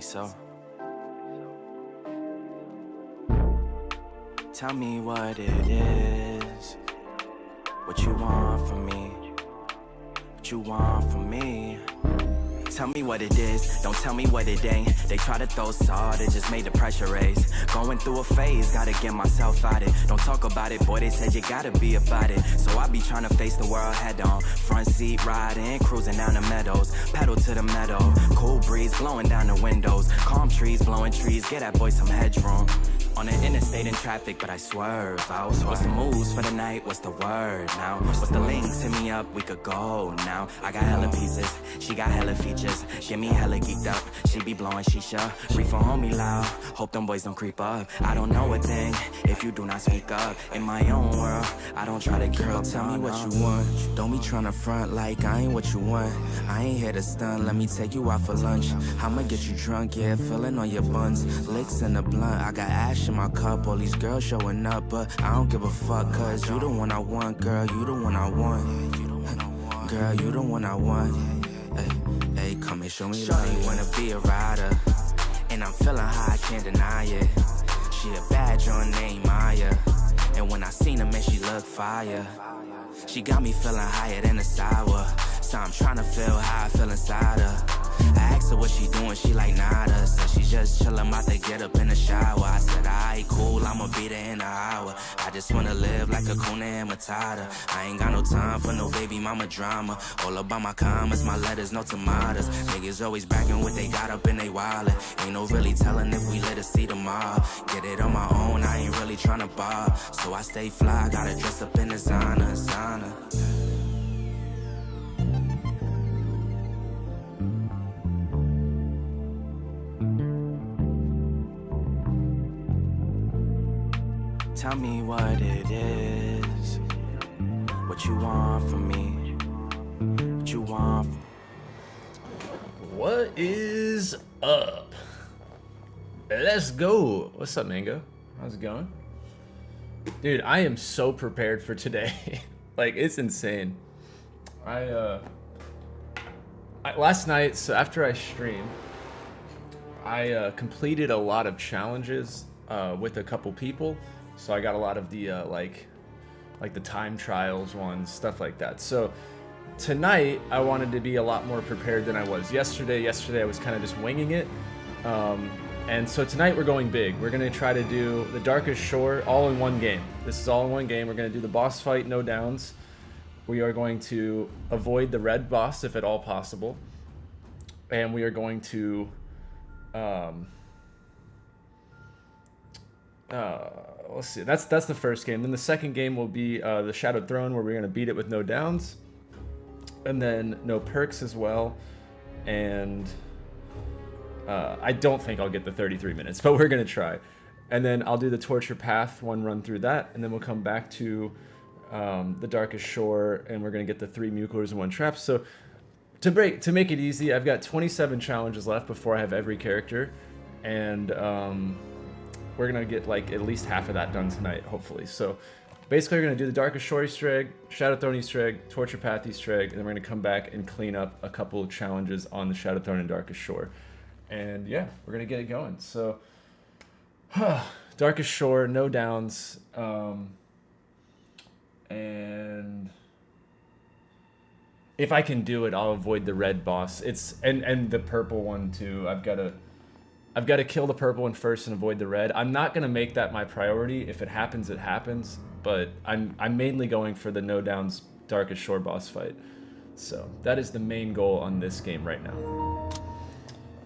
so. Tell me what it is, what you want from me, what you want from me. Tell me what it is, don't tell me what it ain't. They try to throw salt, it just made the pressure raise. Going through a phase, gotta get myself out it. Don't talk about it, boy, they said you gotta be about it. So I be trying to face the world head on. Front seat riding, cruising down the meadows. Pedal to the meadow, cool breeze blowing down the windows. Calm trees, blowing trees, get that boy some headroom. On the interstate in traffic, but I swerve out. What's the moves for the night? What's the word now? What's the links? Hit me up, we could go now. I got hella pieces, she got hella features. Get me hella geeked up, she be blowing shisha. Reefer on me loud, hope them boys don't creep up. I don't know a thing if you do not speak up. In my own world, I don't try to keep up. Tell me what you want, don't be tryna front like I ain't what you want. I ain't here to stun, let me take you out for lunch. I'ma get you drunk, yeah, feeling on your buns. Licks in the blunt, I got ash in my cup. All these girls showing up, but I don't give a fuck. Cause you the one I want, girl, you the one I want. Girl, you the one I want. Hey, come and show me love. You wanna be a rider, and I'm feeling high, I can't deny it. She a bad joint named Maya, and when I seen her, man, she look fire. She got me feeling higher than a sour, so I'm tryna feel how I feel inside her. I asked her what she doing, she like nada. Said she just chillin', about to get up in the shower. I said, alright, cool, I'ma be there in an hour. I just wanna live like a Kuna and Matata. I ain't got no time for no baby mama drama. All about my comments, my letters, no tomatoes. Niggas always bragging what they got up in they wallet. Ain't no really telling if we let her see tomorrow. Get it on my own, I ain't really tryna bar. So I stay fly, gotta dress up in designer. Tell me what it is, what you want from me, what you want from me. What is up? Let's go. What's up, Mango? How's it going? Dude, I am so prepared for today. Like, it's insane. Last night, so after I streamed, I completed a lot of challenges with a couple people. So I got a lot of the like the time trials ones, stuff like that. So tonight I wanted to be a lot more prepared than I was yesterday. Yesterday I was kind of just winging it. And so tonight we're going big. We're gonna try to do the Darkest Shore all in one game. This is all in one game. We're gonna do the boss fight, no downs. We are going to avoid the red boss if at all possible. And we are going to let's see, that's the first game. Then the second game will be the Shadowed Throne, where we're going to beat it with no downs. And then no perks as well. And I don't think I'll get the 33 minutes, but we're going to try. And then I'll do the Torture Path, one run through that. And then we'll come back to the Darkest Shore, and we're going to get the 3 Muclors and 1 Trap. So to make it easy, I've got 27 challenges left before I have every character. And we're gonna get like at least half of that done tonight, hopefully. So basically we're gonna do the Darkest Shore Easter egg, Shadowed Throne Easter egg, Torture Path Easter egg, and then we're gonna come back and clean up a couple of challenges on the Shadowed Throne and Darkest Shore. And yeah, we're gonna get it going. So Darkest Shore, no downs, and if I can do it, I'll avoid the red boss. It's and the purple one too. I've got to kill the purple one first and avoid the red. I'm not going to make that my priority. If it happens, it happens. But I'm mainly going for the no downs Darkest Shore boss fight. So that is the main goal on this game right now.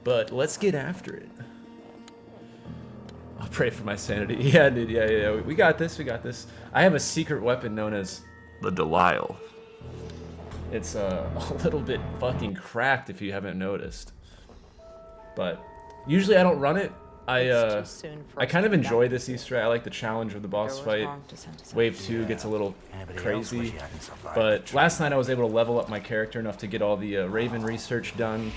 But let's get after it. I'll pray for my sanity. Yeah, dude. Yeah. We got this. I have a secret weapon known as the Delisle. It's a little bit fucking cracked if you haven't noticed. But usually I don't run it. I kind of enjoy this Easter egg. I like the challenge of the boss fight. Wave 2 gets a little crazy. But last night I was able to level up my character enough to get all the Raven research done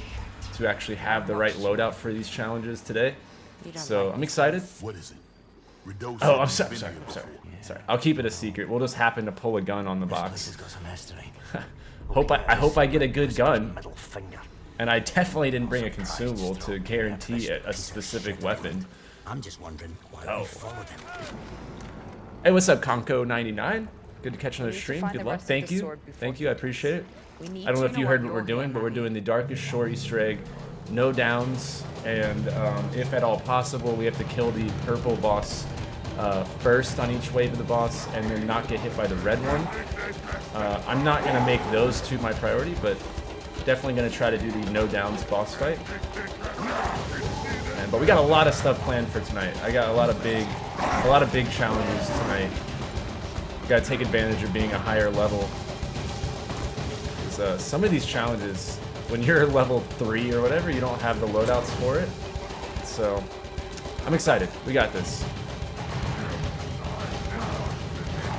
to actually have the right loadout for these challenges today. So I'm excited. What is it? Oh, I'm sorry. I'll keep it a secret. We'll just happen to pull a gun on the box. I hope I get a good gun. And I definitely didn't bring a consumable to guarantee a specific weapon. I'm just wondering why Oh. we follow them. Hey, what's up, Conco99? Good to catch another need to stream. find Good the luck. rest of Thank the you. sword before Thank he you. I leaves. appreciate it. We need I don't know to if you know heard what what we're you're doing, doing, but we're Abby. doing the Darkest Shore Easter egg, no downs, and if at all possible, we have to kill the purple boss first on each wave of the boss, and then not get hit by the red one. I'm not gonna make those two my priority, but definitely gonna try to do the no downs boss fight. But we got a lot of stuff planned for tonight. I got a lot of big challenges tonight. Gotta take advantage of being a higher level. Some of these challenges, when you're level 3 or whatever, you don't have the loadouts for it. So, I'm excited. We got this.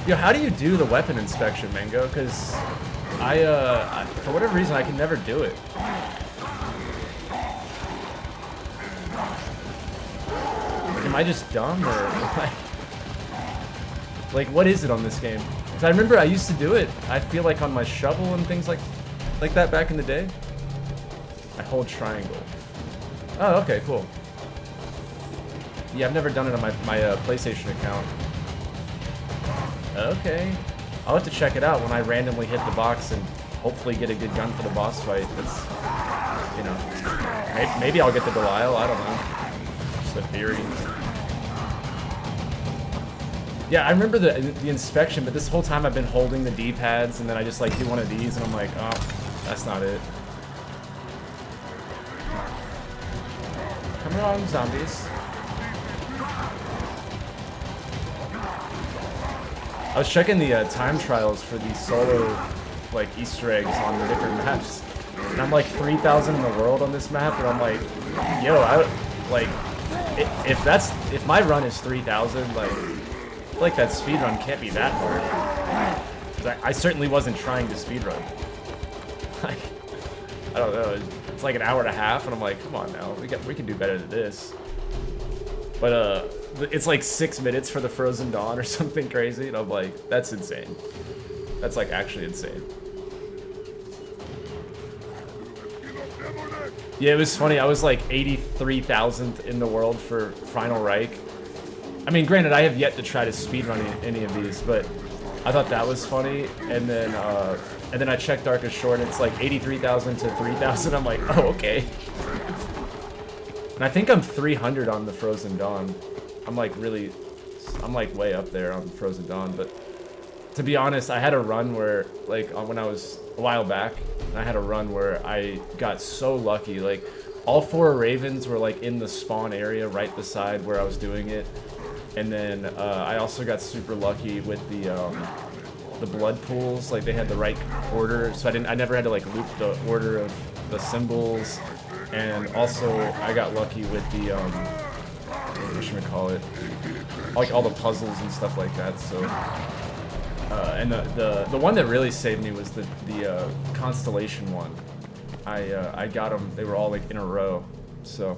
Yo, how do you do the weapon inspection, Mango? Because for whatever reason, I can never do it. Like, am I just dumb or like what is it on this game? Because I remember I used to do it. I feel like on my shovel and things like that back in the day. I hold triangle. Oh, okay, cool. Yeah, I've never done it on my PlayStation account. Okay. I'll have to check it out when I randomly hit the box and hopefully get a good gun for the boss fight. That's, you know, maybe I'll get the Belial. I don't know. Just a theory. Yeah, I remember the inspection, but this whole time I've been holding the D-pads, and then I just like do one of these, and I'm like, oh, that's not it. Come on, zombies. I was checking the time trials for the solo like Easter eggs on the different maps, and I'm like 3,000 in the world on this map, and I'm like, yo, if my run is 3,000, like that speedrun can't be that hard. 'Cause I certainly wasn't trying to speedrun. Like, I don't know, it's like an hour and a half, and I'm like, come on now, we can do better than this. But it's like 6 minutes for the Frozen Dawn or something crazy, and I'm like, that's insane. That's like actually insane. Yeah, it was funny. I was like 83,000th in the world for Final Reich. I mean, granted, I have yet to try to speedrun any of these, but I thought that was funny. And then I checked Darkest Shore, and it's like 83,000 to 3,000. I'm like, oh, okay. And I think I'm 300 on the Frozen Dawn. I'm like way up there on Frozen Dawn. But to be honest, I had a run where, like, when I was a while back, I had a run where I got so lucky. Like, all 4 Ravens were like in the spawn area right beside where I was doing it. And then I also got super lucky with the blood pools. Like, they had the right order, so I never had to like loop the order of the symbols. And also I got lucky with the whatchamacallit, like all the puzzles and stuff like that. So and the one that really saved me was the constellation one. I got them. They were all like in a row. So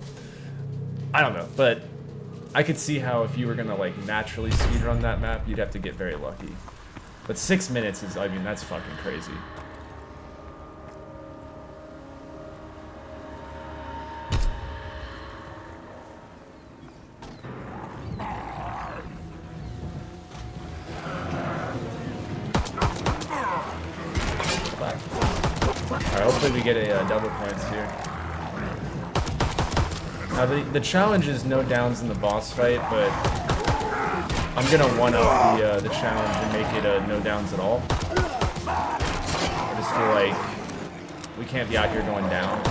I don't know, but I could see how if you were gonna like naturally speedrun that map, you'd have to get very lucky. But 6 minutes is, I mean, that's fucking crazy. Alright, hopefully we get a double points here. Now the challenge is no downs in the boss fight, but I'm gonna one-up the challenge and make it no downs at all. I just feel like we can't be out here going down.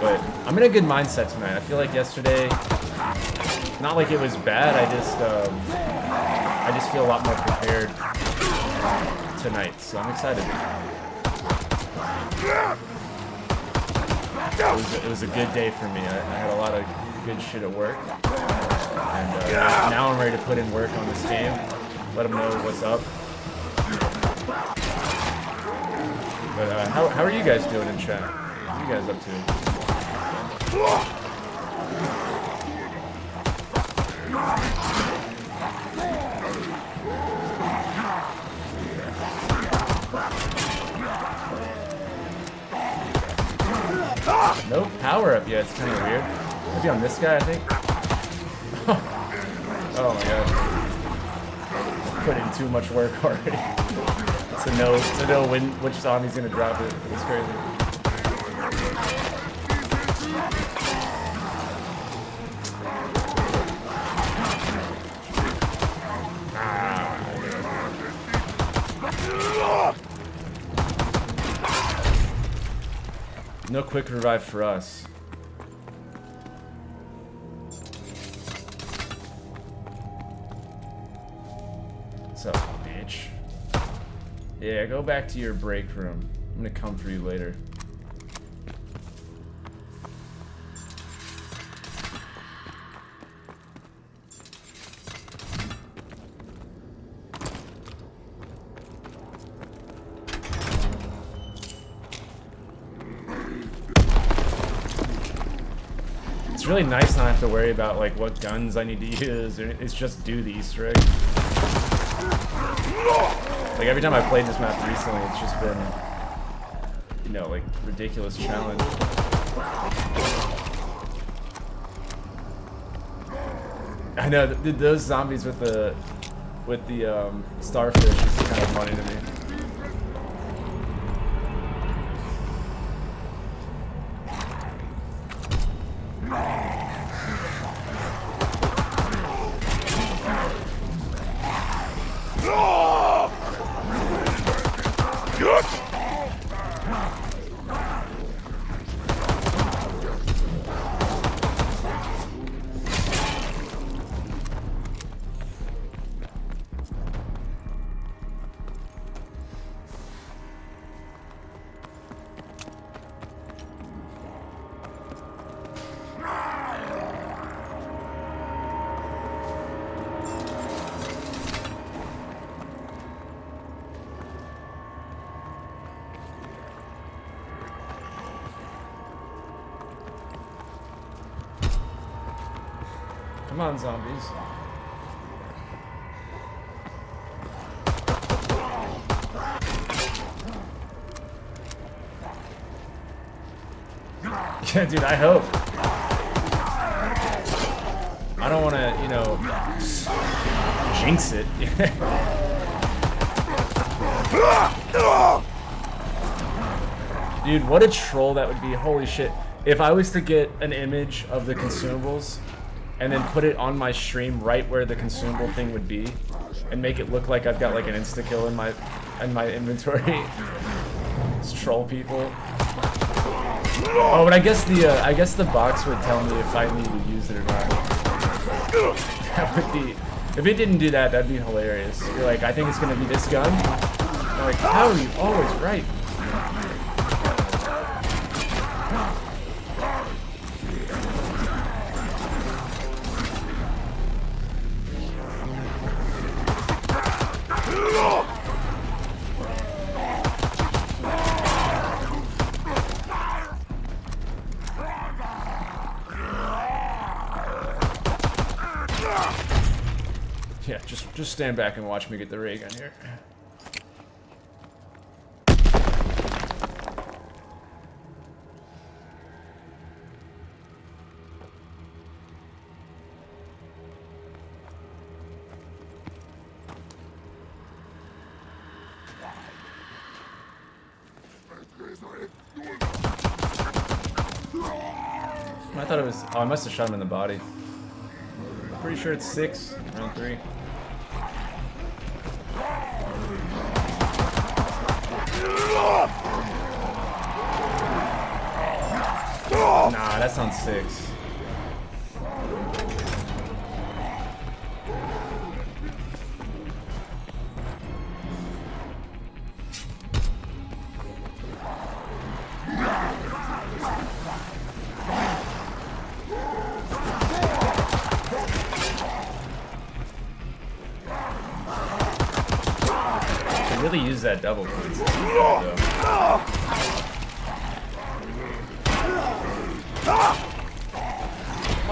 But I'm in a good mindset tonight. I feel like yesterday, not like it was bad. I just feel a lot more prepared tonight, so I'm excited. It was a good day for me. I had a lot of good shit at work, and now I'm ready to put in work on this game. Let them know what's up. But how are you guys doing in chat? What are you guys up to? No power up yet. It's kind of weird. Maybe on this guy, I think. Oh my god. Put in too much work already. To know which zombie's gonna drop it. It's crazy. No quick revive for us. What's up, bitch? Yeah, go back to your break room. I'm gonna come for you later. It's really nice not have to worry about like what guns I need to use. It's just do the Easter egg. Like every time I played this map recently, it's just been, you know, like ridiculous challenge. I know those zombies with the starfish is kind of funny to me. Come on, zombies. Yeah, dude, I hope. I don't want to, you know, jinx it. Dude, what a troll that would be. Holy shit. If I was to get an image of the consumables and then put it on my stream right where the consumable thing would be, and make it look like I've got like an insta-kill in my inventory. Just troll people. Oh, but I guess the box would tell me if I need to use it or not. That would be, if it didn't do that, that'd be hilarious. You're like, I think it's gonna be this gun. I'm like, how are you always right? Yeah, just stand back and watch me get the ray gun here. I thought it was, oh, I must have shot him in the body. Pretty sure it's 6, round 3. Nah, that's on 6. Really use that double points.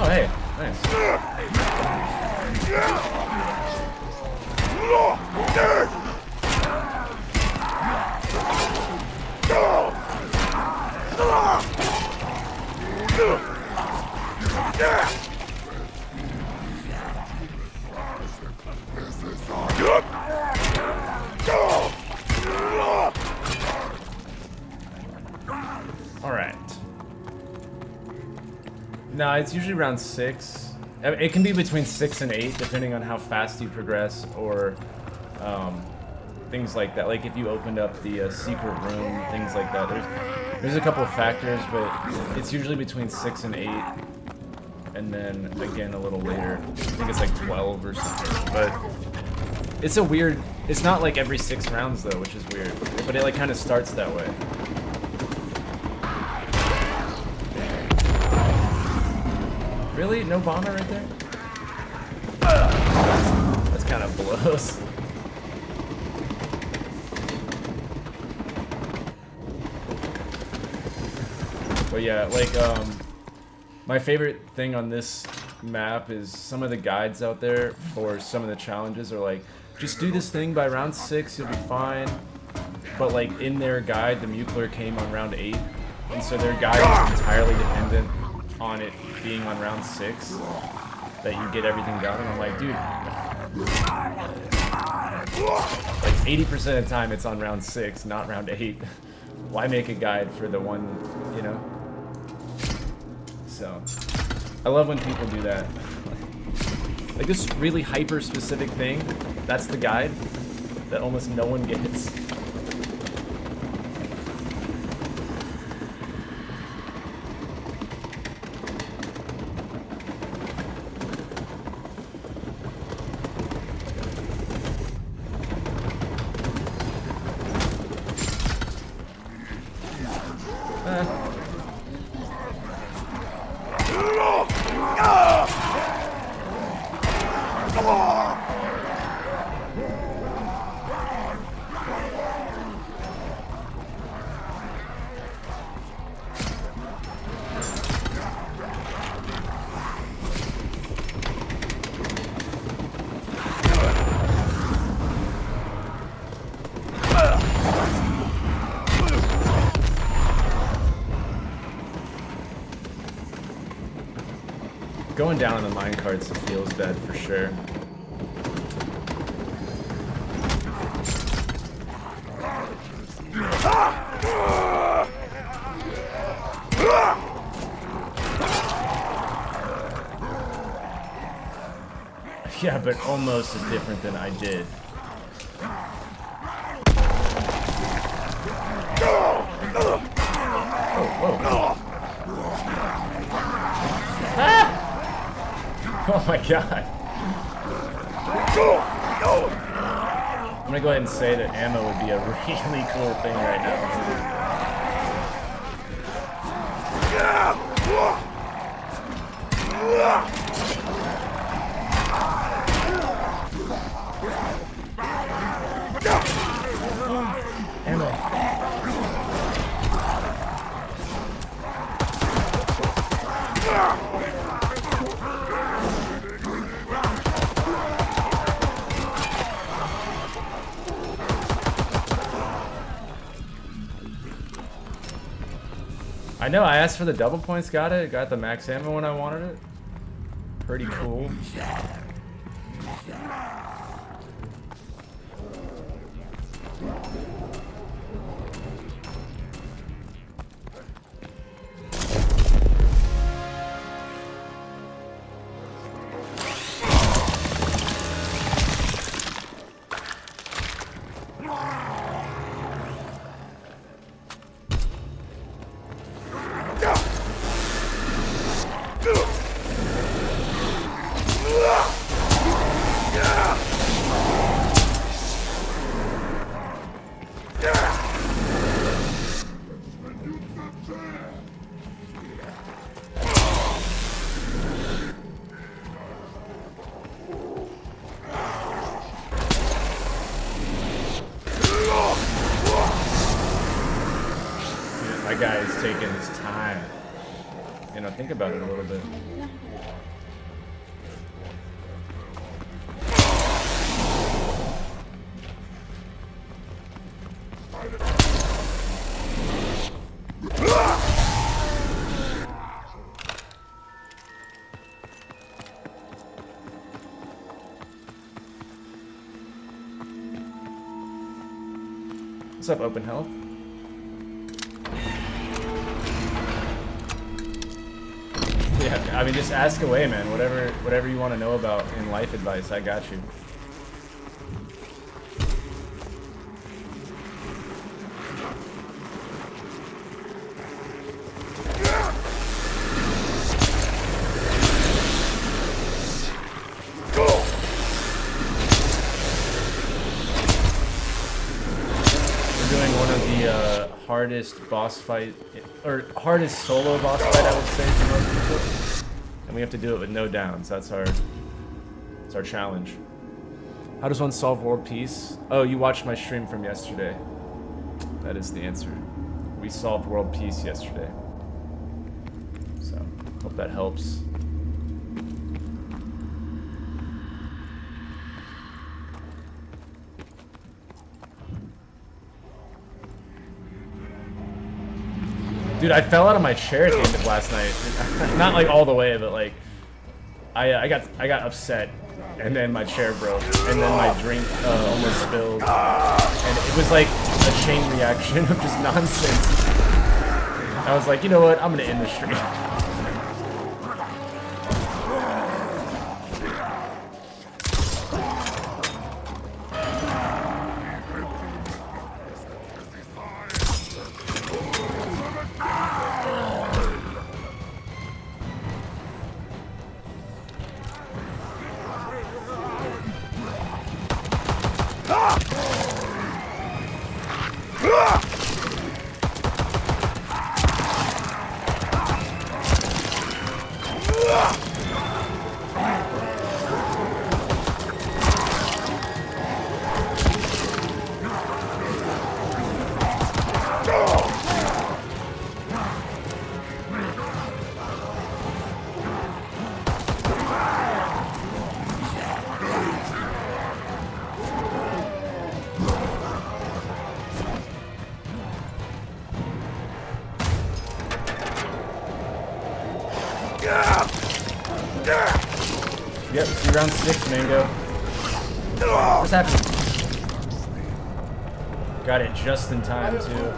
Oh, hey, nice. Alright. No, it's usually around 6. It can be between 6 and 8, depending on how fast you progress, or things like that. Like if you opened up the secret room, things like that. There's a couple of factors, but it's usually between 6 and 8. And then, again, a little later. I think it's like 12 or something. But it's a weird... It's not like every 6 rounds, though, which is weird. But it like kind of starts that way. Really? No bomber right there? That's kind of blows. But yeah, like, my favorite thing on this map is some of the guides out there for some of the challenges are like, just do this thing by round 6, you'll be fine. But like, in their guide, the Mukler came on round 8, and so their guide is entirely dependent on it being on round 6 that you get everything done. And I'm like, dude, like 80% of the time it's on round 6, not round 8. Why make a guide for the one, you know? So, I love when people do that. Like this really hyper specific thing, that's the guide that almost no one gets. Going down on the minecarts, it feels bad for sure. Yeah, but almost as different than I did. Oh, whoa. Ah! Oh my god. I'm gonna go ahead and say that ammo would be a really cool thing right now. I know, I asked for the double points, got it. Got the max ammo when I wanted it. Pretty cool. That guy is taking his time. You know, think about it a little bit. What's up, Open Health? Yeah, I mean, just ask away, man. Whatever you want to know about in life advice, I got you. Hardest boss fight, or hardest solo boss fight, I would say, for most people. And we have to do it with no downs. That's our challenge. How does one solve world peace? Oh, you watched my stream from yesterday. That is the answer. We solved world peace yesterday. So, hope that helps. Dude, I fell out of my chair at the end of last night. Not like all the way, but like I got upset, and then my chair broke, and then my drink almost spilled, and it was like a chain reaction of just nonsense. I was like, you know what? I'm gonna end the stream. Yep, see round 6, Mango. What's happening? Got it just in time, too.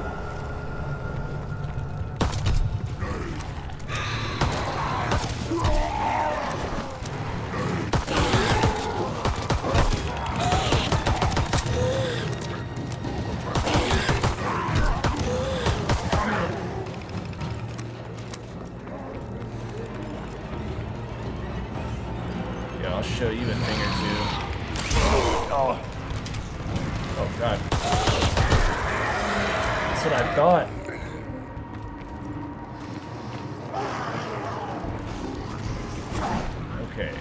Show you a thing or two. Oh. Oh god. That's what I thought. Okay.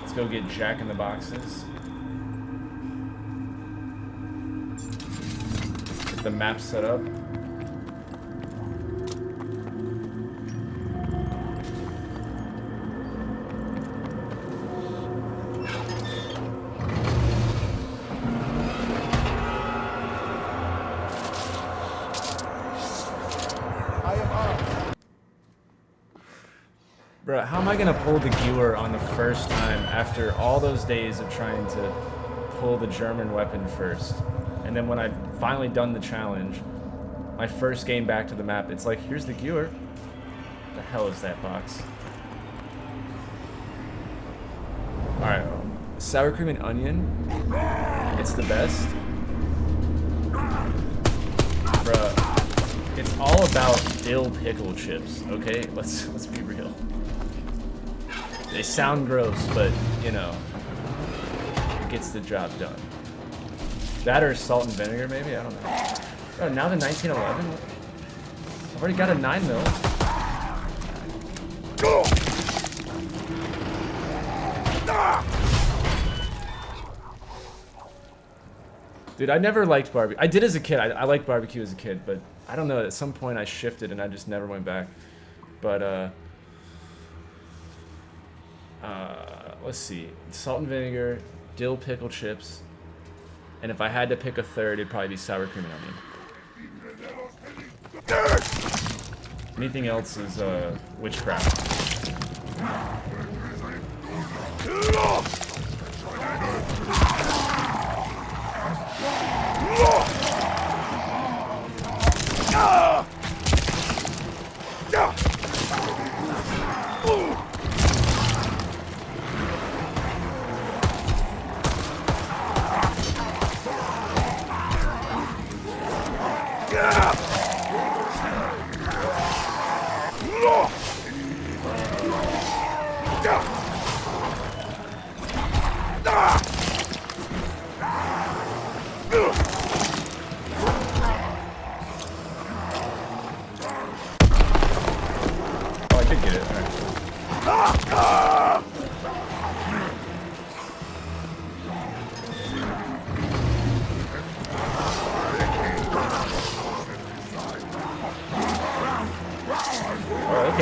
Let's go get Jack in the Boxes. Get the map set up. Bro, how am I gonna pull the Gewer on the first time after all those days of trying to pull the German weapon first? And then when I've finally done the challenge, my first game back to the map, it's like, here's the Gewer. What the hell is that box? Alright, sour cream and onion. It's the best. Bruh, it's all about dill pickle chips, okay? Let's be real. They sound gross, but, you know, it gets the job done. That or salt and vinegar, maybe? I don't know. Oh, now the 1911? I've already got a 9mm. Dude, I never liked barbecue. I did as a kid. I liked barbecue as a kid, but I don't know. At some point I shifted and I just never went back. But, let's see, salt and vinegar, dill pickle chips, and if I had to pick a third, it'd probably be sour cream and onion. Anything else is witchcraft.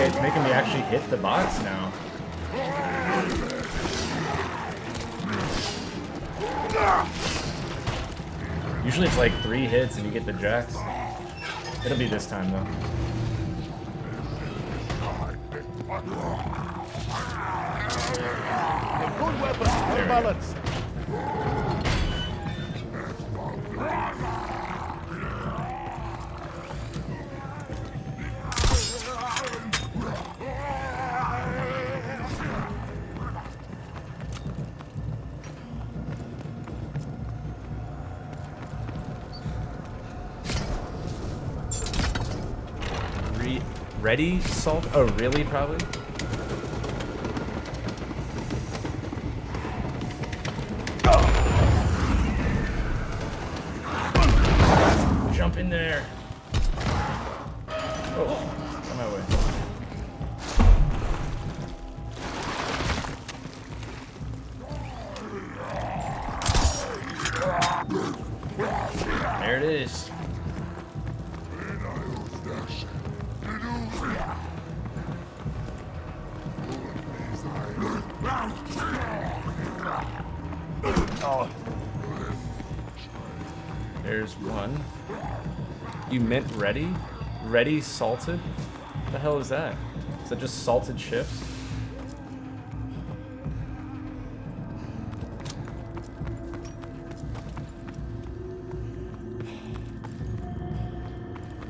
Okay, it's making me actually hit the box now. Usually it's like 3 hits and you get the jacks. It'll be this time though. Good weapon, well balanced. Ready salt? Oh, really? Probably. Jump in there. Oh, on my way. There it is. Oh. There's one. You meant ready? Ready salted? What the hell is that? Is that just salted chips?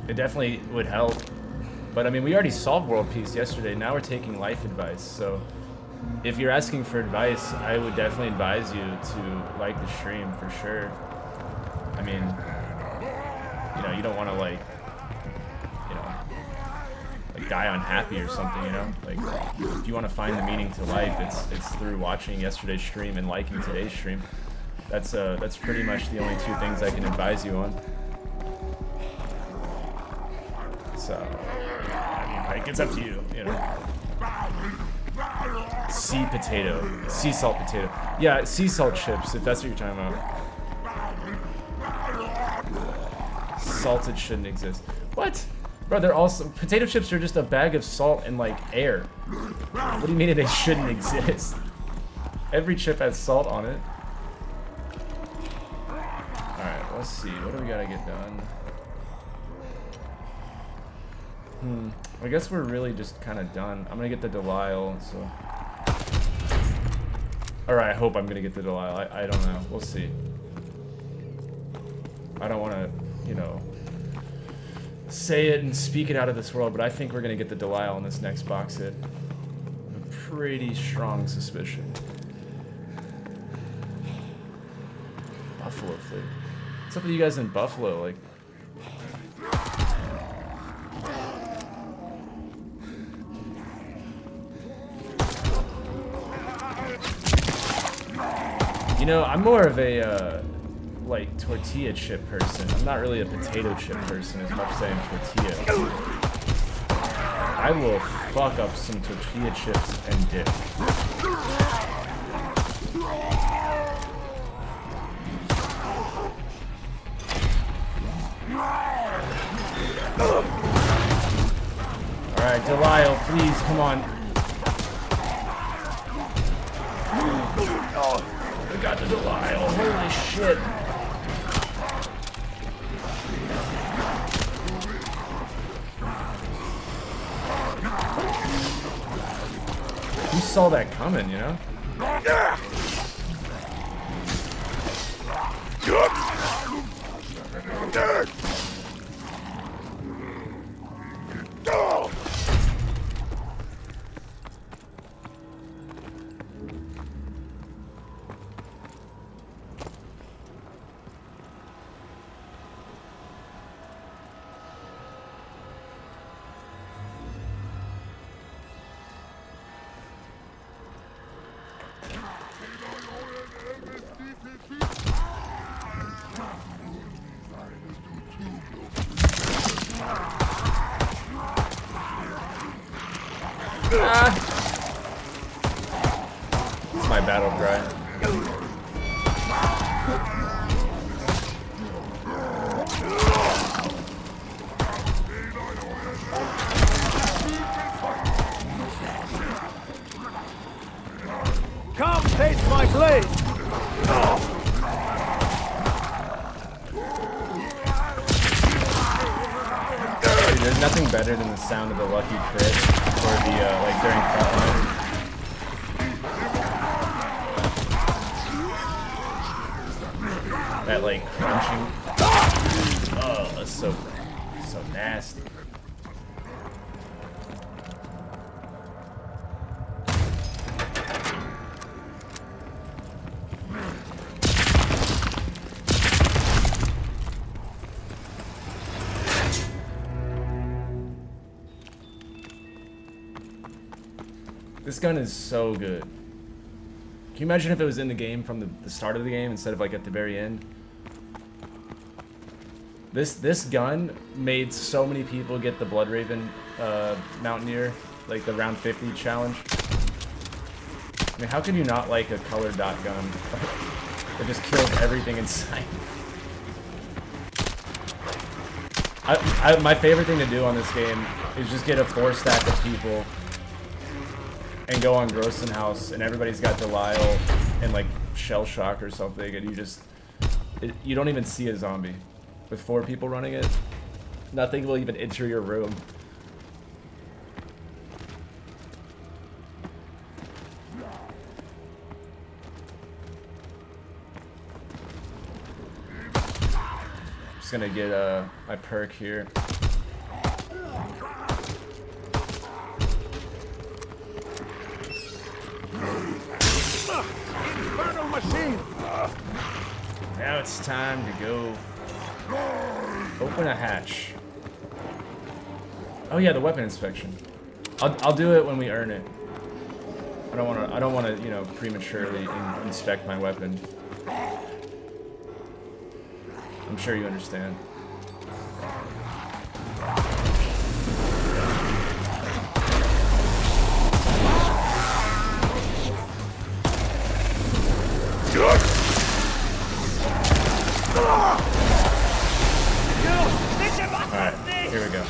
It definitely would help. But I mean, we already solved world peace yesterday. Now we're taking life advice. So if you're asking for advice, I would definitely advise you to like the stream for sure. I mean, you know, you don't want to like die unhappy or something, you know? Like, if you want to find the meaning to life, it's through watching yesterday's stream and liking today's stream. That's pretty much the only 2 things I can advise you on. So, I mean, like, it's up to you, you know? Sea potato. Sea salt potato. Yeah, sea salt chips, if that's what you're talking about. Salted shouldn't exist. What? Bro, they're also... Potato chips are just a bag of salt and, like, air. What do you mean they shouldn't exist? Every chip has salt on it. Alright, let's see. What do we gotta get done? I guess we're really just kind of done. I'm gonna get the Delisle, so... Alright, I hope I'm gonna get the Delisle. I don't know. We'll see. I don't want to, you know, say it and speak it out of this world, but I think we're gonna get the Delisle in this next box hit. A pretty strong suspicion. Buffalo flavor. What's up with you guys in Buffalo? Like, you know, I'm more of a like tortilla chip person. I'm not really a potato chip person as much as I am tortilla. I will fuck up some tortilla chips and dip. Alright, Delisle, please, come on. Oh, we got the Delisle. Holy shit. Who saw that coming, you know? better than the sound of the lucky crit or the like during frontline. That like crunching. Oh, that's so nasty. This gun is so good. Can you imagine if it was in the game from the start of the game instead of like at the very end? This gun made so many people get the Blood Raven Mountaineer, like the round 50 challenge. I mean, how can you not like a colored dot gun that just kills everything in sight? My favorite thing to do on this game is just get a 4-stack of people and go on Grosson House, and everybody's got Delisle and like Shell Shock or something, and you don't even see a zombie. With 4 people running it, nothing will even enter your room. I'm just gonna get my perk here. Infernal machine! Now it's time to go open a hatch. Oh yeah, the weapon inspection. I'll do it when we earn it. I don't wanna, you know, prematurely inspect my weapon. I'm sure you understand. Alright, here we go.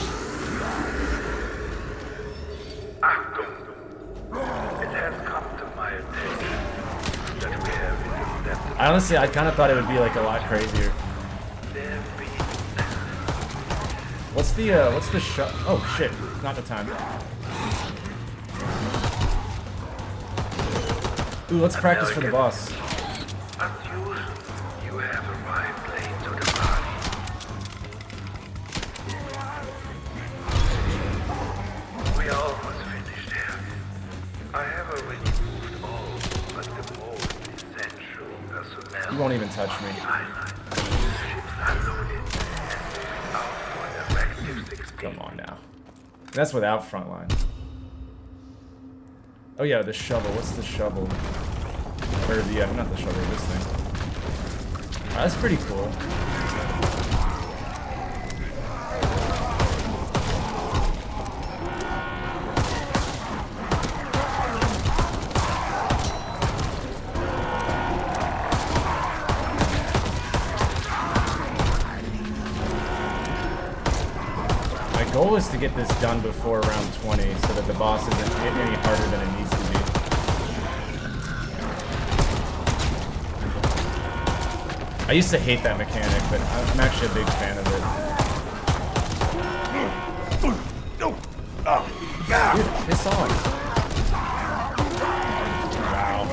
It has come to my attention that we have intercepted Honestly, I kind of thought it would be like a lot crazier. their being. What's the shot? Oh shit, not the time. Ooh, let's practice for the boss. As usual, you have arrived late to the party. We are almost finished here. I have already moved all but the most essential personnel. You won't even touch me. Island. Ships are loaded and moving out for Directive 16. Come on now. That's without frontline. Oh yeah, the shovel. What's the shovel? Or the, not the shovel, this thing. Oh, that's pretty cool. My goal is to get this done before round 20 so that the boss isn't any harder than it needs to be. I used to hate that mechanic, but I'm actually a big fan of it. Dude, piss off. Wow.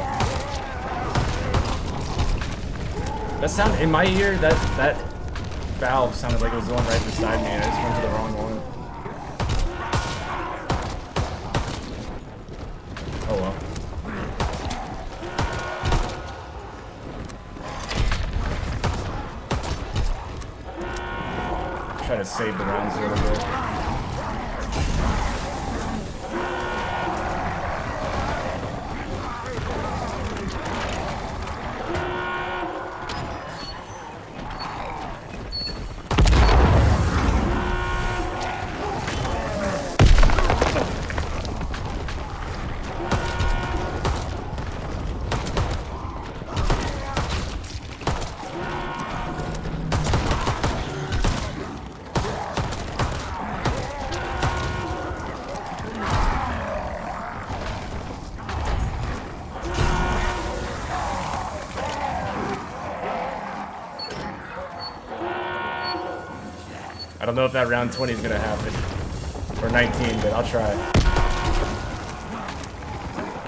That sound in my ear, that valve sounded like it was the one right beside me, and I just went to the wrong one. Oh well. Try to save the rounds a little bit. I don't know if that round 20 is gonna happen. Or 19, but I'll try.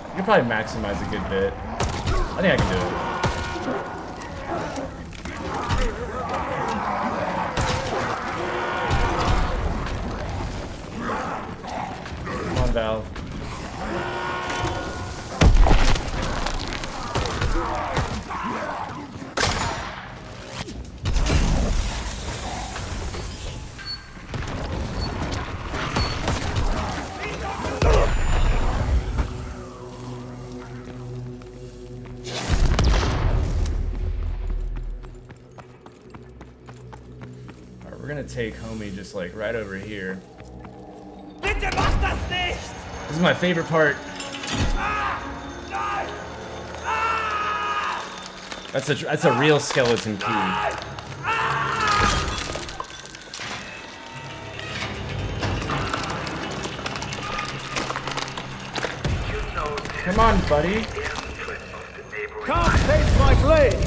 You can probably maximize a good bit. I think I can do it. Come on, Valve. We're gonna take homie just like right over here. Bitte mach das nicht! This is my favorite part. That's a real skeleton key. Come on, buddy. Can't taste my blade!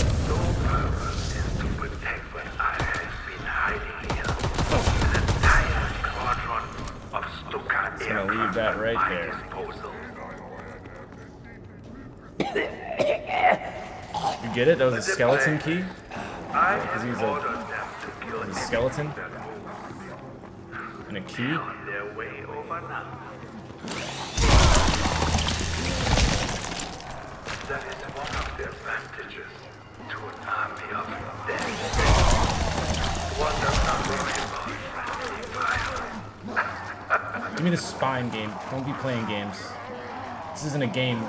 Just gonna leave that right there. You get it? That was a skeleton key? Because he's a skeleton? And a key? That is one of the advantages to an army of death. One does not worry about friendly fire. Give me the spine game. Don't be playing games. This isn't a game.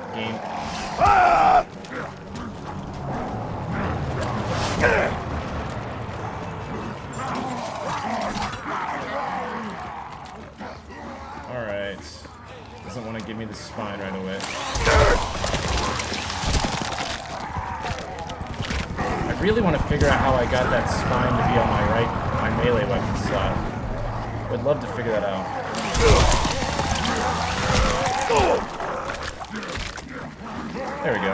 Alright. Doesn't want to give me the spine right away. I really want to figure out how I got that spine to be on my melee weapon slot. Would love to figure that out. There we go.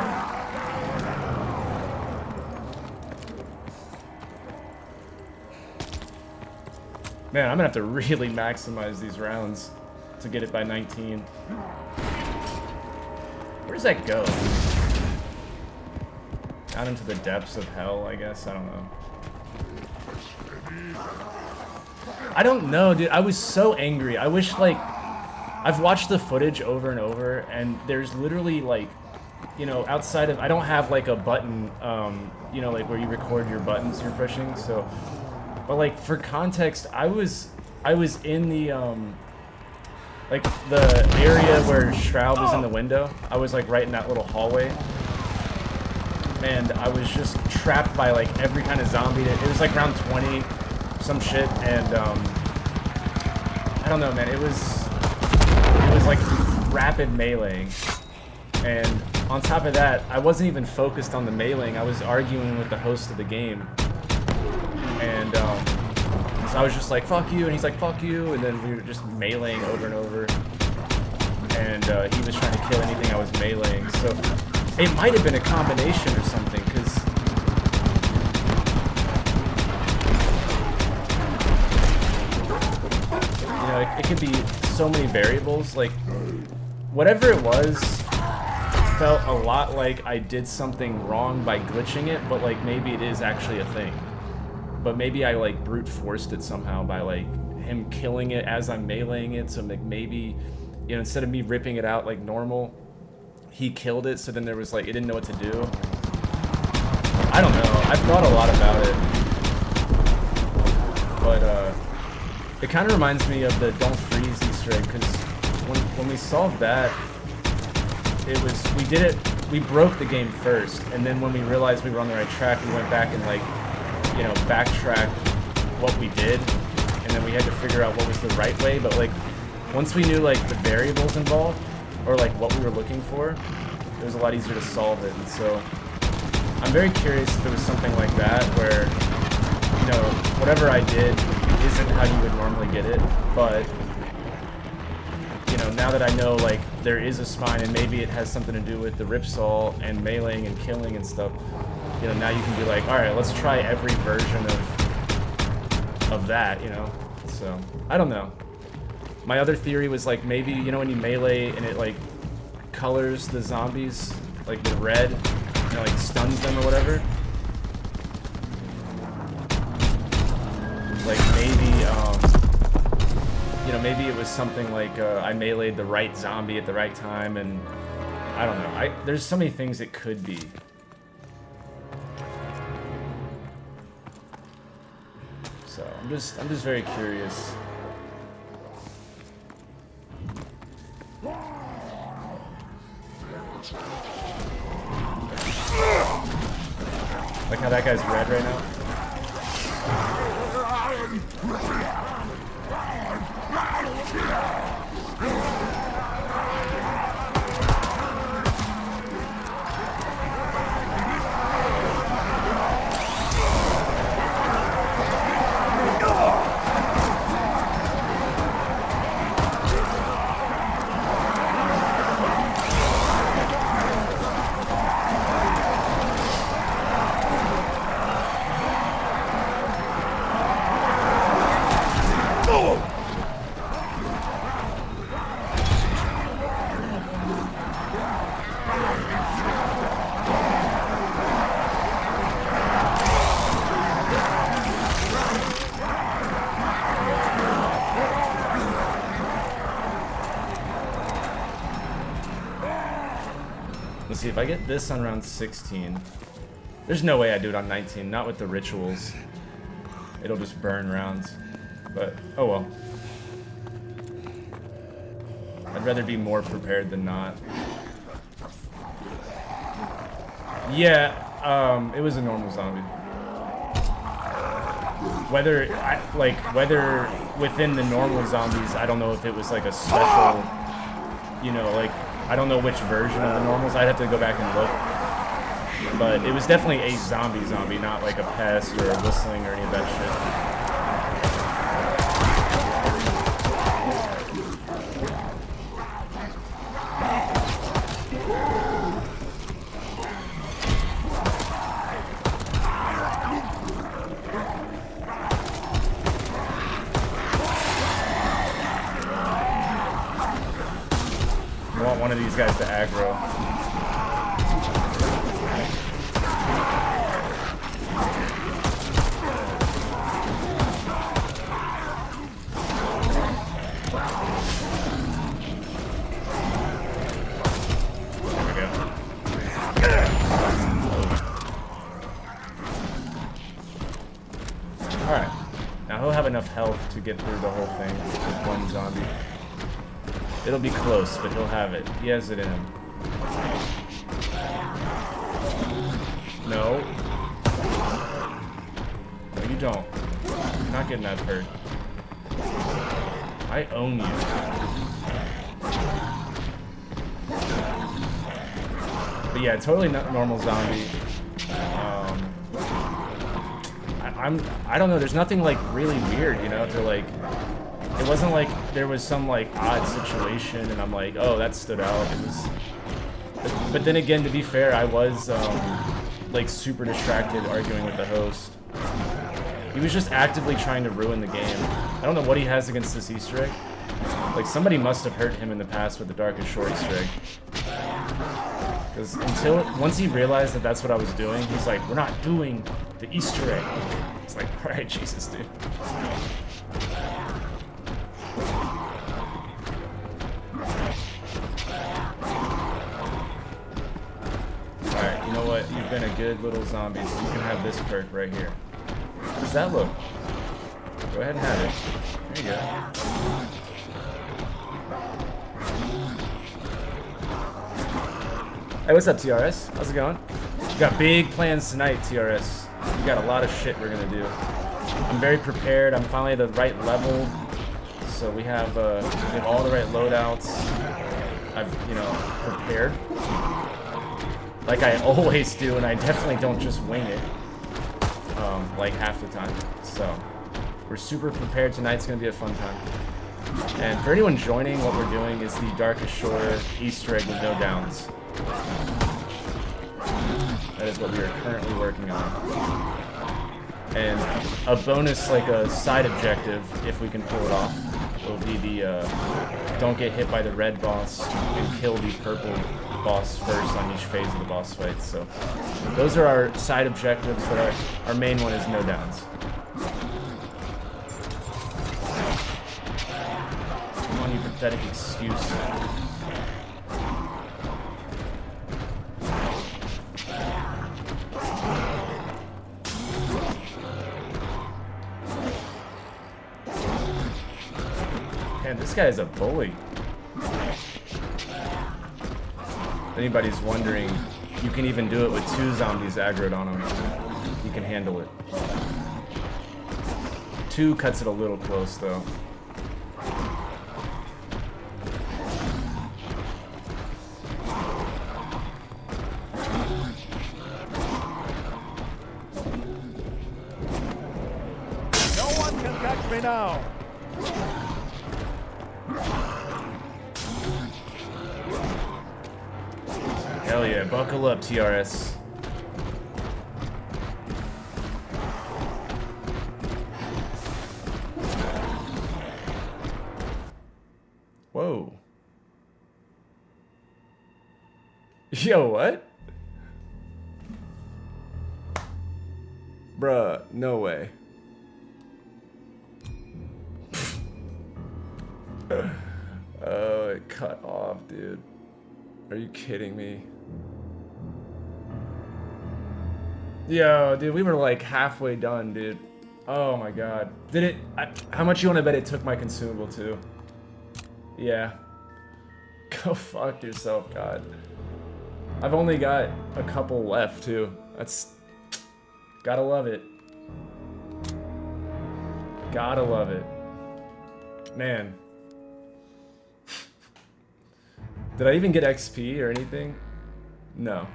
Man, I'm gonna have to really maximize these rounds to get it by 19. Where does that go? Out into the depths of hell, I guess. I don't know. I don't know, dude. I was so angry. I wish, like, I've watched the footage over and over, and there's literally, like, you know, outside of, I don't have, like, a button, you know, like, where you record your buttons you're pushing, so, but, like, for context, I was in the, like, the area where Shroud was in the window. I was, like, right in that little hallway. And I was just trapped by, like, every kind of zombie. It was, like, round 20, some shit, and, I don't know, man. It was like, rapid meleeing. And on top of that, I wasn't even focused on the meleeing. I was arguing with the host of the game. And, so I was just like, fuck you, and he's like, fuck you, and then we were just meleeing over and over. And, he was trying to kill anything I was meleeing, so it might have been a combination or something, because you know, it could be so many variables. Like, whatever it was felt a lot like I did something wrong by glitching it, but like maybe it is actually a thing. But maybe I like brute forced it somehow by like him killing it as I'm meleeing it, so like maybe, you know, instead of me ripping it out like normal, he killed it, so then there was like, it didn't know what to do. I don't know, I've thought a lot about it. But it kind of reminds me of the don't freeze Easter egg, because when we solved that, it was, we broke the game first, and then when we realized we were on the right track, we went back and like, you know, backtracked what we did, and then we had to figure out what was the right way, but like, once we knew like the variables involved, or like what we were looking for, it was a lot easier to solve it. And so I'm very curious if there was something like that where, you know, whatever I did isn't how you would normally get it, but, you know, now that I know like there is a spine and maybe it has something to do with the ripsaw and meleeing and killing and stuff, you know, now you can be like, all right, let's try every version of that, you know. So I don't know. My other theory was like maybe, you know, when you melee and it like colors the zombies like with red, and like stuns them or whatever. Like maybe, you know, maybe it was something like I meleeed the right zombie at the right time, and I don't know. There's so many things it could be. So I'm just very curious. Like how that guy's red right now. Let's see, if I get this on round 16, there's no way I do it on 19, not with the rituals. It'll just burn rounds, but oh well. I'd rather be more prepared than not. Yeah, it was a normal zombie. Whether within the normal zombies, I don't know if it was like a special, you know, like, I don't know which version of the normals. I'd have to go back and look. But it was definitely a zombie, not like a pest or a whistling or any of that shit. I want one of these guys to aggro. Alright, now he'll have enough health to get through the whole thing with one zombie. It'll be close, but he'll have it. He has it in him. No. No, you don't. You're not getting that hurt. I own you. But yeah, totally not normal zombie. I don't know, there's nothing like really weird, you know, to like, it wasn't like there was some like odd situation and I'm like, oh, that stood out. It was, but then again, to be fair, I was like super distracted arguing with the host. He was just actively trying to ruin the game. I don't know what he has against this Easter egg. Like somebody must have hurt him in the past with the Darkest Shore Easter egg. Because once he realized that that's what I was doing, he's like, we're not doing the Easter egg. It's like, alright, Jesus, dude. Alright, you know what? You've been a good little zombie, so you can have this perk right here. How does that look? Go ahead and have it. There you go. Hey, what's up, TRS? How's it going? We got big plans tonight, TRS. We got a lot of shit we're gonna do. I'm very prepared. I'm finally at the right level. So we have all the right loadouts. I've, you know, prepared. Like I always do, and I definitely don't just wing it. Like half the time. So we're super prepared. Tonight's gonna be a fun time. And for anyone joining, what we're doing is the Darkest Shore Easter egg with no downs. That is what we are currently working on. And a bonus, like a side objective, if we can pull it off, will be the don't get hit by the red boss and kill the purple boss first on each phase of the boss fight. So those are our side objectives, but our main one is no downs. Come on, you pathetic excuse. Man, this guy is a bully. If anybody's wondering, you can even do it with 2 zombies aggroed on him. You can handle it. 2 cuts it a little close, though. No one can catch me now. Hell yeah, buckle up, TRS. Whoa. Yo, what? Bruh, no way. Oh, it cut off, dude. Are you kidding me? Yo, dude, we were like halfway done, dude. Oh my god. Did it... how much you want to bet it took my consumable, too? Yeah. Go fuck yourself, God. I've only got a couple left, too. That's... Gotta love it. Gotta love it. Man. Did I even get XP or anything? No.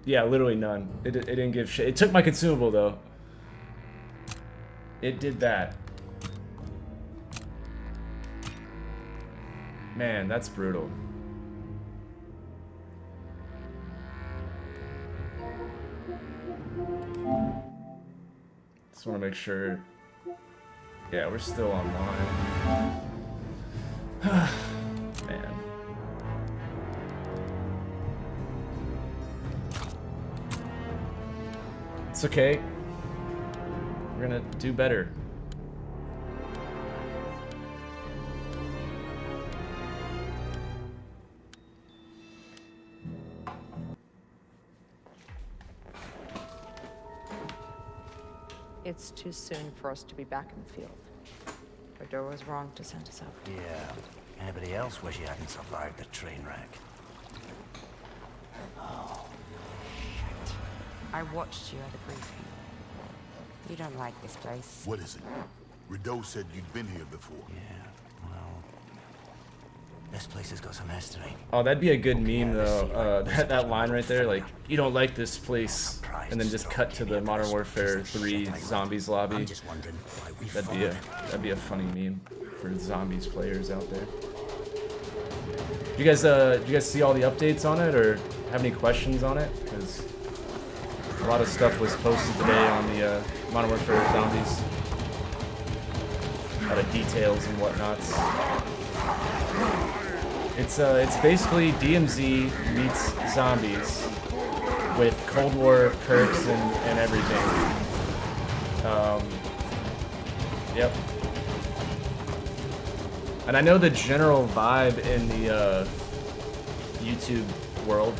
Yeah, literally none. It didn't give shit. It took my consumable, though. It did that. Man, that's brutal. Just want to make sure. Yeah, we're still online. Man. It's okay. We're gonna do better. It's too soon for us to be back in the field. Verdure was wrong to send us out. Yeah. Anybody else wish you hadn't survived the train wreck? Oh, shit. I watched you at the briefing. You don't like this place. What is it? Rideau said you'd been here before. Yeah, well... This place has got some history. Oh, that'd be a good meme, though. That line right there, like, you don't like this place, and then just cut to the Modern Warfare 3 Zombies lobby. I'm just wondering why we That'd be a funny meme for zombies players out there. Do you guys see all the updates on it, or have any questions on it? Because a lot of stuff was posted today on the Modern Warfare Zombies. A lot of details and whatnots. It's basically DMZ meets zombies with Cold War perks and everything. Yep. And I know the general vibe in the YouTube world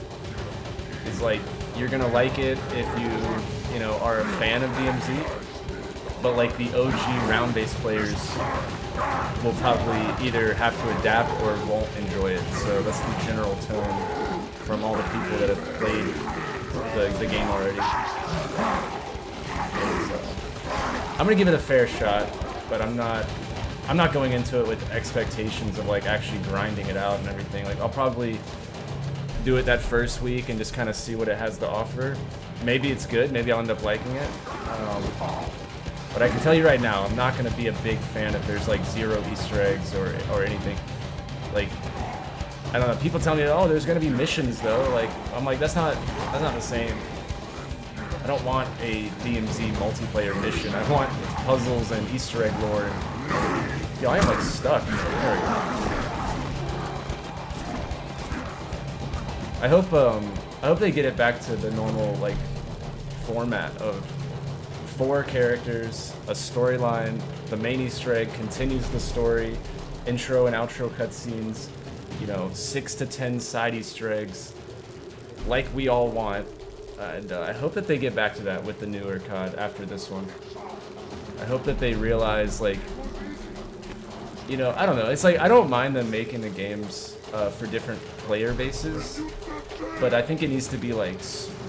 is like, you're gonna like it if you know, are a fan of DMZ, but like the OG round-based players will probably either have to adapt or won't enjoy it. So that's the general tone from all the people that have played the game already. And, I'm gonna give it a fair shot, but I'm not going into it with expectations of like actually grinding it out and everything. Like, I'll probably do it that first week and just kind of see what it has to offer. Maybe it's good, maybe I'll end up liking it. But I can tell you right now, I'm not going to be a big fan if there's like 0 Easter eggs or anything. Like, I don't know, people tell me, oh, there's going to be missions though. Like, I'm like, that's not the same. I don't want a DMZ multiplayer mission. I want puzzles and Easter egg lore. Yo, I am like stuck. There we go. I hope they get it back to the normal like format of 4 characters, a storyline, the main Easter egg continues the story, intro and outro cutscenes, you know, 6 to 10 side Easter eggs, like we all want. And I hope that they get back to that with the newer COD after this one. I hope that they realize, like, you know, I don't know. It's like, I don't mind them making the games for different player bases, but I think it needs to be, like,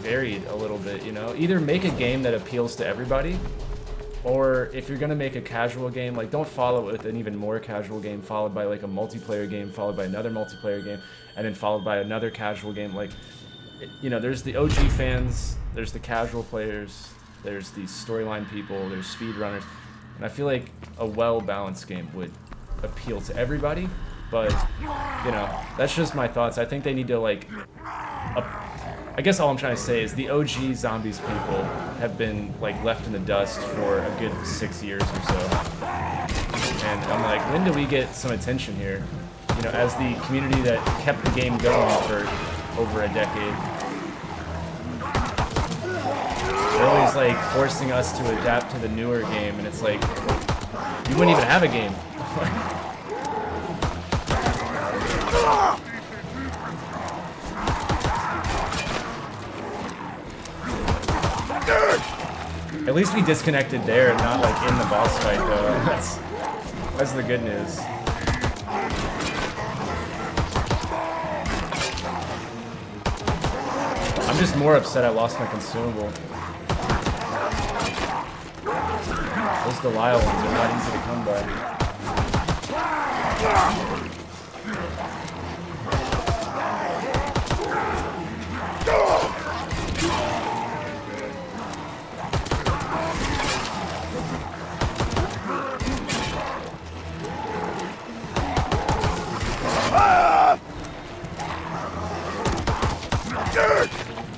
varied a little bit, you know? Either make a game that appeals to everybody, or if you're gonna make a casual game, like, don't follow it with an even more casual game, followed by, like, a multiplayer game, followed by another multiplayer game, and then followed by another casual game. Like, you know, there's the OG fans, there's the casual players, there's the storyline people, there's speedrunners, and I feel like a well-balanced game would appeal to everybody, but, you know, that's just my thoughts. I think they need to, like, I guess all I'm trying to say is the OG Zombies people have been, like, left in the dust for a good 6 years or so, and I'm like, when do we get some attention here? You know, as the community that kept the game going for over a decade. They're always like forcing us to adapt to the newer game, and it's like, you wouldn't even have a game. At least we disconnected there, not like in the boss fight though. That's the good news. I'm just more upset I lost my consumable. Those Delisle ones are not easy to come by.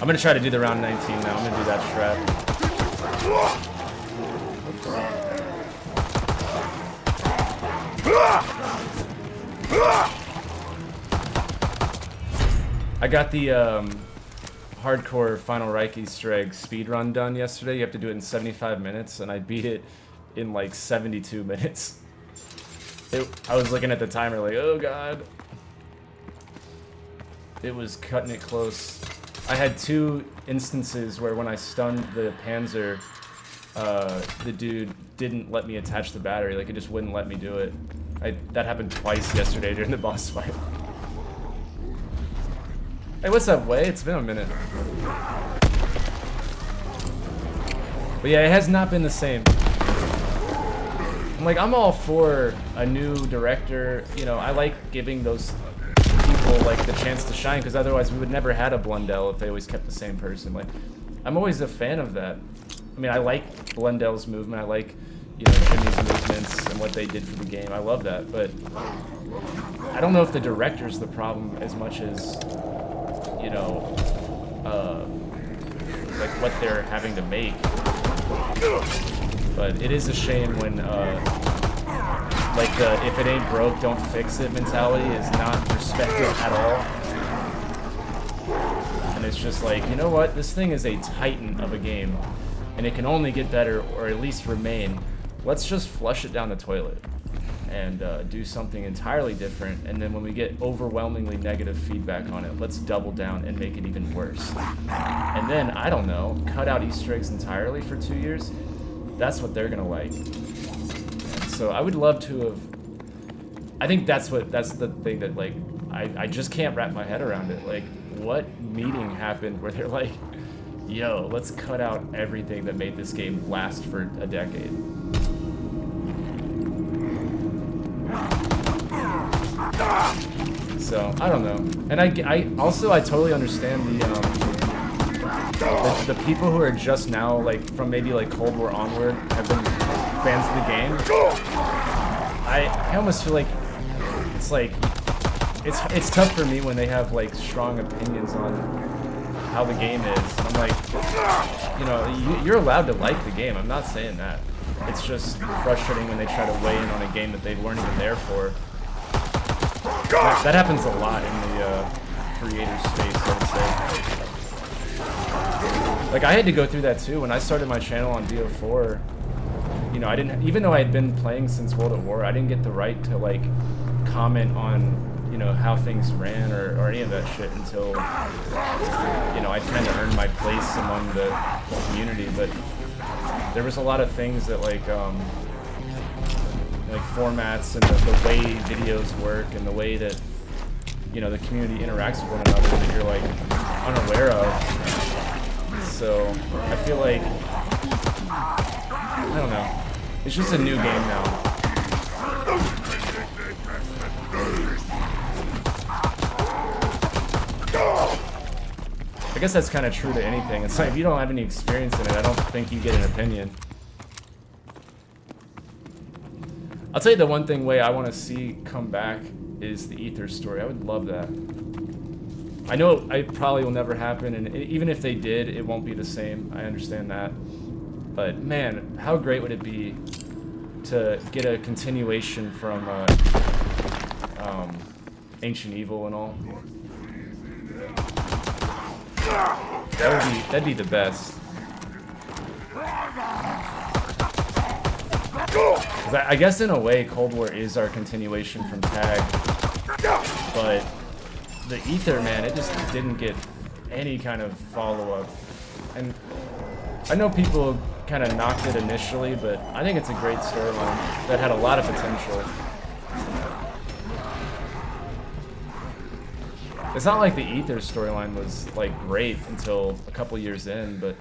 I'm gonna try to do the round 19 now. I'm gonna do that strat. I got the hardcore Final Reich Easter egg speedrun done yesterday. You have to do it in 75 minutes, and I beat it in like 72 minutes. I was looking at the timer like, oh god. It was cutting it close. I had 2 instances where when I stunned the Panzer, the dude didn't let me attach the battery. Like, it just wouldn't let me do it. That happened twice yesterday during the boss fight. Hey, what's up, Way? It's been a minute. But yeah, it has not been the same. I'm all for a new director. You know, I like giving those people like the chance to shine, because otherwise we would never had a Blundell if they always kept the same person. Like, I'm always a fan of that. I mean, I like Blundell's movement. I like, you know, Jimmy's movements and what they did for the game. I love that, but I don't know if the director's the problem as much as, you know, like what they're having to make. But it is a shame when, like the if it ain't broke, don't fix it mentality is not respected at all. And it's just like, you know what? This thing is a titan of a game, and it can only get better, or at least remain. Let's just flush it down the toilet and do something entirely different. And then when we get overwhelmingly negative feedback on it, let's double down and make it even worse. And then, I don't know, cut out Easter eggs entirely for 2 years. That's what they're gonna like. And so I would love to have. I think that's the thing that, like, I just can't wrap my head around it. Like, what meeting happened where they're like, yo, let's cut out everything that made this game last for a decade. So I don't know. And I totally understand the people who are just now, like, from maybe like Cold War onward, have been fans of the game. I almost feel like it's tough for me when they have like strong opinions on how the game is. And I'm like, you know, you're allowed to like the game. I'm not saying that. It's just frustrating when they try to weigh in on a game that they weren't even there for. That happens a lot in the creator space, I would say. Like, I had to go through that too. When I started my channel on BO4, you know, I didn't, even though I had been playing since World at War, I didn't get the right to, like, comment on, you know, how things ran or any of that shit until, you know, I kind of earned my place among the community. But there was a lot of things that, like formats and the way videos work and the way that, you know, the community interacts with one another that you're, like, unaware of. So I feel like, I don't know, it's just a new game now. I guess that's kind of true to anything. It's like, if you don't have any experience in it, I don't think you get an opinion. I'll tell you the one thing way I want to see come back is the Ether story. I would love that. I know it probably will never happen, and even if they did, it won't be the same. I understand that. But man, how great would it be to get a continuation from Ancient Evil and all? That'd be the best. 'Cause I guess in a way, Cold War is our continuation from Tag, but the Ether, man, it just didn't get any kind of follow-up. And I know people kind of knocked it initially, but I think it's a great storyline that had a lot of potential. It's not like the Ether storyline was, like, great until a couple years in, but...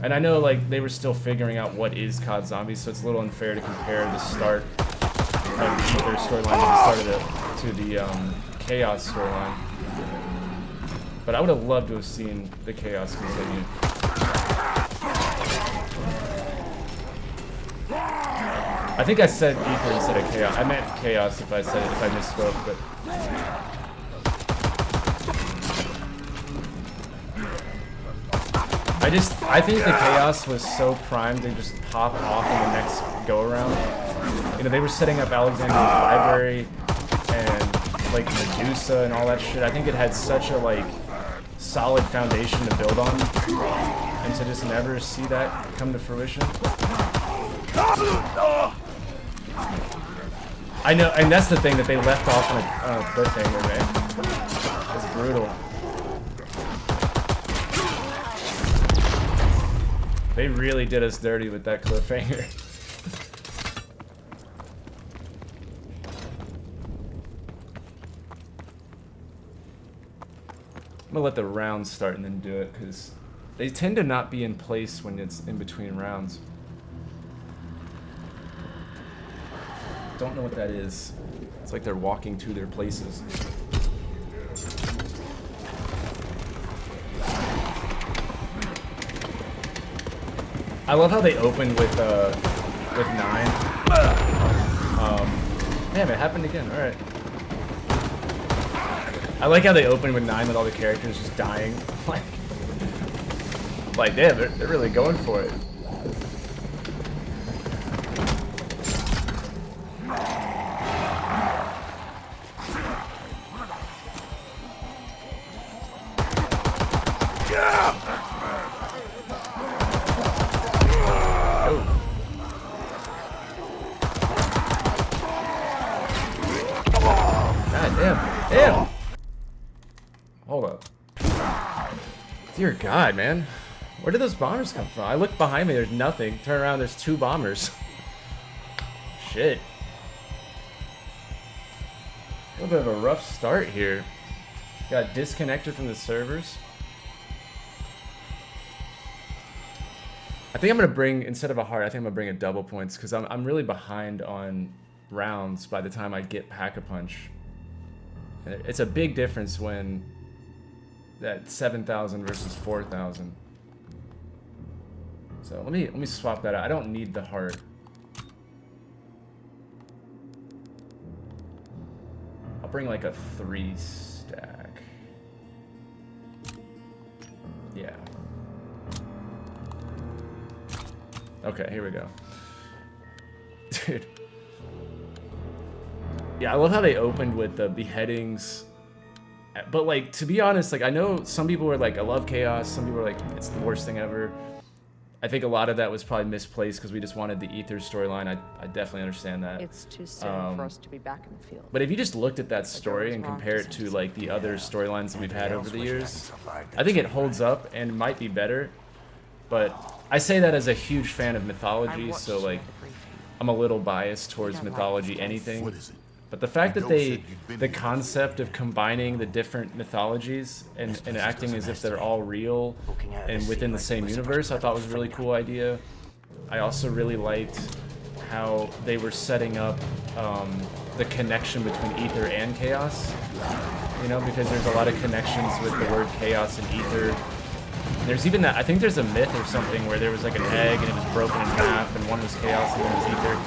And I know, like, they were still figuring out what is COD Zombies, so it's a little unfair to compare the start of the Ether storyline to the Chaos storyline. But I would have loved to have seen the Chaos continue. I think I said Ether instead of Chaos. I meant Chaos if I misspoke, but... I think the Chaos was so primed to just pop off in the next go-around. You know, they were setting up Alexandria's library and, like, Medusa and all that shit. I think it had such a, like, solid foundation to build on. And to just never see that come to fruition. I know, and that's the thing, that they left off on a cliffhanger, man. It's brutal. They really did us dirty with that cliffhanger. I'm gonna let the rounds start and then do it, because they tend to not be in place when it's in between rounds. Don't know what that is. It's like they're walking to their places. I love how they opened with 9. Damn, it happened again. All right. I like how they opened with 9 with all the characters just dying. like damn, they're really going for it. Damn! Hold up. Dear God, man. Where did those bombers come from? I look behind me, there's nothing. Turn around, there's 2 bombers. Shit. A little bit of a rough start here. Got disconnected from the servers. I think I'm gonna bring, instead of a heart, I think I'm gonna bring a double points, because I'm really behind on rounds by the time I get Pack-a-Punch. It's a big difference when that 7,000 versus 4,000. So let me swap that out. I don't need the heart. I'll bring like a 3 stack. Yeah. Okay, here we go. Dude. Yeah, I love how they opened with the beheadings. But, like, to be honest, like, I know some people were like, I love chaos. Some people were like, it's the worst thing ever. I think a lot of that was probably misplaced because we just wanted the Ether storyline. I definitely understand that. It's too soon for us to be back in the field. But if you just looked at that story and compare it to, like, the other storylines that we've had over the years, I think it holds up and might be better. But I say that as a huge fan of mythology, so, like, I'm a little biased towards mythology anything. What is it? But the fact that the concept of combining the different mythologies and acting as if they're all real and within the same universe, I thought was a really cool idea. I also really liked how they were setting up the connection between Ether and Chaos. You know, because there's a lot of connections with the word Chaos and Ether. There's even that, I think there's a myth or something where there was like an egg and it was broken in half and one was Chaos and one was Ether.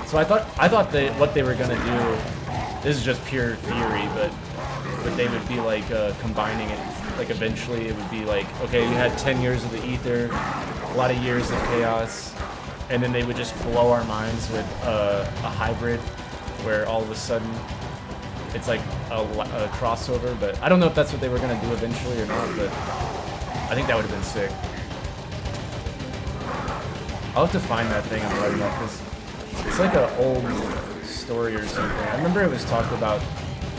So I thought that what they were gonna do, this is just pure theory, but they would be like combining it. Like eventually it would be like, okay, you had 10 years of the Ether, a lot of years of Chaos, and then they would just blow our minds with a hybrid where all of a sudden it's like a crossover. But I don't know if that's what they were gonna do eventually or not, but I think that would have been sick. I'll have to find that thing I'm talking about because it's like an old story or something. I remember it was talked about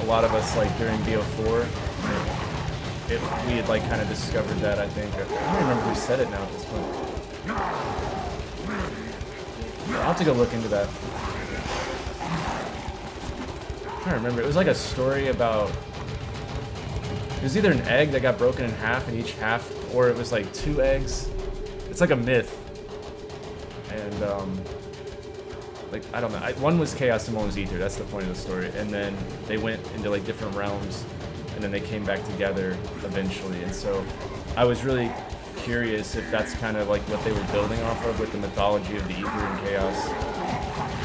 a lot of us like during BO4. We had like kind of discovered that, I think. I don't remember who said it now at this point. I'll have to go look into that. I can't remember. It was like a story about... It was either an egg that got broken in half and each half, or it was like 2 eggs. It's like a myth. And, like, I don't know. One was Chaos and one was Ether. That's the point of the story. And then they went into, like, different realms, and then they came back together eventually. And so I was really curious if that's kind of, like, what they were building off of with the mythology of the Ether and Chaos.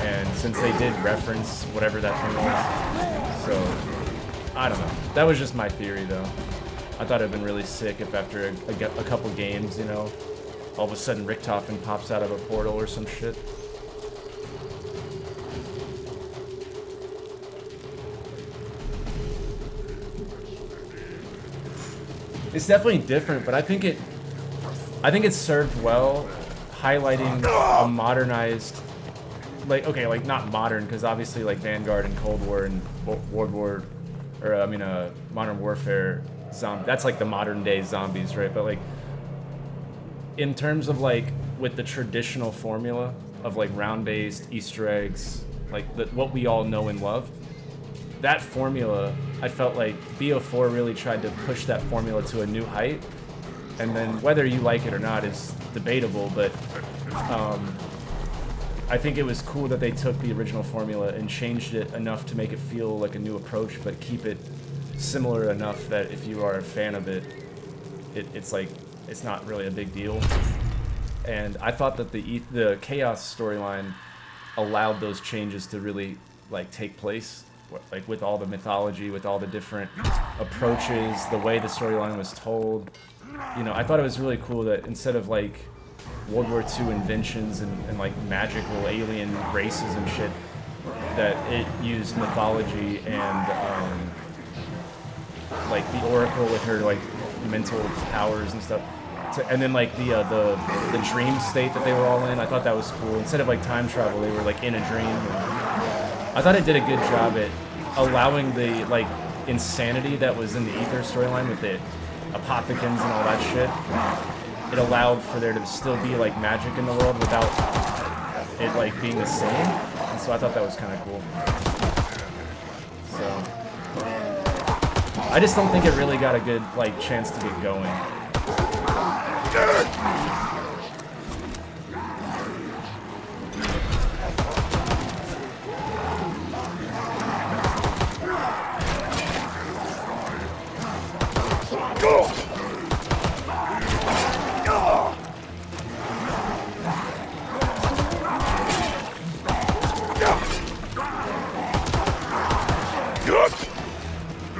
And since they did reference whatever that thing was, so I don't know. That was just my theory, though. I thought it'd been really sick if after a couple games, you know, all of a sudden Richtofen pops out of a portal or some shit. It's definitely different, but I think it served well, highlighting a modernized, like, okay, like not modern, because obviously like Vanguard and Cold War and Modern Warfare that's like the modern day zombies, right? But like in terms of like with the traditional formula of like round-based Easter eggs, like what we all know and love, that formula, I felt like BO4 really tried to push that formula to a new height. And then whether you like it or not is debatable, but I think it was cool that they took the original formula and changed it enough to make it feel like a new approach, but keep it similar enough that if you are a fan of it, it's like, it's not really a big deal. And I thought that the Chaos storyline allowed those changes to really like take place, like with all the mythology, with all the different approaches, the way the storyline was told. You know, I thought it was really cool that instead of like World War II inventions and like magical alien races and shit, that it used mythology and like the Oracle with her like mental powers and stuff. And then like the dream state that they were all in, I thought that was cool. Instead of like time travel, they were like in a dream. I thought it did a good job at allowing the like insanity that was in the Ether storyline with the apothecans and all that shit. It allowed for there to still be like magic in the world without it like being the same. And so I thought that was kind of cool. So I just don't think it really got a good like chance to get going.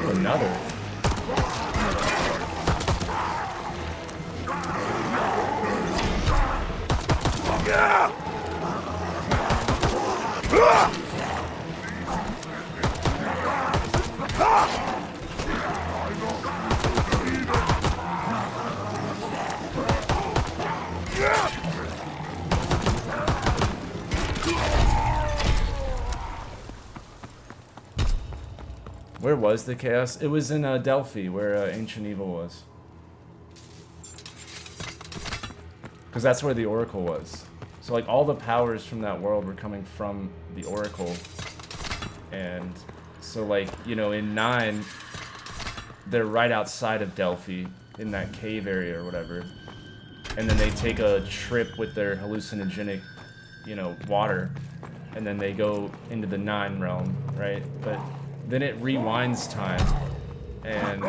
Another. Where was the chaos? It was in Delphi, where Ancient Evil was. Because that's where the Oracle was. So like all the powers from that world were coming from the Oracle. And so like, you know, in 9, they're right outside of Delphi, in that cave area or whatever. And then they take a trip with their hallucinogenic, you know, water. And then they go into the 9 realm, right? But then it rewinds time and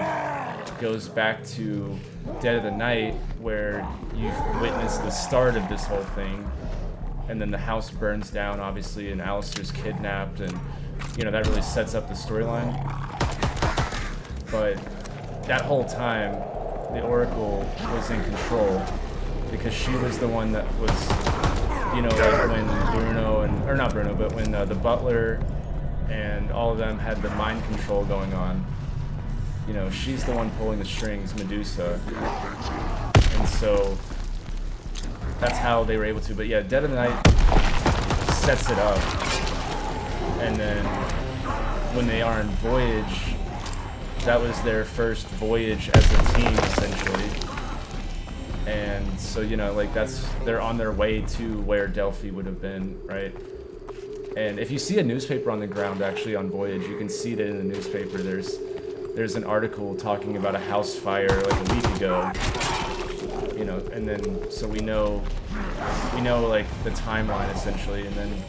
goes back to Dead of the Night, where you've witnessed the start of this whole thing. And then the house burns down, obviously, and Alistair's kidnapped, and, you know, that really sets up the storyline. But that whole time, the Oracle was in control, because she was the one that was, you know, like when Bruno, and, or not Bruno, but when the butler and all of them had the mind control going on. You know, she's the one pulling the strings, Medusa. And so that's how they were able to. But yeah, Dead of the Night sets it up. And then when they are in Voyage, that was their first voyage as a team, essentially. And so, you know, like they're on their way to where Delphi would have been, right? And if you see a newspaper on the ground, actually, on Voyage, you can see that in the newspaper. There's an article talking about a house fire like a week ago, you know, and then so we know like the timeline essentially. And then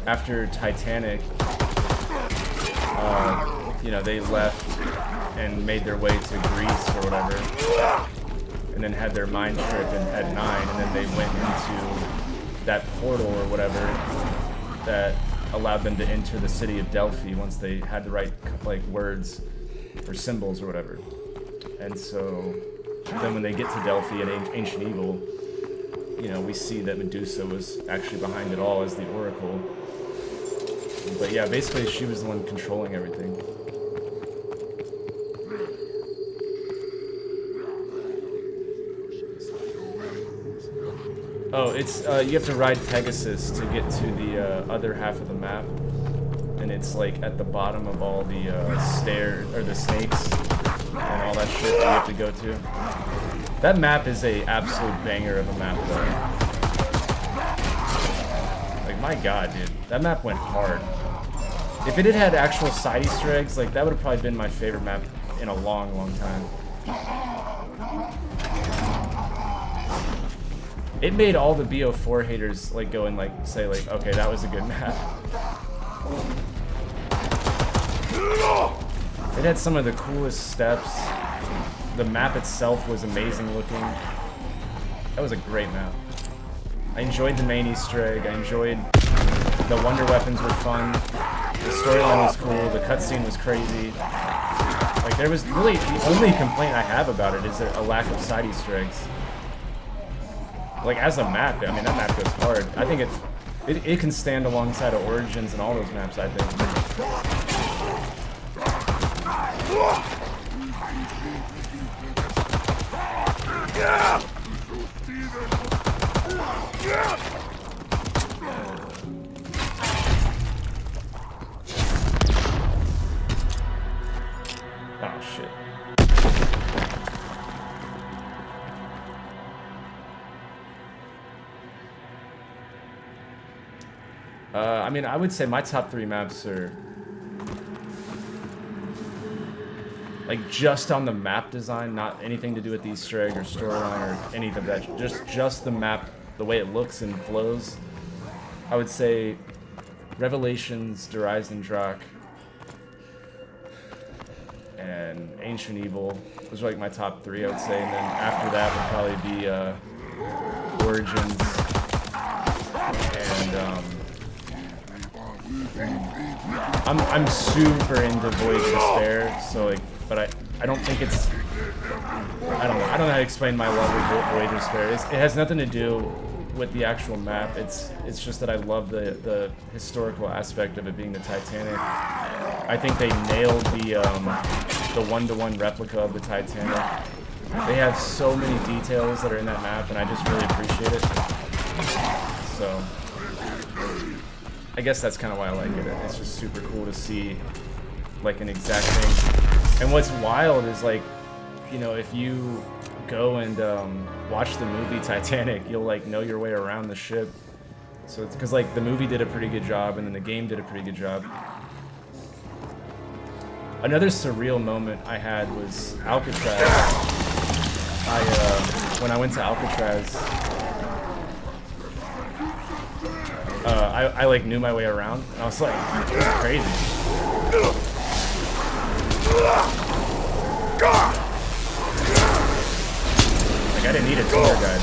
after Titanic, you know, they left and made their way to Greece or whatever, and then had their mind trip at 9, and then they went into that portal or whatever that allowed them to enter the city of Delphi once they had the right like words or symbols or whatever. And so then when they get to Delphi and Ancient Evil, you know, we see that Medusa was actually behind it all as the Oracle. But yeah, basically she was the one controlling everything. Oh, it's you have to ride Pegasus to get to the other half of the map, and it's like at the bottom of all the stairs or the snakes and all that shit that you have to go to. That map is a absolute banger of a map, though. Like my god, dude, that map went hard. If it had had actual side Easter eggs, like that would have probably been my favorite map in a long, long time. It made all the BO4 haters like go and like say like, okay, that was a good map. It had some of the coolest steps. The map itself was amazing looking. That was a great map. I enjoyed the main Easter egg. I enjoyed the wonder weapons were fun. The storyline was cool. The cutscene was crazy. Like there was really the only complaint I have about it is a lack of side Easter eggs. Like as a map, I mean that map goes hard. I think it can stand alongside of Origins and all those maps, I think. Oh shit. I mean, I would say my top 3 maps are like just on the map design, not anything to do with the Easter egg or storyline or any of that. Just the map, the way it looks and flows. I would say Revelations, Der Eisendrache, and Ancient Evil. Those are like my top 3, I would say. And then after that would probably be Origins and I'm super into Voyage of Despair, so like, but I don't think it's, I don't know how to explain my love of Voyage of Despair. It has nothing to do with the actual map. It's just that I love the historical aspect of it being the Titanic. I think they nailed the one-to-one replica of the Titanic. They have so many details that are in that map, and I just really appreciate it. So I guess that's kind of why I like it. It's just super cool to see like an exact thing. And what's wild is like, you know, if you go and watch the movie Titanic, you'll like know your way around the ship. So it's because like the movie did a pretty good job, and then the game did a pretty good job. Another surreal moment I had was Alcatraz. When I went to Alcatraz, I like knew my way around, and I was like, this is crazy. Like I didn't need a tour guide.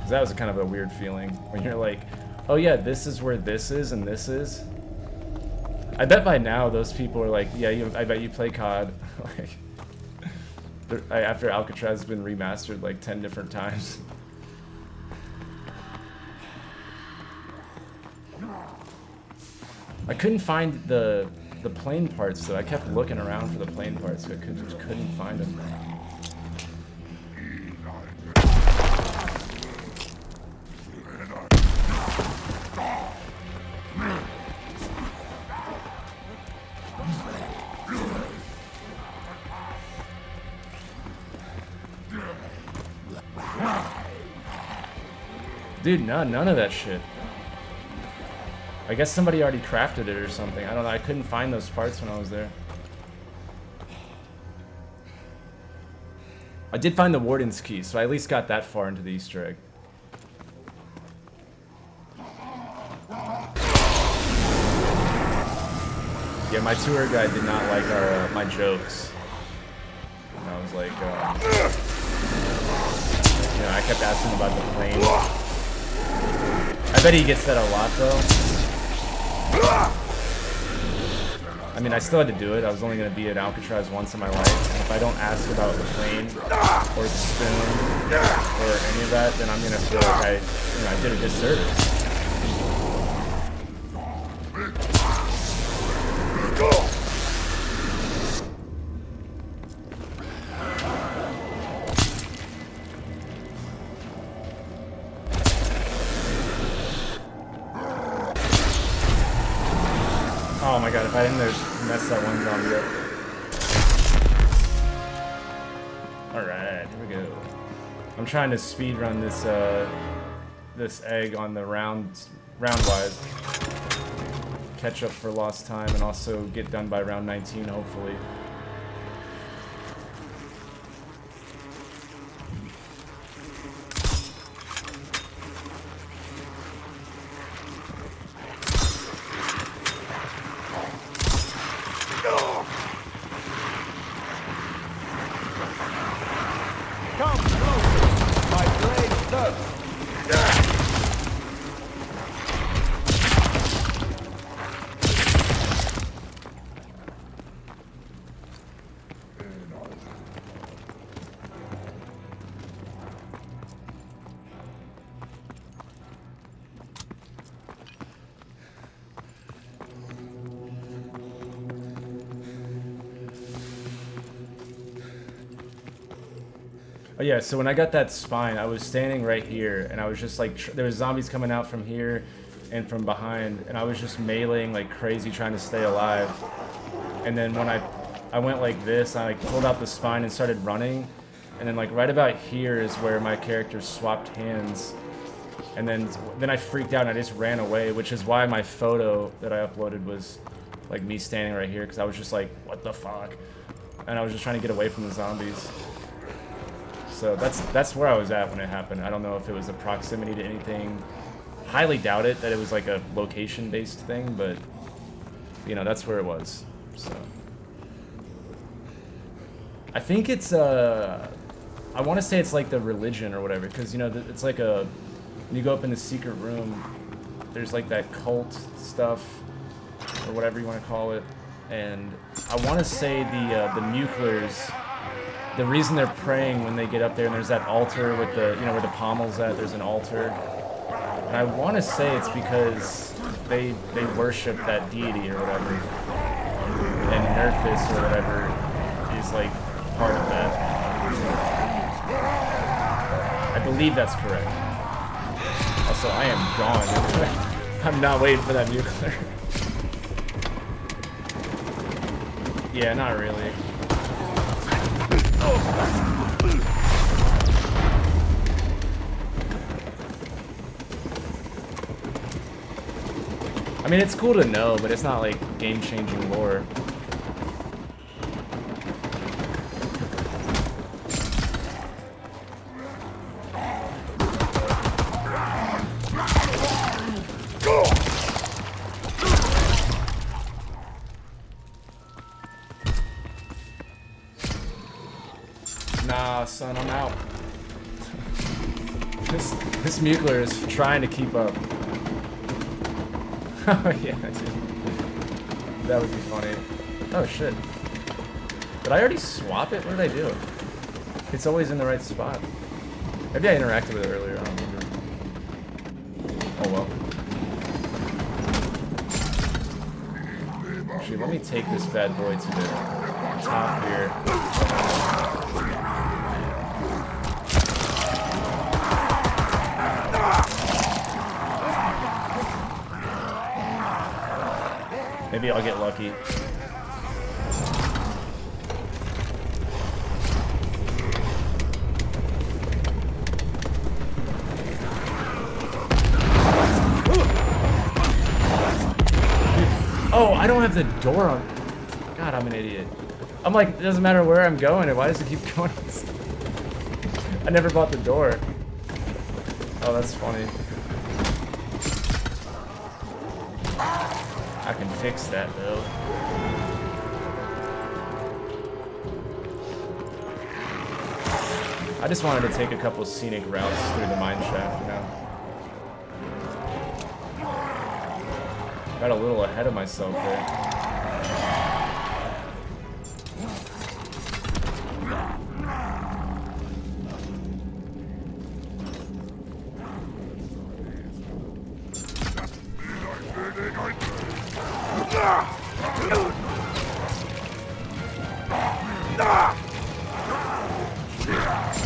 Cause that was kind of a weird feeling when you're like, oh yeah, this is where this is and this is. I bet by now those people are like, yeah, I bet you play COD. Like, after Alcatraz has been remastered like 10 different times. I couldn't find the plane parts though. I kept looking around for the plane parts, but just couldn't find them. Dude, none of that shit. I guess somebody already crafted it or something. I don't know. I couldn't find those parts when I was there. I did find the Warden's key, so I at least got that far into the Easter egg. Yeah, my tour guide did not like my jokes. And I was like, you know, I kept asking about the plane. I bet he gets that a lot, though. I mean, I still had to do it. I was only going to be at Alcatraz once in my life. And if I don't ask about the plane, or the spoon, or any of that, then I'm going to feel like I did a disservice. Oh my god, if I didn't mess that one zombie up. Alright, here we go. I'm trying to speed run this this egg on the round-wise. Catch up for lost time and also get done by round 19, hopefully. Oh yeah, so when I got that spine, I was standing right here, and I was just like, there was zombies coming out from here and from behind, and I was just meleeing like crazy trying to stay alive. And then when I went like this, I like pulled out the spine and started running, and then like right about here is where my character swapped hands. And then I freaked out and I just ran away, which is why my photo that I uploaded was like me standing right here, because I was just like, what the fuck? And I was just trying to get away from the zombies. So that's where I was at when it happened. I don't know if it was a proximity to anything. Highly doubt it, that it was like a location-based thing, but you know, that's where it was. So I think it's I want to say it's like the religion or whatever, because you know it's like a, when you go up in the secret room, there's like that cult stuff or whatever you want to call it, and I want to say the Muclers the reason they're praying when they get up there, and there's that altar with the, you know, where the pommel's at, there's an altar. And I want to say it's because they worship that deity or whatever. And Nerthus or whatever is like part of that. I believe that's correct. Also, I am gone. I'm not waiting for that nuclear. Yeah, not really. I mean, it's cool to know, but it's not like game-changing lore. Nah, son, I'm out. This Mugler is trying to keep up. Oh yeah, dude. That would be funny. Oh shit. Did I already swap it? What did I do? It's always in the right spot. Maybe I interacted with it earlier, I don't remember. Oh well. Actually, let me take this bad boy to the top here. Maybe I'll get lucky. Oh, I don't have the door on. God, I'm an idiot. I'm like, it doesn't matter where I'm going, and why does it keep going? I never bought the door. Oh, that's funny. I can fix that though. I just wanted to take a couple scenic routes through the mine shaft, you know. Got a little ahead of myself there.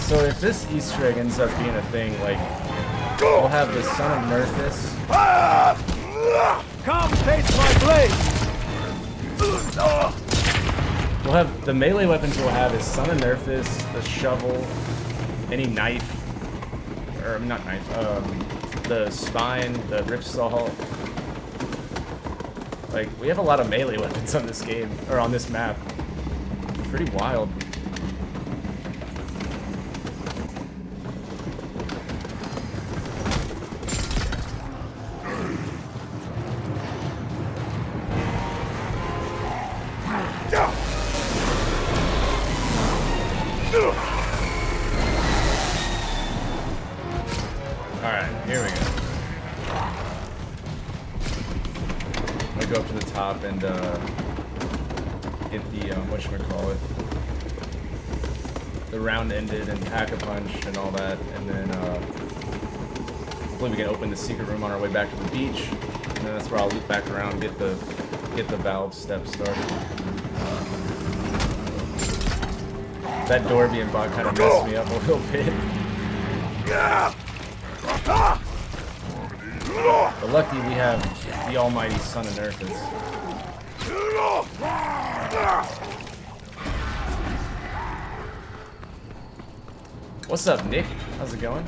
So if this Easter egg ends up being a thing, like, we'll have the son of Nerthus. Come face my blade! We'll have the melee weapons we'll have is son of Nerthus, the shovel, any knife, or not knife, the spine, the ripsaw. Like, we have a lot of melee weapons on this game, or on this map. Pretty wild. Alright, here we go. I'm gonna go up to the top and get the, whatchamacallit, the round ended and pack-a-punch and all that, and then hopefully we can open the secret room on our way back to the beach, and then that's where I'll loop back around and get the valve step started. That door being bought kind of messed me up a little bit. But lucky we have the almighty son of Nerthus. What's up, Nick? How's it going?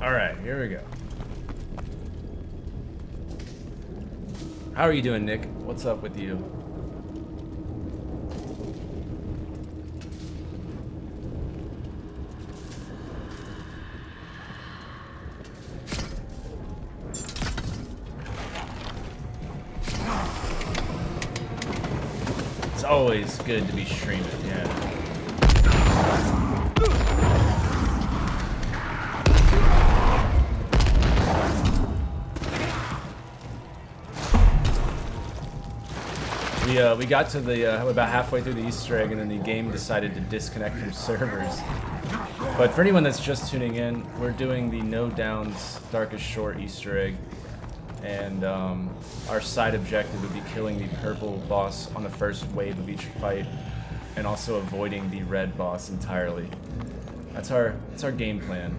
Alright, here we go. How are you doing, Nick? What's up with you? It's always good to be streaming, yeah. We got to the about halfway through the Easter egg, and then the game decided to disconnect from servers. But for anyone that's just tuning in, we're doing the No Downs Darkest Shore Easter egg, and our side objective would be killing the purple boss on the first wave of each fight, and also avoiding the red boss entirely. That's our game plan.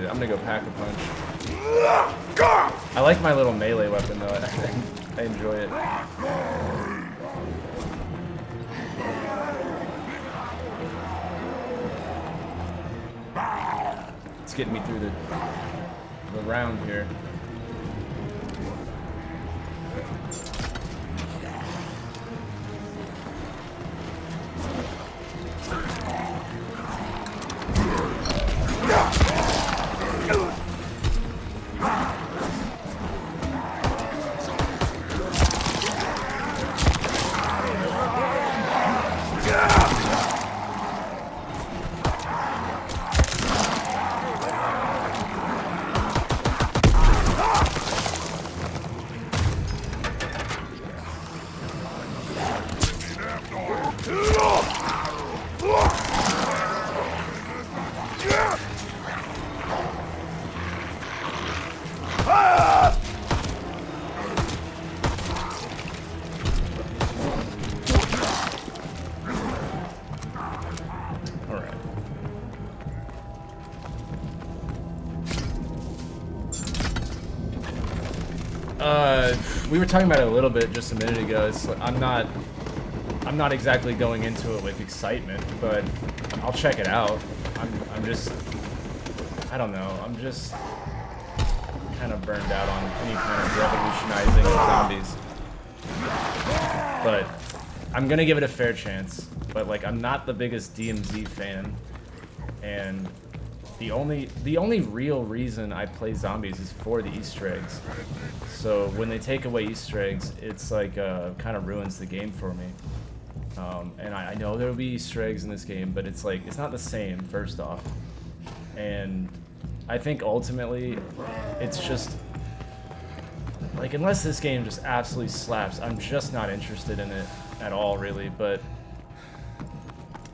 I'm gonna go pack a punch. I like my little melee weapon though. I enjoy it. It's getting me through the round here. We were talking about it a little bit just a minute ago. It's like, I'm not exactly going into it with excitement, but I'll check it out. I'm just, I don't know. I'm just kind of burned out on any kind of revolutionizing of zombies. But I'm gonna give it a fair chance. But like, I'm not the biggest DMZ fan, and the only real reason I play zombies is for the Easter eggs. So when they take away Easter eggs, it's like kind of ruins the game for me. And I know there will be Easter eggs in this game, but it's like it's not the same. First off, and I think ultimately it's just like unless this game just absolutely slaps, I'm just not interested in it at all, really. But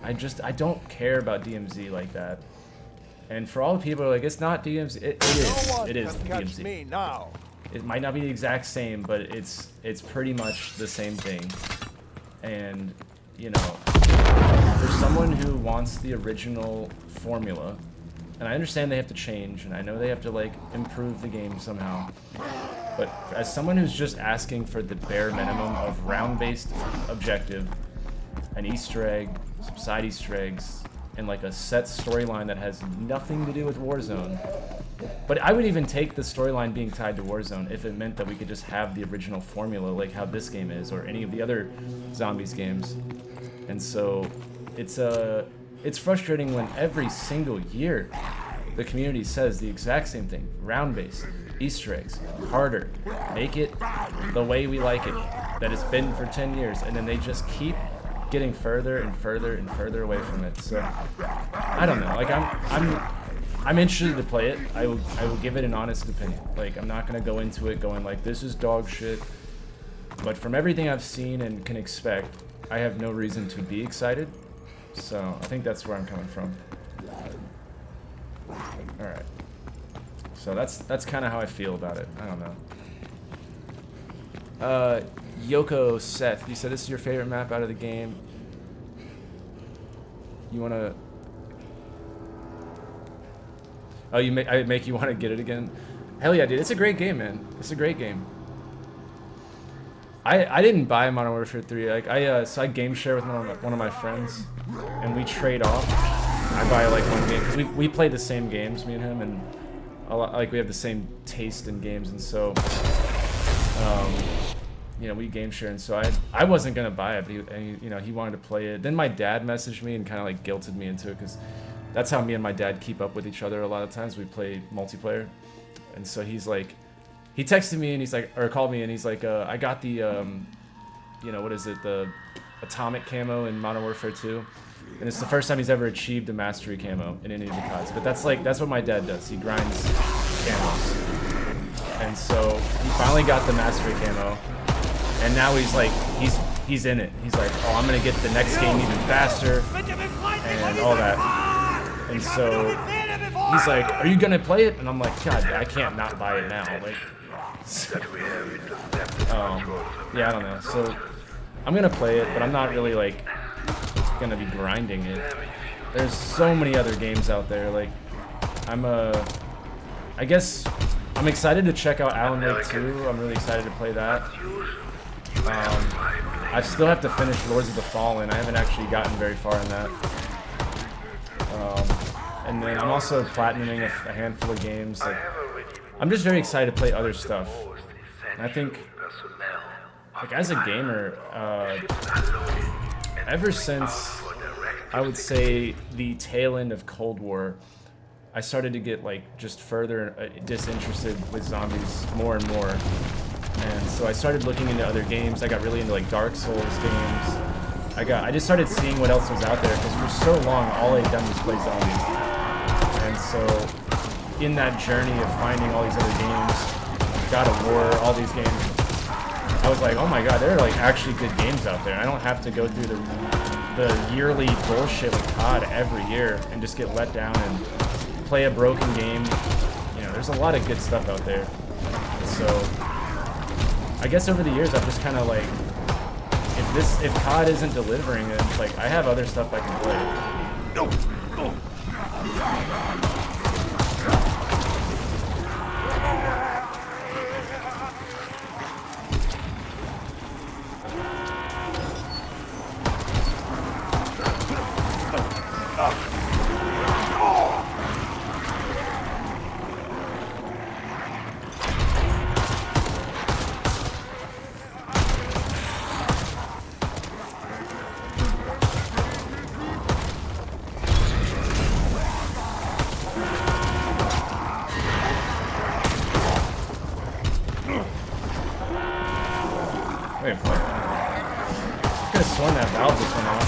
I don't care about DMZ like that. And for all the people who are like, it's not DMZ, it is the DMZ. Me now. It might not be the exact same, but it's pretty much the same thing. And, you know, for someone who wants the original formula, and I understand they have to change, and I know they have to, like, improve the game somehow, but as someone who's just asking for the bare minimum of round-based objective, an Easter egg, some side Easter eggs, and like a set storyline that has nothing to do with Warzone. But I would even take the storyline being tied to Warzone if it meant that we could just have the original formula like how this game is, or any of the other zombies games. And so it's frustrating when every single year the community says the exact same thing. Round-based, Easter eggs, harder, make it the way we like it, that it's been for 10 years, and then they just keep getting further and further and further away from it. So I don't know. Like I'm interested to play it. I will give it an honest opinion. Like I'm not gonna go into it going like this is dog shit. But from everything I've seen and can expect, I have no reason to be excited. So I think that's where I'm coming from. All right. So that's kind of how I feel about it. I don't know. Yoko Seth, you said this is your favorite map out of the game. You wanna? Oh, I make you want to get it again? Hell yeah, dude! It's a great game, man. It's a great game. I didn't buy Modern Warfare 3. Like so I game share with one of my friends, and we trade off. I buy like one game because we play the same games, me and him, and like we have the same taste in games, and so. You know, we game share, and so I wasn't gonna buy it, but he wanted to play it. Then my dad messaged me and kind of like guilted me into it because that's how me and my dad keep up with each other a lot of times. We play multiplayer. And so he's like, he texted me and he's like, or called me and he's like, I got the, you know, what is it, the atomic camo in Modern Warfare 2. And it's the first time he's ever achieved a mastery camo in any of the CODs. But that's like, that's what my dad does. He grinds camos. And so he finally got the mastery camo. And now he's like, he's in it. He's like, oh, I'm gonna get the next game even faster and all that. And so he's like, are you gonna play it? And I'm like, God, I can't not buy it now. Like, yeah, I don't know. So I'm gonna play it, but I'm not really like gonna be grinding it. There's so many other games out there. Like, I guess I'm excited to check out Alan Wake 2. I'm really excited to play that. I still have to finish Lords of the Fallen. I haven't actually gotten very far in that. And then I'm also platinuming a handful of games. Like, I'm just very excited to play other stuff. And I think, like, as a gamer, ever since, I would say, the tail end of Cold War, I started to get, like, just further disinterested with zombies more and more. And so I started looking into other games. I got really into, like, Dark Souls games. I just started seeing what else was out there, because for so long, all I'd done was play zombies. And so, in that journey of finding all these other games, God of War, all these games, I was like, oh my god, there are like actually good games out there. I don't have to go through the yearly bullshit with COD every year and just get let down and play a broken game. You know, there's a lot of good stuff out there. So, I guess over the years I've just kind of like, if COD isn't delivering, then it's like I have other stuff I can play. Wait, what? I could have sworn that valve just went off.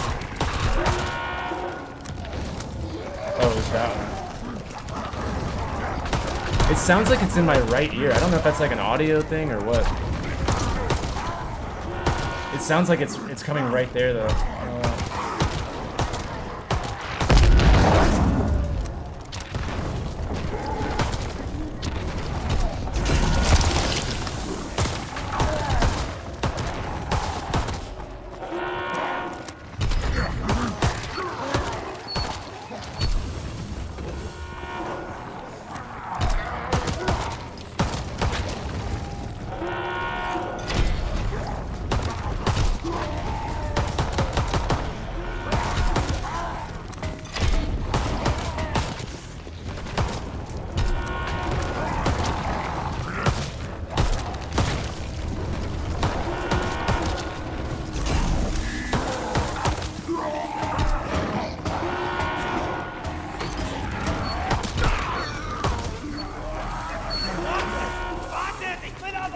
Oh, it was that one. It sounds like it's in my right ear. I don't know if that's like an audio thing or what. It sounds like it's coming right there though.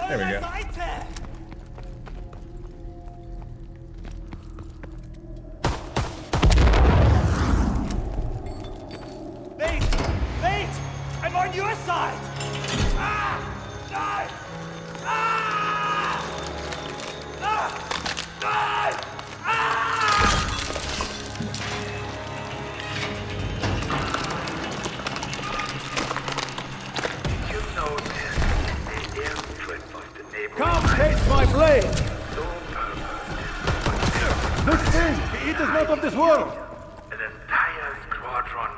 There we go. Wait! I'm on your side! Ah! Die! Ah! Ah! Die! Ah! You know this, the airstrip of the neighborhood. Come taste my blade! This thing, it is not of this world! An entire squadron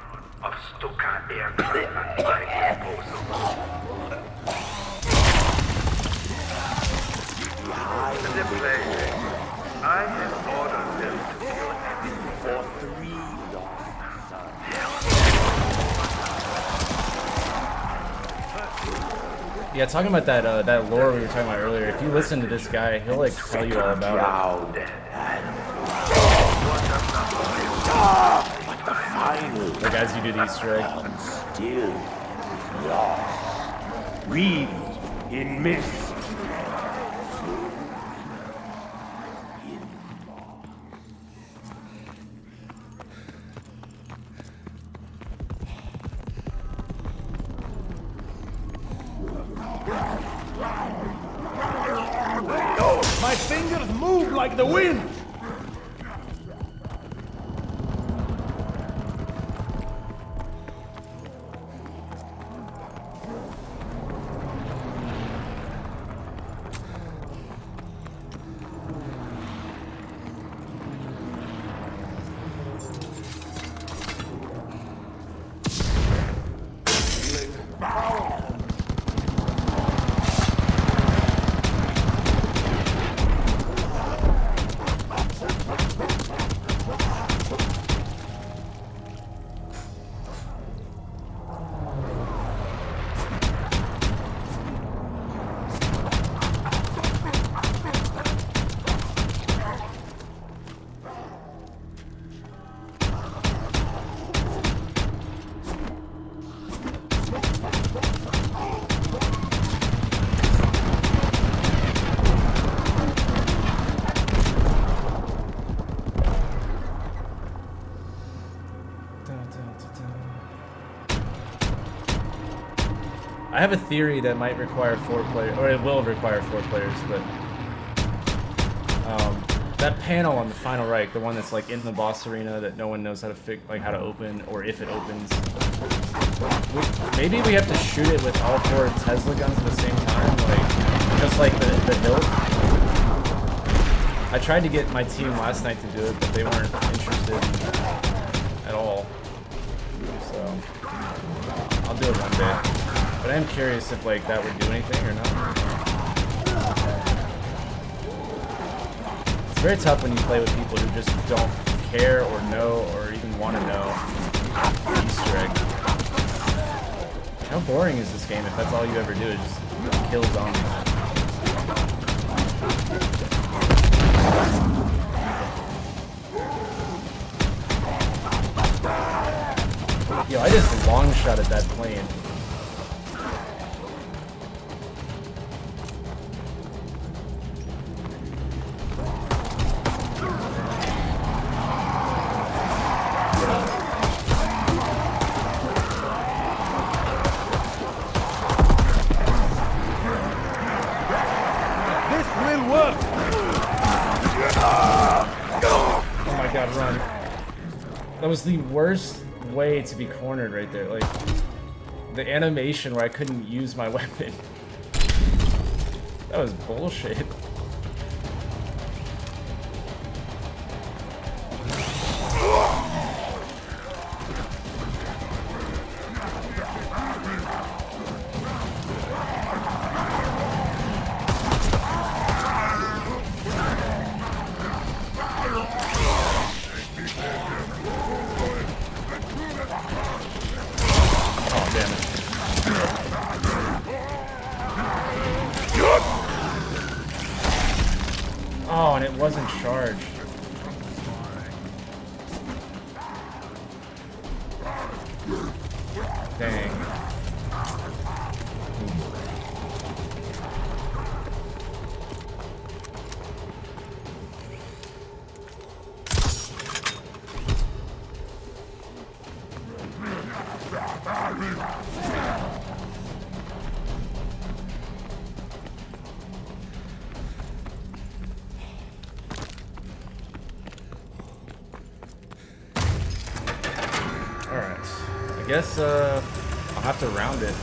of Stuka aircraft at my disposal. The plane, I have ordered them to kill everything for 3 Yeah, talking about that lore we were talking about earlier. If you listen to this guy, he'll like tell you all about it. But the final Like as you do the Easter egg. and still lost, wreathed in mist. My fingers move like the wind! I have a theory that might require 4 players, or it will require 4 players, but that panel on the final right, the one that's like in the boss arena that no one knows how to how to open, or if it opens. Maybe we have to shoot it with all 4 Tesla guns at the same time, like just like the hilt. I tried to get my team last night to do it, but they weren't interested at all. So I'll do it one day. But I am curious if like that would do anything or not. It's very tough when you play with people who just don't care or know or even want to know the Easter egg. How boring is this game if that's all you ever do is just kill zombies? Yo, I just long shot at that plane. That was the worst way to be cornered right there. Like, the animation where I couldn't use my weapon. That was bullshit. Oh, and it wasn't charged. Dang. I guess I'll have to round it.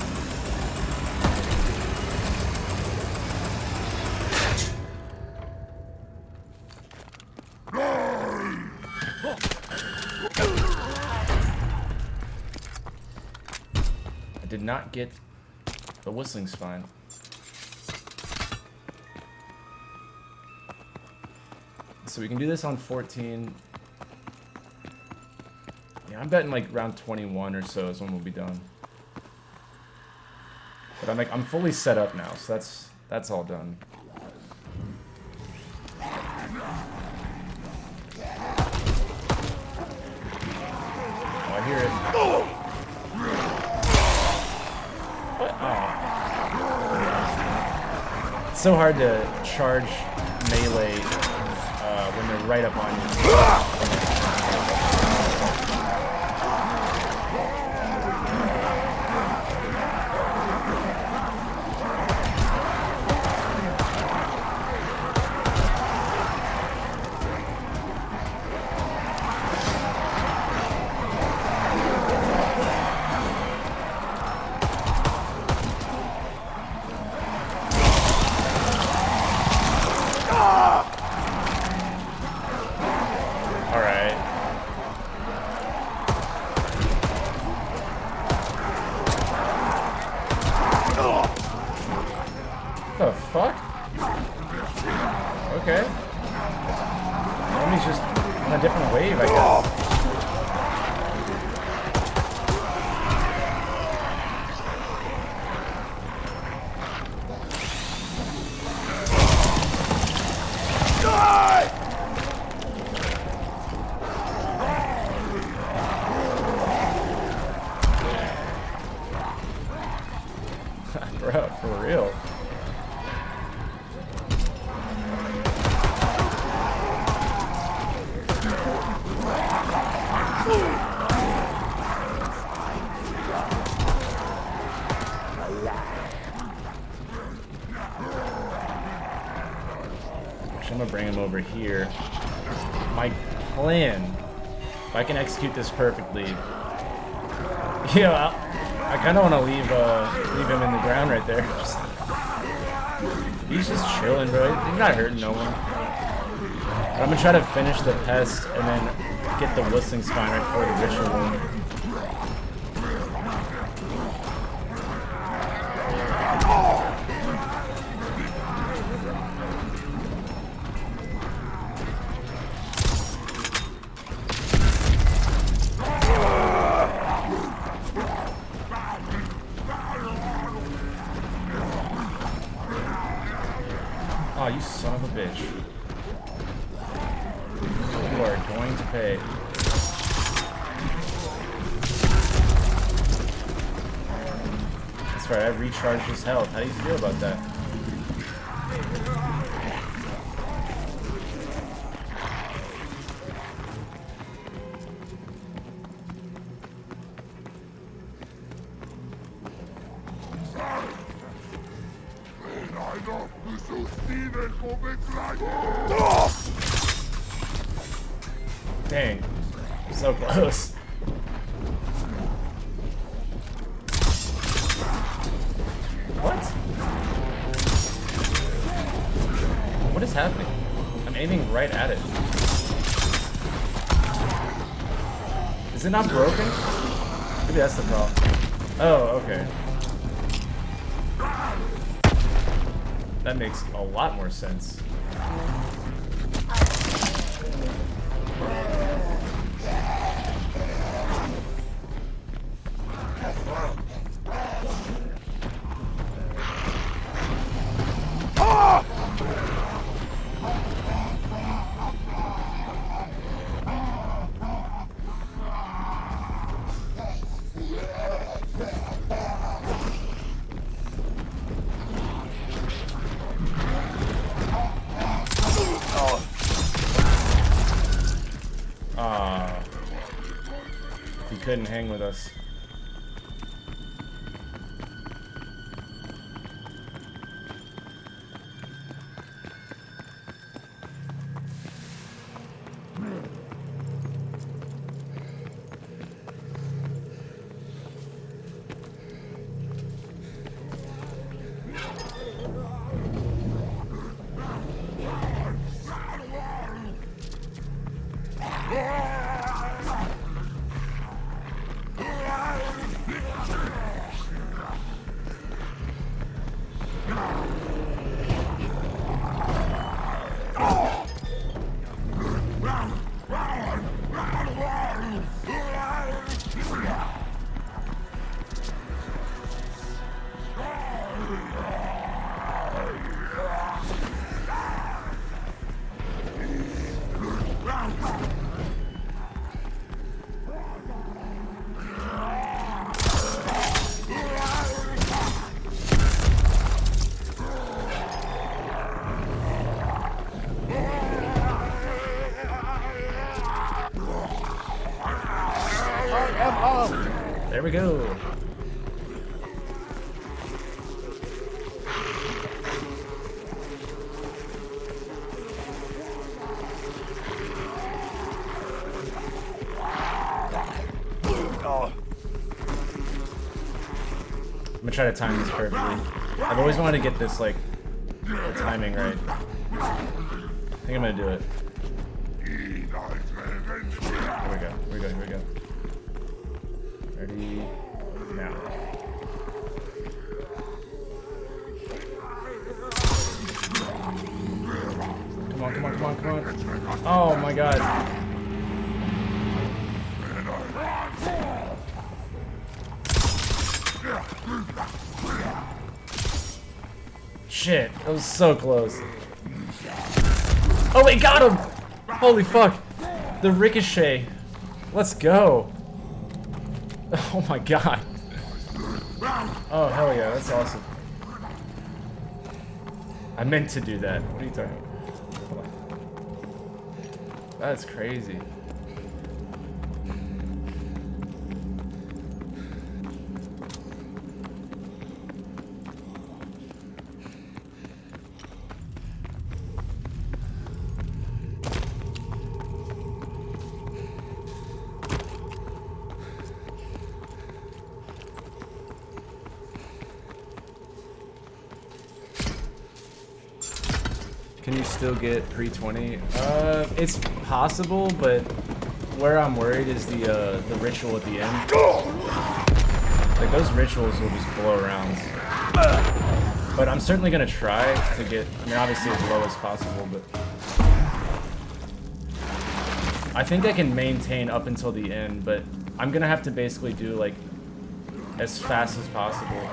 I did not get the whistling spine. So we can do this on 14. Yeah, I'm betting like around 21 or so is when we'll be done. But I'm fully set up now, so that's all done. Oh, I What? Oh. It's so hard to charge melee when they're right up on you. Bro, for real. I'm gonna bring him over here. My plan, if I can execute this perfectly, I kind of want to leave him in the ground right there. He's just chilling, bro. He's not hurting no one. But I'm gonna try to finish the pest and then get the whistling spine right before the ritual. Oh, you son of a bitch. You are going to pay. That's right, I recharged his health. How do you feel about that? Dang, so close. What? What is happening? I'm aiming right at it. Is it not broken? Maybe that's the problem. Oh, okay. That makes a lot more sense. He couldn't hang with us. There we go. I'm gonna try to time this perfectly. I've always wanted to get this, like, the timing right. I think I'm gonna do it. Here we go, here we go, here we go. Ready, now. Come on, come on, come on, come on. Oh my god. Shit, that was so close. Oh wait, got him! Holy fuck. The ricochet. Let's go. Oh my god. Oh hell yeah, that's awesome. I meant to do that. What are you talking about? That's crazy. Can you still get pre-20? It's possible, but where I'm worried is the ritual at the end. Like, those rituals will just blow rounds. But I'm certainly gonna try to get, I mean, obviously as low as possible, but I think I can maintain up until the end, but I'm gonna have to basically do, like, as fast as possible.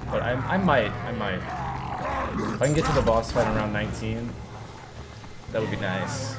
But I might. If I can get to the boss fight around 19, that would be nice.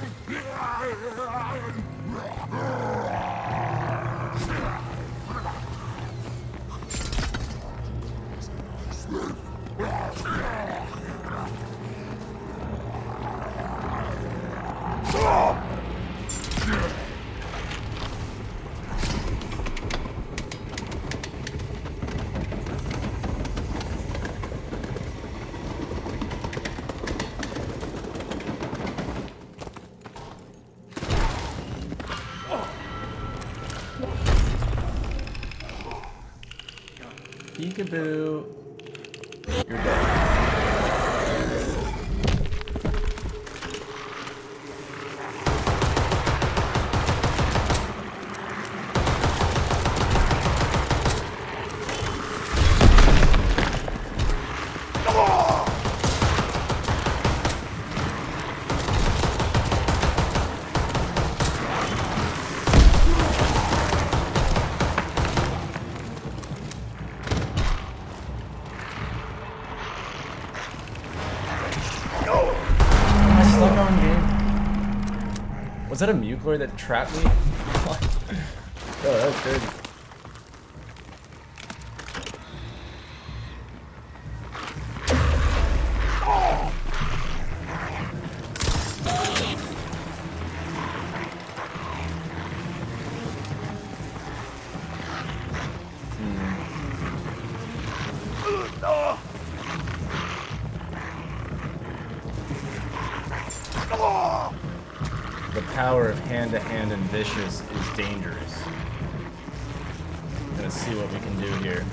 Peekaboo. You're dead. Was that a Muclor that trapped me? Oh, that was crazy. The power of hand-to-hand and vicious is dangerous. I'm gonna see what we can do here.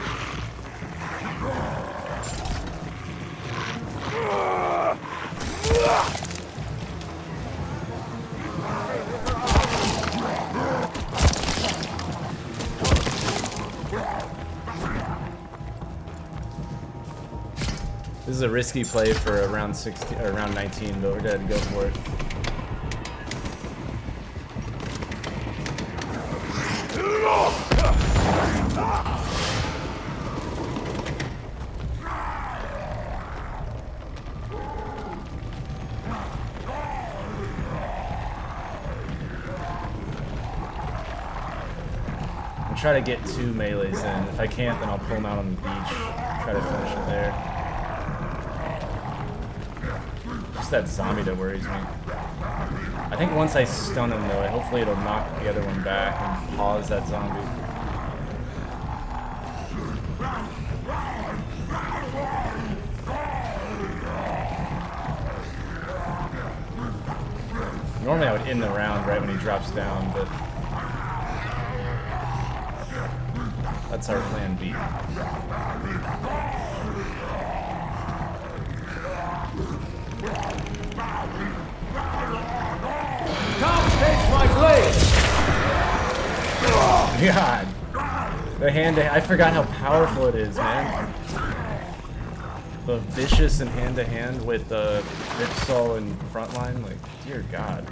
This is a risky play for around 16 or around 19, but we're gonna go for it. I'll try to get 2 melees in. If I can't, then I'll pull them out on the beach. Try to finish it there. just that zombie that worries me. I think once I stun him though, hopefully it'll knock the other one back and pause that zombie. Normally I would end the round right when he drops down, but that's our plan B. Come take my blade! God. The hand-to-hand, I forgot how powerful it is, man. The vicious and hand-to-hand with the Ripsaw and frontline, like, dear God.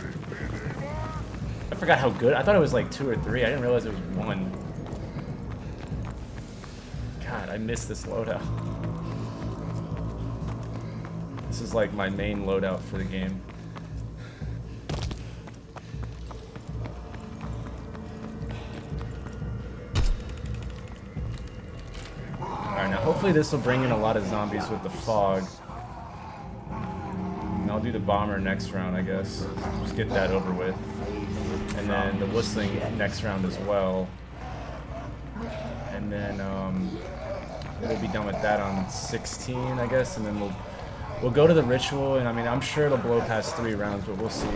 I forgot how good, I thought it was like 2 or 3, I didn't realize it was 1. God, I missed this loadout. This is like my main loadout for the game. Alright, now hopefully this will bring in a lot of zombies with the fog. And I'll do the bomber next round, I guess. Just get that over with. And then the whistling next round as well. And then we'll be done with that on 16, I guess. And then we'll go to the ritual, and I mean, I'm sure it'll blow past 3 rounds, but we'll see.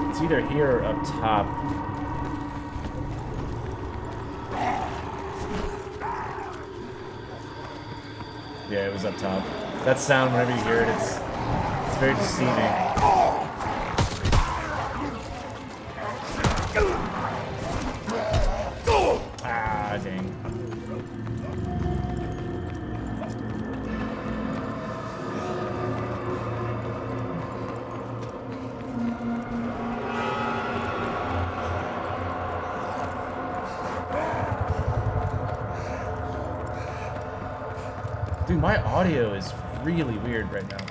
It's either here or up top. Yeah, it was up top. That sound, whenever you hear it, it's very deceiving. Ah, dang. Dude, my audio is really weird right now.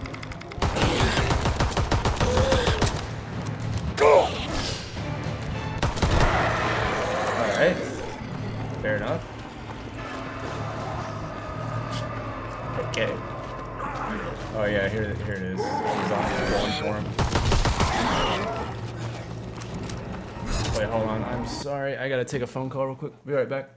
Alright. Fair enough. Okay. Oh yeah, here it is. He's on going for him. Wait, hold on. I'm sorry. I gotta take a phone call real quick. Be right back.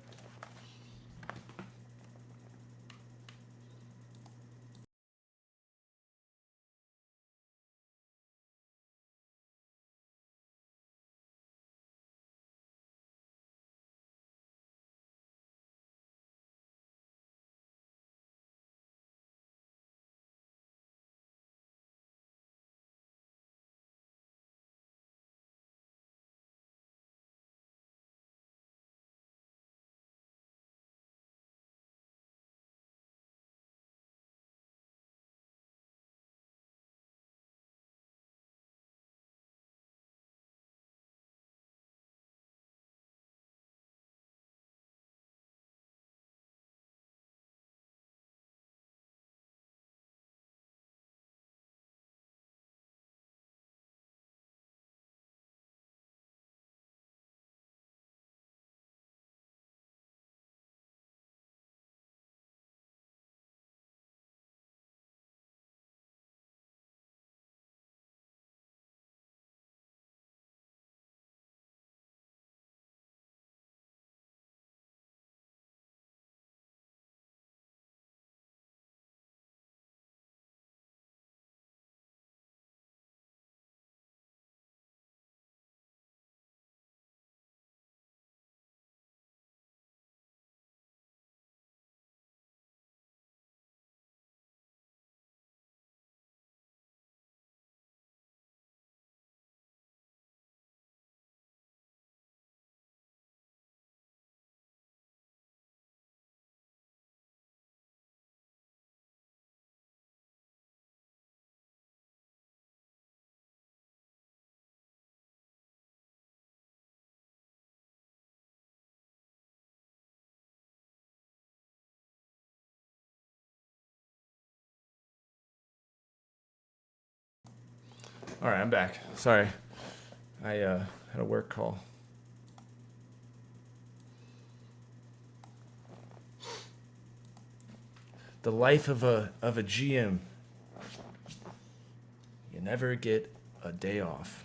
All right, I'm back. Sorry, I had a work call. The life of a GM. You never get a day off.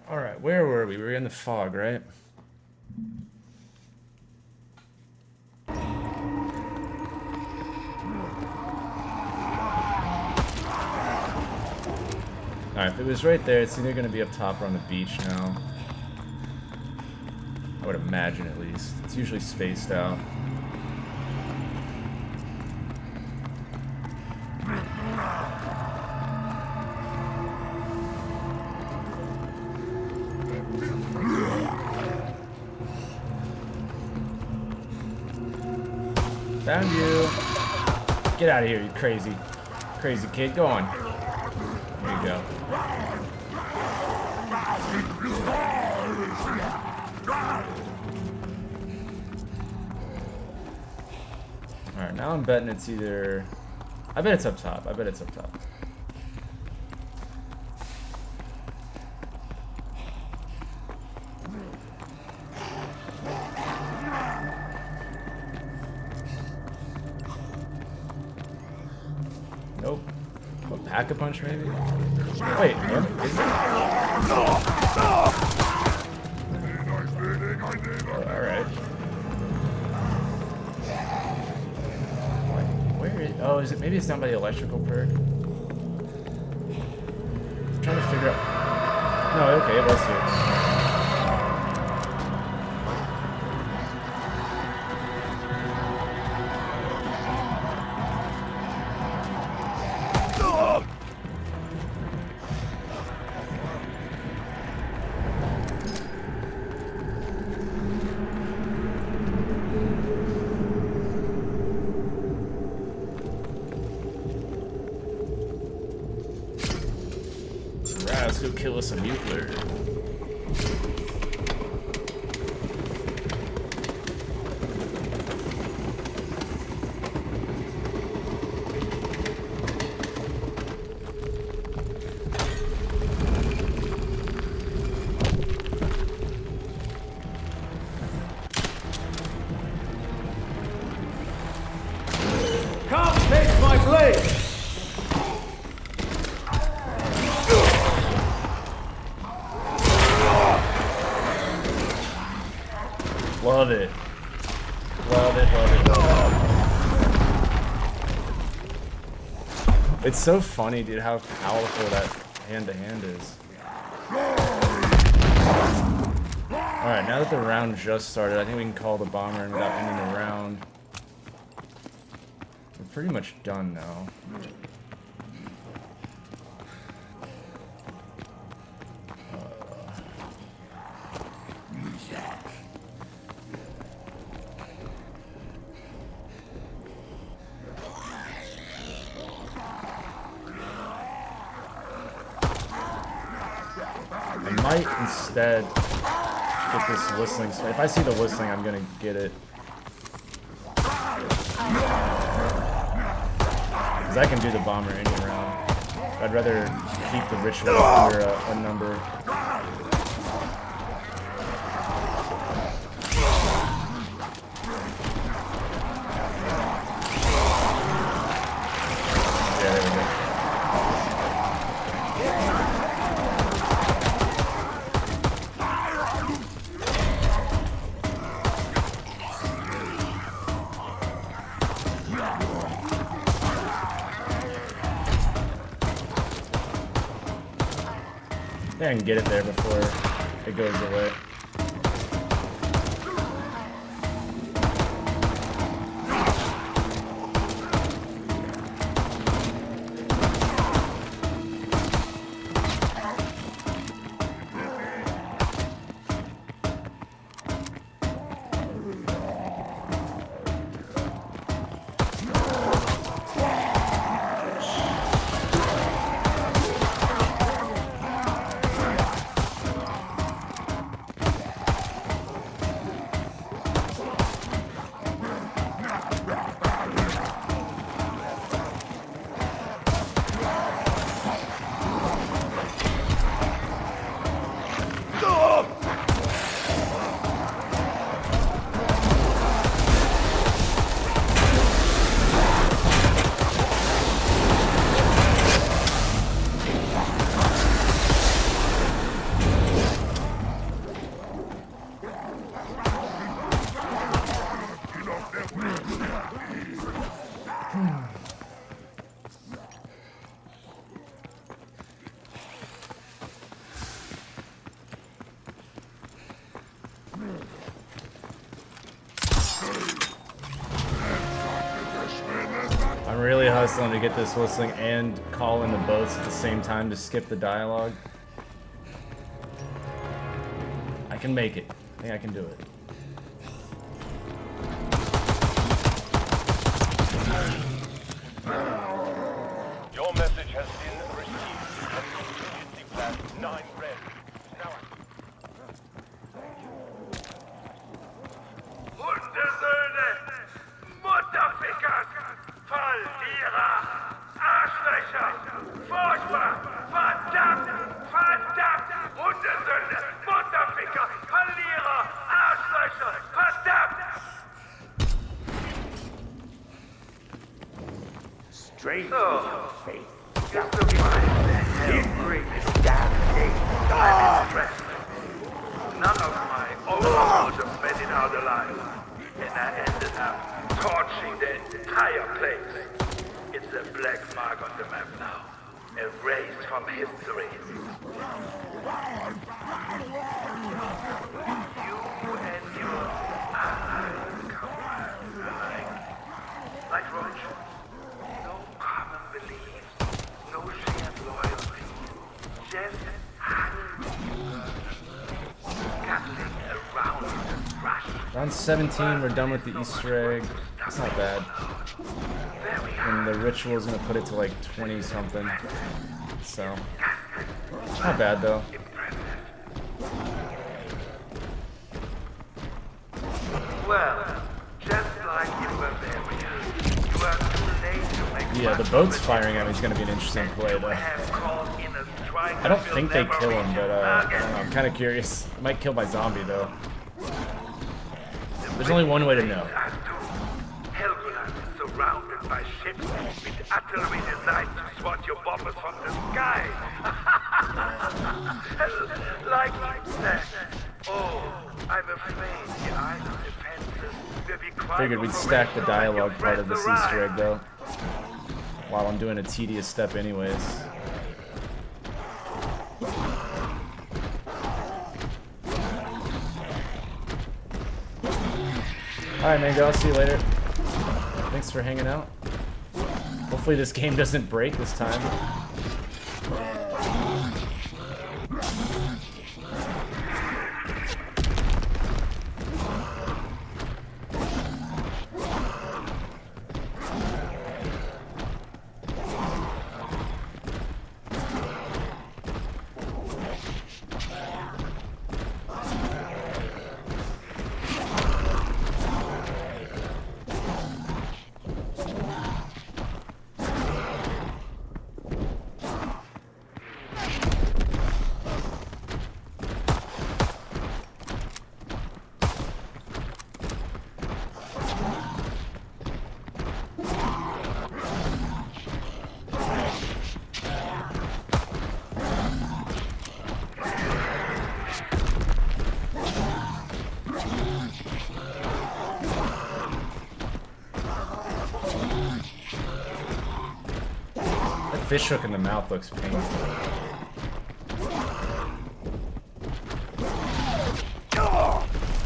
All right, where were we? We were in the fog, right? All right, if it was right there, it's either going to be up top or on the beach now. I would imagine, at least. It's usually spaced out. Found you. Get out of here, you crazy kid. Go on. There you go. Alright, now I'm betting it's either... I bet it's up top. Nope. A pack-a-punch, maybe? Wait, is it? Alright. Where is... Oh, is it... Maybe it's down by the electrical perk? I'm trying to figure out... No, okay, it was here. Let's go kill us a mutler. Come take my blade! Love it. Love it, love it, love it. It's so funny, dude, how powerful that hand-to-hand is. Alright, now that the round just started, I think we can call the bomber in without ending the round. We're pretty much done now. I might instead get this whistling. So if I see the whistling, I'm gonna get it. Because I can do the bomber any round. I'd rather keep the ritual under a number. Yeah, there we go. I can get it there before it goes away. I'm really hustling to get this whistling and call in the boats at the same time to skip the dialogue. I can make it. I think I can do it. Your message has been received. Contingency plan 9 red. Now Hundesöhne, Mutterfickers, Verlierer, Arschlöcher, furchtbar, verdammt, verdammt, Hundesöhne, Mutterficker, Verlierer, Arschlöcher, verdammt! straight So, faith. just to find the hell-free damn thing I'm impressed. None of my overlords made it out alive, and I ended up torching the entire place. It's a black mark on the map now, erased from history. You and your allies come like Roach. No common beliefs, no shared loyalty, just scuttling around the rush. Round 17, we're done with the Easter egg. It's not bad. And the ritual is gonna put it to like 20 something. So, not bad though. Well, just like in Bavaria, you are too late to make Yeah, the boat's firing at me is gonna be an interesting play though. have called in a strike. I don't think they kill him, but I don't know. I'm kind of curious. I might kill my zombie though. There's only one way to know. Helgoland is surrounded by ships with artillery designed to swat your bombers from the sky. Like that. Oh, I'm afraid the island defenses will be quite Figured we'd stack the dialogue part of this Easter egg though, while I'm doing a tedious step anyways. Alright, Mango, I'll see you later. Thanks for hanging out. Hopefully this game doesn't break this time. Fish hook in the mouth looks painful.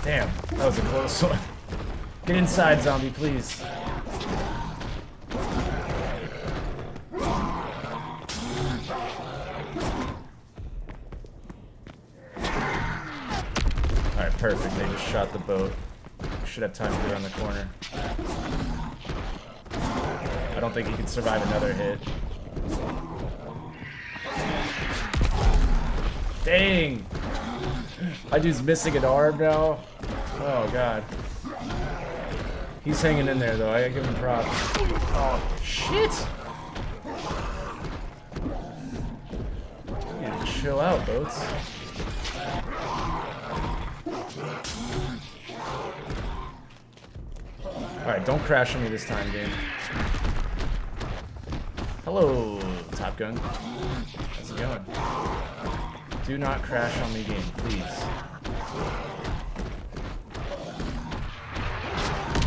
Damn, that was a close one. Get inside, zombie, please. Alright, perfect. They just shot the boat. Should have time to get around the corner. I don't think he can survive another hit. Dang! My dude's missing an arm now. Oh god. He's hanging in there though. I gotta give him props. Oh shit! You need to chill out, boats. Alright, don't crash on me this time, game. Hello, Top Gun. How's it going? Do not crash on me, game, please.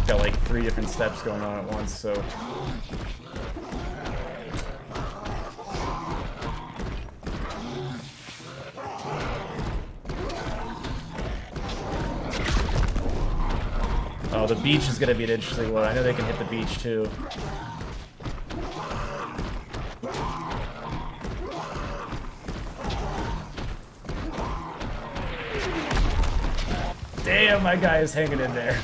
Got like 3 different steps going on at once, so. Oh, the beach is gonna be an interesting one. I know they can hit the beach too. Damn, my guy is hanging in there.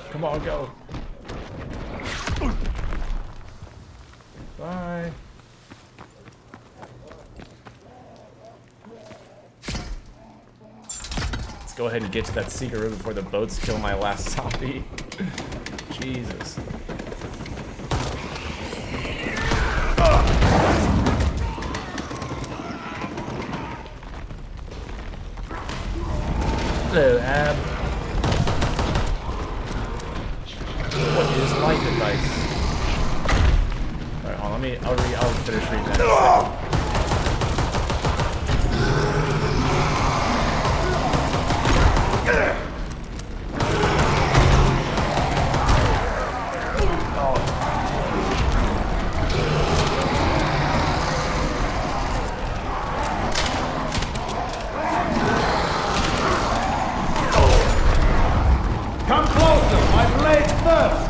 Come on, go. Bye. Let's go ahead and get to that secret room before the boats kill my last zombie. Jesus. Hello, Ab. What is life advice? Alright, hold on, I'll finish reading that in a second. Come closer! My blade first!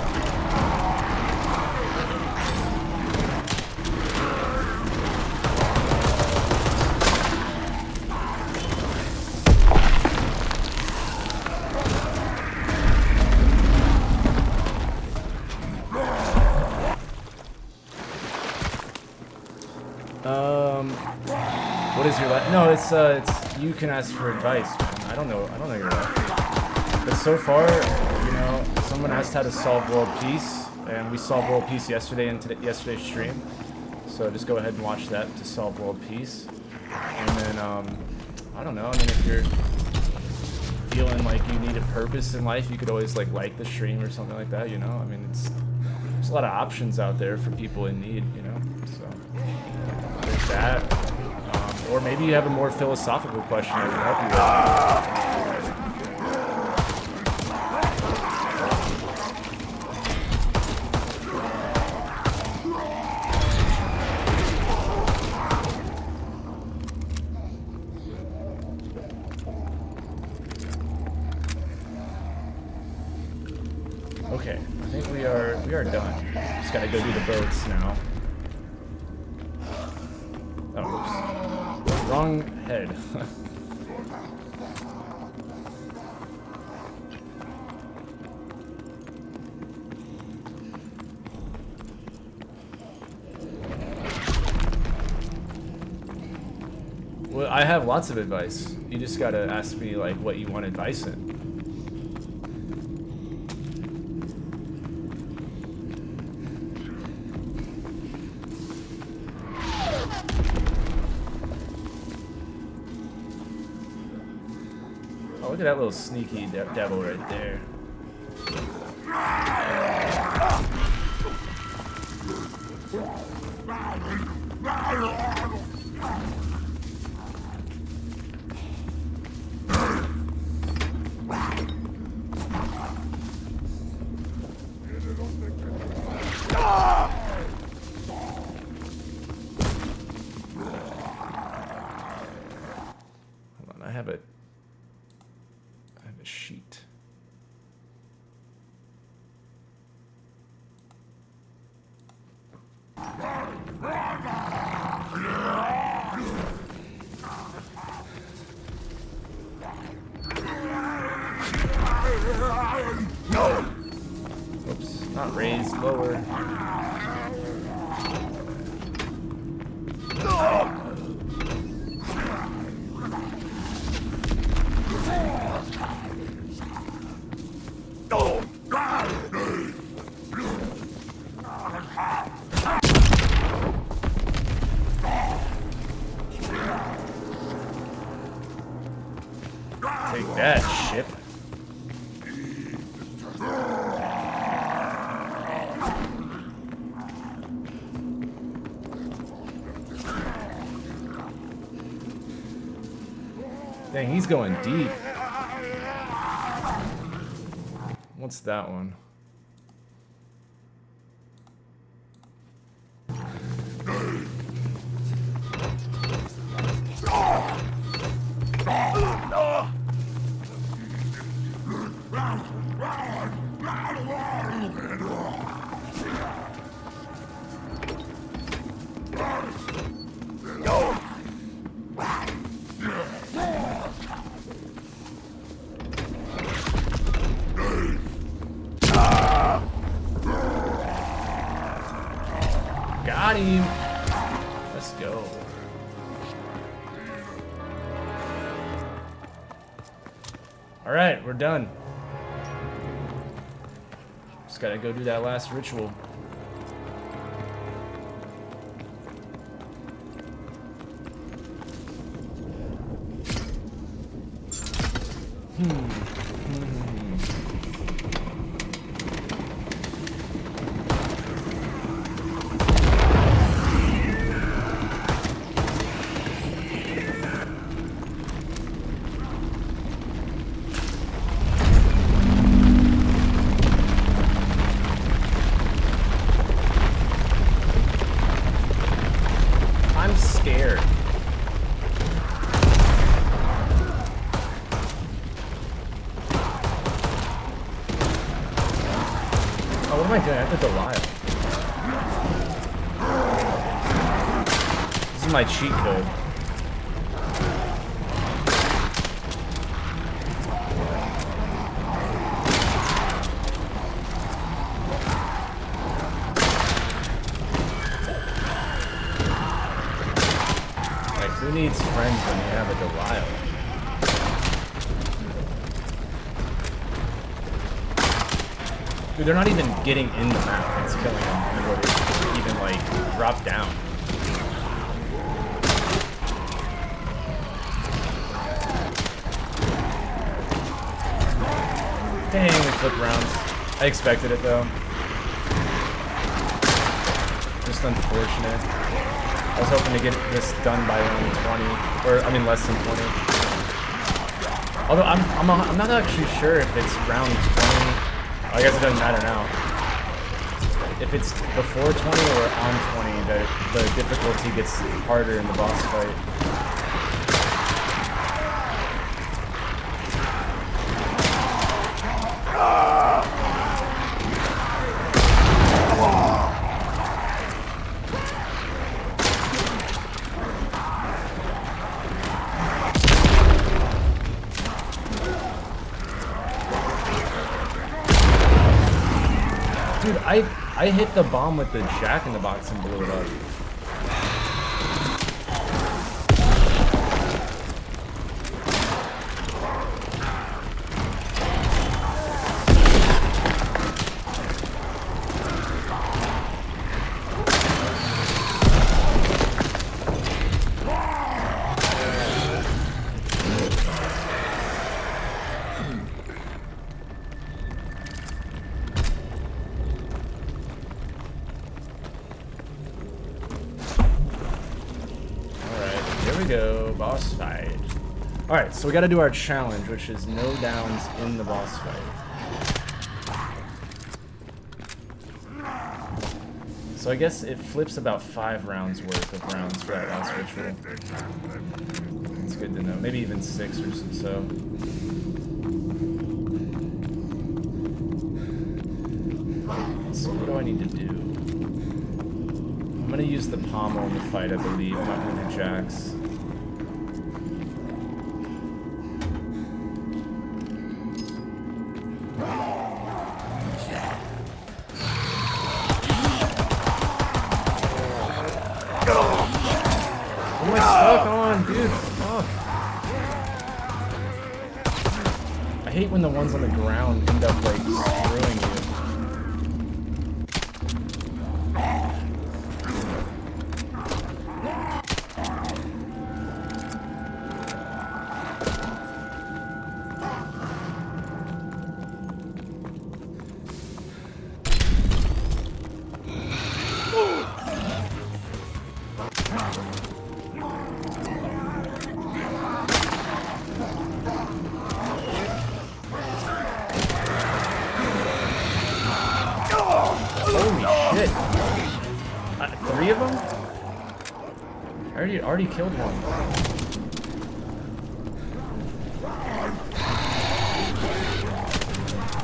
What is your life? No, it's you can ask for advice. I don't know your life. But so far, you know, someone asked how to solve world peace, and we solved world peace yesterday in yesterday's stream. So just go ahead and watch that to solve world peace. And then, I don't know. I mean, if you're feeling like you need a purpose in life, you could always like the stream or something like that. You know, I mean, there's a lot of options out there for people in need. You know, so there's that. Or maybe you have a more philosophical question I can help you with. Okay, I think we are done. Just gotta go do the boats now. Oh, oops. Wrong head. Well, I have lots of advice. You just gotta ask me like what you want advice in. Look at that little sneaky devil right there. Hold on, I have a sheet. Oops, not raised, lower. Take that, ship. Dang, he's going deep. What's that one? Got him. Let's go. All right, we're done. Just gotta go do that last ritual. I'm scared. Oh, what am I doing? I have to Delisle. This is my cheat code. Like, who needs friends when you have a Delisle? Dude, they're not even getting in the map. It's killing them in order to even, like, drop down. Dang, we flipped rounds. I expected it, though. Just unfortunate. I was hoping to get this done by round 20. Or, I mean, less than 20. Although, I'm not actually sure if it's round 20. I guess it doesn't matter now. If it's before 20 or on 20, the difficulty gets harder in the boss fight. Dude, I hit the bomb with the Jack in the Box and blew it up. Go, boss fight. Alright, so we gotta do our challenge, which is no downs in the boss fight. So I guess it flips about 5 rounds worth of rounds for that last ritual. It's good to know. Maybe even 6 or so. So what do I need to do? I'm gonna use the pommel in the fight, I believe. I'm not gonna do Jax. What am I stuck on, dude? Fuck. I hate when the ones on the ground end up like screwing you. Holy shit. 3 of them? I already killed one.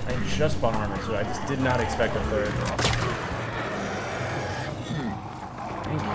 I just bought armor, so I just did not expect a 3rd. Thank you.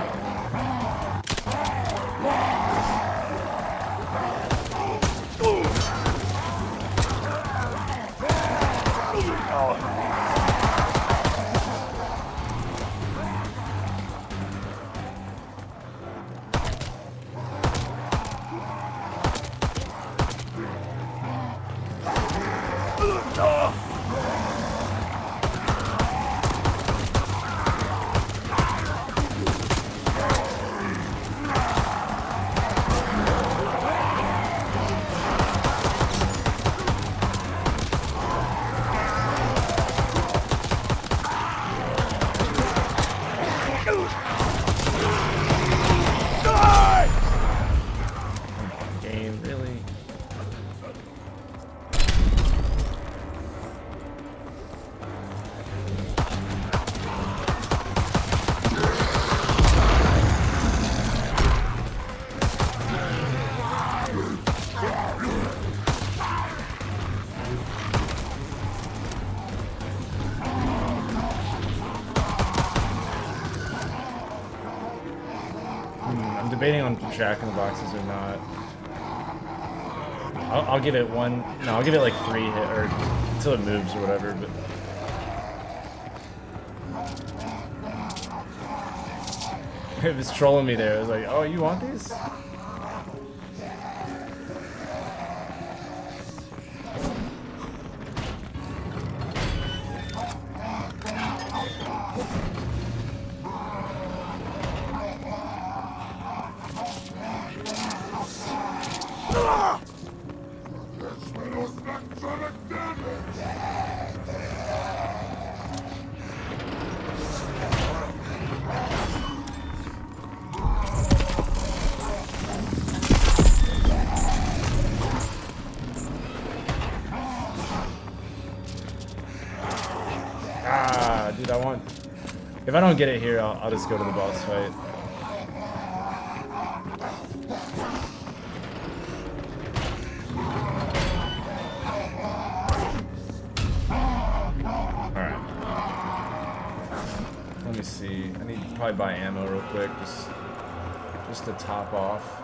Game, really? I'm debating on Jack in the Boxes or not. I'll give it one. No, I'll give it like 3 hit or until it moves or whatever. But it was trolling me there. I was like, "Oh, you want these?" Dude, I want... If I don't get it here, I'll just go to the boss fight. Alright. Let me see. I need to probably buy ammo real quick, just to top off.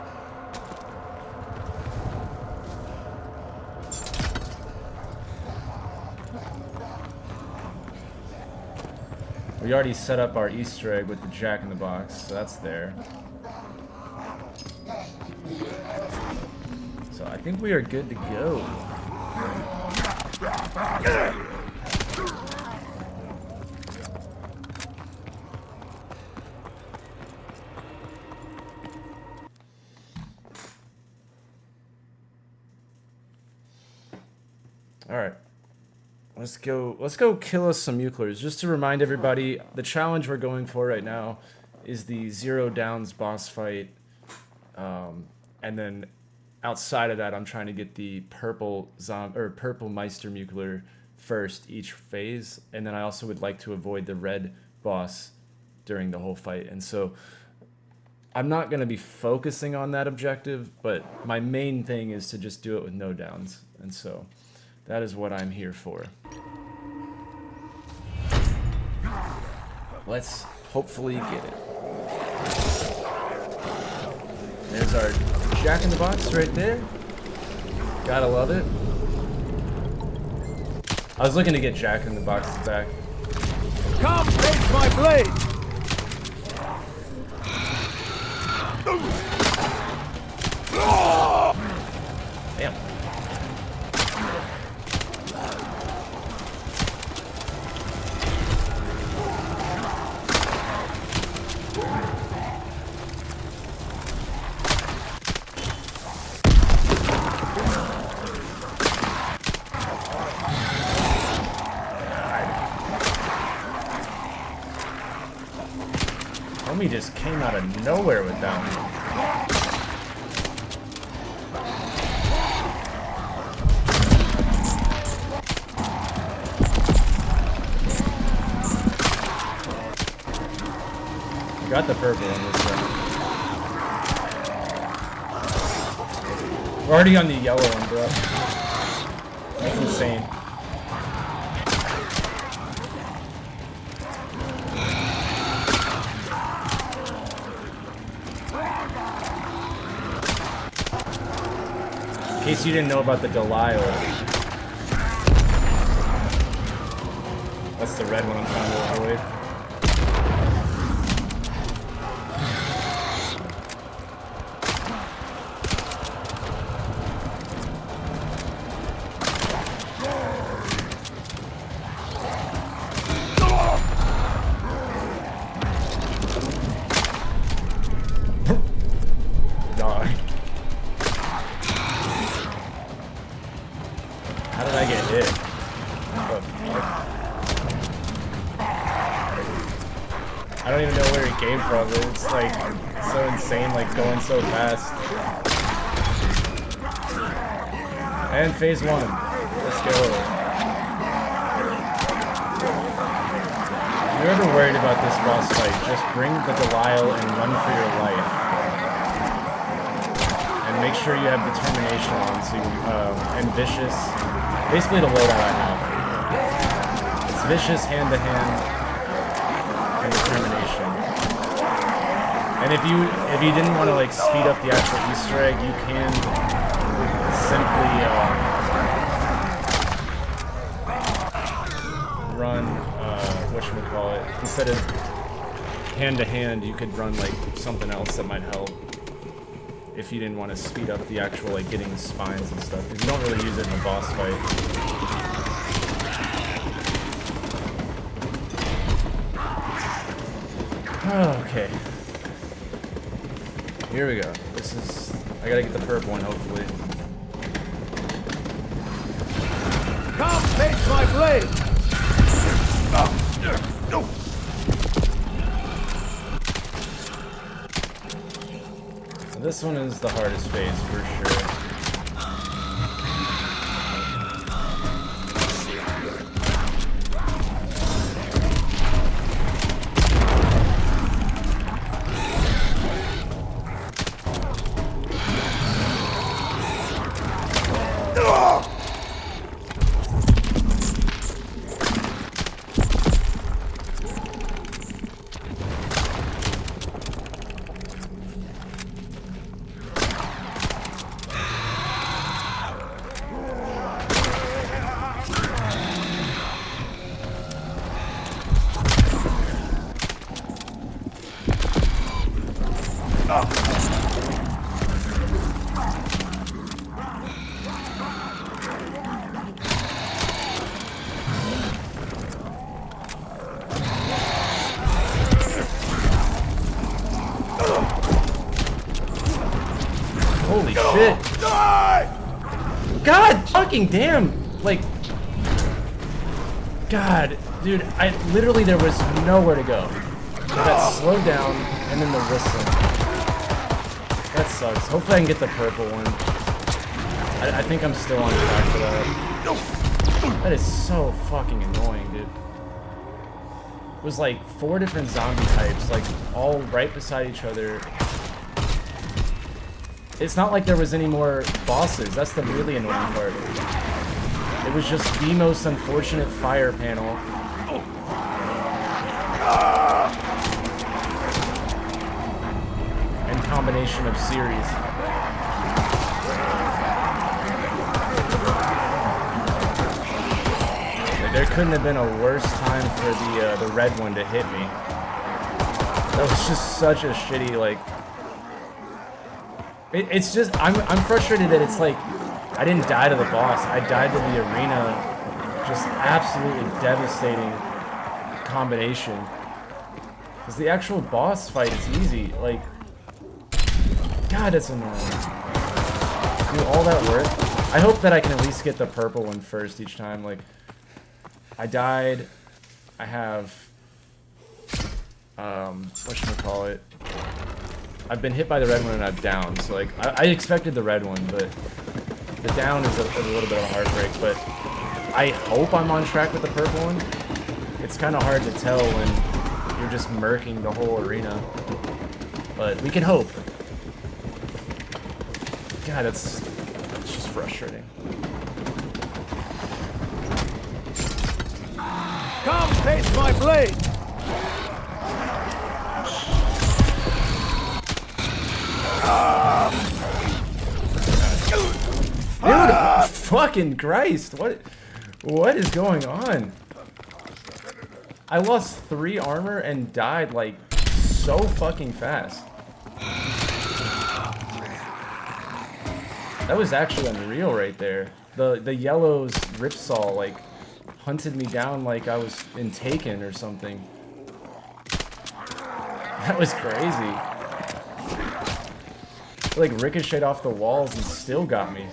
We already set up our Easter egg with the Jack in the Box, so that's there. So I think we are good to go. All right. Let's go kill us some Euclers. Just to remind everybody, the challenge we're going for right now is the 0 downs boss fight. And then outside of that, I'm trying to get the purple Meister Mucler first each phase. And then I also would like to avoid the red boss during the whole fight. And so I'm not going to be focusing on that objective, but my main thing is to just do it with no downs. And so that is what I'm here for. Let's hopefully get it. There's our Jack in the Box right there. Gotta love it. I was looking to get Jack in the Box's back. Come face my blade! Damn. Homie just came out of nowhere with that one. Got the purple on this one. We're already on the yellow one, bro. That's insane. In case you didn't know about the Delilah. That's the red one I'm trying to avoid. get hit. What the fuck? I don't even know where he came from. It's like so insane, like going so fast. And phase 1. Let's go. If you're ever worried about this boss fight, just bring the Delisle and run for your life. And make sure you have determination on too, and vicious. Basically the loadout I have. It's vicious, hand-to-hand, and determination. And if you didn't want to like speed up the actual Easter egg, you can simply run whatchamacallit. Instead of hand-to-hand, you could run like something else that might help. If you didn't want to speed up the actual like getting the spines and stuff, because you don't really use it in a boss fight. Okay. Here we go. This is... I gotta get the purple one, hopefully. Come face my blade! No! So this one is the hardest phase, for sure. Holy shit! God fucking damn! Like, God, dude, literally there was nowhere to go. I got slowed down and then the whistling. That sucks. Hopefully I can get the purple one. I think I'm still on track for that. That is so fucking annoying, dude. It was like 4 different zombie types, like all right beside each other. It's not like there was any more bosses. That's the really annoying part. It was just the most unfortunate fire panel. And combination of series. Like, there couldn't have been a worse time for the red one to hit me. That was just such a shitty, like... It's just, I'm frustrated that it's like, I didn't die to the boss. I died to the arena. Just absolutely devastating combination. Because the actual boss fight is easy. Like, God, that's annoying. Do all that work. I hope that I can at least get the purple one first each time. Like, I died. I have, whatchamacallit. I've been hit by the red one and I'm down, so like, I expected the red one, but the down is a little bit of a heartbreak, but I hope I'm on track with the purple one. It's kind of hard to tell when you're just murking the whole arena, but we can hope. God, it's just frustrating. Come face my blade! Dude, fucking Christ, what is going on? I lost 3 armor and died like so fucking fast. That was actually unreal right there. The yellow's ripsaw like hunted me down like I was in Taken or something. That was crazy. Like ricocheted off the walls and still got me.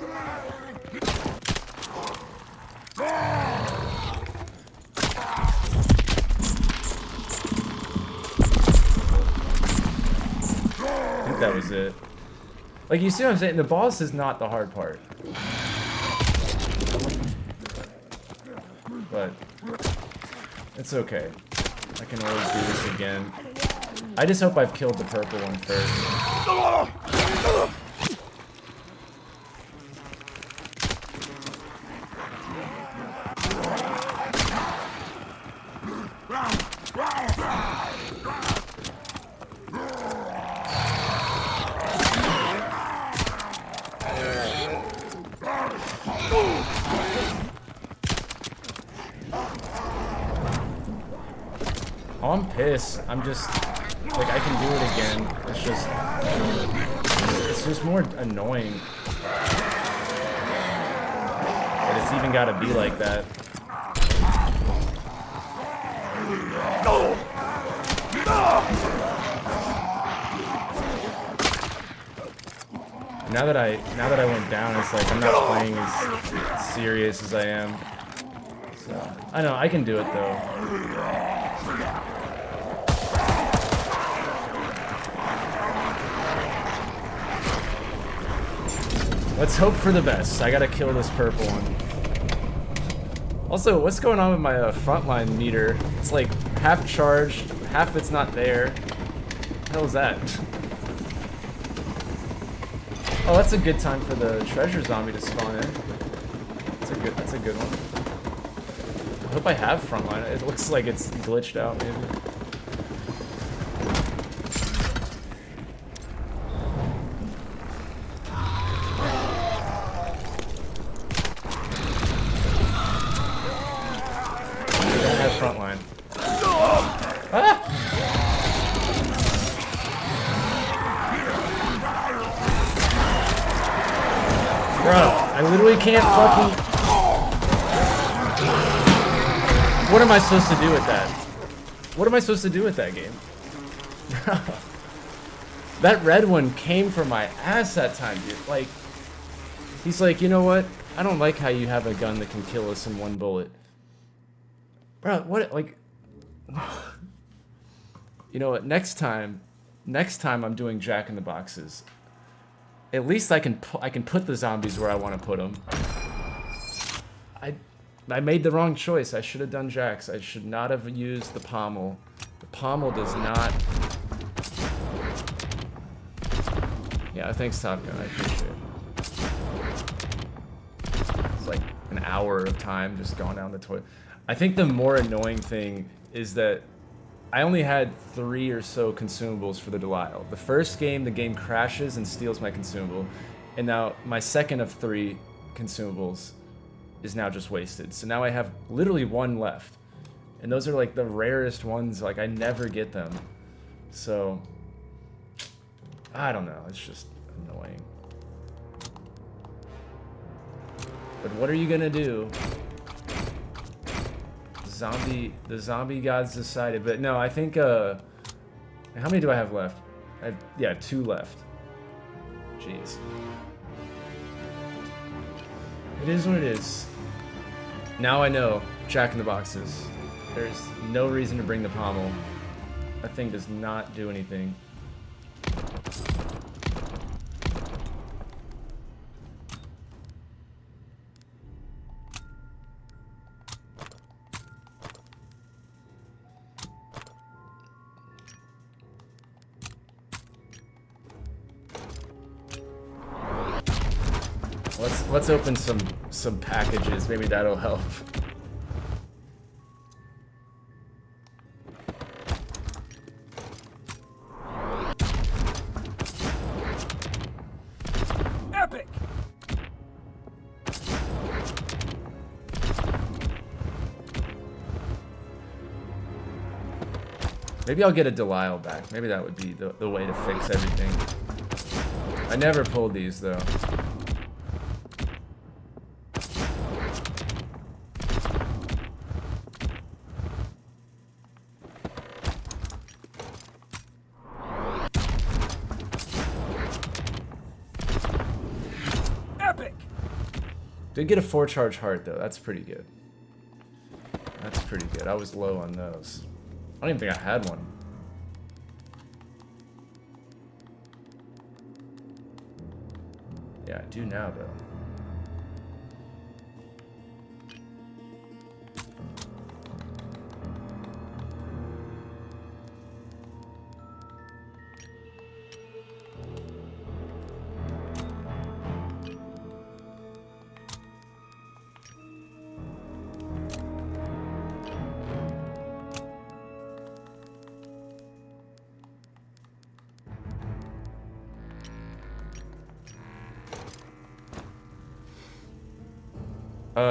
think that was it. Like, you see what I'm saying? The boss is not the hard part. But it's okay. I can always do this again. I just hope I've killed the purple one first. Oh, I'm pissed. I'm just like, I can do it again. It's just more annoying that it's even got to be like that. Now that I went down, it's like I'm not playing as serious as I am. So I know I can do it though. Let's hope for the best. I gotta kill this purple one. Also, what's going on with my frontline meter? It's like half charged, half it's not there. What the hell is that? Oh, that's a good time for the treasure zombie to spawn in. That's a good one. I hope I have frontline. It looks like it's glitched out, maybe. Frontline. Ah! Bro, I literally can't fucking... What am I supposed to do with that? What am I supposed to do with that game? Bro. That red one came for my ass that time, dude. Like, he's like, you know what? I don't like how you have a gun that can kill us in one bullet. Bro, what, like, you know what, next time I'm doing Jack in the Boxes, at least I can put the zombies where I want to put them. I made the wrong choice. I should have done Jack's. I should not have used the pommel. The pommel does not... Yeah, thanks, Top Gun. I appreciate it. It's like an hour of time just going down the toilet. I think the more annoying thing is that I only had 3 or so consumables for the Delisle. The first game, the game crashes and steals my consumable. And now my second of 3 consumables is now just wasted. So now I have literally 1 left. And those are like the rarest ones, like I never get them. So, I don't know, it's just annoying. But what are you gonna do? The zombie gods decided, but no, I think, how many do I have left? Yeah, 2 left. Jeez. It is what it is. Now I know Jack in the Boxes. There's no reason to bring the pommel. That thing does not do anything. Let's open some packages. Maybe that'll help. Epic! Maybe I'll get a Delisle back. Maybe that would be the way to fix everything. I never pulled these though. Did get a 4-charge heart though. That's pretty good. That's pretty good. I was low on those. I don't even think I had one. do now, though?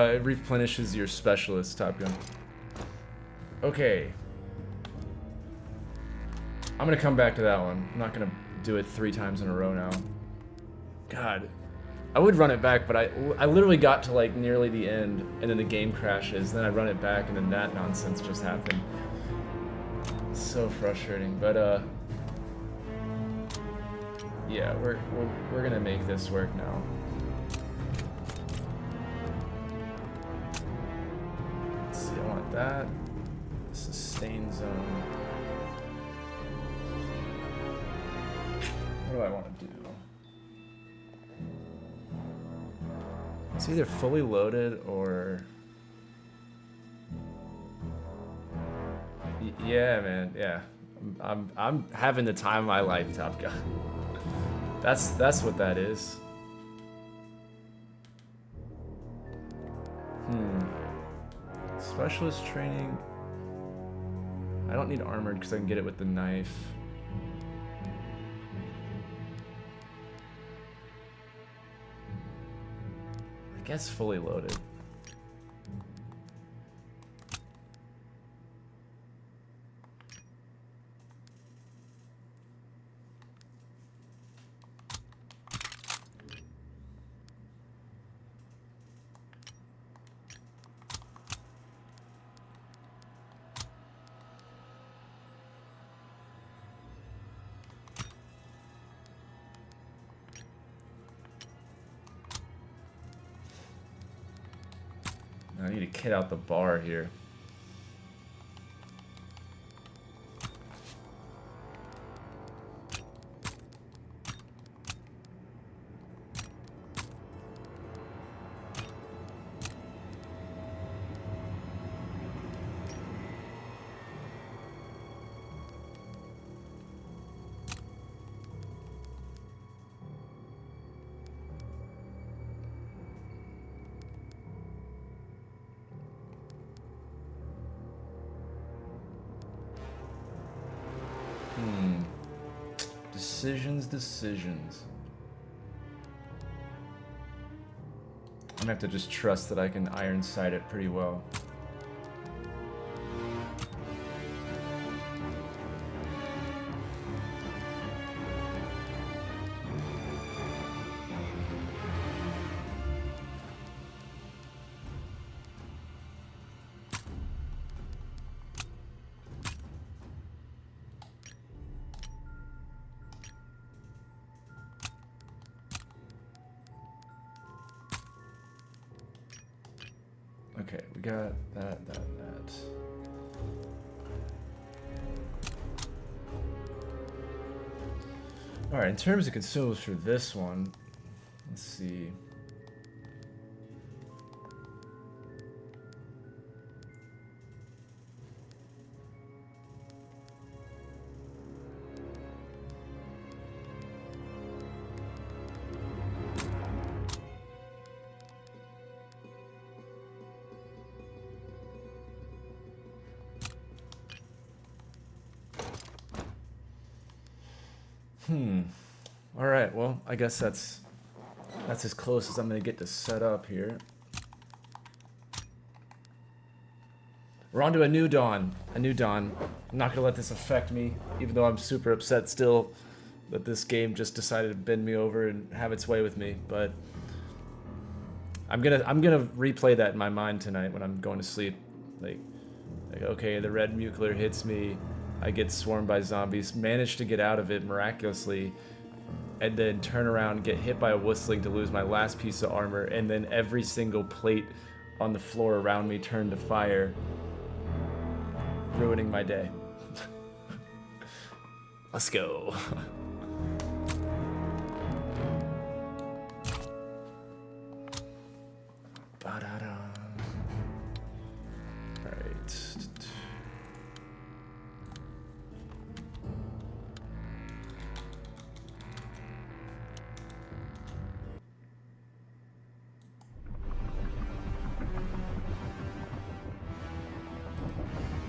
It replenishes your specialist, Top Gun. Okay. I'm gonna come back to that one. I'm not gonna do it 3 times in a row now. God. I would run it back, but I literally got to like nearly the end, and then the game crashes, then I run it back, and then that nonsense just happened. So frustrating, but yeah, we're gonna make this work now. That sustain zone. What do I want to do? It's either fully loaded or yeah, man. Yeah, I'm having the time of my life, Top Gun. That's what that is. Specialist training. I don't need armored because I can get it with the knife. I guess fully loaded. I need to kit out the bar here. Decisions. I'm gonna have to just trust that I can iron sight it pretty well. Okay, we got that. Alright, in terms of consumables for this one, let's see. Alright, well, I guess that's as close as I'm gonna get to set up here. We're on to a new dawn. I'm not gonna let this affect me, even though I'm super upset still that this game just decided to bend me over and have its way with me, but I'm gonna replay that in my mind tonight when I'm going to sleep. Like okay, the red nuclear hits me, I get swarmed by zombies, manage to get out of it miraculously, and then turn around, get hit by a whistling to lose my last piece of armor, and then every single plate on the floor around me turned to fire, ruining my day. Let's go. Ba-da-da. All right.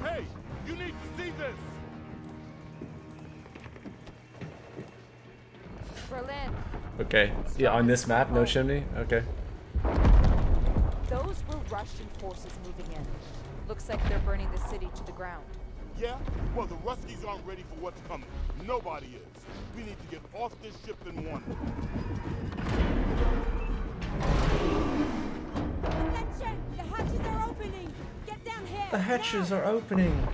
Hey, you need to see this. Berlin. Okay. Yeah, on this map, no chimney. Okay. Those were Russian forces moving in. Looks like they're burning the city to the ground. Yeah? Well, the Ruskies aren't ready for what's coming. Nobody is. We need to get off this ship and one. Attention! The hatches are opening! Get down here! The hatches are opening.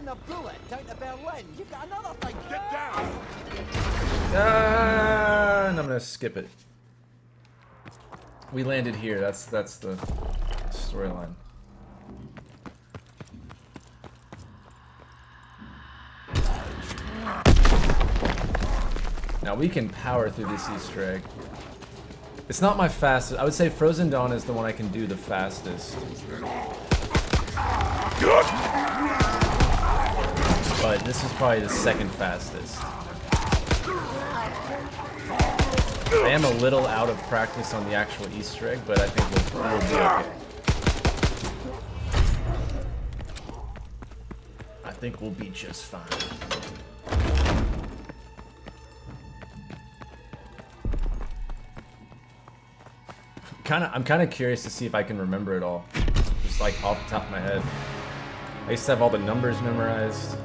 A bullet down to Berlin. You've got another thing. Get down! And I'm gonna skip it. We landed here. That's the storyline. Now we can power through this Easter egg. It's not my fastest. I would say Frozen Dawn is the one I can do the fastest. But this is probably the second fastest. I am a little out of practice on the actual Easter egg, but I think we'll be okay. I think we'll be just fine. I'm kind of curious to see if I can remember it all, just like off the top of my head. I used to have all the numbers memorized.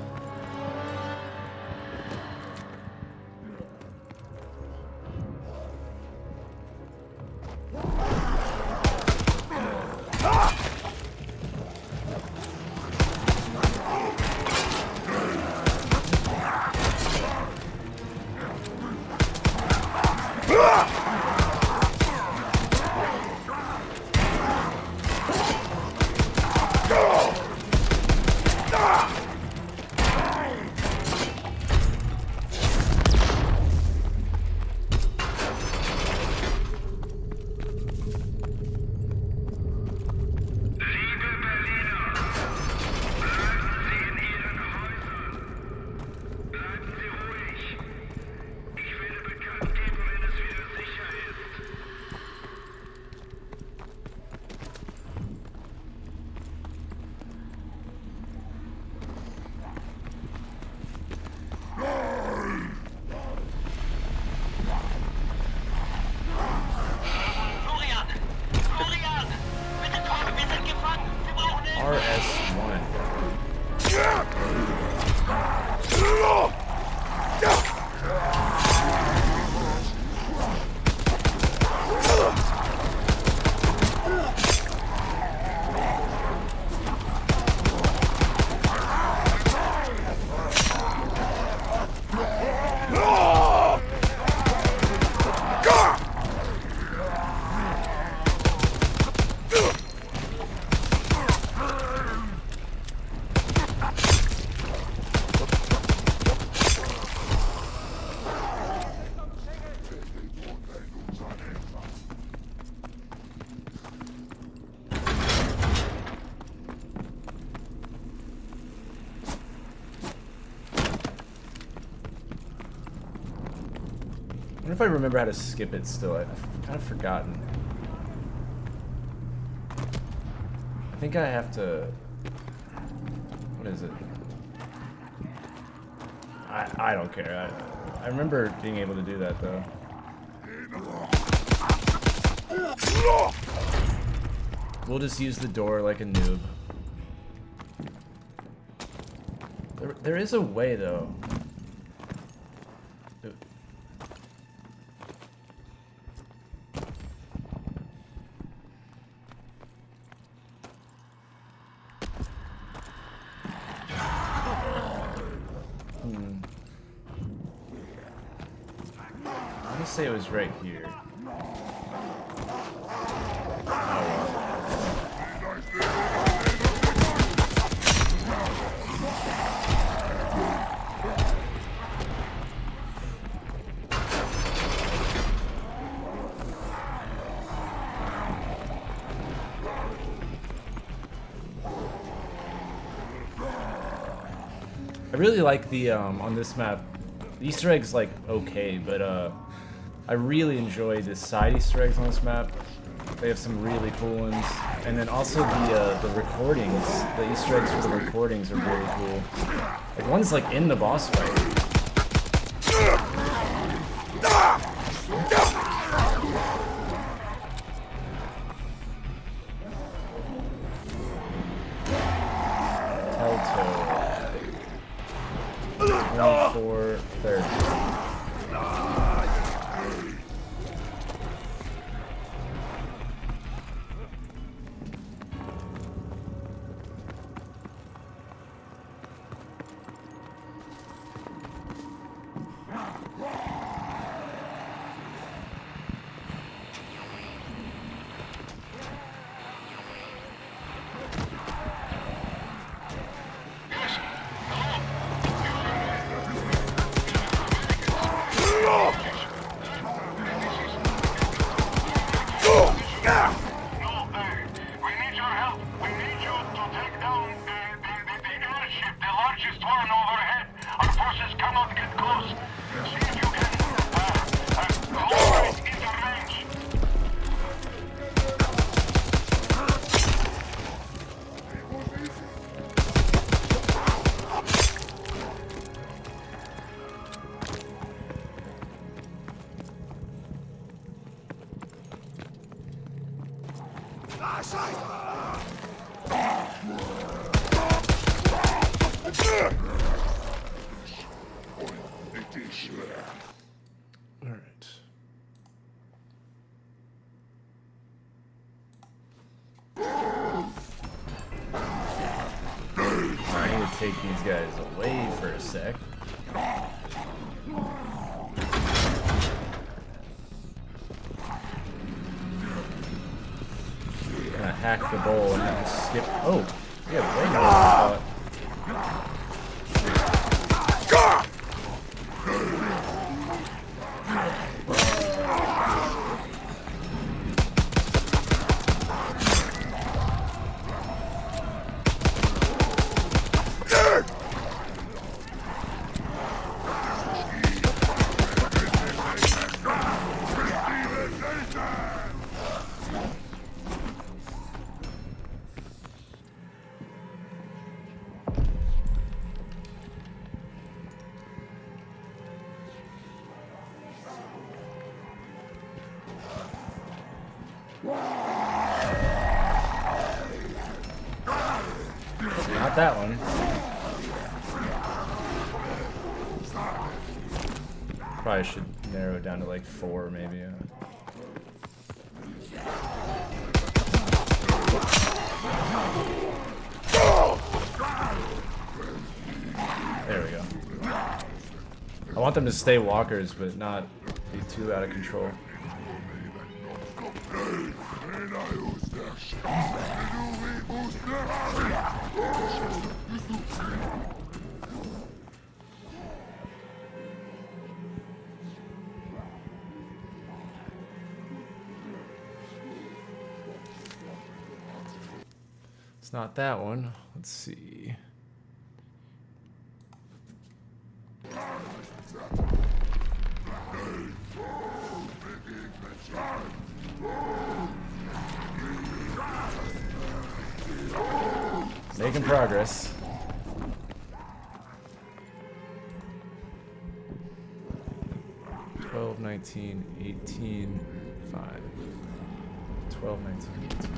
I wonder if I remember how to skip it still. I've kind of forgotten. I think I have to... What is it? I don't care. I remember being able to do that, though. We'll just use the door like a noob. There is a way, though. Let me say it was right here. I really like the on this map, the Easter eggs like okay, but I really enjoy the side Easter eggs on this map. They have some really cool ones, and then also the recordings, the Easter eggs for the recordings are really cool. Like one's like in the boss fight. Telltale. 24:30. Take these guys away for a sec. Gonna hack the bowl and then just skip. Oh, yeah, way more than I thought. Not that one. Probably should narrow it down to like 4 maybe. There we go. I want them to stay walkers, but not be too out of control. It's not that one. Let's see. Making progress. $12, $19, $18, $5. $12, $19, $18.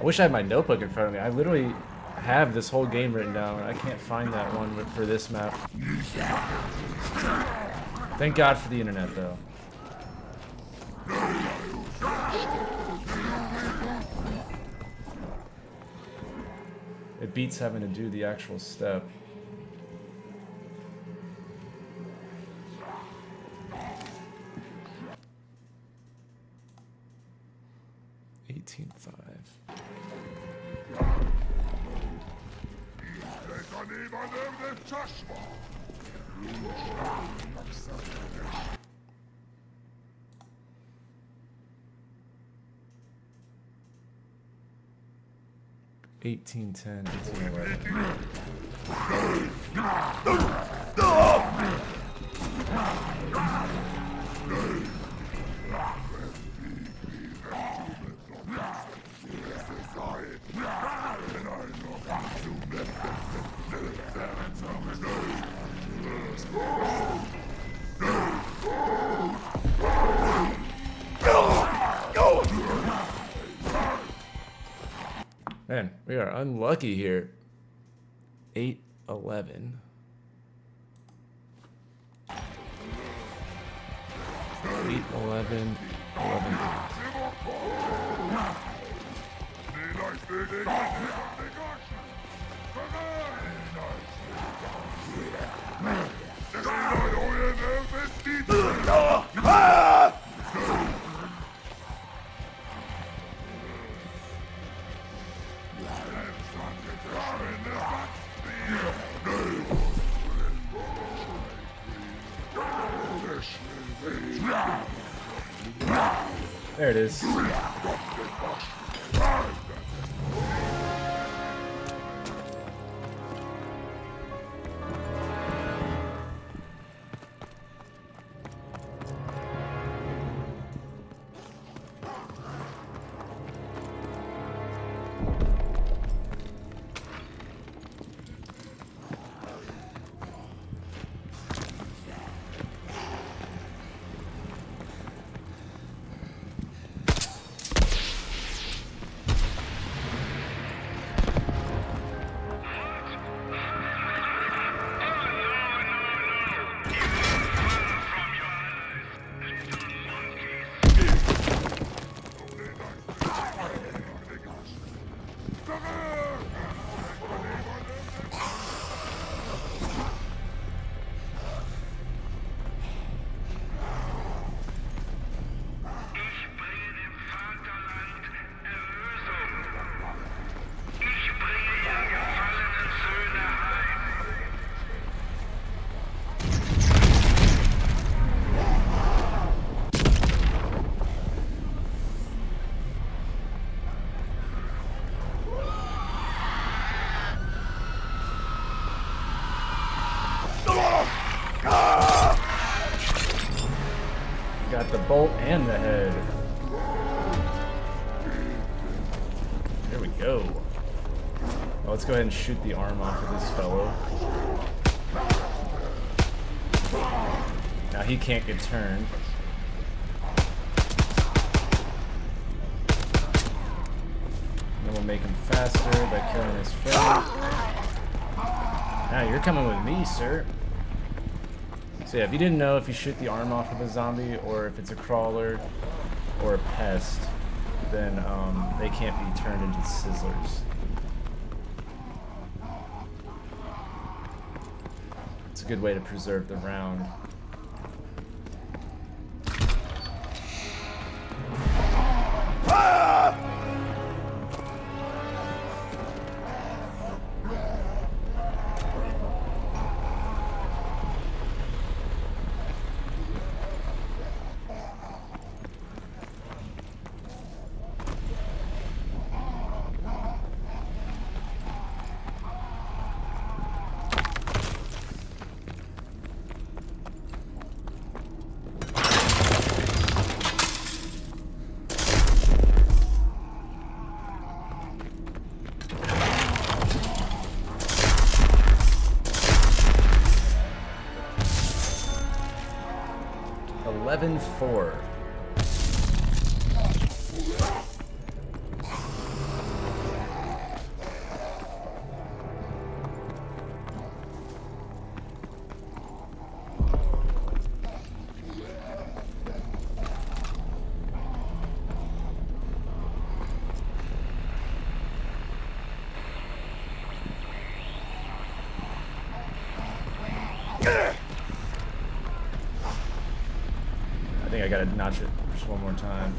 I wish I had my notebook in front of me. I literally have this whole game written down. I can't find that one for this map. Thank God for the internet, though. It beats having to do the actual step. 18.5. $18.10, $18.11. Man, we are unlucky here. 8-11. 8-11. 11. There it is. Got the bolt and the head. There we go. Well, let's go ahead and shoot the arm off of this fellow. Now he can't get turned. And then we'll make him faster by killing his friend. Now you're coming with me, sir. So yeah, if you didn't know, if you shoot the arm off of a zombie, or if it's a crawler or a pest, then they can't be turned into sizzlers. It's a good way to preserve the round. $11-4. I think I gotta notch it just one more time.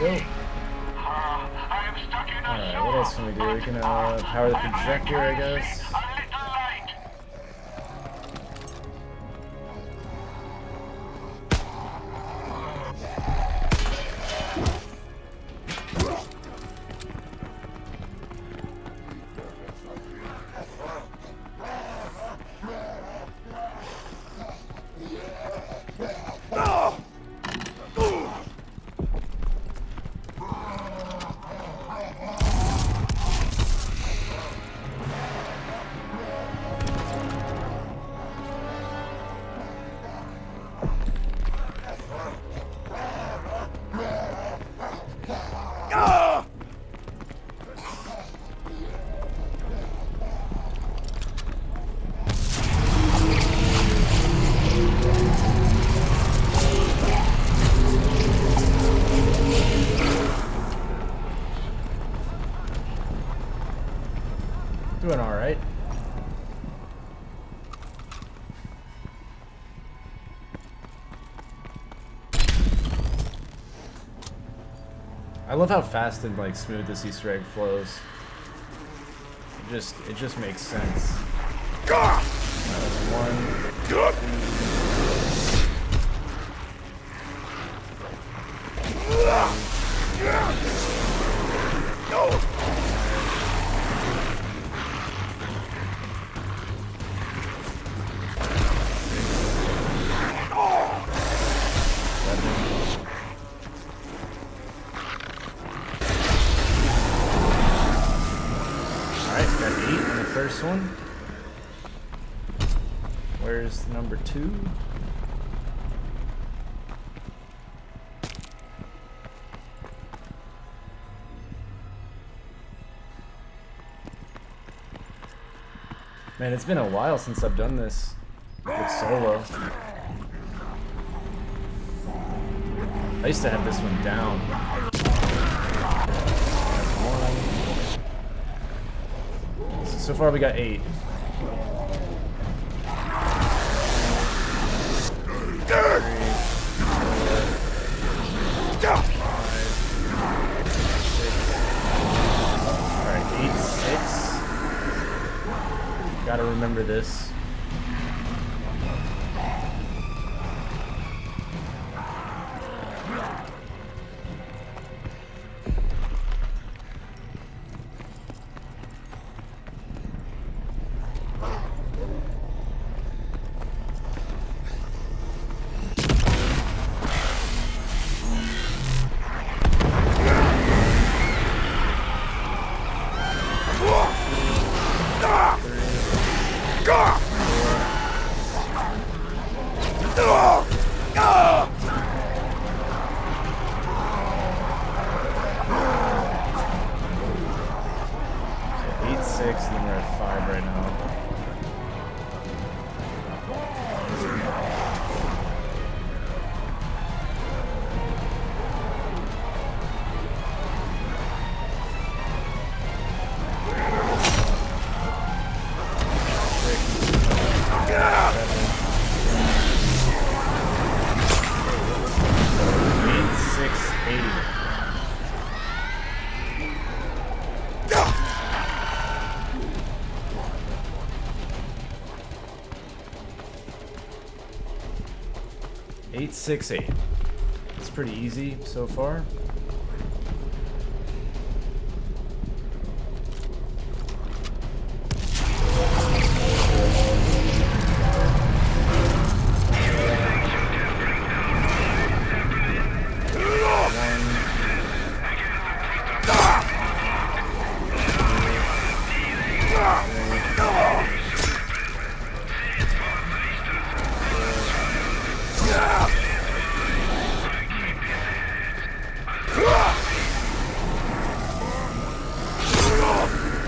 go. Alright, what else can we do? We can power the projector, I guess. Doing alright. I love how fast and like smooth this Easter egg flows. It just makes sense. That's Alright, got 8 on the first one. Where's number 2? Man, it's been a while since I've done this with solo. I used to have this one down. So far we got 8. Alright, 8, 6. Gotta remember this. Eight, 6, 8. It's pretty easy so far.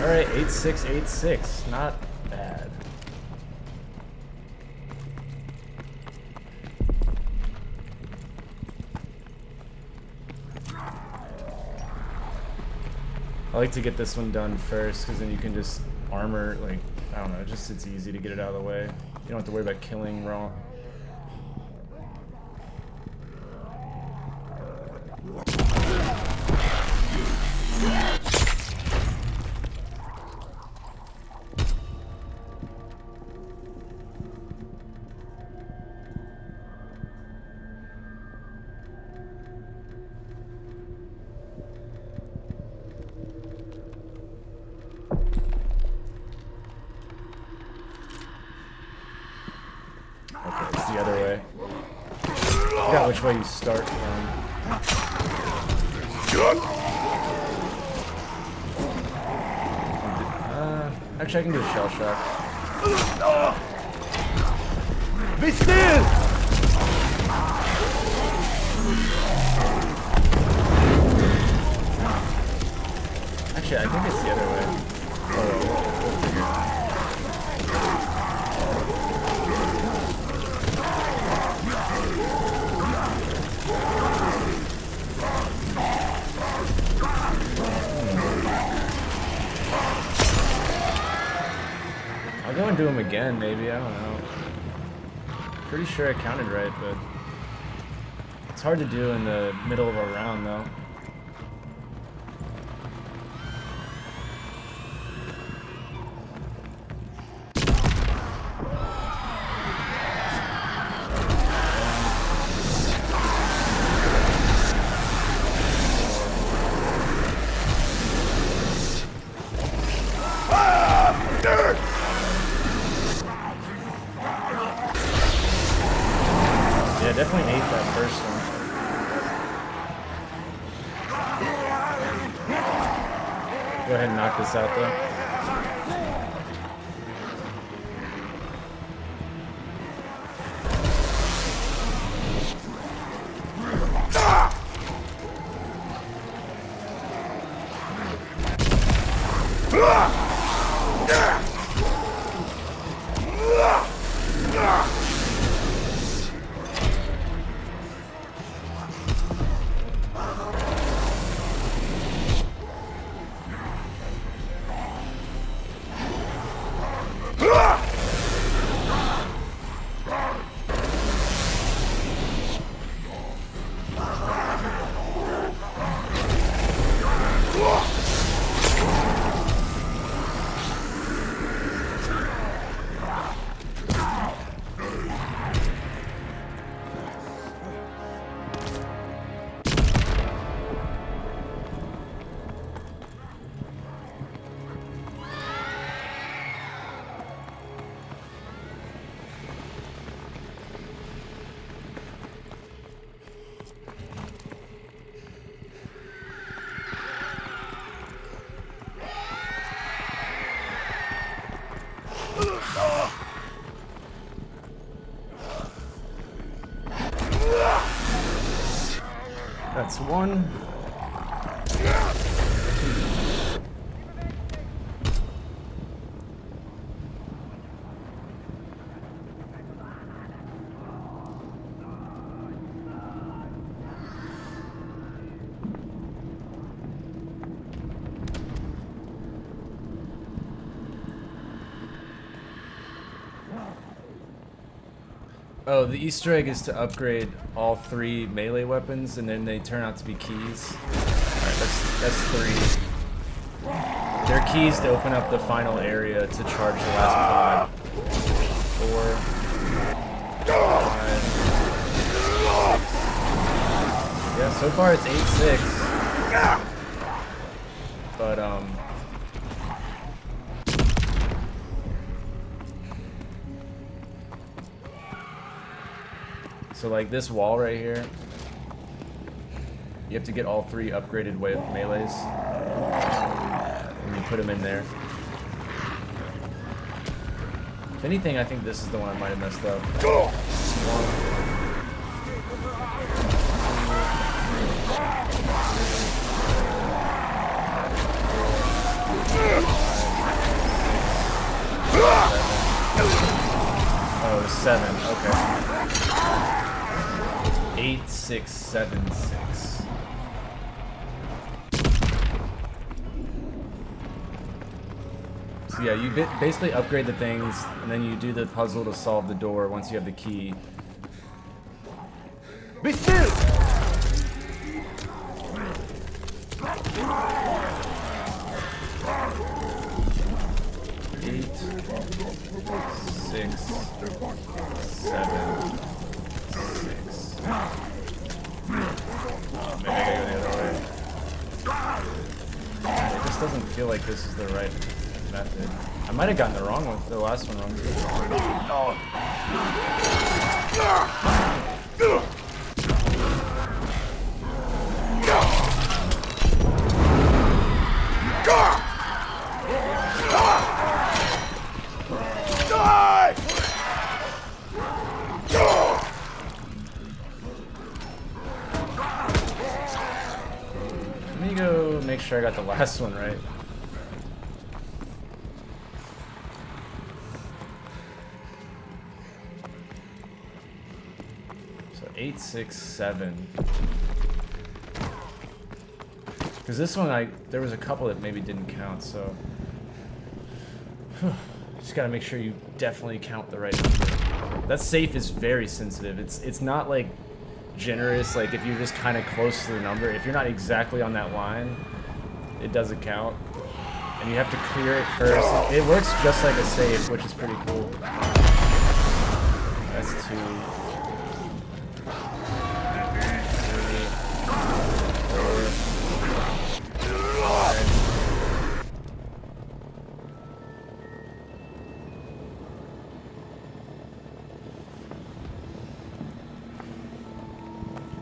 Alright, 8, 6, 8, 6. Not bad. I like to get this one done first, because then you can just armor, like, I don't know, just it's easy to get it out of the way. You don't have to worry about killing wrong. forgot which way you start from. Actually, I can do a shell shock. Be still! Actually, I think it's the other way. Oh, we'll figure it out. I'll go and do them again, maybe. I don't know. Pretty sure I counted right, but it's hard to do in the middle of a round, though. Yeah, definitely ate that first one. Go ahead and knock this out, though. That's one. Oh, the Easter egg is to upgrade all 3 melee weapons, and then they turn out to be keys. Alright, that's 3. They're keys to open up the final area to charge the last pod. 4. 5. Yeah, so far it's 8-6. But, so like this wall right here, you have to get all 3 upgraded melees, and you put them in there. If anything, I think this is the one I might have messed up. 1. Oh, 7. Okay. 8, 6, 7, 6. So yeah, you basically upgrade the things, and then you do the puzzle to solve the door once you have the key. Be still! 8, 6, 7, 6. Oh, maybe I gotta go the other way. It just doesn't feel like this is the right method. I might have gotten the wrong one, the last one wrong. me go make sure I got the last one right. So 8, 6, 7. Because this one, there was a couple that maybe didn't count, so just gotta make sure you definitely count the right number. That safe is very sensitive. It's not like generous, like if you're just kind of close to the number. If you're not exactly on that line, it doesn't count. And you have to clear it first. It works just like a safe, which is pretty cool. That's 2. 3, 4, 5.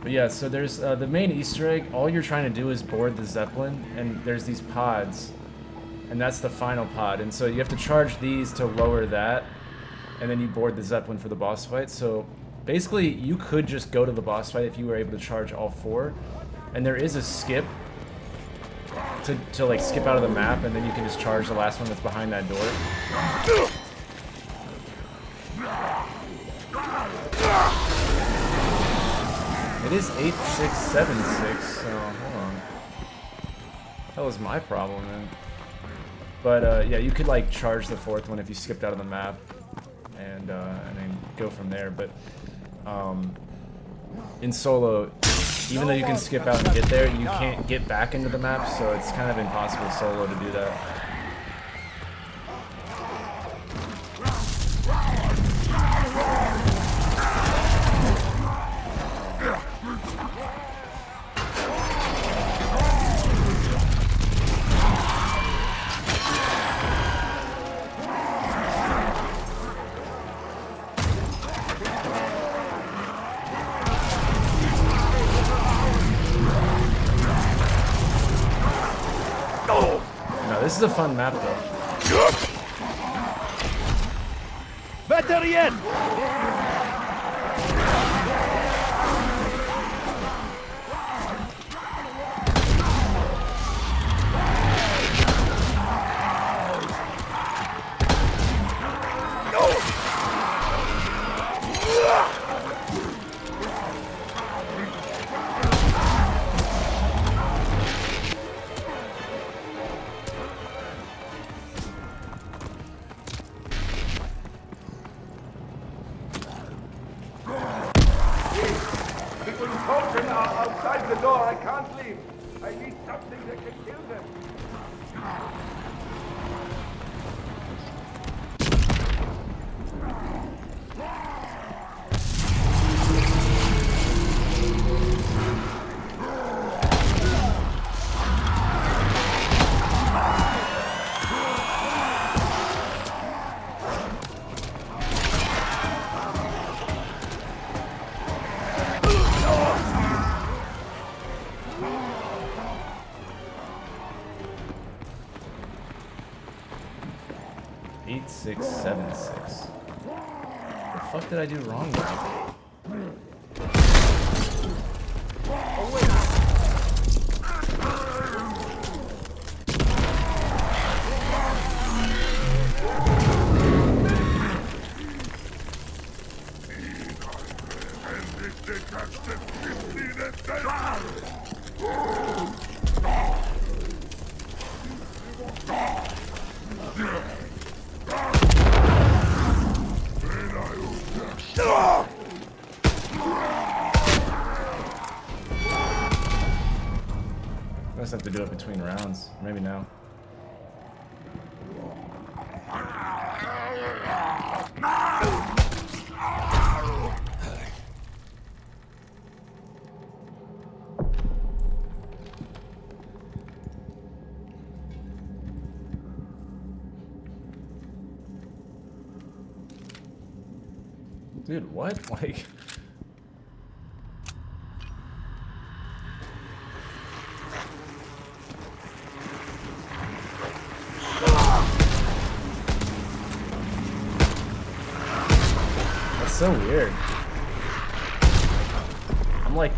But yeah, so there's the main Easter egg. All you're trying to do is board the Zeppelin, and there's these pods, and that's the final pod. And so you have to charge these to lower that, and then you board the Zeppelin for the boss fight. So basically, you could just go to the boss fight if you were able to charge all 4, and there is a skip to like skip out of the map, and then you can just charge the last one that's behind that door. It is 8, 6, 7, 6, so hold on. That was my problem, then. But yeah, you could like charge the 4th one if you skipped out of the map, and then go from there. But in solo, even though you can skip out and get there, you can't get back into the map, so it's kind of impossible solo to do that. This is a fun map, though. Better yet! Outside the door, I can't leave. I need something that can kill them. Eight, 6, 7, 6. The fuck did I do wrong there? I must have to do it between rounds. Maybe now. Dude, what? Like... That's so weird. I'm like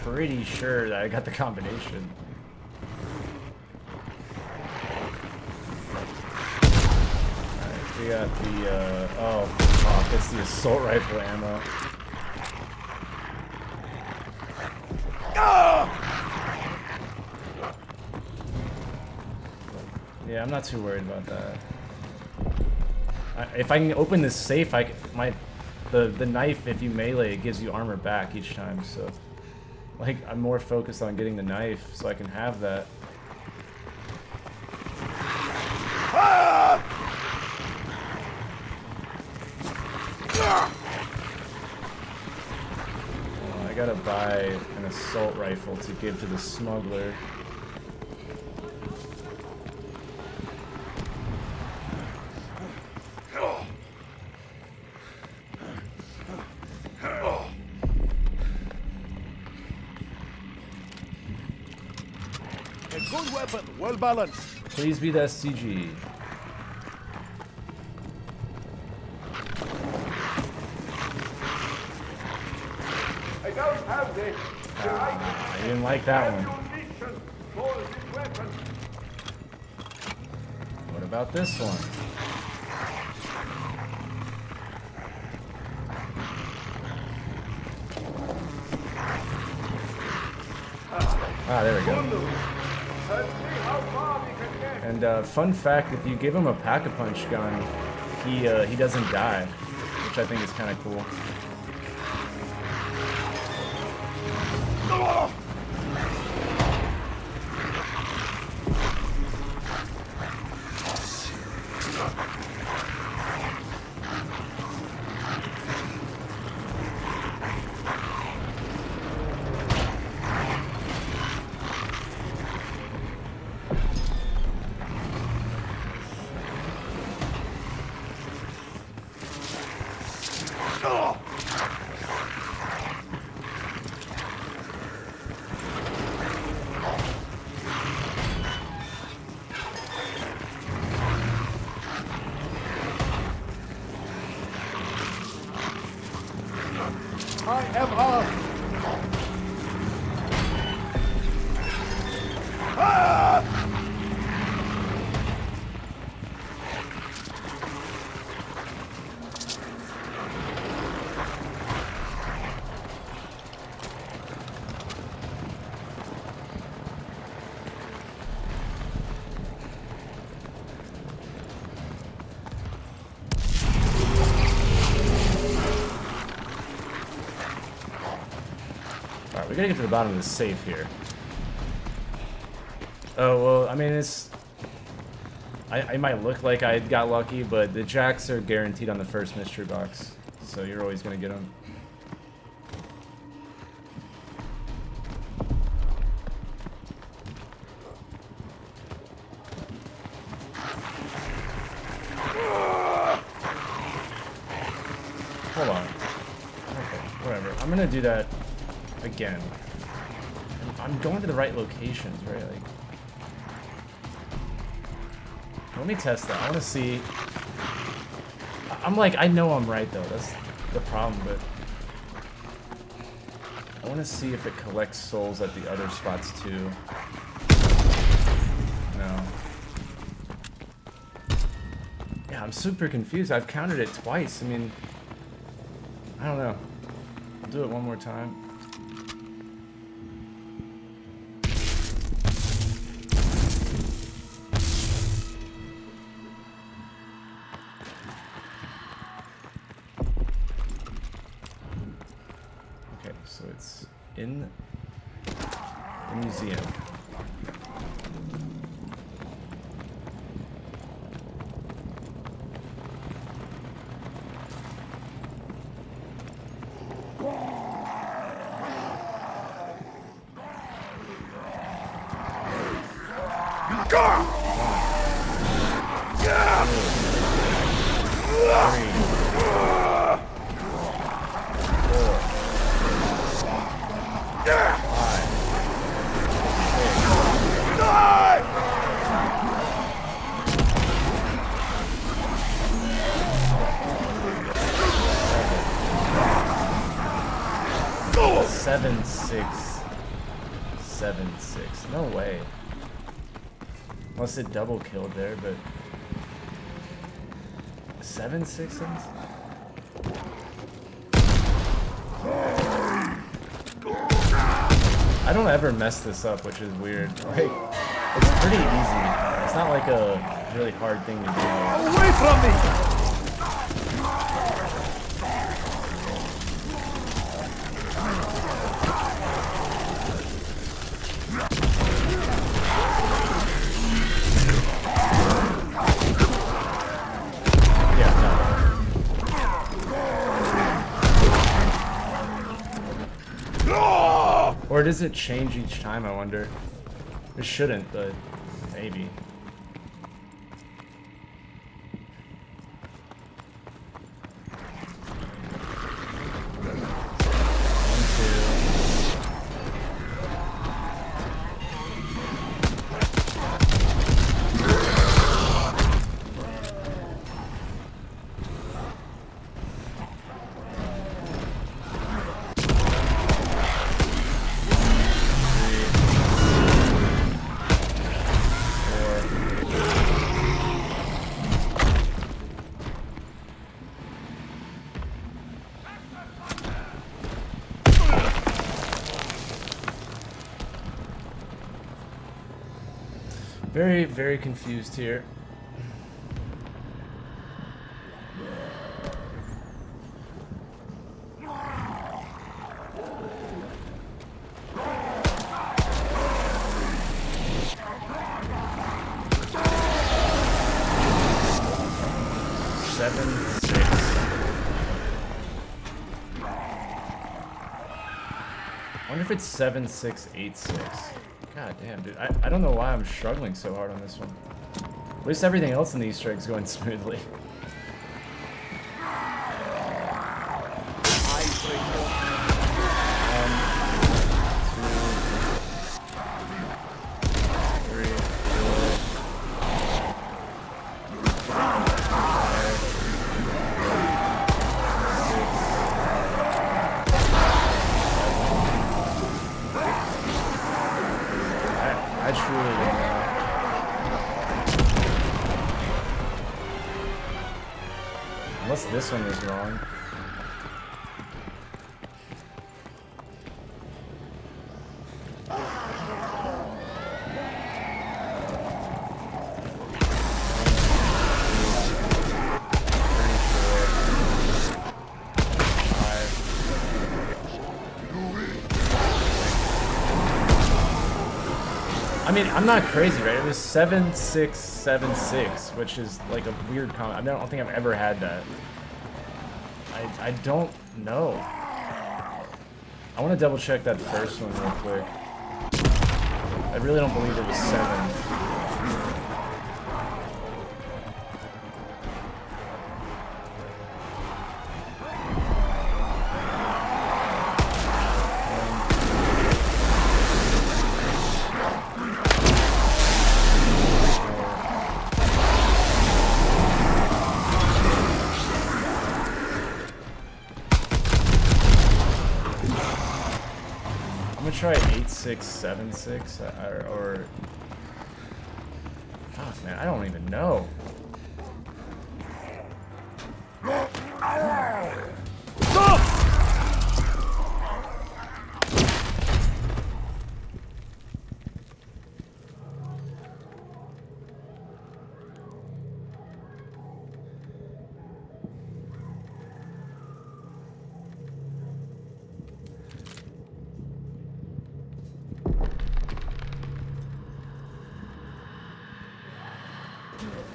pretty sure that I got the combination. We got the, oh, fuck, it's the assault rifle ammo. Yeah, I'm not too worried about that. If I can open this safe, the knife, if you melee, it gives you armor back each time, so... Like, I'm more focused on getting the knife, so I can have that. I gotta buy an assault rifle to give to the smuggler. A good weapon, well balanced. Please be the SCG. I don't have this. I didn't like that one. What about this one? Ah, there we go. And fun fact, if you give him a pack-a-punch gun, he doesn't die, which I think is kind of cool. I am armed. Alright, we gotta get to the bottom of the safe here. Oh, well, I mean, it's... I might look like I got lucky, but the jacks are guaranteed on the first mystery box, so you're always gonna get them. Hold on. Okay, whatever. I'm gonna do that again. I'm going to the right locations, right? Like, let me test that. I want to see. I'm like, I know I'm right though. That's the problem, but I want to see if it collects souls at the other spots too. No. Yeah, I'm super confused. I've counted it twice. I mean, I don't know. I'll do it one more time. Okay, so it's in the museum. Seven, six. No way. Unless it double killed there, but 7-6. I don't ever mess this up, which is weird. Like, it's pretty easy. It's not like a really hard thing to do. Away from me! Or does it change each time, I wonder? It shouldn't, but maybe. Very, very confused here. I wonder if it's 7686. God damn, dude. I don't know why I'm struggling so hard on this one. At least everything else in the Easter egg's going smoothly. Unless this one is wrong. I mean, I'm not crazy, right? It was 7676, which is like a weird comment. I don't think I've ever had that. I don't know. I want to double check that first one real quick. I really don't believe it was 7. Try 8676 or fuck, man, I don't even know.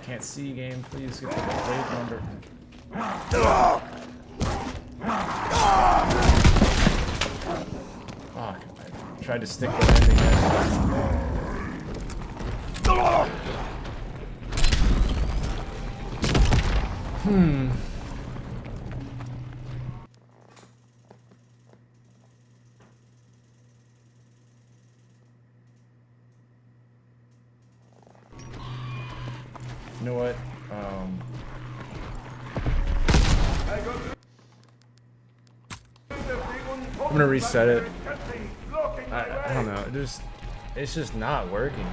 Can't see game, please get the blade number. Fuck, I tried to stick the landing in. You know what? I'm gonna reset it. I don't know. It's just not working.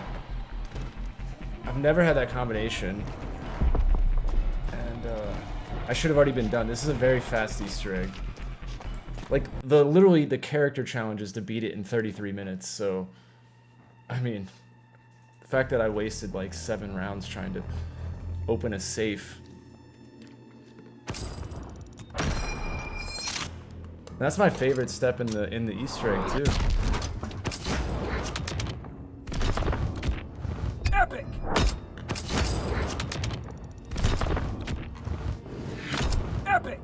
I've never had that combination, and And I should have already been done. This is a very fast Easter egg. Like, literally the character challenge is to beat it in 33 minutes, so... I mean, the fact that I wasted like 7 rounds trying to open a safe. That's my favorite step in the Easter egg too. Epic! Epic!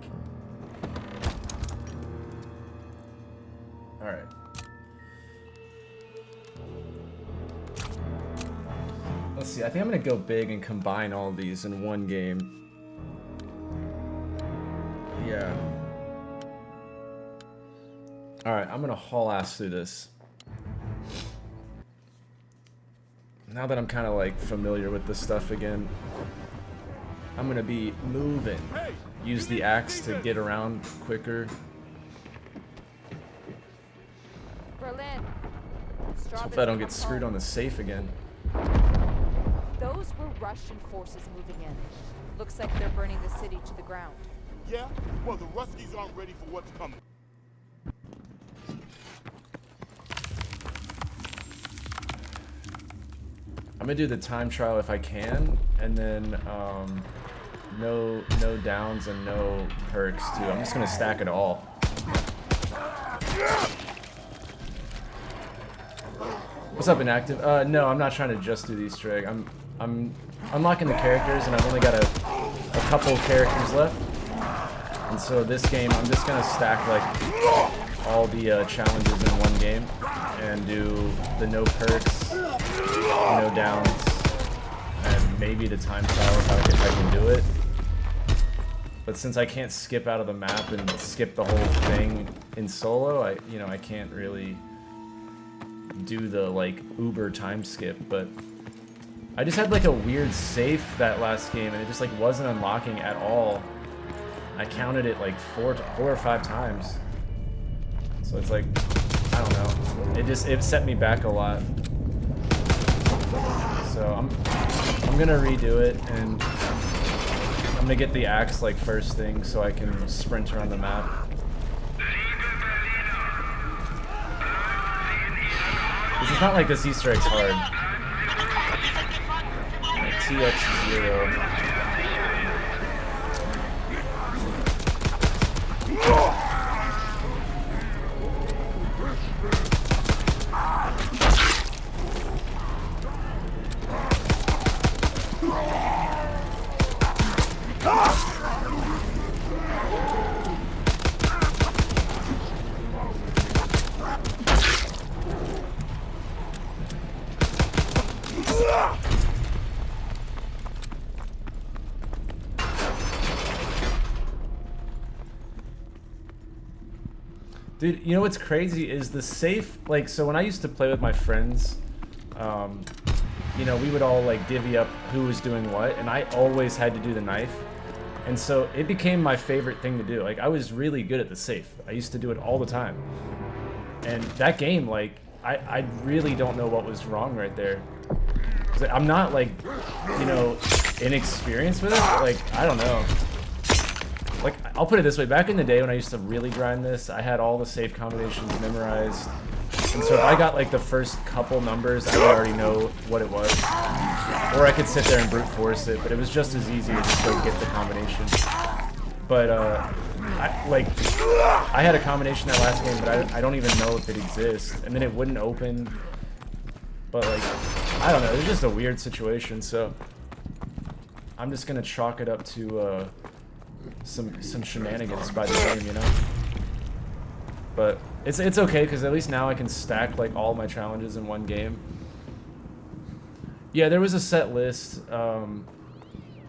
All right. Let's see. I think I'm gonna go big and combine all of these in one game. Yeah. All right. I'm gonna haul ass through this. Now that I'm kind of like familiar with this stuff again, I'm gonna be moving. Use the axe to get around quicker. Berlin. Let's hope I don't get screwed on the safe again. Those were Russian forces moving in. Looks like they're burning the city to the ground. Yeah? Well, the Ruskies aren't ready for what's coming. I'm gonna do the time trial if I can, and then no downs and no perks too. I'm just gonna stack it all. What's up, inactive? No, I'm not trying to just do the Easter egg. I'm unlocking the characters, and I've only got a couple characters left. And so this game, I'm just gonna stack like all the challenges in one game, and do the no perks, no downs, and maybe the time trial if I can do it. But since I can't skip out of the map and skip the whole thing in solo, I can't really do the like Uber time skip. But I just had like a weird safe that last game, and it just like wasn't unlocking at all. I counted it like four or 5 times. So it's like, I don't know. It set me back a lot. So I'm gonna redo it, and I'm gonna get the axe like first thing so I can sprint around the map. It's not like this Easter egg's hard. Like TX0. Dude, you know what's crazy is the safe, like, so when I used to play with my friends, you know, we would all, like, divvy up who was doing what, and I always had to do the knife, and so it became my favorite thing to do. Like, I was really good at the safe. I used to do it all the time. And that game, like, I really don't know what was wrong right there. 'Cause I'm not, like, you know, inexperienced with it, but, like, I don't know. Like, I'll put it this way, back in the day when I used to really grind this, I had all the safe combinations memorized. And so if I got like the first couple numbers, I would already know what it was. Or I could sit there and brute force it, but it was just as easy to just like get the combination. But I had a combination that last game, but I don't even know if it exists. And then it wouldn't open. But like, I don't know, it was just a weird situation, so I'm just gonna chalk it up to some shenanigans by the game, you know. But it's okay, because at least now I can stack like all my challenges in one game. Yeah, there was a set list.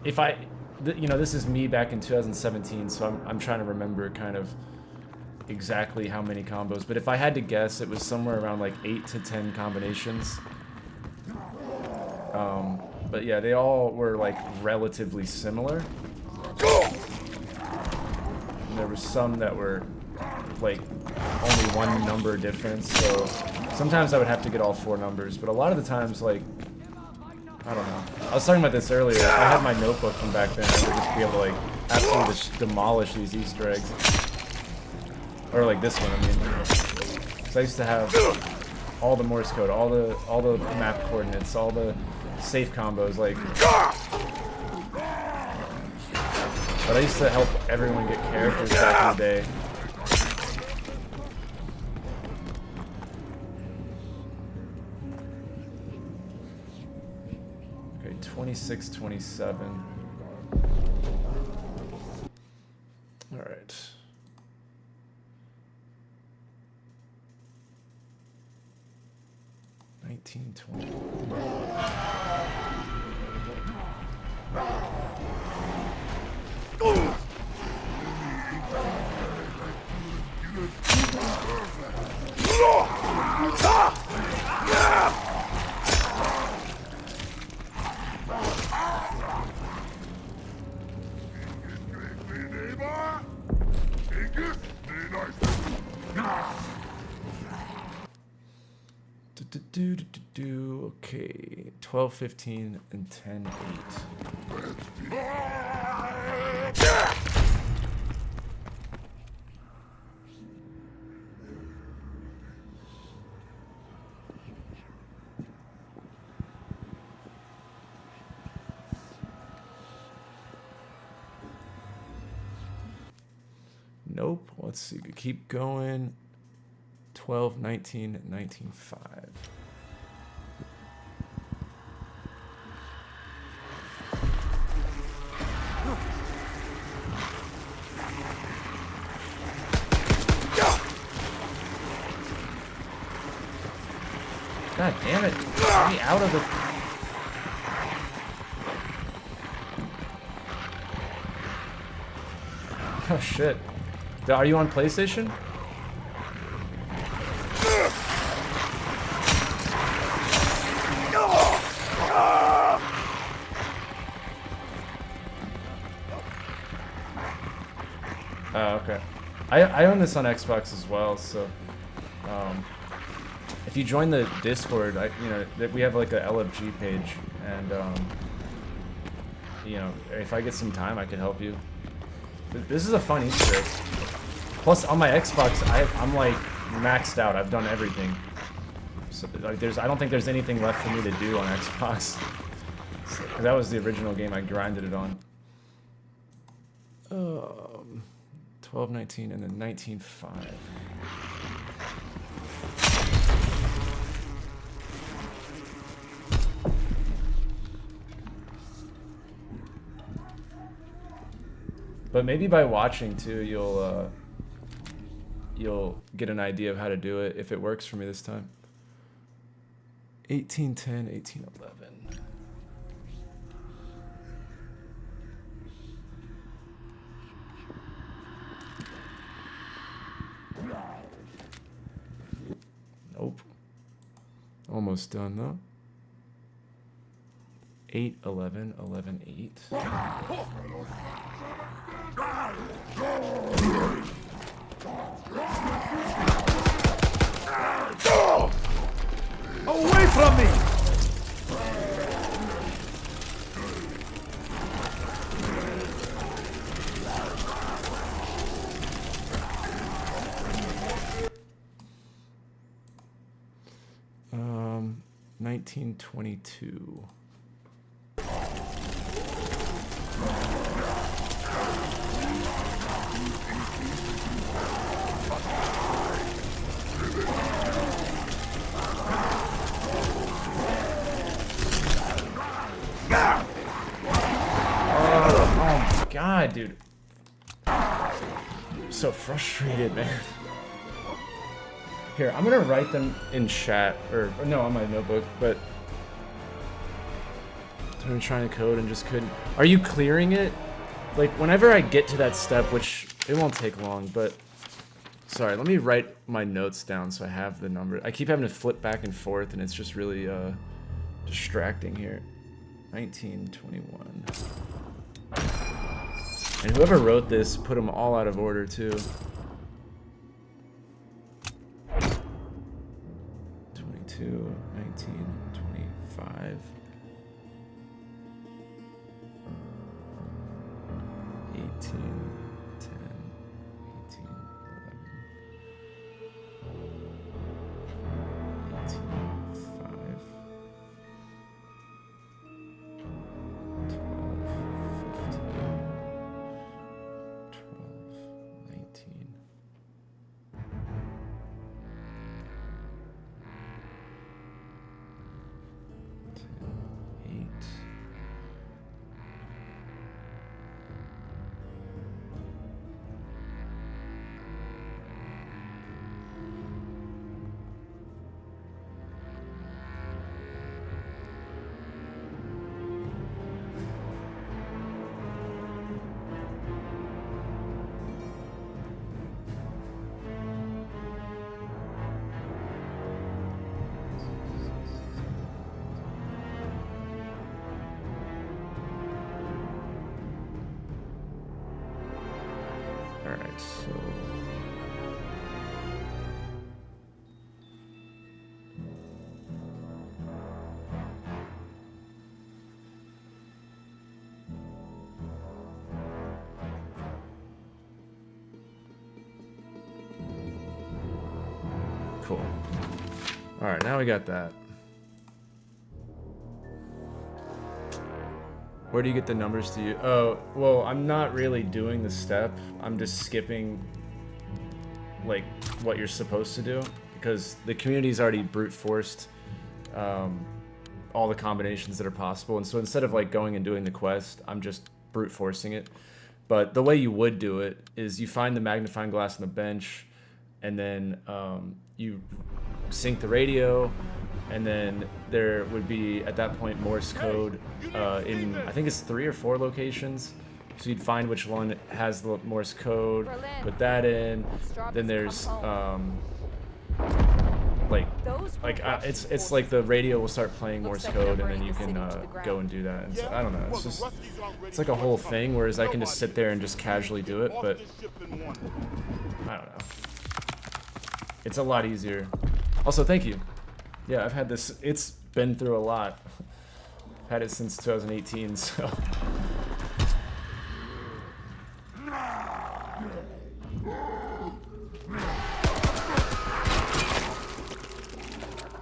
If you know, this is me back in 2017, so I'm trying to remember kind of exactly how many combos. But if I had to guess, it was somewhere around like 8 to 10 combinations. But yeah, they all were like relatively similar. And there were some that were like only one number difference, so sometimes I would have to get all 4 numbers, but a lot of the times, like, I don't know. I was talking about this earlier. If I had my notebook from back then, I would just be able to like absolutely just demolish these Easter eggs. Or like this one, I mean. So I used to have all the Morse code, all the map coordinates, all the safe combos, like. But I used to help everyone get characters back in the day. Okay, 26, 27. All right. Nineteen, 20. Okay, 12, 15, and 10, 8. Nope. Let's see. Keep going. 12, 19, 19, 5. God damn it. Get me out of the... Oh shit. Are you on PlayStation? Oh, okay. I own this on Xbox as well, so if you join the Discord, we have like a LFG page, and you know, if I get some time, I can help you. This is a fun Easter egg. Plus, on my Xbox, I'm like maxed out. I've done everything. So like, I don't think there's anything left for me to do on Xbox. So, that was the original game I grinded it on. 12, 19, and then 19, 5. But maybe by watching too, you'll get an idea of how to do it if it works for me this time. 18, 10, 18, 11. Nope. Almost done though. 8, 11, 11, 8. Away from me! Um, 1922. Oh my god, dude. I'm so frustrated, man. Here, I'm gonna write them in chat, or no, on my notebook, but I'm trying to code and just couldn't. Are you clearing it? Like, whenever I get to that step, which it won't take long, but sorry, let me write my notes down so I have the number. I keep having to flip back and forth, and it's just really distracting here. 1921. And whoever wrote this put them all out of order too. 22, 19, 25. Alright, so... Cool. Alright, now we got that. Where do you get the numbers to you? Oh, well, I'm not really doing the step. I'm just skipping, like, what you're supposed to do. Because the community's already brute forced all the combinations that are possible. And so instead of, like, going and doing the quest, I'm just brute forcing it. But the way you would do it is you find the magnifying glass on the bench, and then you sync the radio, and then there would be, at that point, Morse code in, I think it's 3 or 4 locations. So you'd find which one has the Morse code, put that in. Then there's, it's like the radio will start playing Morse code, and then you can go and do that. And so, I don't know, it's just, it's like a whole thing, whereas I can just sit there and just casually do it, but I don't know. It's a lot easier. Also, thank you. Yeah, I've had this, it's been through a lot. I've had it since 2018, so.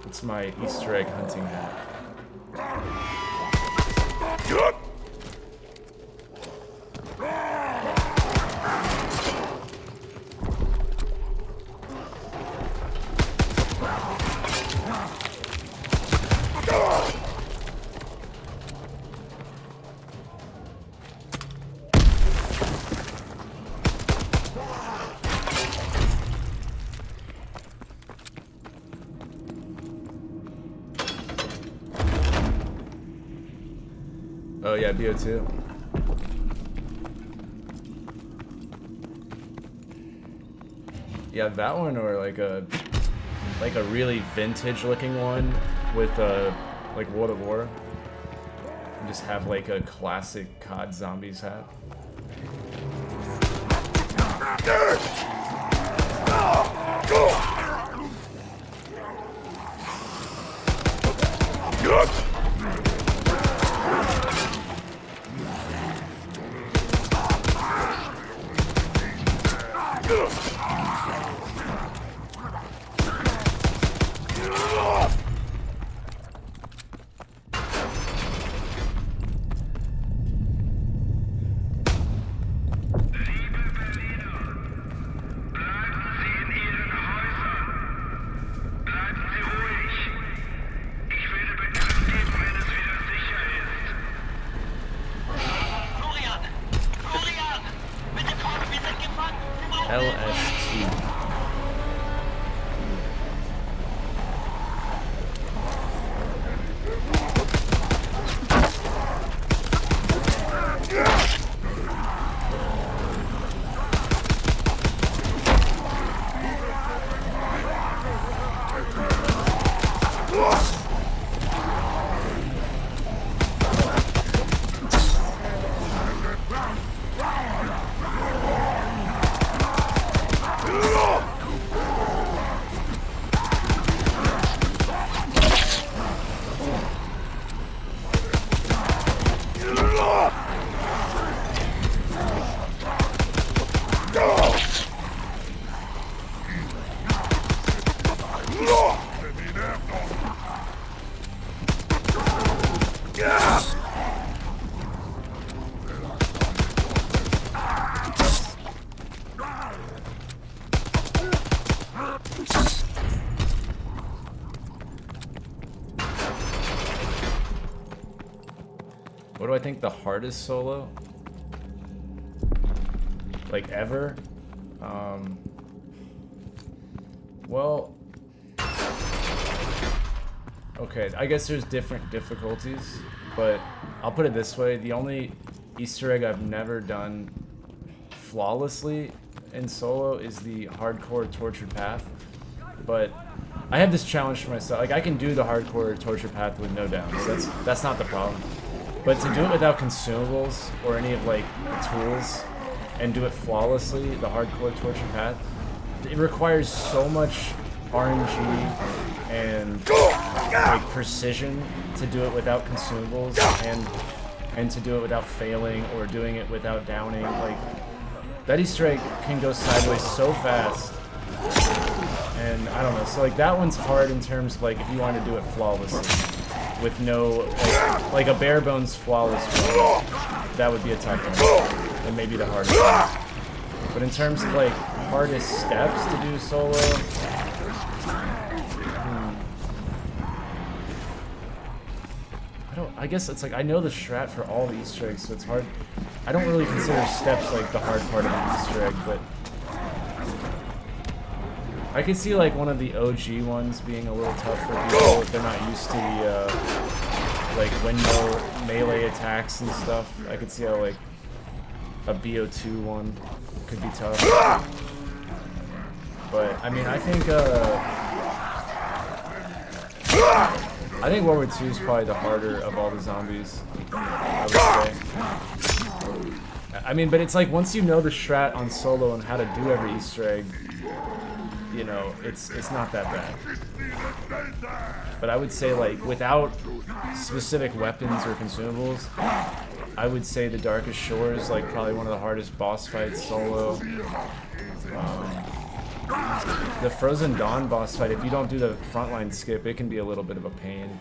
It's my Easter egg hunting hat. Oh yeah, BO2. Yeah, that one, or like a really vintage looking one with like World of War. And just have like a classic COD Zombies hat. What do I think the hardest solo? Like ever? Well, okay, I guess there's different difficulties, but I'll put it this way, the only Easter egg I've never done flawlessly in solo is the hardcore tortured path, but I have this challenge for myself. Like, I can do the hardcore torture path with no downs. That's not the problem. But to do it without consumables or any of like the tools and do it flawlessly, the hardcore torture path, it requires so much RNG and like precision to do it without consumables and to do it without failing or doing it without downing. Like, that Easter egg can go sideways so fast. And I don't know, so like that one's hard in terms of like if you want to do it flawlessly with no like a bare bones flawless one, that would be a tough one and maybe the hardest one. But in terms of like hardest steps to do solo, I guess it's like I know the strat for all the Easter eggs, so it's hard. I don't really consider steps like the hard part of an Easter egg, but I could see like one of the OG ones being a little tough for people if they're not used to the like windmill melee attacks and stuff. I could see how like a BO2 one could be tough. But I mean, I think World War II is probably the harder of all the zombies, I would say. I mean, but it's like once you know the strat on solo and how to do every Easter egg, you know, it's not that bad. But I would say like without specific weapons or consumables, I would say the Darkest Shore is like probably one of the hardest boss fights solo. The Frozen Dawn boss fight, if you don't do the frontline skip, it can be a little bit of a pain.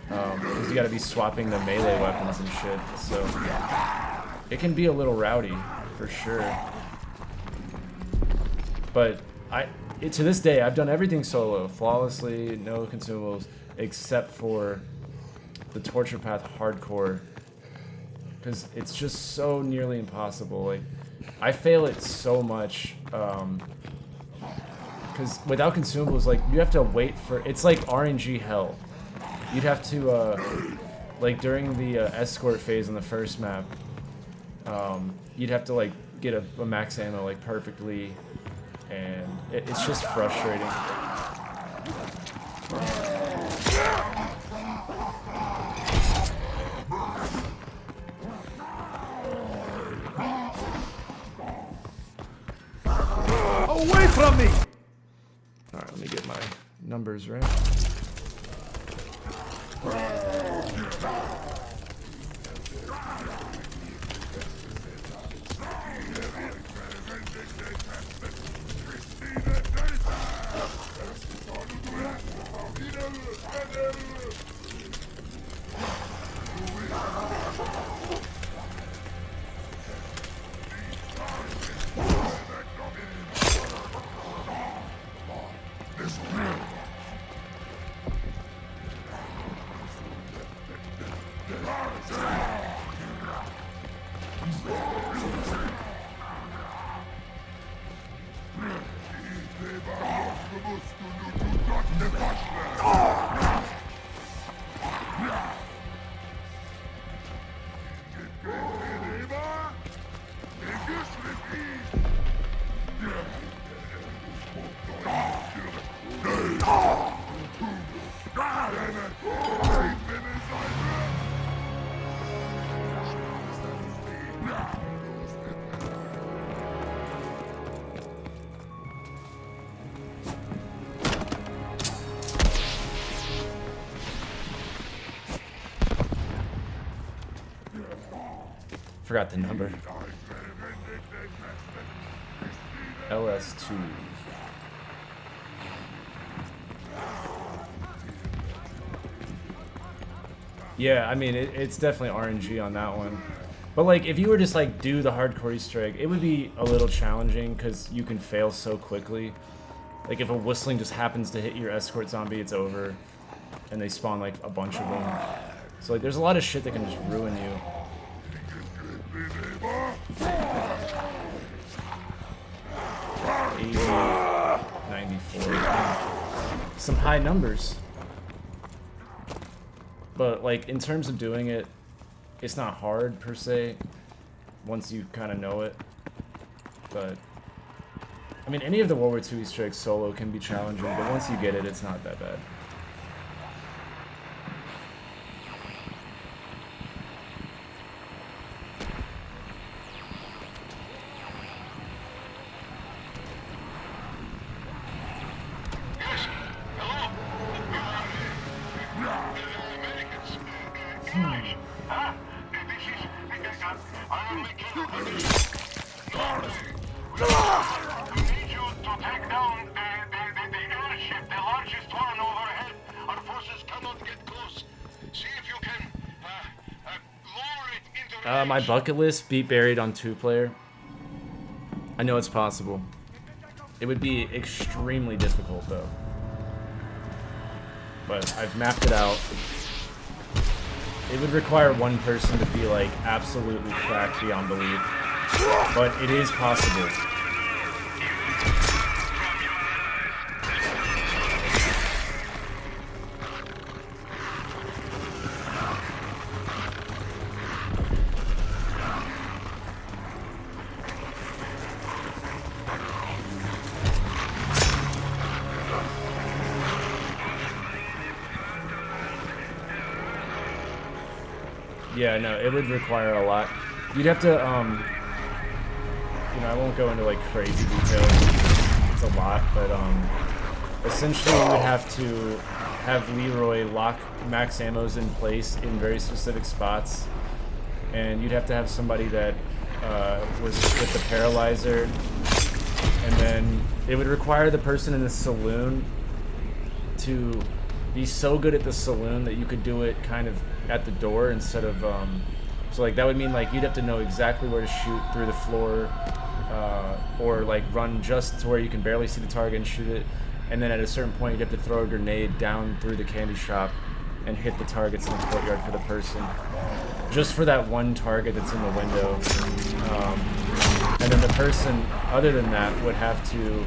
Because you gotta be swapping the melee weapons and shit, so it can be a little rowdy, for sure. But to this day, I've done everything solo, flawlessly, no consumables, except for the Torture Path hardcore, because it's just so nearly impossible. Like, I fail it so much, because without consumables, like, you have to wait for, it's like RNG hell. You'd have to, like, during the escort phase in the first map, you'd have to, like, get a max ammo, like, perfectly, and it's just frustrating. Away from me! Alright, let me get my numbers right. Forgot the number. LS2. Yeah, I mean, it's definitely RNG on that one. But like, if you were just like do the hardcore Easter egg, it would be a little challenging because you can fail so quickly. Like if a whistling just happens to hit your escort zombie, it's over. And they spawn like a bunch of them. So like, there's a lot of shit that can just ruin you. 80, 94, some high numbers. But like, in terms of doing it, it's not hard per se, once you kind of know it. But I mean, any of the World War II Easter eggs solo can be challenging, but once you get it, it's not that bad. My bucket list, beat Buried on 2-player. I know it's possible. It would be extremely difficult though. But I've mapped it out. It would require one person to be like absolutely cracked beyond belief. But it is possible. Yeah, no, it would require a lot. You'd have to, you know, I won't go into like crazy detail. It's a lot, but essentially you would have to have Leroy lock max ammos in place in very specific spots, and you'd have to have somebody that was with the paralyzer, and then it would require the person in the saloon to be so good at the saloon that you could do it kind of at the door instead of so like that would mean like you'd have to know exactly where to shoot through the floor, or like run just to where you can barely see the target and shoot it, and then at a certain point you'd have to throw a grenade down through the candy shop and hit the targets in the courtyard for the person, just for that one target that's in the window. And then the person other than that would have to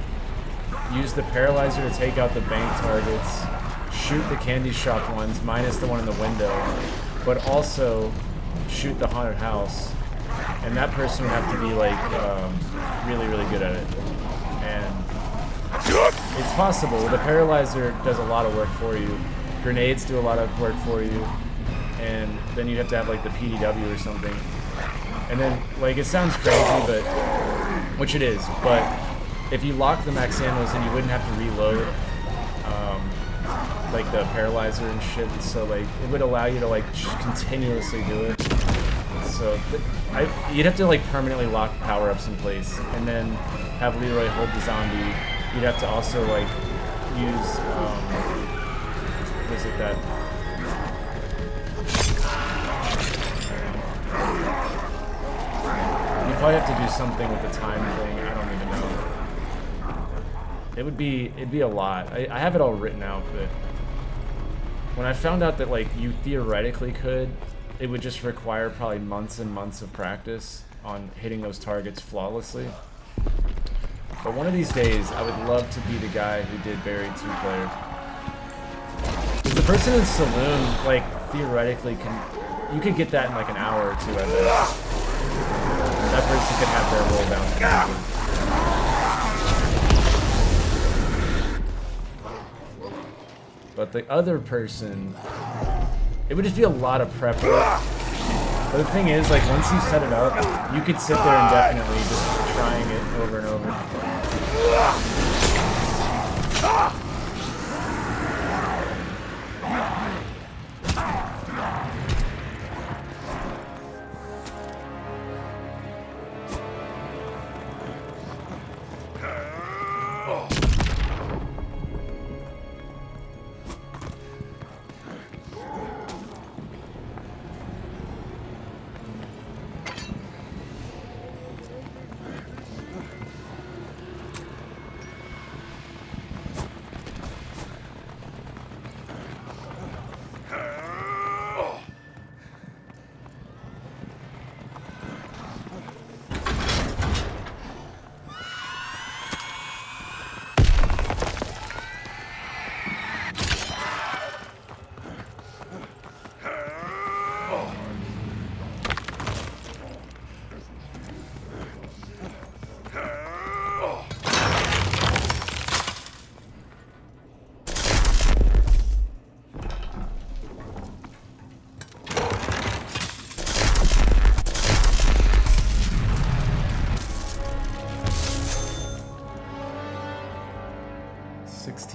use the paralyzer to take out the bank targets, shoot the candy shop ones minus the one in the window, but also shoot the haunted house, and that person would have to be like really good at it. And it's possible. The paralyzer does a lot of work for you, grenades do a lot of work for you, and then you have to have like the PDW or something, and then like it sounds crazy, but which it is, but if you lock the max ammos then you wouldn't have to reload like the paralyzer and shit, so like it would allow you to like continuously do it. So you'd have to like permanently lock power-ups in place and then have Leroy hold the zombie. You'd have to also like use what is it that you probably have to do something with the time thing. I don't even know. It'd be a lot. I have it all written out, but when I found out that like you theoretically could, it would just require probably months and months of practice on hitting those targets flawlessly. But one of these days, I would love to be the guy who did Buried 2-player. Because the person in the saloon, like, theoretically you could get that in like an hour or two, I bet. That person could have their roll down. But the other person, it would just be a lot of prep work. But the thing is, like, once you set it up, you could sit there indefinitely just trying it over and over.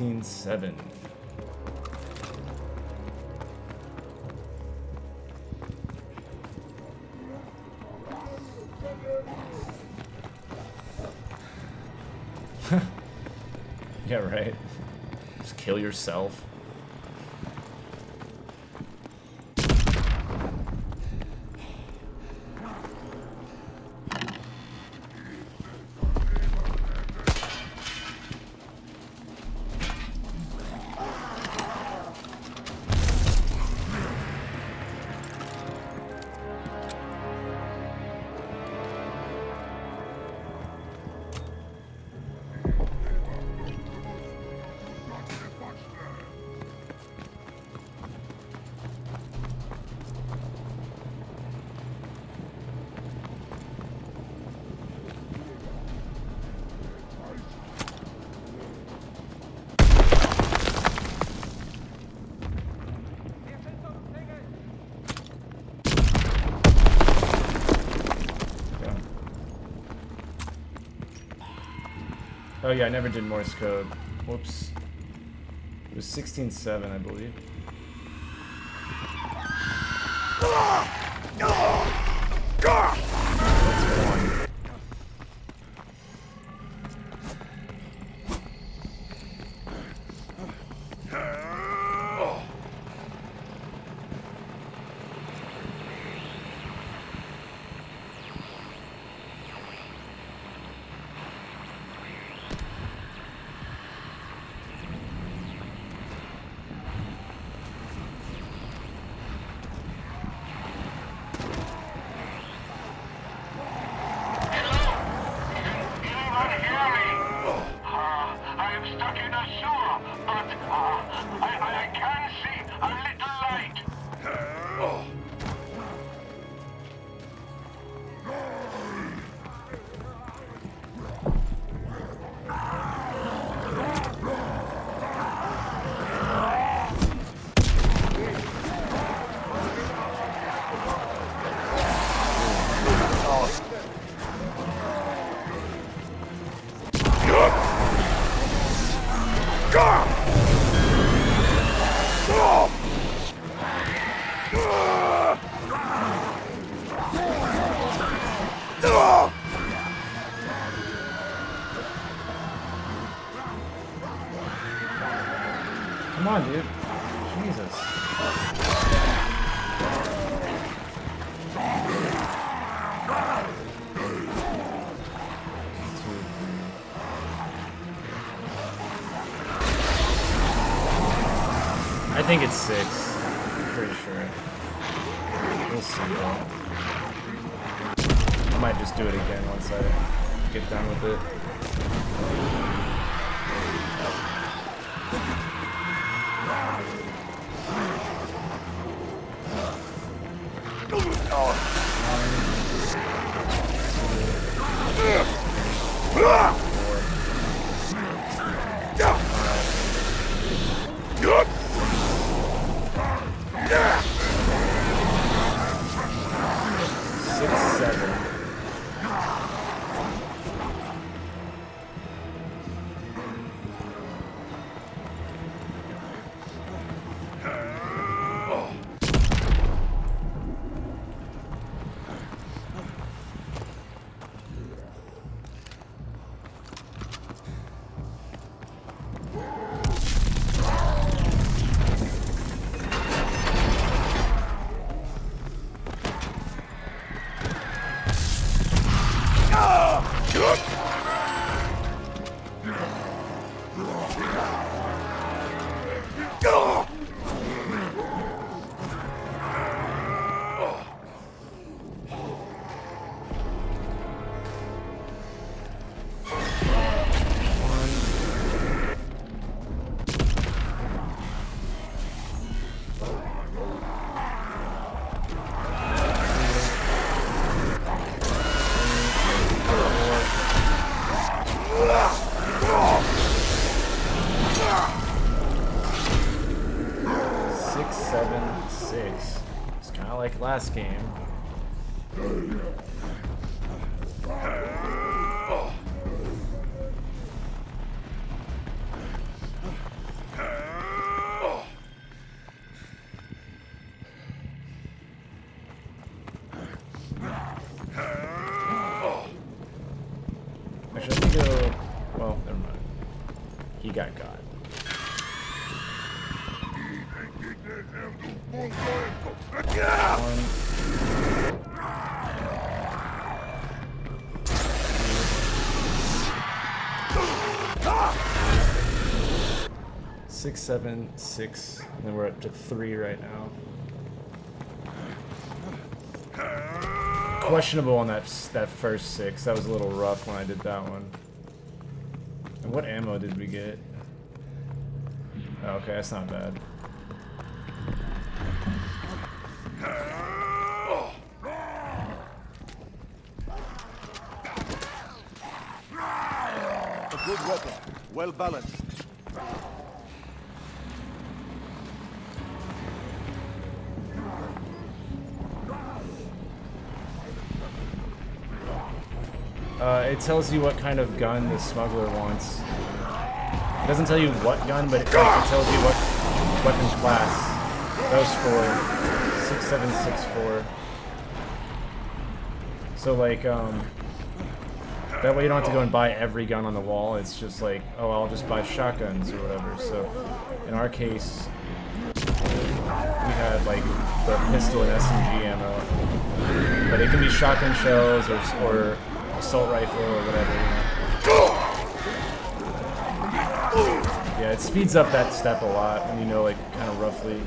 16-7. Yeah, right. Just kill yourself. Oh yeah, I never did Morse code. Whoops. It was 16-7, I believe. That's one. Come on, dude. Jesus. I think it's 6. I'm pretty sure. We'll see though. I might just do it again once I get done with it. Last game. got got. One. 6, 7, 6, and then we're up to 3 right now. Questionable on that first 6. That was a little rough when I did that one. And what ammo did we get? Oh, okay, that's not bad. A good weapon, well balanced. It tells you what kind of gun the smuggler wants. It doesn't tell you what gun, but it tells you what weapon class. That was for 6764. So like, that way you don't have to go and buy every gun on the wall. It's just like, oh, I'll just buy shotguns or whatever. So in our case, we had like the pistol and SMG ammo, but it can be shotgun shells or assault rifle or whatever. Yeah, it speeds up that step a lot when you know, like, kind of roughly.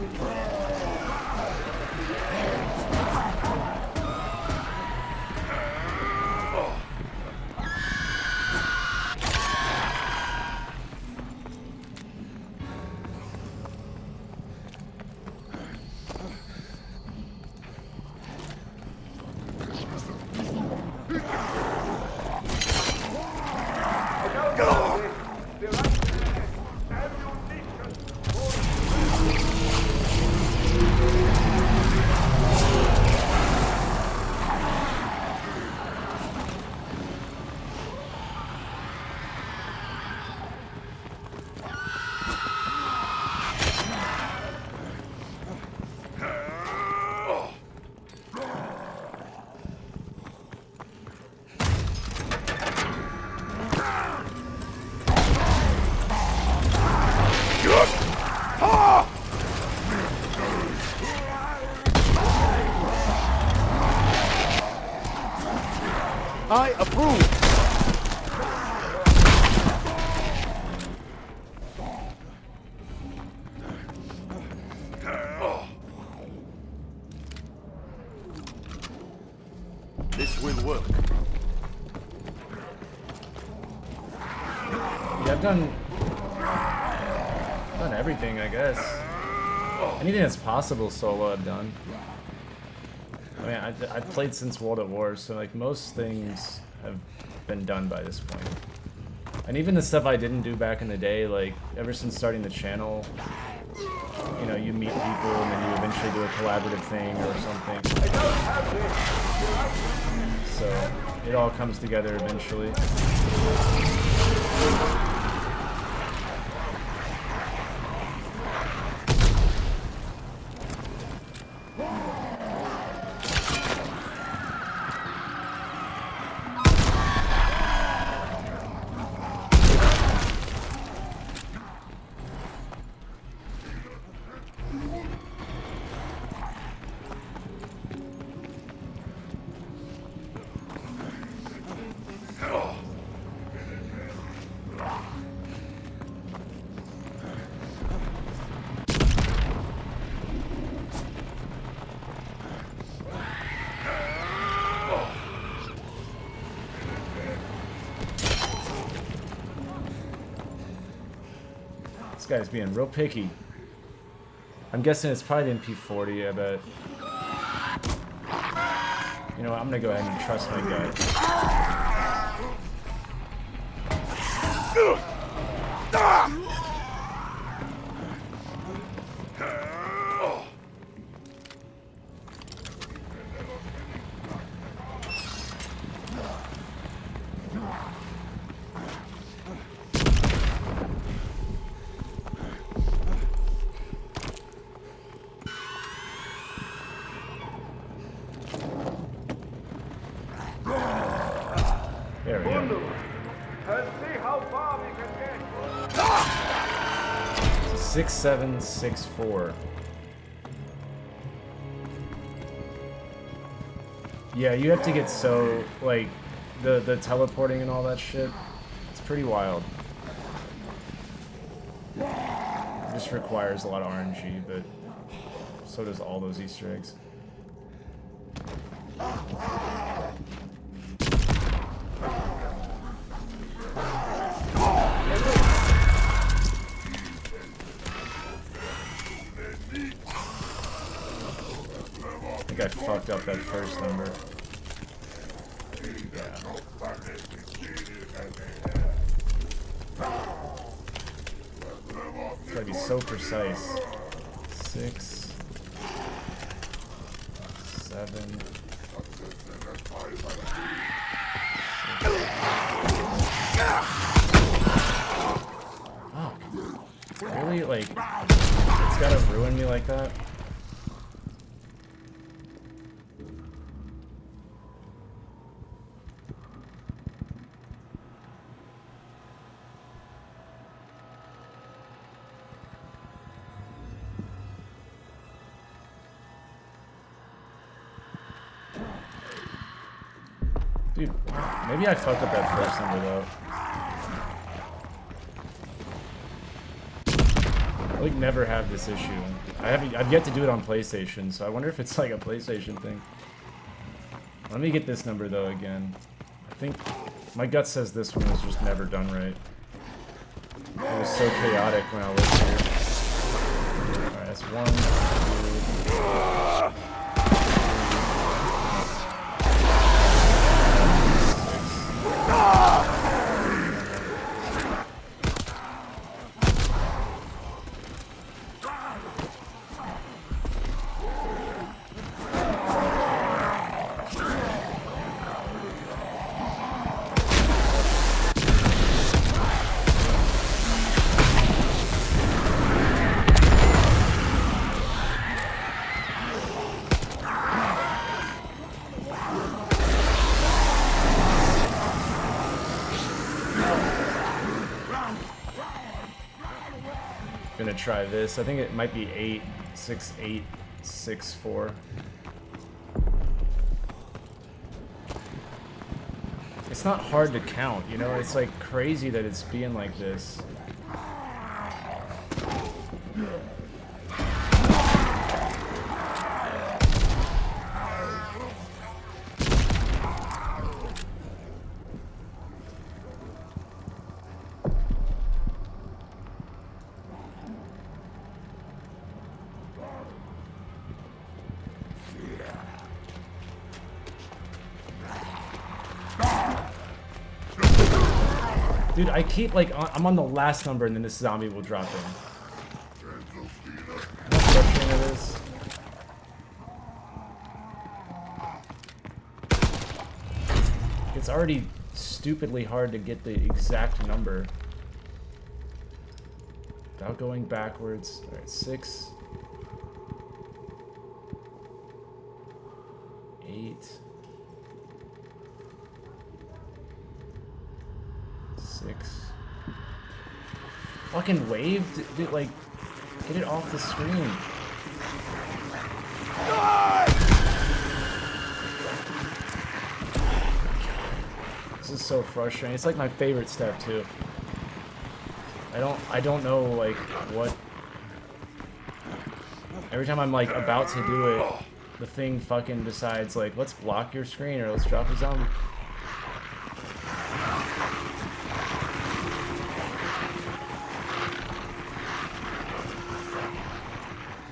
I approve. This will work. Yeah, I've done everything, I guess. Anything that's possible solo, I've done. I mean, I've played since World at War, so like most things have been done by this point. And even the stuff I didn't do back in the day, like ever since starting the channel, you know, you meet people and then you eventually do a collaborative thing or something. So it all comes together eventually. This guy's being real picky. I'm guessing it's probably the MP40, I bet. You know what, I'm gonna go ahead and trust my gut. There we go. Let's see how far we can get. 6764. Yeah, you have to get so, like, the teleporting and all that shit. It's pretty wild. It just requires a lot of RNG, but so does all those Easter eggs. I think I fucked up that first number. Yeah. It's gotta be so precise. 6, 7. Fuck. Really? Like, it's gotta ruin me like that? Dude, maybe I fucked up that first number though. I like never have this issue. I've yet to do it on PlayStation, so I wonder if it's like a PlayStation thing. Let me get this number though again. I think my gut says this one was just never done right. It was so chaotic when I was here. Alright, that's 1, 2. Gonna try this. I think it might be 86864. It's not hard to count, you know? It's like crazy that it's being like this. Dude, I keep like, I'm on the last number and then this zombie will drop in. How frustrating it is. It's already stupidly hard to get the exact number without going backwards. Alright, 6, 8. 6. Fucking wave? Dude, like, get it off the screen. This is so frustrating. It's like my favorite step too. I don't know like what. Every time I'm like about to do it, the thing fucking decides like, let's block your screen or let's drop a zombie.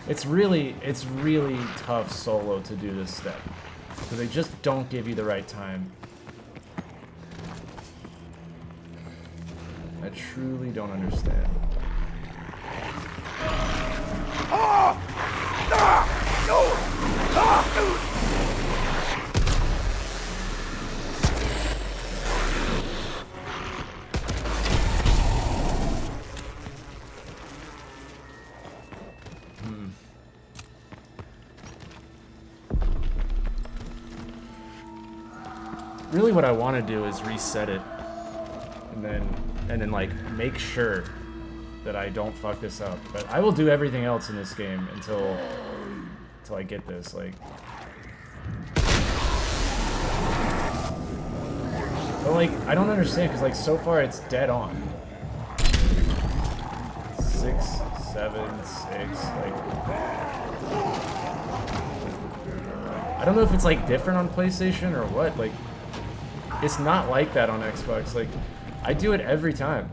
It's really tough solo to do this step because they just don't give you the right time. I truly don't understand. Really what I want to do is reset it and then like make sure that I don't fuck this up. But I will do everything else in this game until I get this. Like, but like I don't understand because like so far it's dead on. 6, 7, 6. Like, I don't know if it's like different on PlayStation or what. Like, it's not like that on Xbox. Like, I do it every time.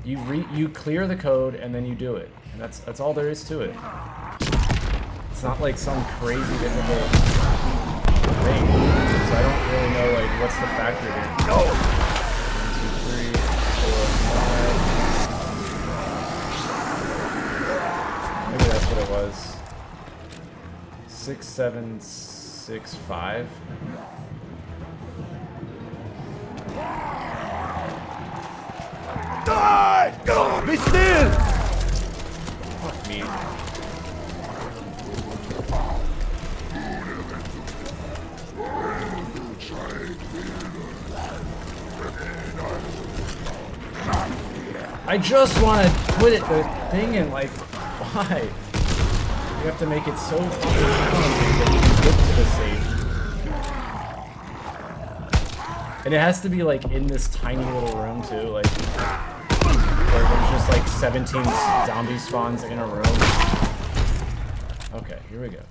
You clear the code and then you do it, and that's all there is to it. It's not like some crazy difficult thing. So I don't really know like what's the factor here. Go. 1, 2, 3, 4, 5. Maybe that's what it was. 6, 7, 6, 5. Die! Be still! Fuck me. I just want to put the thing in, like, why? You have to make it so fucking challenging that you can get to the safe. And it has to be, like, in this tiny little room, too, like, where there's just, like, 17 zombie spawns in a room. Okay, here we go.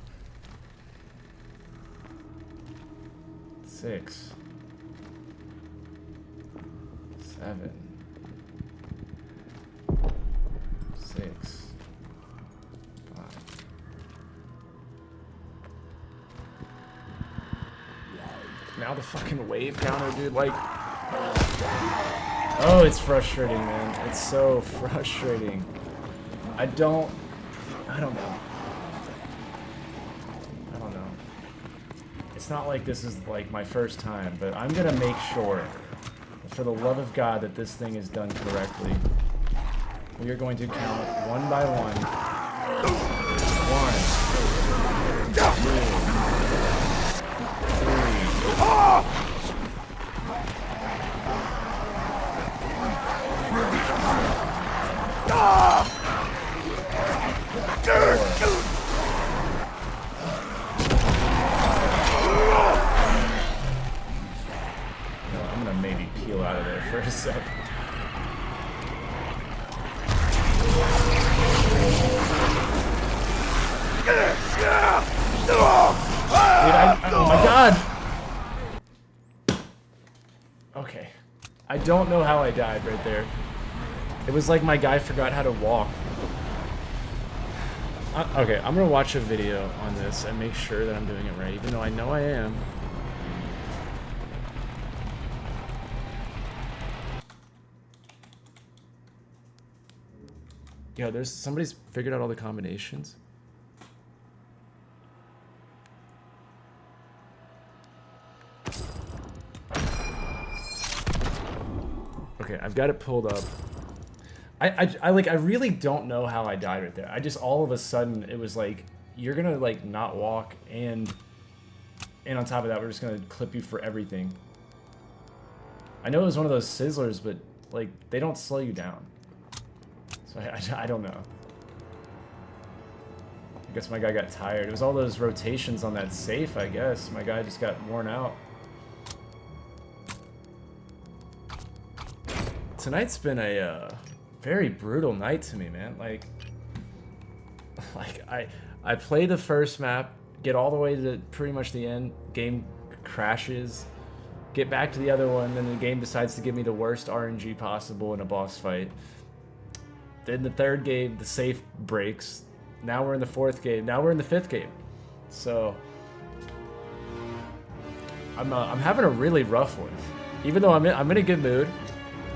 6. 7. 6. 5. Now the fucking wave counter, dude, like... Oh, it's frustrating, man. It's so frustrating. I don't know. It's not like this is, like, my first time, but I'm gonna make sure, for the love of God, that this thing is done correctly. We are going to count one by one. 1, 2, 3. I'm gonna maybe peel out of there for a sec. Dude, oh my god! Okay. I don't know how I died right there. It was like my guy forgot how to walk. Okay, I'm gonna watch a video on this and make sure that I'm doing it right, even though I know I am. Yo, there's somebody's figured out all the combinations. Okay, I've got it pulled up. I really don't know how I died right there. I just all of a sudden it was like you're gonna like not walk and on top of that we're just gonna clip you for everything. I know it was one of those sizzlers, but like they don't slow you down. So I don't know. I guess my guy got tired. It was all those rotations on that safe, I guess. My guy just got worn out. Tonight's been a very brutal night to me, man. Like I play the first map, get all the way to pretty much the end, game crashes, get back to the other one, then the game decides to give me the worst RNG possible in a boss fight. Then the third game, the safe breaks. Now we're in the fourth game. Now we're in the fifth game. So I'm having a really rough one. Even though I'm in a good mood.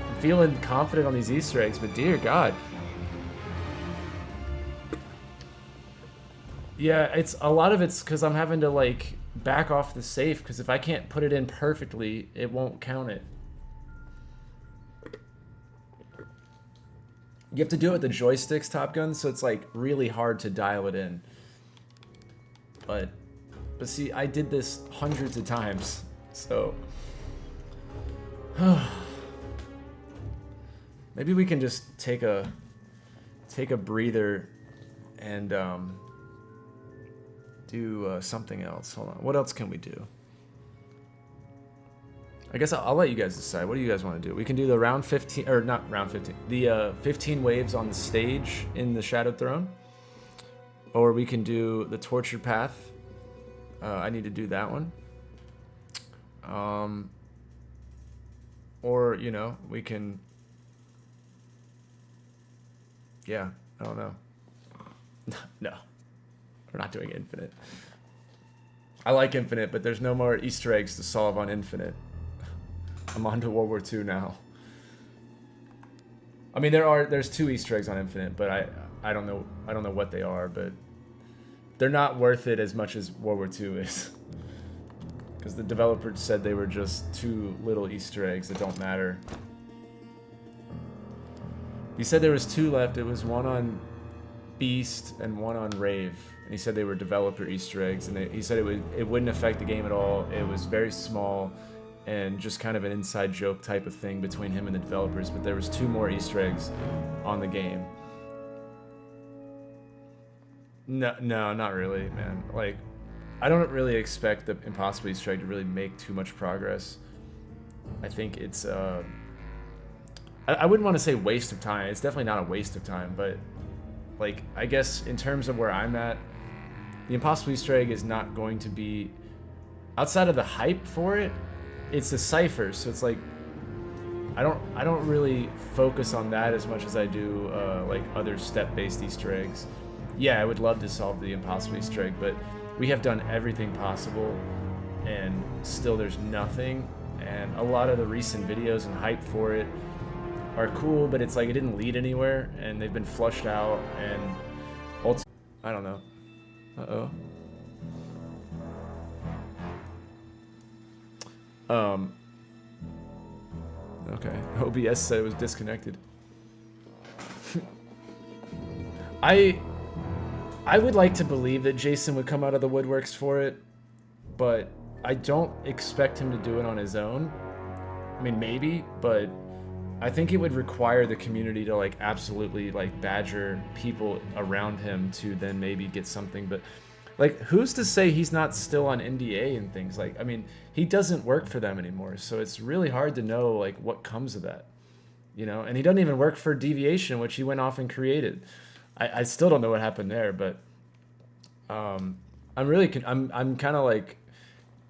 I'm feeling confident on these Easter eggs, but dear God. Yeah, it's a lot of it's because I'm having to like back off the safe because if I can't put it in perfectly, it won't count it. You have to do it with the joysticks, Top Gun, so it's like really hard to dial it in. But see, I did this hundreds of times, so Maybe we can just take a breather and do something else. Hold on. What else can we do? I guess I'll let you guys decide. What do you guys want to do? We can do the round 15, or not round 15, the 15 waves on the stage in the Shadowed Throne. Or we can do the Tortured Path. I need to do that one. Or, you know, we can... Yeah, I don't know. No, we're not doing Infinite. I like Infinite, but there's no more Easter eggs to solve on Infinite. I'm on to World War II now. I mean, there's 2 Easter eggs on Infinite, but I don't know what they are, but they're not worth it as much as World War II is. Because the developers said they were just 2 little Easter eggs that don't matter. He said there was 2 left. It was one on Beast and one on Rave. And he said they were developer Easter eggs, and he said it wouldn't affect the game at all. It was very small and just kind of an inside joke type of thing between him and the developers, but there was 2 more Easter eggs on the game. No, not really, man. Like, I don't really expect the Impossible Easter egg to really make too much progress. I think it's, I wouldn't want to say waste of time. It's definitely not a waste of time, but, like, I guess in terms of where I'm at, the Impossible Easter egg is not going to be, outside of the hype for it, it's a cipher, so it's like, I don't really focus on that as much as I do, like, other step-based Easter eggs. Yeah, I would love to solve the Impossible Easter egg, but we have done everything possible, and still there's nothing, and a lot of the recent videos and hype for it are cool, but it's like it didn't lead anywhere, and they've been flushed out, and ultimately, I don't know. Uh-oh. Okay. OBS said it was disconnected. I would like to believe that Jason would come out of the woodworks for it, but I don't expect him to do it on his own. I mean, maybe, but I think it would require the community to, like, absolutely, like, badger people around him to then maybe get something, but, like, who's to say he's not still on NDA and things? Like, I mean, he doesn't work for them anymore, so it's really hard to know, like, what comes of that, you know? And he doesn't even work for Deviation, which he went off and created. I still don't know what happened there, but I'm kind of like,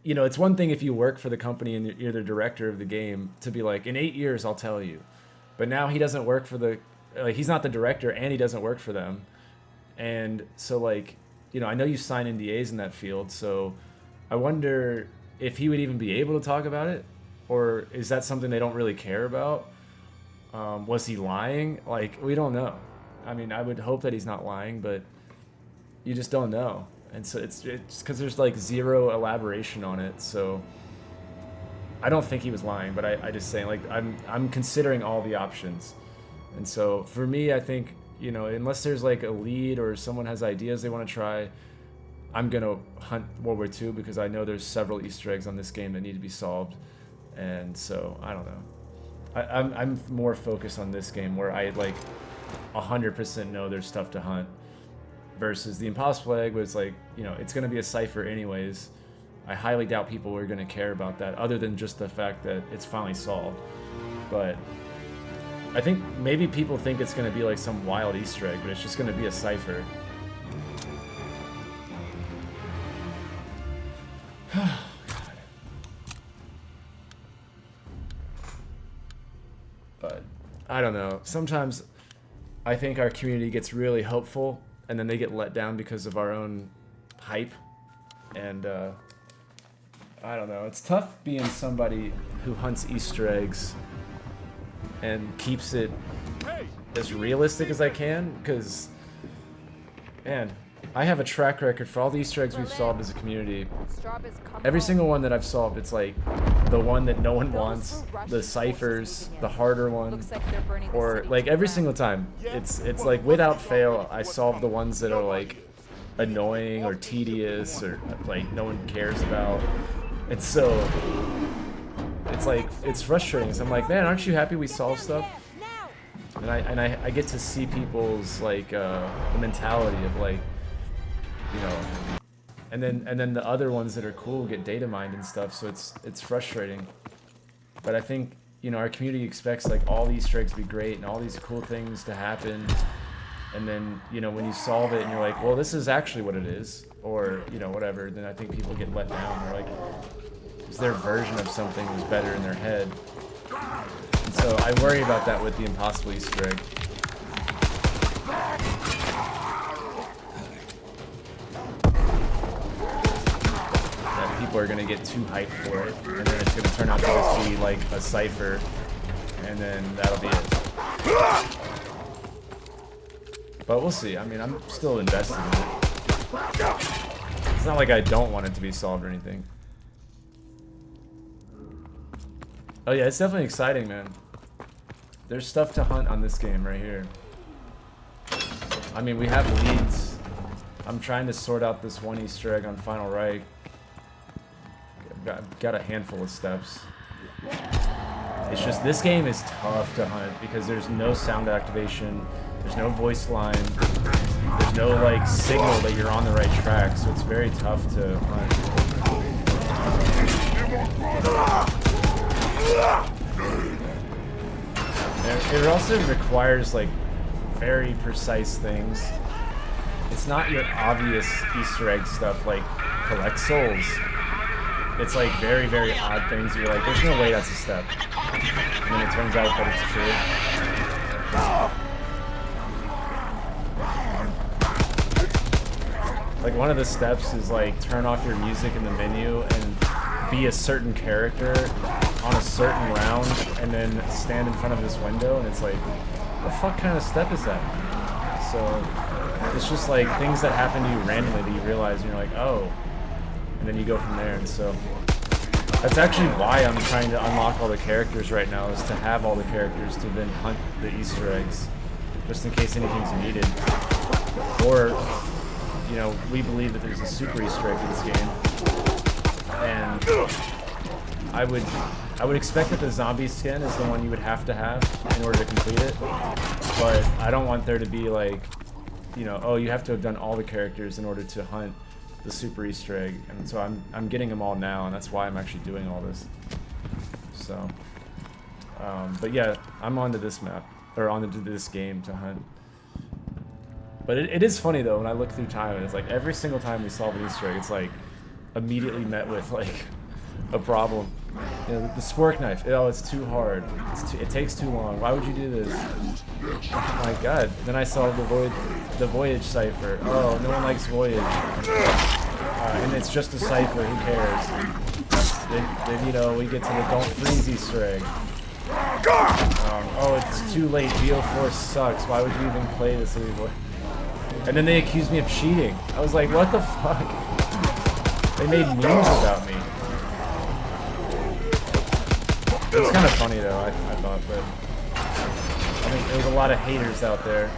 you know, it's one thing if you work for the company and you're the director of the game to be like, in 8 years I'll tell you, but now he doesn't work for the, like, he's not the director and he doesn't work for them, and so, like, you know, I know you sign NDAs in that field, so I wonder if he would even be able to talk about it, or is that something they don't really care about? Was he lying? Like, we don't know. I mean, I would hope that he's not lying, but you just don't know. And so it's because there's, like, zero elaboration on it, so I don't think he was lying, but I just saying, like, I'm considering all the options. And so for me, I think, you know, unless there's, like, a lead or someone has ideas they want to try, I'm gonna hunt World War II because I know there's several Easter eggs on this game that need to be solved. And so I don't know. I'm more focused on this game where I, like, 100% know there's stuff to hunt, versus the Impossible Egg was like, you know, it's going to be a cipher anyways. I highly doubt people are going to care about that, other than just the fact that it's finally solved. But I think maybe people think it's going to be like some wild Easter egg, but it's just going to be a cipher. But I don't know. Sometimes I think our community gets really hopeful, and then they get let down because of our own hype. And I don't know. It's tough being somebody who hunts Easter eggs and keeps it as realistic as I can, because, man, I have a track record for all the Easter eggs we've solved as a community. Every single one that I've solved, it's like the one that no one wants, the ciphers, the harder one, or like every single time. It's like without fail, I solve the ones that are like annoying or tedious or like no one cares about. And so it's like, it's frustrating. So I'm like, man, aren't you happy we solve stuff? and I get to see people's like the mentality of like, you know, and then the other ones that are cool get data mined and stuff, so it's frustrating. But I think, you know, our community expects like all these Easter eggs to be great and all these cool things to happen, and then, you know, when you solve it and you're like, well, this is actually what it is, or, you know, whatever, then I think people get let down. They're like, because their version of something was better in their head. And so I worry about that with the impossible Easter egg. That people are gonna get too hyped for it, and then it's gonna turn out to just be like a cipher, and then that'll be it. But we'll see. I mean, I'm still invested in it. It's not like I don't want it to be solved or anything. Oh yeah, it's definitely exciting, man. There's stuff to hunt on this game right here. I mean, we have leads. I'm trying to sort out this one Easter egg on Final Right. I've got a handful of steps. It's just, this game is tough to hunt because there's no sound activation, there's no voice line, there's no like signal that you're on the right track, so it's very tough to hunt. It also requires like very precise things. It's not your obvious Easter egg stuff like collect souls. It's like very, very odd things. You're like, there's no way that's a step. And then it turns out that it's true. Like one of the steps is like turn off your music in the menu and be a certain character on a certain round and then stand in front of this window, and it's like, what the fuck kind of step is that? So it's just like things that happen to you randomly that you realize and you're like, oh, and then you go from there. And so that's actually why I'm trying to unlock all the characters right now, is to have all the characters to then hunt the Easter eggs just in case anything's needed. Or, you know, we believe that there's a super Easter egg in this game, and I would expect that the zombie skin is the one you would have to have in order to complete it, but I don't want there to be like, you know, oh, you have to have done all the characters in order to hunt the super Easter egg, and so I'm getting them all now, and that's why I'm actually doing all this. So, but yeah, I'm onto this map, or onto this game to hunt. But it is funny though when I look through time, and it's like every single time we solve an Easter egg, it's like immediately met with like a problem. You know, the spork knife. Oh, it's too hard. It takes too long. Why would you do this? Oh my god. Then I solved the voyage cipher. Oh, no one likes voyage. And it's just a cipher. Who cares? Then you know, we get to the don't freeze Easter egg. Oh, it's too late. BO4 sucks. Why would you even play this anymore? And then they accused me of cheating. I was like, what the fuck? They made memes about me. It was kind of funny though, I thought, but I think there was a lot of haters out there.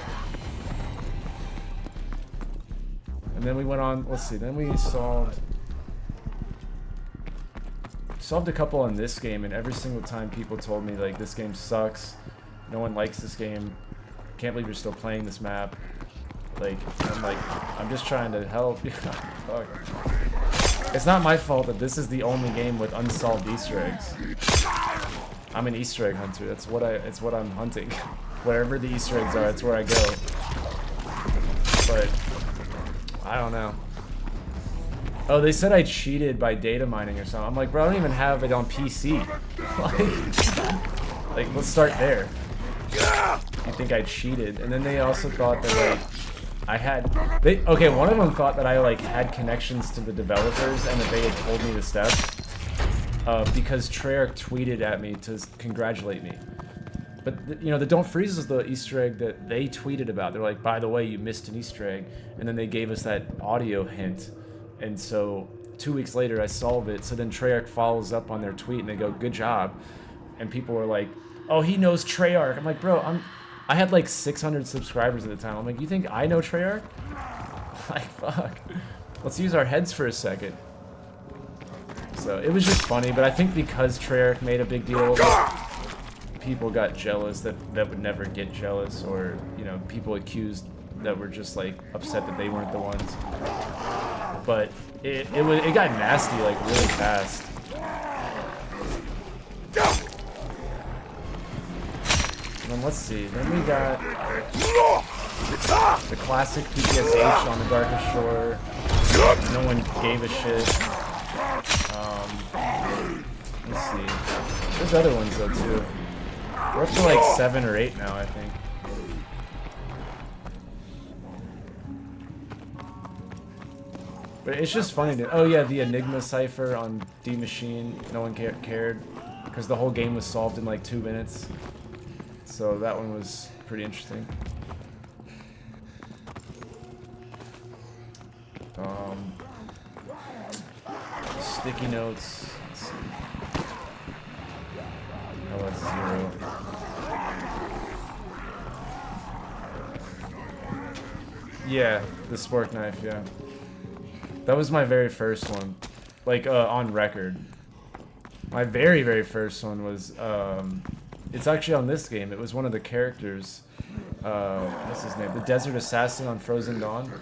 And then we went on, let's see, then we solved a couple on this game, and every single time people told me like, this game sucks, no one likes this game, can't believe you're still playing this map. Like, I'm like, I'm just trying to help. Fuck. It's not my fault that this is the only game with unsolved Easter eggs. I'm an Easter egg hunter. It's what I'm hunting. Wherever the Easter eggs are, that's where I go. But I don't know. Oh, they said I cheated by data mining or something. I'm like, bro, I don't even have it on PC. Like, let's start there. You think I cheated? And then they also thought that like okay, one of them thought that I like had connections to the developers and that they had told me the steps because Treyarch tweeted at me to congratulate me. But you know, the don't freeze is the Easter egg that they tweeted about. They're like, by the way, you missed an Easter egg, and then they gave us that audio hint. And so 2 weeks later, I solve it. So then Treyarch follows up on their tweet and they go, good job. And people were like, oh, he knows Treyarch. I'm like, bro, I had like 600 subscribers at the time. I'm like, you think I know Treyarch? Like, fuck. Let's use our heads for a second. So it was just funny, but I think because Treyarch made a big deal of it, people got jealous that would never get jealous, or you know, people accused that were just like upset that they weren't the ones. But it got nasty like really fast. And then let's see. Then we got the classic PTSH on the Darkest Shore. No one gave a shit. Let's see. There's other ones though too. We're up to like 7 or 8 now, I think. But it's just funny to. Oh yeah, the Enigma cipher on D Machine. No one cared because the whole game was solved in like 2 minutes. So that one was pretty interesting. Sticky notes. Let's see. Oh, that's 0. Yeah, the spork knife, yeah. That was my very first one. Like, on record. My very, very first one was, it's actually on this game. It was one of the characters. What's his name? The Desert Assassin on Frozen Dawn.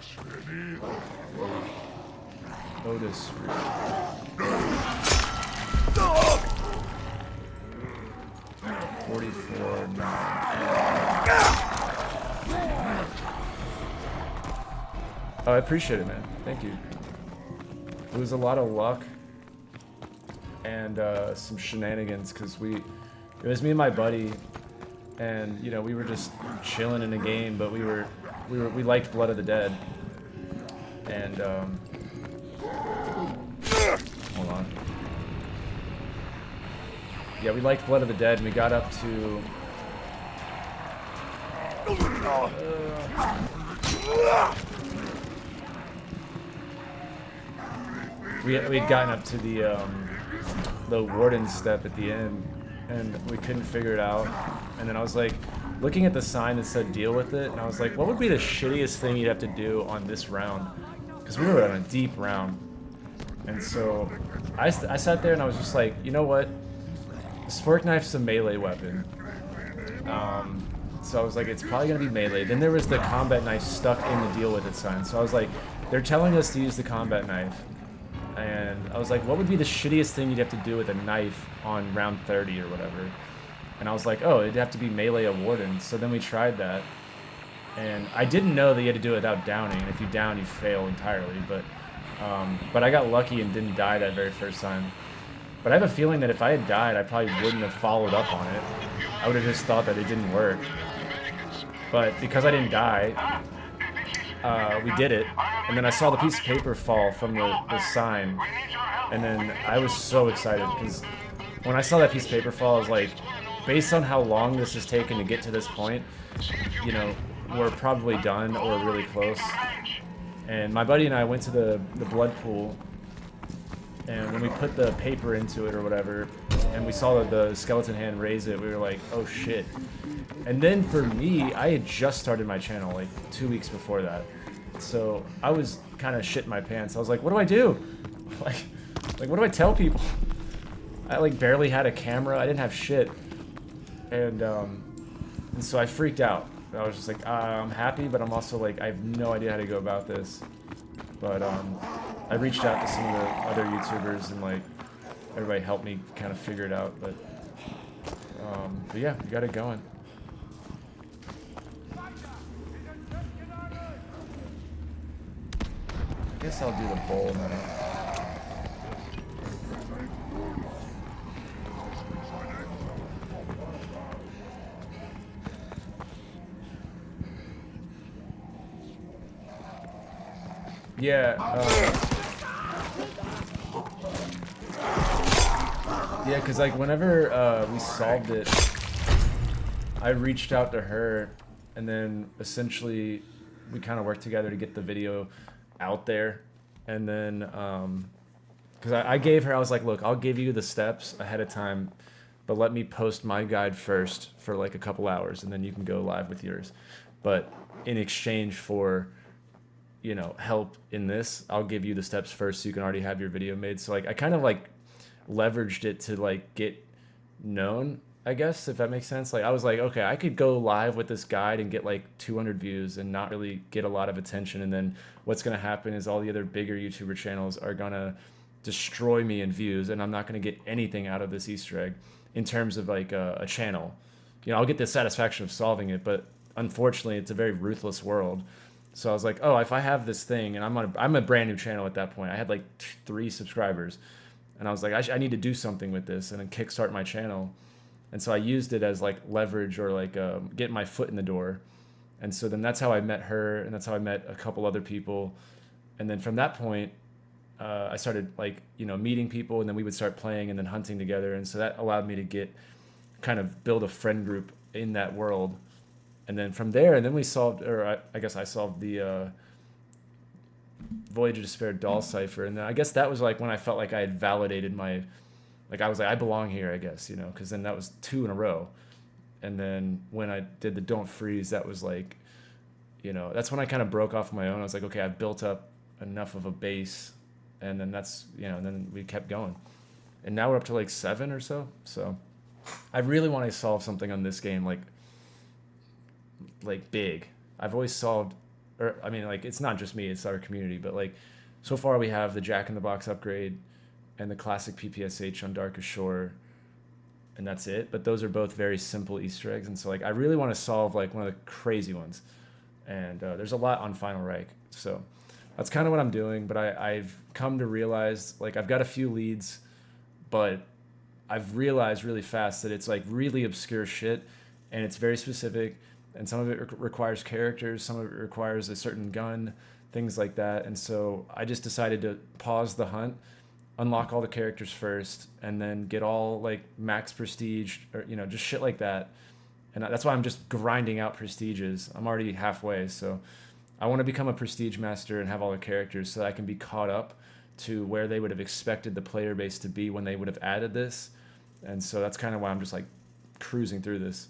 Otis. 44, 9. Oh, I appreciate it, man. Thank you. It was a lot of luck and some shenanigans, because it was me and my buddy, and you know, we were just chilling in a game, but we liked Blood of the Dead, and hold on. Yeah, we liked Blood of the Dead, and we got up to we'd gotten up to the warden step at the end, and we couldn't figure it out. And then I was like, looking at the sign that said deal with it, and I was like, what would be the shittiest thing you'd have to do on this round? Because we were on a deep round. And so I sat there and I was just like, you know what? The spork knife's a melee weapon. So I was like, it's probably gonna be melee. Then there was the combat knife stuck in the deal with it sign. So I was like, they're telling us to use the combat knife. And I was like, what would be the shittiest thing you'd have to do with a knife on round 30 or whatever? And I was like, oh, it'd have to be melee a warden. So then we tried that. And I didn't know that you had to do it without downing. And if you down, you fail entirely. But I got lucky and didn't die that very first time. But I have a feeling that if I had died, I probably wouldn't have followed up on it. I would have just thought that it didn't work. But because I didn't die, we did it. And then I saw the piece of paper fall from the sign. And then I was so excited, because when I saw that piece of paper fall, I was like, based on how long this has taken to get to this point, you know, we're probably done or really close. And my buddy and I went to the blood pool, and when we put the paper into it or whatever, and we saw the skeleton hand raise it, we were like, oh shit. And then for me, I had just started my channel like 2 weeks before that. So I was kind of shitting my pants. I was like, what do I do? Like what do I tell people? I like barely had a camera. I didn't have shit. And so I freaked out. I was just like, I'm happy, but I'm also like, I have no idea how to go about this. But I reached out to some of the other YouTubers, and like everybody helped me kind of figure it out. But yeah, we got it going. I guess I'll do the bowl now. Yeah, yeah, because like whenever we solved it, I reached out to her, and then essentially we kind of worked together to get the video out there. And then because I gave her, I was like, look, I'll give you the steps ahead of time, but let me post my guide first for like a couple hours, and then you can go live with yours. But in exchange for, you know, help in this, I'll give you the steps first so you can already have your video made. So like I kind of like leveraged it to like get known, I guess, if that makes sense. Like I was like, okay, I could go live with this guide and get like 200 views and not really get a lot of attention, and then what's going to happen is all the other bigger YouTuber channels are going to destroy me in views, and I'm not going to get anything out of this Easter egg in terms of like a channel. You know, I'll get the satisfaction of solving it, but unfortunately it's a very ruthless world. So I was like, oh, if I have this thing, and I'm a brand new channel at that point. I had like 3 subscribers, and I was like, I need to do something with this and then kickstart my channel. And so I used it as like leverage, or like getting my foot in the door. And so then that's how I met her, and that's how I met a couple other people. And then from that point, I started like, you know, meeting people, and then we would start playing and then hunting together. And so that allowed me to kind of build a friend group in that world. And then from there, and then we solved, or I guess I solved the Voyage of Despair doll cipher. And then I guess that was like when I felt like I had validated my, like I was like, I belong here, I guess, you know, because then that was 2 in a row. And then when I did the Don't Freeze, that was like, you know, that's when I kind of broke off my own. I was like, okay, I've built up enough of a base. And then that's, you know, and then we kept going. And now we're up to like 7 or so. So I really want to solve something on this game, like big. I've always solved, or I mean, like, it's not just me, it's our community, but like so far we have the Jack in the Box upgrade and the classic PPSH on Darkest Shore, and that's it. But those are both very simple Easter eggs, and so like I really want to solve like one of the crazy ones. And there's a lot on Final Reich, so that's kind of what I'm doing. But I've come to realize, like, I've got a few leads, but I've realized really fast that it's like really obscure shit, and it's very specific, and some of it requires characters, some of it requires a certain gun, things like that. And so I just decided to pause the hunt, unlock all the characters first, and then get all like max prestige, or, you know, just shit like that. And that's why I'm just grinding out prestiges. I'm already halfway, so I want to become a prestige master and have all the characters so that I can be caught up to where they would have expected the player base to be when they would have added this. And so that's kind of why I'm just like cruising through this.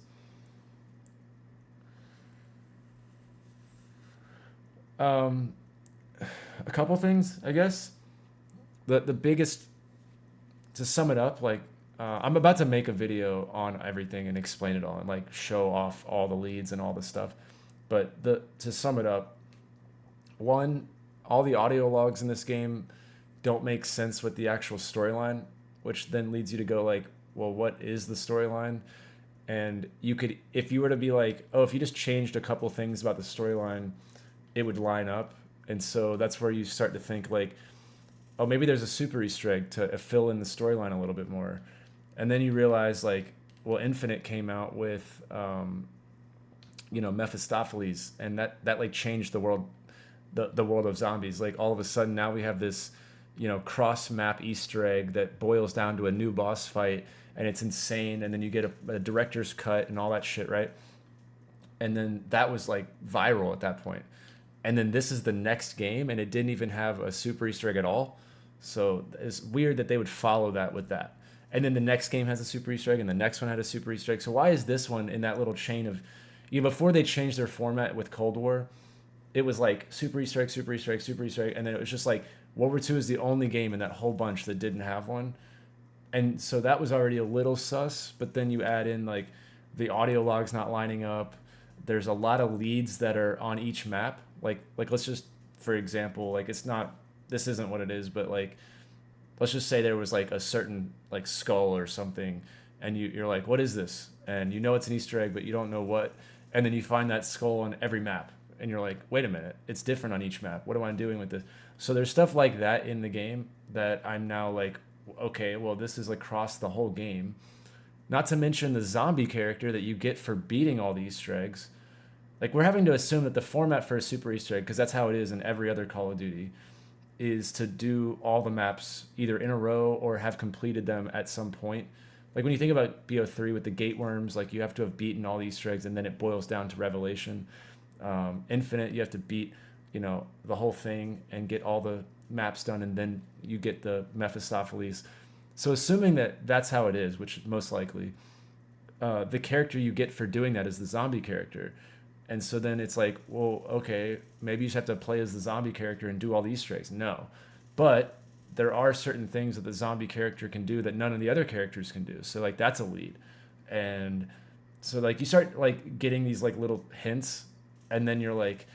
A couple things, I guess. The biggest, to sum it up, like, I'm about to make a video on everything and explain it all and like show off all the leads and all the stuff. But to sum it up, one, all the audio logs in this game don't make sense with the actual storyline, which then leads you to go like, well, what is the storyline? And you could, if you were to be like, oh, if you just changed a couple things about the storyline, it would line up. And so that's where you start to think like, oh, maybe there's a super Easter egg to fill in the storyline a little bit more. And then you realize like, well, Infinite came out with, you know, Mephistopheles, and that like changed the world, the world of zombies. Like all of a sudden now we have this, you know, cross map Easter egg that boils down to a new boss fight, and it's insane. And then you get a director's cut and all that shit, right? And then that was like viral at that point. And then this is the next game, and it didn't even have a super Easter egg at all. So it's weird that they would follow that with that. And then the next game has a super Easter egg, and the next one had a super Easter egg. So why is this one in that little chain of, you know, before they changed their format with Cold War, it was like super Easter egg, super Easter egg, super Easter egg, and then it was just like World War II is the only game in that whole bunch that didn't have one. And so that was already a little sus, but then you add in like the audio logs not lining up. There's a lot of leads that are on each map. Like let's just, for example, like it's not, this isn't what it is, but like, let's just say there was like a certain like skull or something, and you're like, what is this? And you know it's an Easter egg, but you don't know what. And then you find that skull on every map, and you're like, wait a minute, it's different on each map. What am I doing with this? So there's stuff like that in the game that I'm now like, okay, well, this is across the whole game. Not to mention the zombie character that you get for beating all the Easter eggs. Like, we're having to assume that the format for a super Easter egg, because that's how it is in every other Call of Duty, is to do all the maps either in a row or have completed them at some point. Like when you think about BO3 with the gate worms, like you have to have beaten all the Easter eggs, and then it boils down to Revelation. Infinite, you have to beat, you know, the whole thing and get all the maps done, and then you get the Mephistopheles. So assuming that that's how it is, which most likely, the character you get for doing that is the zombie character. And so then it's like, well, okay, maybe you just have to play as the zombie character and do all the Easter eggs. No. But there are certain things that the zombie character can do that none of the other characters can do. So like that's a lead. And so like you start like getting these like little hints, and then you're like,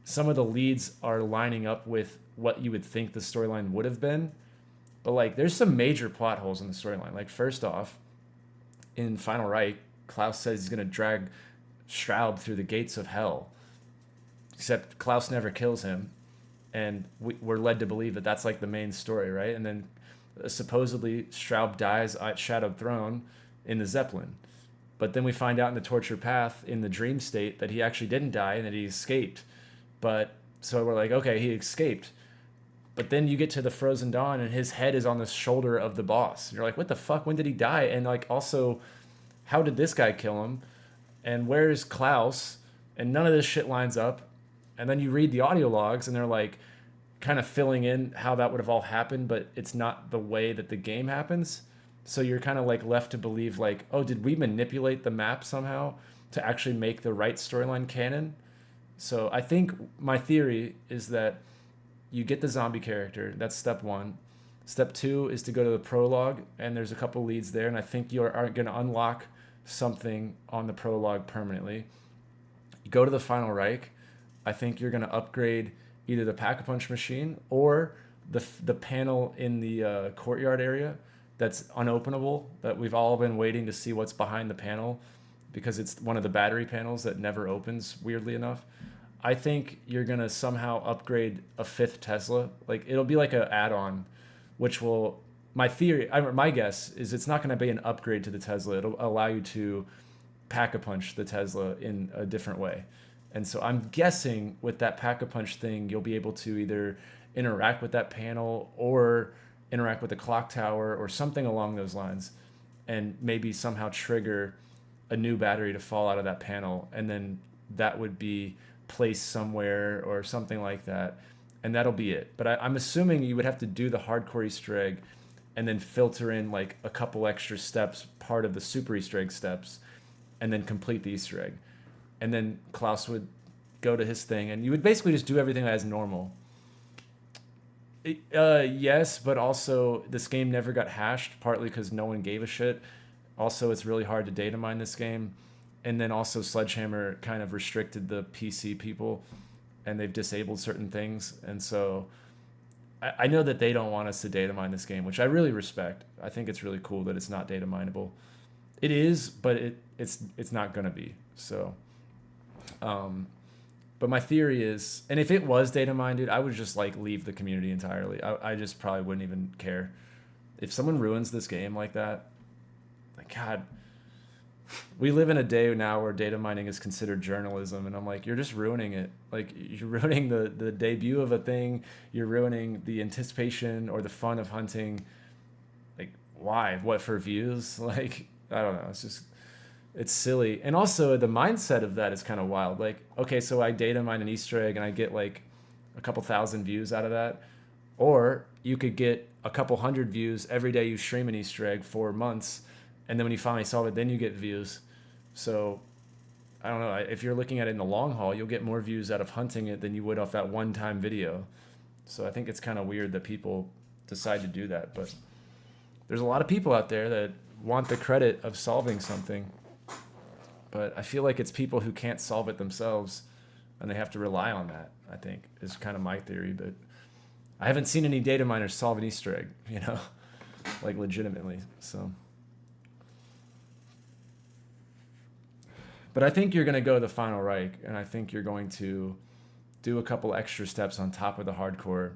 some of the leads are lining up with what you would think the storyline would have been. But like there's some major plot holes in the storyline. Like first off, in Final Reich, Klaus says he's gonna drag Straub through the gates of hell. Except Klaus never kills him, and we're led to believe that that's like the main story, right? And then supposedly Straub dies at Shadowed Throne in the Zeppelin. But then we find out in the torture path in the dream state that he actually didn't die and that he escaped. But so we're like, okay, he escaped. But then you get to the Frozen Dawn and his head is on the shoulder of the boss. You're like, what the fuck? When did he die? And like, also, how did this guy kill him? And where's Klaus? And none of this shit lines up. And then you read the audio logs and they're like kind of filling in how that would have all happened, but it's not the way that the game happens. So you're kind of like left to believe like, oh, did we manipulate the map somehow to actually make the right storyline canon? So I think my theory is that you get the zombie character. That's step one. Step two is to go to the prologue, and there's a couple leads there, and I think you are going to unlock something on the prologue permanently. You go to the Final Reich. I think you're going to upgrade either the Pack-a-Punch machine or the panel in the courtyard area that's unopenable, that we've all been waiting to see what's behind the panel because it's one of the battery panels that never opens, weirdly enough. I think you're going to somehow upgrade a 5th Tesla. Like, it'll be like an add-on, which will... My guess is it's not going to be an upgrade to the Tesla. It'll allow you to Pack-a-Punch the Tesla in a different way. And so I'm guessing with that Pack-a-Punch thing, you'll be able to either interact with that panel or interact with the clock tower or something along those lines, and maybe somehow trigger a new battery to fall out of that panel. And then that would be placed somewhere or something like that. And that'll be it. But I'm assuming you would have to do the hardcore Easter egg and then filter in like a couple extra steps, part of the super Easter egg steps, and then complete the Easter egg. And then Klaus would go to his thing, and you would basically just do everything as normal. Yes, but also this game never got hashed, partly because no one gave a shit. Also, it's really hard to data mine this game. And then also Sledgehammer kind of restricted the PC people, and they've disabled certain things. And so I know that they don't want us to data mine this game, which I really respect. I think it's really cool that it's not data mineable. It is, but it's not going to be. So... but my theory is, and if it was data mined, dude, I would just like leave the community entirely. I just probably wouldn't even care. If someone ruins this game like that, like, God, we live in a day now where data mining is considered journalism, and I'm like, you're just ruining it. Like, you're ruining the debut of a thing. You're ruining the anticipation or the fun of hunting. Like, why? What, for views? Like, I don't know. It's silly. And also the mindset of that is kind of wild. Like, okay, so I data mine an Easter egg and I get like a couple thousand views out of that. Or you could get a couple hundred views every day you stream an Easter egg for months. And then when you finally solve it, then you get views. So I don't know. If you're looking at it in the long haul, you'll get more views out of hunting it than you would off that one-time video. So I think it's kind of weird that people decide to do that. But there's a lot of people out there that want the credit of solving something. But I feel like it's people who can't solve it themselves, and they have to rely on that, I think, is kind of my theory. But I haven't seen any data miners solve an Easter egg, you know, like legitimately. So, but I think you're going to go to the Final Reich, and I think you're going to do a couple extra steps on top of the hardcore,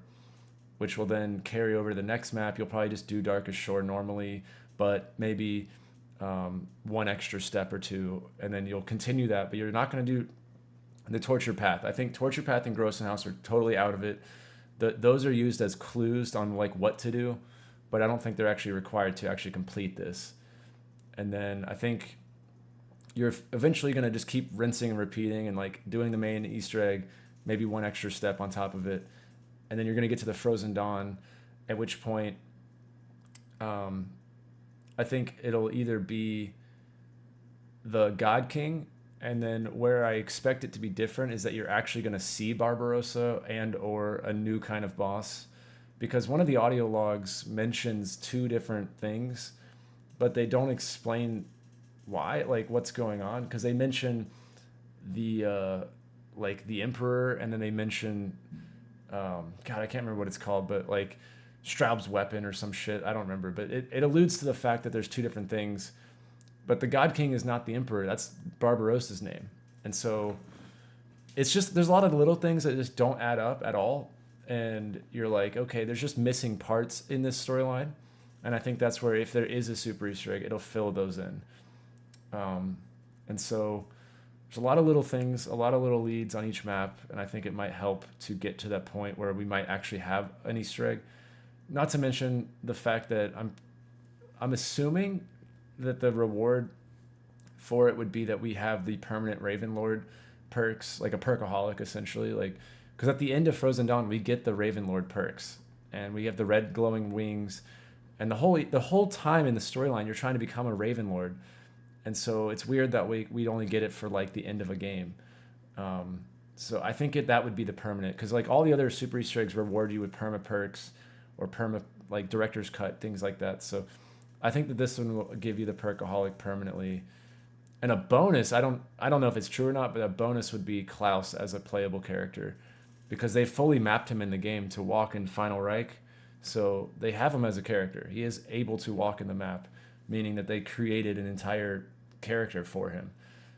which will then carry over to the next map. You'll probably just do Darkest Shore normally, but maybe... one extra step or two, and then you'll continue that, but you're not going to do the Torture Path. I think Torture Path and Grossenhaus are totally out of it. Those are used as clues on like what to do, but I don't think they're actually required to actually complete this. And then I think you're eventually going to just keep rinsing and repeating and like doing the main Easter egg, maybe one extra step on top of it, and then you're going to get to the Frozen Dawn, at which point I think it'll either be the God King, and then where I expect it to be different is that you're actually going to see Barbarossa and or a new kind of boss, because one of the audio logs mentions 2 different things, but they don't explain why, like what's going on, because they mention the like the Emperor, and then they mention God, I can't remember what it's called, but like Straub's weapon or some shit. I don't remember, but it alludes to the fact that there's two different things. But the God King is not the Emperor. That's Barbarossa's name. And so it's just, there's a lot of little things that just don't add up at all. And you're like, okay, there's just missing parts in this storyline. And I think that's where, if there is a super Easter egg, it'll fill those in. And so there's a lot of little things, a lot of little leads on each map. And I think it might help to get to that point where we might actually have an Easter egg. Not to mention the fact that I'm assuming that the reward for it would be that we have the permanent Ravenlord perks, like a perkaholic essentially, like, because at the end of Frozen Dawn we get the Ravenlord perks and we have the red glowing wings, and the whole time in the storyline you're trying to become a Ravenlord, and so it's weird that we only get it for like the end of a game. So I think that would be the permanent, because like all the other super Easter eggs reward you with perma perks or perma like director's cut, things like that. So I think that this one will give you the perkaholic permanently. And a bonus, I don't know if it's true or not, but a bonus would be Klaus as a playable character, because they fully mapped him in the game to walk in Final Reich. So they have him as a character. He is able to walk in the map, meaning that they created an entire character for him.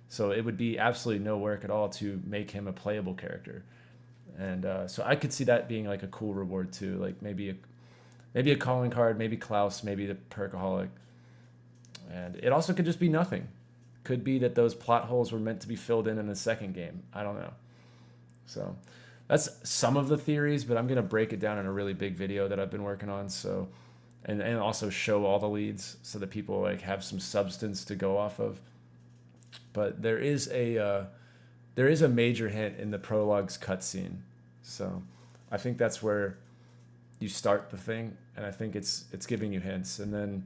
So it would be absolutely no work at all to make him a playable character. And so I could see that being like a cool reward too, like maybe a calling card, maybe Klaus, maybe the perkaholic. And it also could just be nothing. Could be that those plot holes were meant to be filled in the second game. I don't know. So that's some of the theories, but I'm going to break it down in a really big video that I've been working on. So, and also show all the leads so that people like have some substance to go off of. But there is a major hint in the prologue's cutscene. So I think that's where you start the thing, and I think it's giving you hints. And then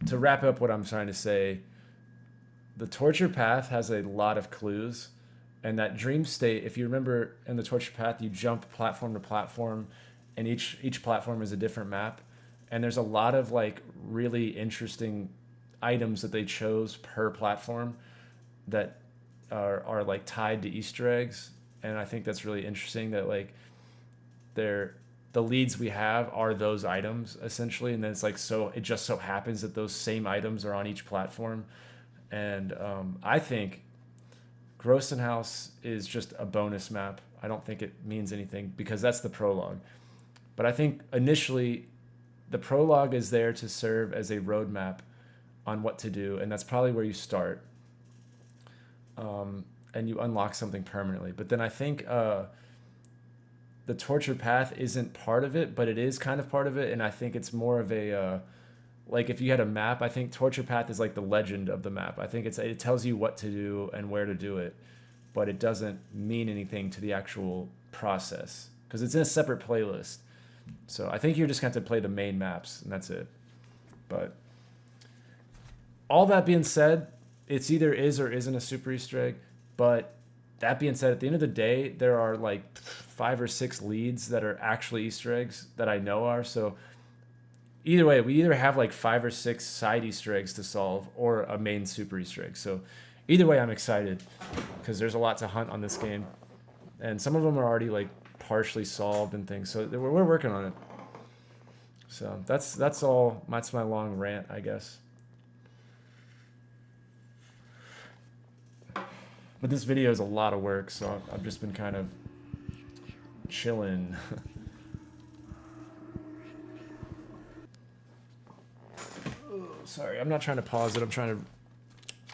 to wrap up what I'm trying to say, the torture path has a lot of clues, and that dream state, if you remember in the torture path, you jump platform to platform, and each platform is a different map, and there's a lot of like really interesting items that they chose per platform that are like tied to Easter eggs. And I think that's really interesting that like the leads we have are those items essentially, and then it's like, so it just so happens that those same items are on each platform. And I think Grossenhaus is just a bonus map. I don't think it means anything because that's the prologue. But I think initially the prologue is there to serve as a roadmap on what to do, and that's probably where you start. And you unlock something permanently. But then I think the torture path isn't part of it, but it is kind of part of it. And I think it's more of a, like if you had a map, I think torture path is like the legend of the map. I think it tells you what to do and where to do it, but it doesn't mean anything to the actual process because it's in a separate playlist. So I think you're just going to have to play the main maps and that's it. But all that being said, it's either is or isn't a super Easter egg. But that being said, at the end of the day, there are like 5 or 6 leads that are actually Easter eggs that I know are. So either way, we either have like 5 or 6 side Easter eggs to solve or a main super Easter egg. So either way, I'm excited because there's a lot to hunt on this game. And some of them are already like partially solved and things. So we're working on it. So that's all. That's my long rant, I guess. But this video is a lot of work, so I've just been kind of chilling. Oh, sorry, I'm not trying to pause it. I'm trying to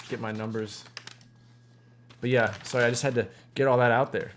get my numbers. But yeah, sorry, I just had to get all that out there.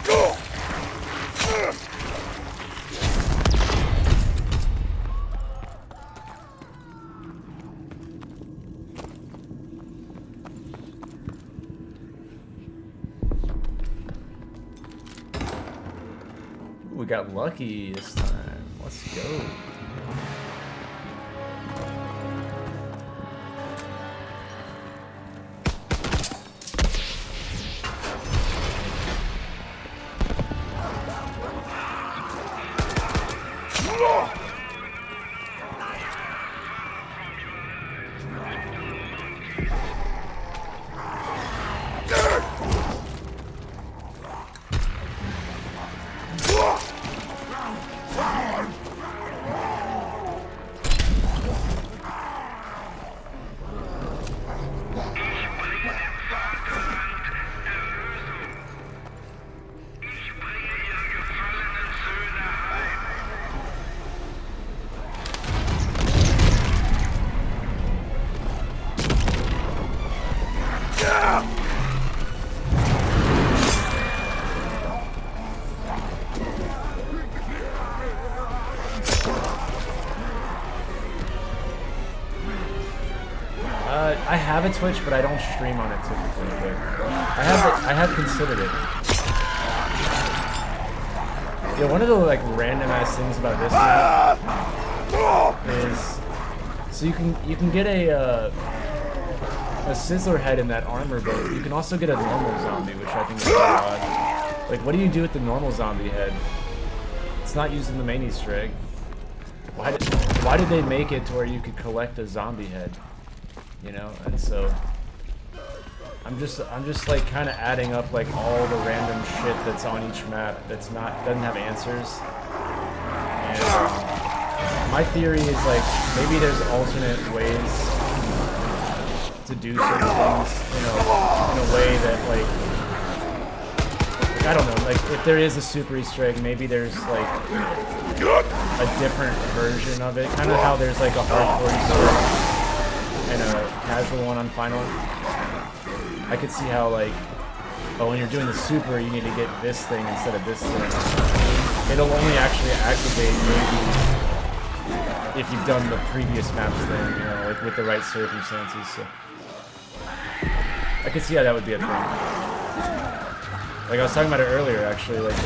Go! we got lucky this time. Let's go. I have a Twitch, but I don't stream on it typically. But I have considered it. Yeah, one of the like random ass things about this map is so you can get a Sizzler head in that armor, but you can also get a normal zombie, which I think is really odd. Like, what do you do with the normal zombie head? It's not used in the main Easter egg. Why did they make it to where you could collect a zombie head? You know, and so I'm just like kind of adding up like all the random shit that's on each map doesn't have answers. And my theory is like maybe there's alternate ways to do certain things, you know, in a way that like I don't know, like if there is a super Easter egg, maybe there's like a different version of it, kind of how there's like a hardcore Easter egg and a casual one on final. I could see how like, oh, when you're doing the super, you need to get this thing instead of this thing. It'll only actually activate maybe if you've done the previous maps thing, you know, like with the right circumstances. So I could see how that would be a thing. Like I was talking about it earlier, actually, like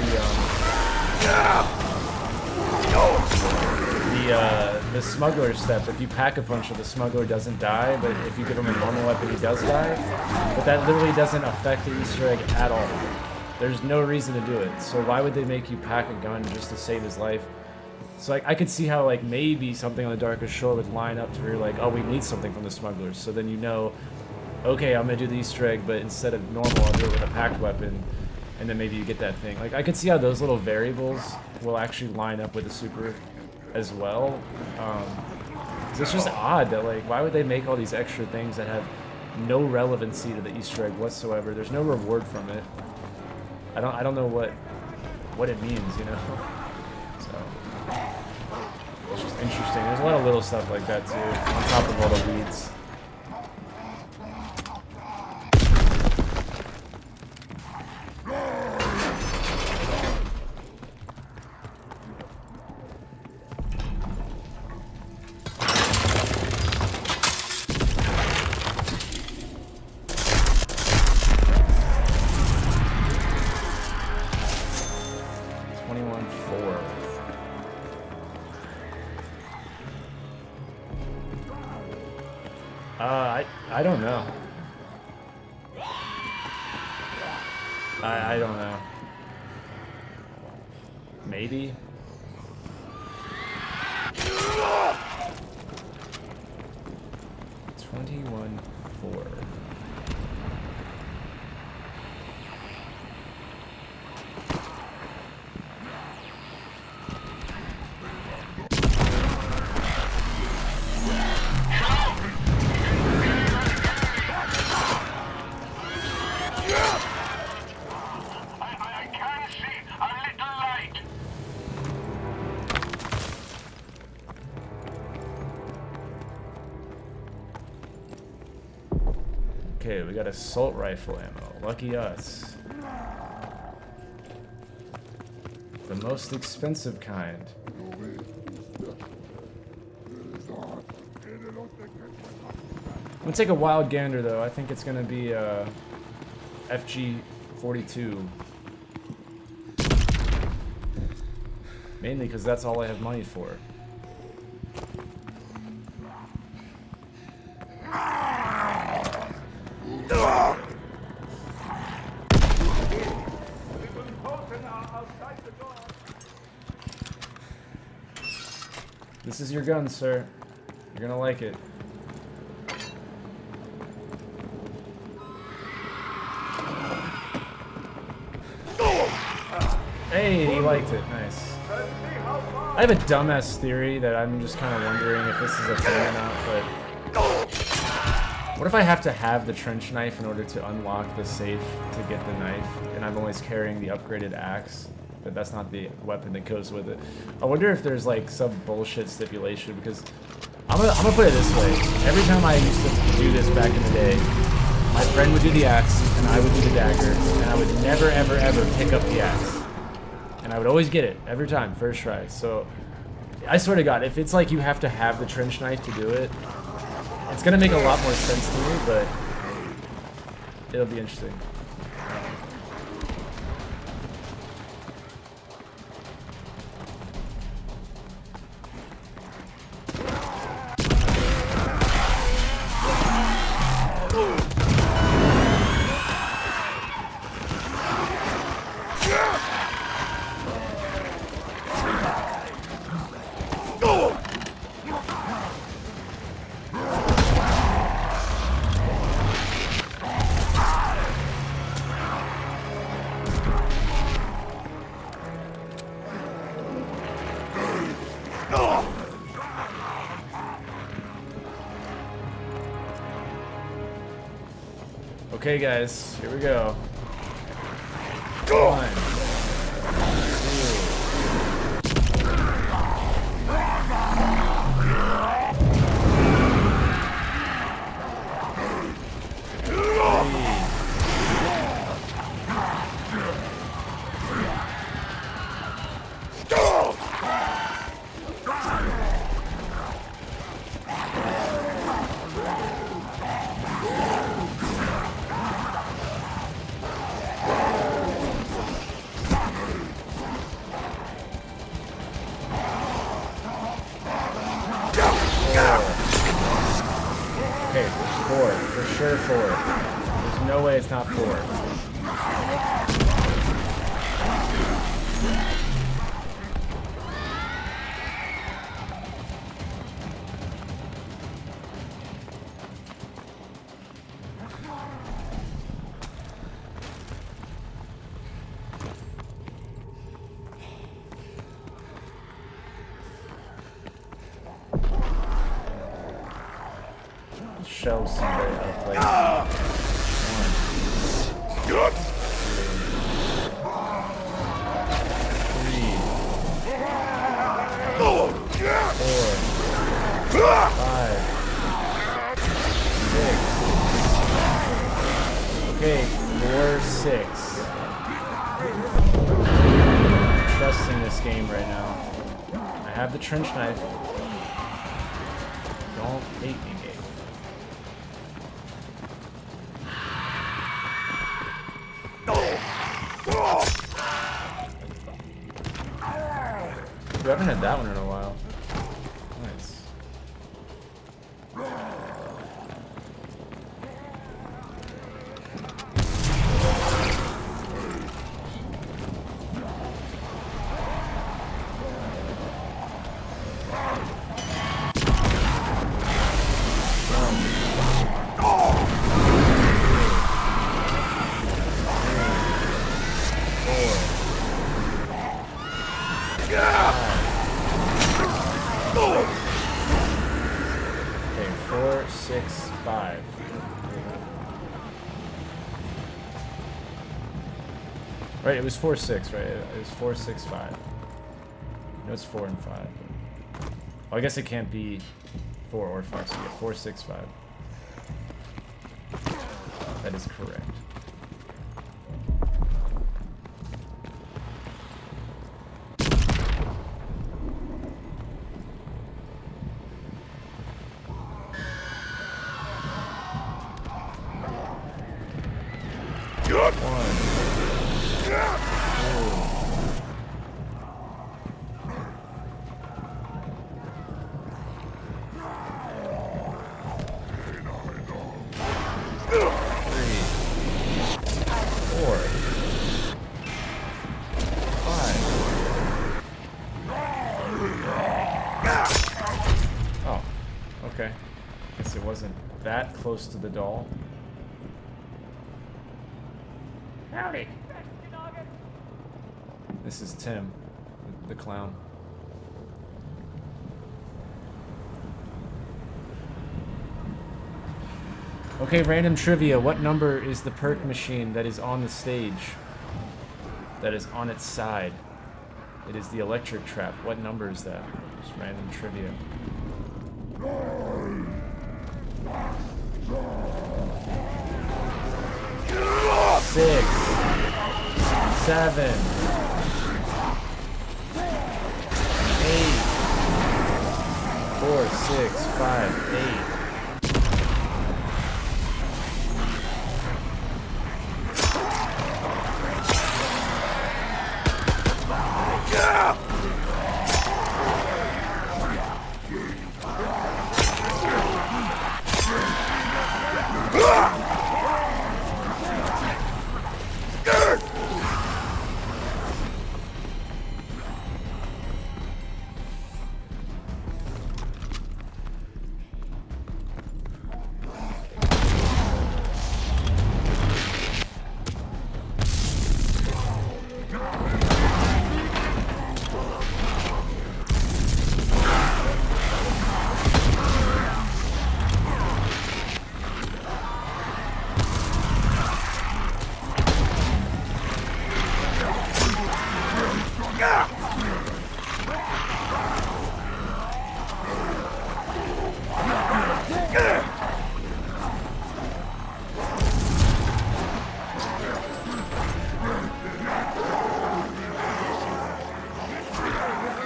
the smuggler step. If you pack a punch, the smuggler doesn't die, but if you give him a normal weapon, he does die. But that literally doesn't affect the Easter egg at all. There's no reason to do it. So why would they make you pack a gun just to save his life? So like, I could see how like maybe something on the Darkest Shore would line up to where you're like, oh, we need something from the smugglers. So then you know, okay, I'm gonna do the Easter egg, but instead of normal, I'll do it with a packed weapon, and then maybe you get that thing. Like I could see how those little variables will actually line up with the super as well. It's just odd that like, why would they make all these extra things that have no relevancy to the Easter egg whatsoever? There's no reward from it. I don't know what it means, you know. So it's just interesting. There's a lot of little stuff like that too, on top of all the weeds. I don't know. I don't know. Maybe. $21,400. Okay, we got assault rifle ammo. Lucky us. The most expensive kind. I'm gonna take a wild gander though. I think it's gonna be FG42. Mainly because that's all I have money for. This is your gun, sir. You're gonna like it. Hey, he liked it. Nice. I have a dumbass theory that I'm just kind of wondering if this is a thing or not, but... What if I have to have the trench knife in order to unlock the safe to get the knife, and I'm always carrying the upgraded axe, but that's not the weapon that goes with it? I wonder if there's like some bullshit stipulation, because I'm gonna put it this way. Every time I used to do this back in the day, my friend would do the axe, and I would do the dagger, and I would never, ever, ever pick up the axe. And I would always get it, every time, first try. So, I swear to God, if it's like you have to have the trench knife to do it, it's gonna make a lot more sense to me, but it'll be interesting. Okay, guys, here we go. 1, 4. There's no way it's not 4. Shells seem very out of place. 1, 2, 3, 4, 5, 6. Okay, 4, 6. I'm trusting this game right now. I have the trench knife. Don't hate me, game. We haven't had that one in a while. Nice. Okay, 4, 6, 5. Right, it was 4, 6, right? It was 4, 6, 5. No, it's 4 and 5. Well, I guess it can't be 4 or 5, so yeah, 4, 6, 5. That is correct. Okay. Guess it wasn't that close to the doll. Howdy. This is Tim, the clown. Okay, random trivia. What number is the perk machine that is on the stage? That is on its side. It is the electric trap. What number is that? Just random trivia. 6, 7, 8, 4, 6, 5, 8.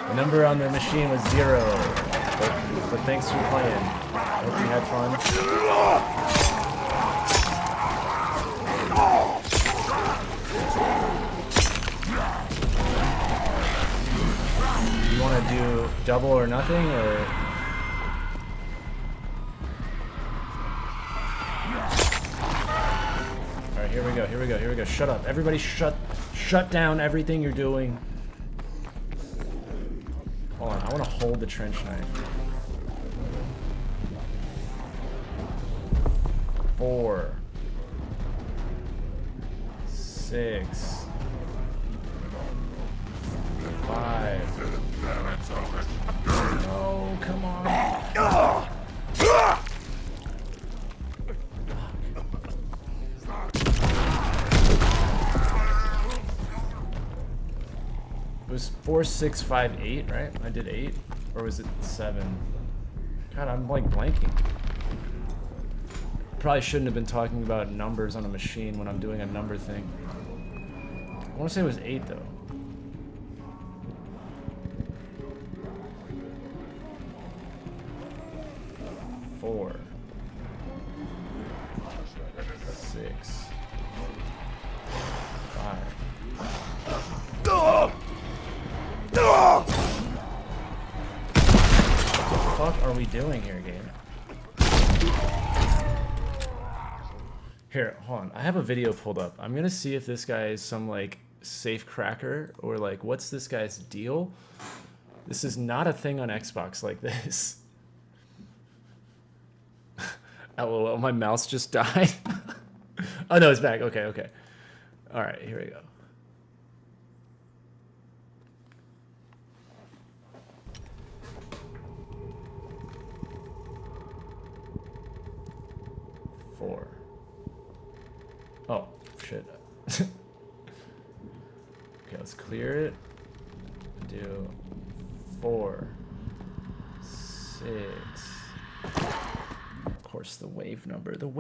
The number on the machine was 0, but thanks for playing. Hope you had fun. You want to do double or nothing, or? All right, here we go. Here we go. Here we go. Shut up, everybody! Shut down everything you're doing. Hold on, I want to hold the trench knife. 4, 6, 5. No, come on. It was 4, 6, 5, 8, right? I did 8, or was it 7? God, I'm like blanking. Probably shouldn't have been talking about numbers on a machine when I'm doing a number thing. I want to say it was 8 though. Four, 6, 5. What the fuck are we doing here, game? Here, hold on. I have a video pulled up. I'm gonna see if this guy is some like safe cracker or like what's this guy's deal. This is not a thing on Xbox like this. LOL, my mouse just died. Oh no, it's back. Okay, okay. All right, here we go. Four. Oh, shit. Okay, let's clear it. Do 4, 6. Of course, the wave number, dude.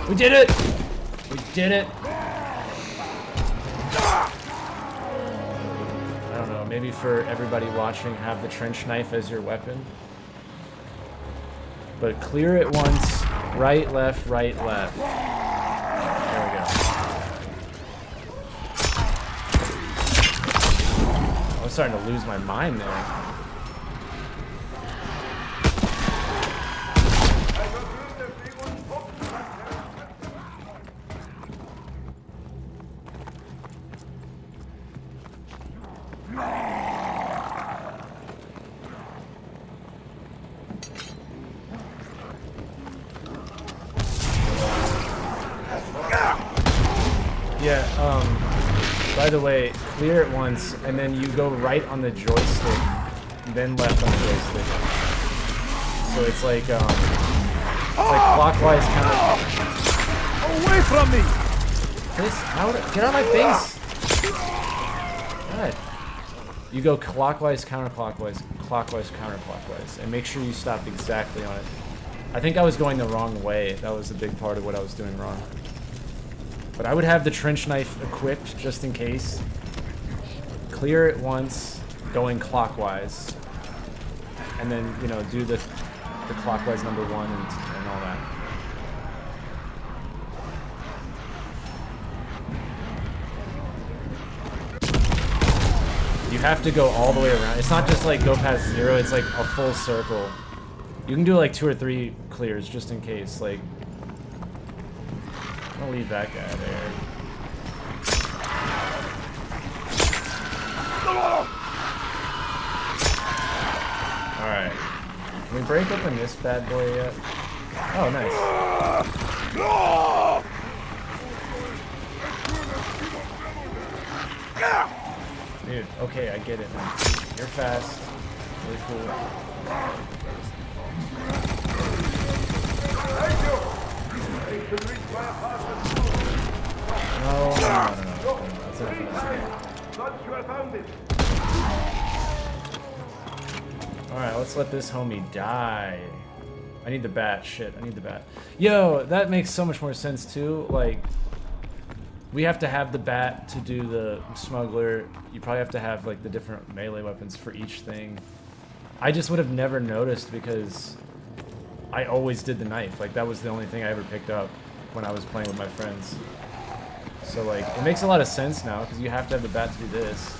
We did it! We did it! I don't know, maybe for everybody watching, have the trench knife as your weapon. But clear it once, right, left, right, left. There we go. I was starting to lose my mind there. By the way, clear it once, and then you go right on the joystick, then left on the joystick. So it's like clockwise kind of. Away from me! This, get out of my face! God. You go clockwise, counterclockwise, clockwise, counterclockwise, and make sure you stop exactly on it. I think I was going the wrong way. That was a big part of what I was doing wrong. But I would have the trench knife equipped just in case. Clear it once, going clockwise, and then do the clockwise number 1 and all that. You have to go all the way around. It's not just like go past 0. It's like a full circle. You can do like 2 or 3 clears just in case. Like, I'm gonna leave that guy there. Alright. Can we break open this bad boy yet? Oh, nice. Dude, okay, I get it, man. You're fast. Really cool. No. That's enough of that. Alright, let's let this homie die. I need the bat. Shit, I need the bat. Yo, that makes so much more sense too. Like, we have to have the bat to do the smuggler. You probably have to have like the different melee weapons for each thing. I just would have never noticed because I always did the knife. Like, that was the only thing I ever picked up when I was playing with my friends. So like, it makes a lot of sense now because you have to have the bat to do this.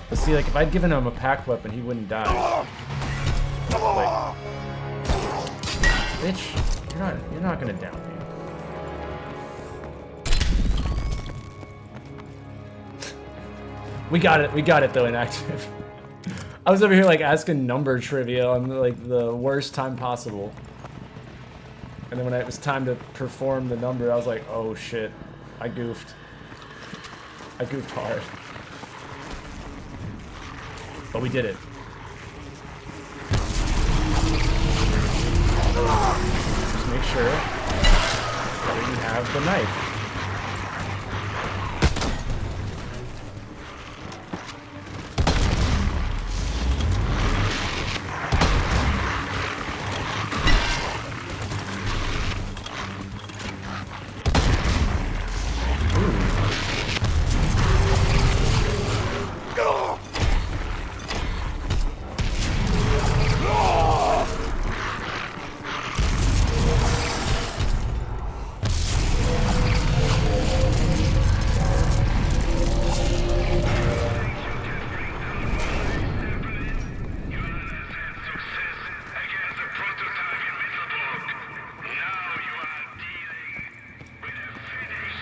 But see, like, if I'd given him a packed weapon, he wouldn't die. Like, bitch, you're not gonna down me. We got it though, inactive. I was over here like asking number trivia on like the worst time possible. And then when it was time to perform the number, I was like, oh shit, I goofed. I goofed hard. But we did it. Just make sure that you have the knife.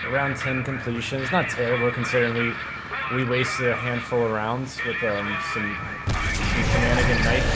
Around 10 completions. Not terrible considering we wasted a handful of rounds with some shenanigan knife.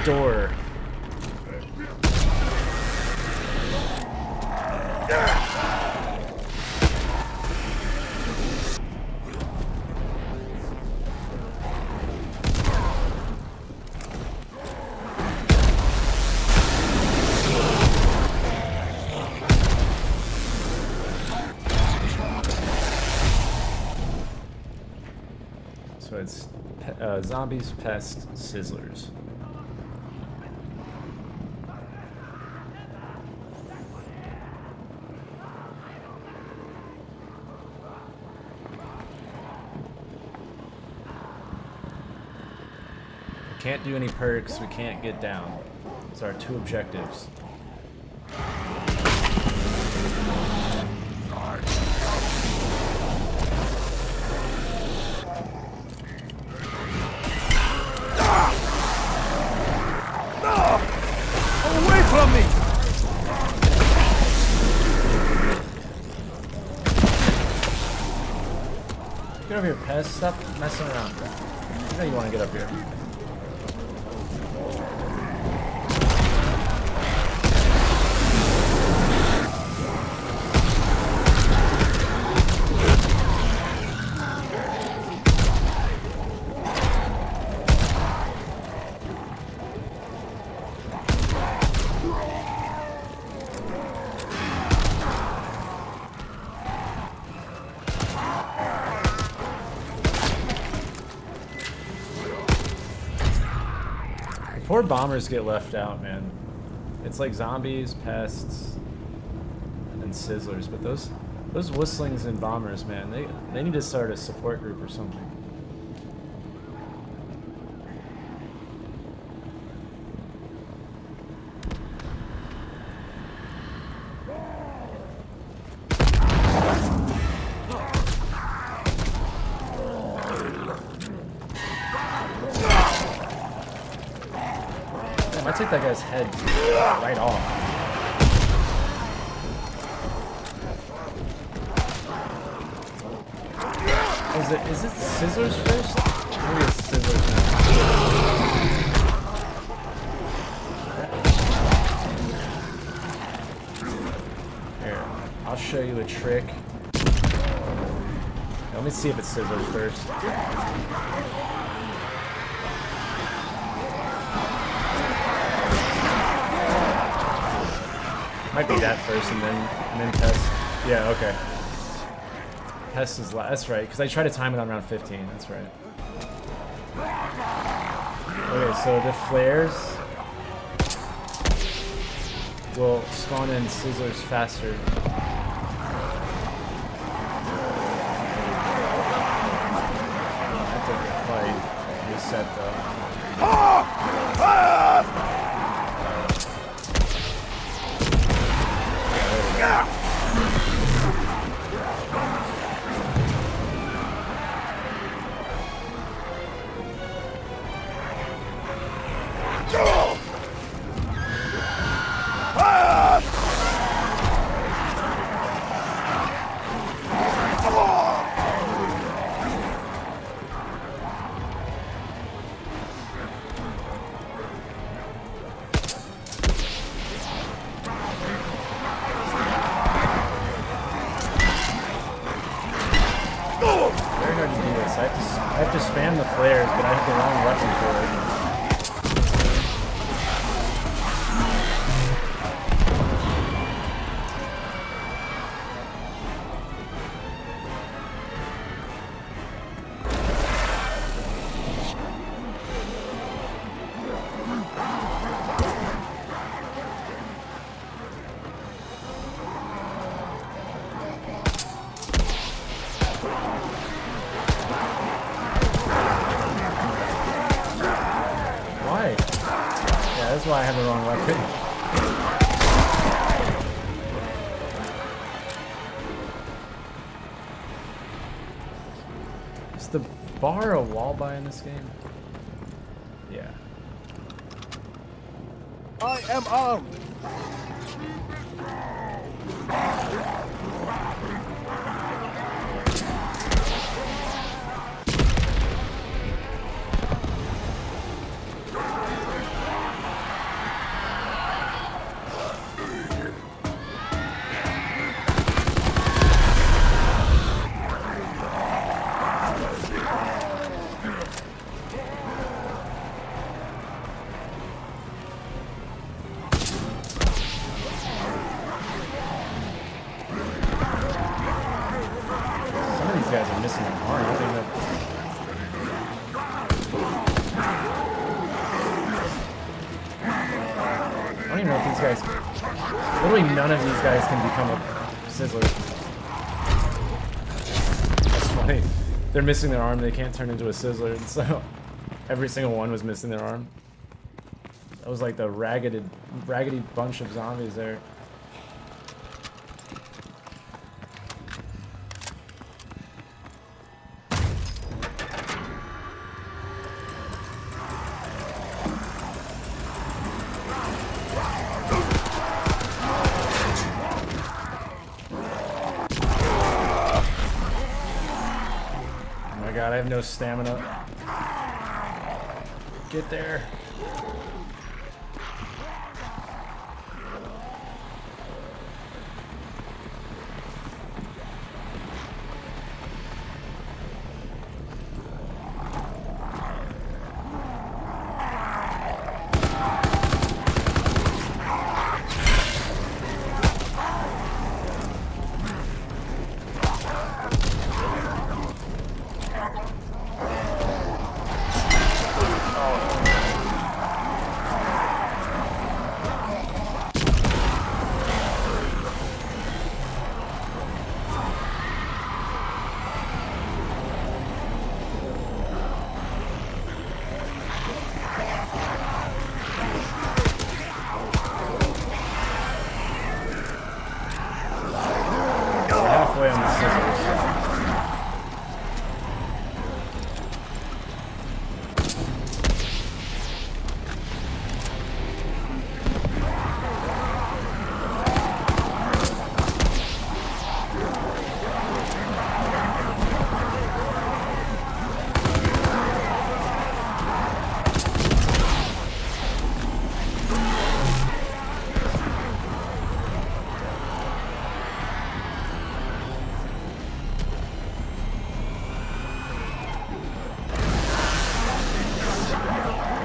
door. So it's zombies, pests, sizzlers. We can't do any perks, we can't get down. Those are our 2 objectives. Away from me! Get over here, Pez. Stop messing around. You know you want to get up here. Poor bombers get left out, man. It's like zombies, pests, and then sizzlers. But those whistlings and bombers, man, they need to start a support group or something. I take that guy's head right off. Is it scissors first? Maybe it's scissors now. Here, I'll show you a trick. Let me see if it's scissors first. Might be that first and then Pest. Yeah, okay. Pest is last. That's right, because I tried to time it on round 15. That's right. Okay, so the flares will spawn in sizzlers faster. I have to probably reset though. I have to spam the flares, but I have the wrong weapon for it. That's why I have the wrong weapon. Is the bar a wall buy in this game? Yeah. I am armed. Literally none of these guys can become a Sizzler. That's funny. They're missing their arm, they can't turn into a Sizzler, and so every single one was missing their arm. That was like the raggedy bunch of zombies there. God, I have no stamina. Get there.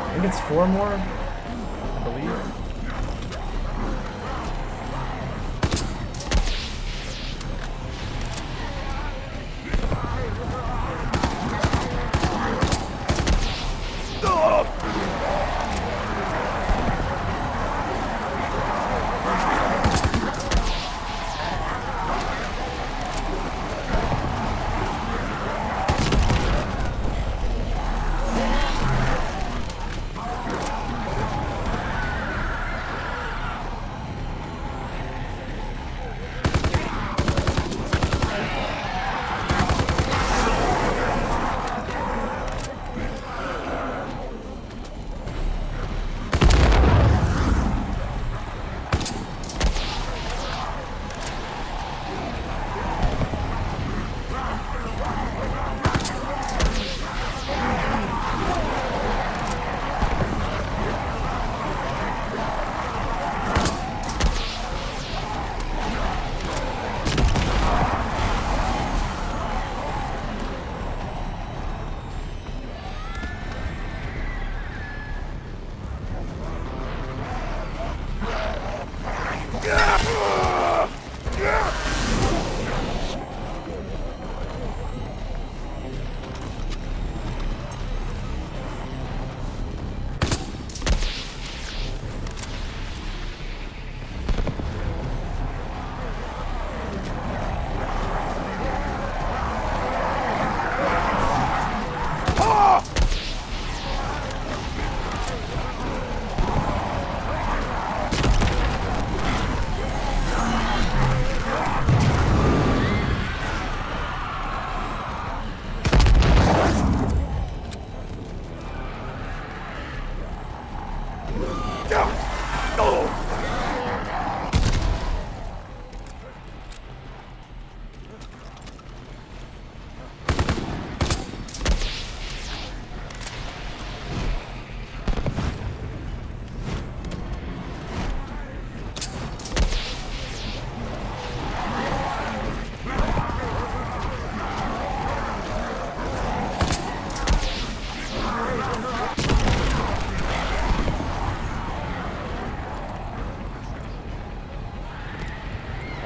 I think it's 4 more, I believe.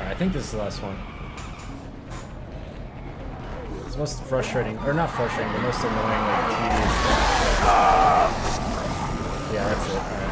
I think this is the last one. It's most frustrating, or not frustrating, but most annoying, like tedious. Yeah, that's it. All right.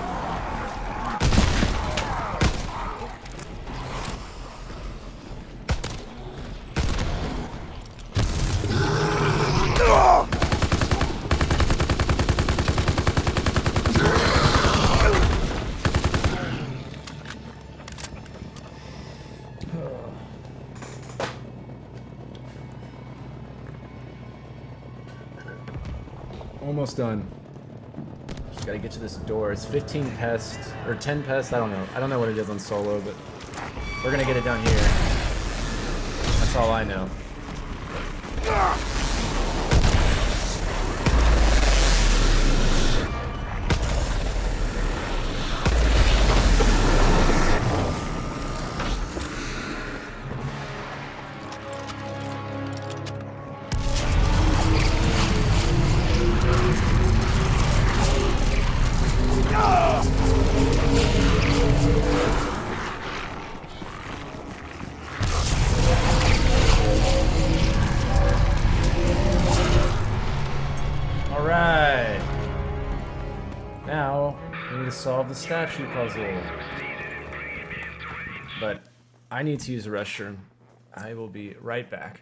Almost done. Just gotta get to this door. It's 15 pests, or 10 pests, I don't know. I don't know what it is on solo, but we're gonna get it done here. That's all I know. Solve the statue puzzle. But I need to use the restroom. I will be right back.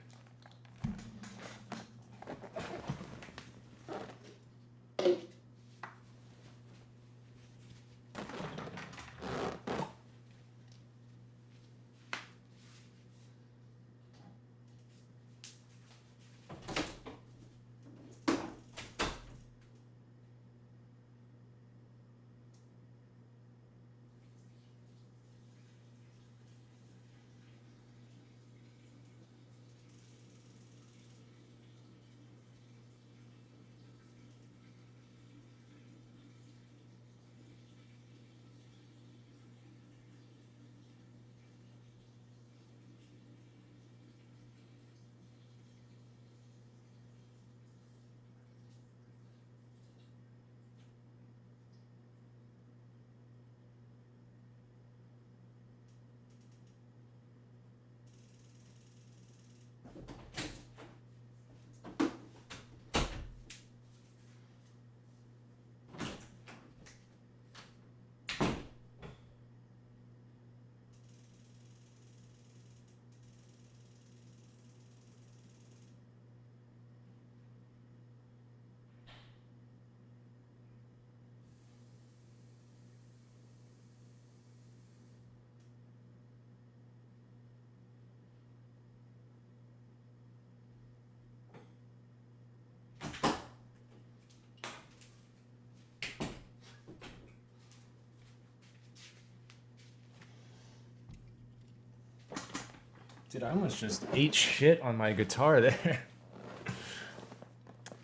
Dude, I almost just ate shit on my guitar there.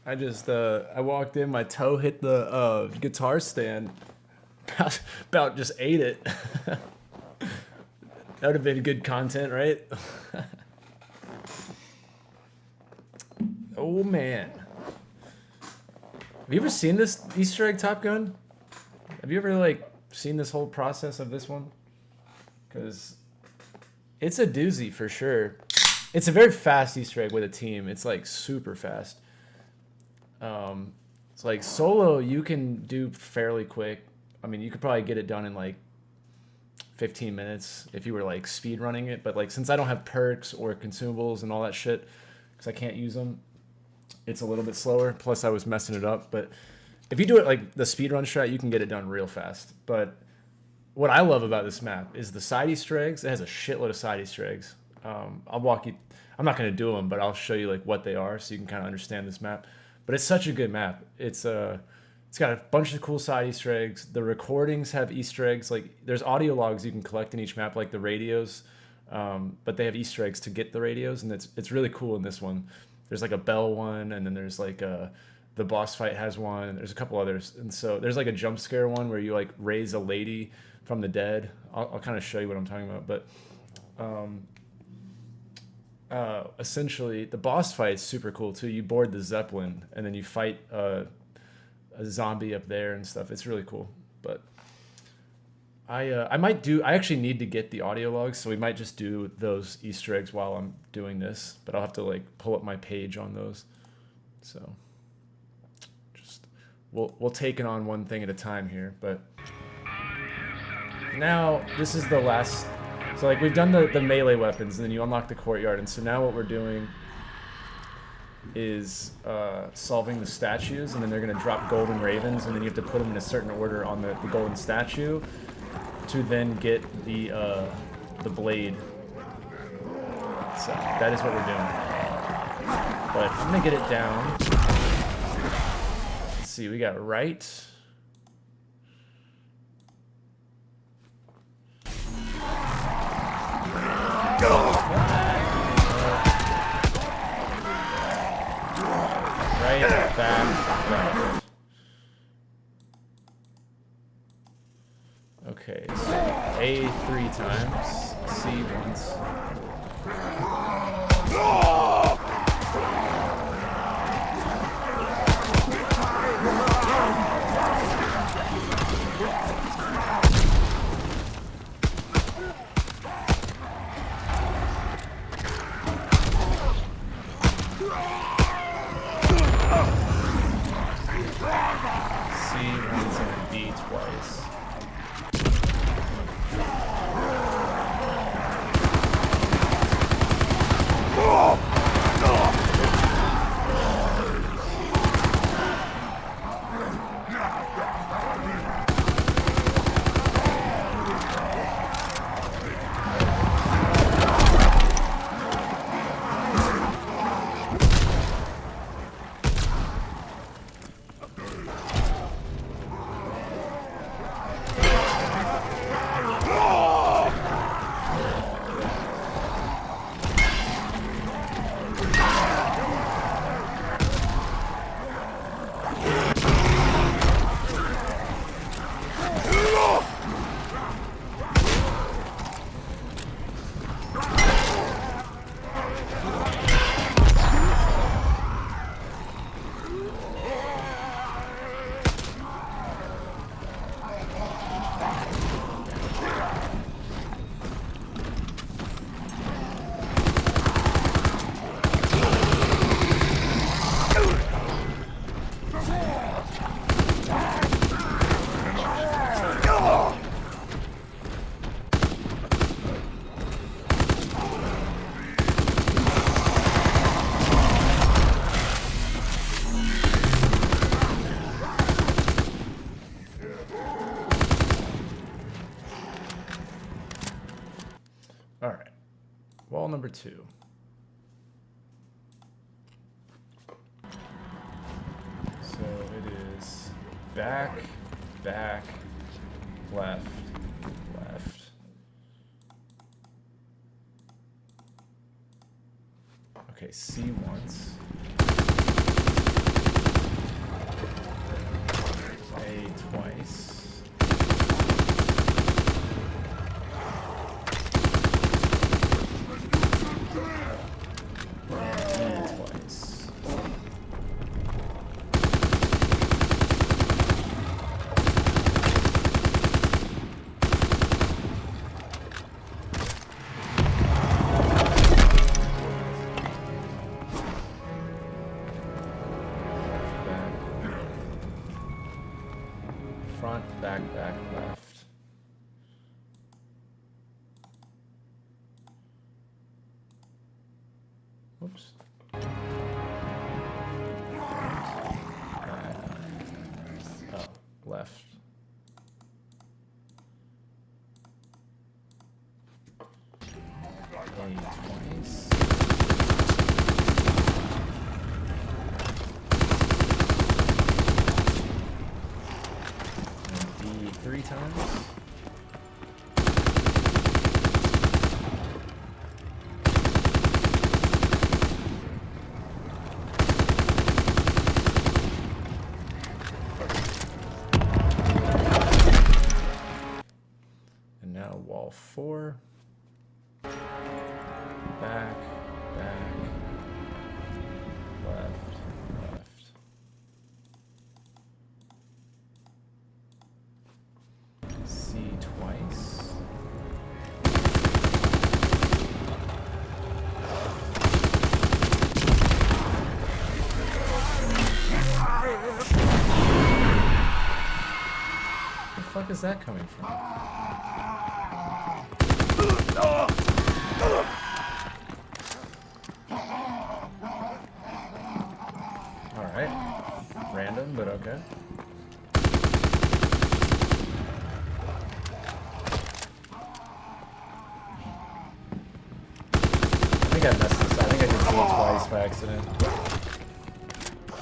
I walked in, my toe hit the guitar stand. About just ate it. That would have been good content, right? Oh man. Have you ever seen this Easter egg Top Gun? Have you ever like seen this whole process of this one? Because it's a doozy for sure. It's a very fast Easter egg with a team. It's like super fast. It's like solo you can do fairly quick. I mean, you could probably get it done in like 15 minutes if you were like speed running it. But like since I don't have perks or consumables and all that shit, because I can't use them, it's a little bit slower. Plus I was messing it up. But if you do it like the speed run strat, you can get it done real fast. But what I love about this map is the side Easter eggs. It has a shitload of side Easter eggs. I'll walk you. I'm not going to do them, but I'll show you like what they are so you can kind of understand this map. But it's such a good map. It's got a bunch of cool side Easter eggs. The recordings have Easter eggs. Like there's audio logs you can collect in each map, like the radios. But they have Easter eggs to get the radios, and it's really cool in this one. There's like a bell one, and then there's like the boss fight has one. And there's a couple others, and so there's like a jump scare one where you like raise a lady from the dead. I'll kind of show you what I'm talking about, but essentially the boss fight is super cool too. You board the Zeppelin and then you fight a zombie up there and stuff. It's really cool. But I actually need to get the audio logs, so we might just do those Easter eggs while I'm doing this, but I'll have to like pull up my page on those. So just we'll take it on one thing at a time here. But now this is the last. So like we've done the melee weapons, and then you unlock the courtyard, and so now what we're doing is solving the statues, and then they're gonna drop golden ravens, and then you have to put them in a certain order on the golden statue to then get the blade. So that is what we're doing. But I'm gonna get it down. see, we got right. Right, back, left. Okay, so A 3 times, C once. C once and D twice. All right, wall number 2. So it is back, back, left, left. Okay, C once. A twice. Twice. Front, back, back, left. Oops. Oh, left. A twice. And B 3 times. And now wall 4. Back, back, left, left. C twice. Where the fuck is that coming from? Alright. Random, but okay. I think I messed this up. I think I did D twice by accident.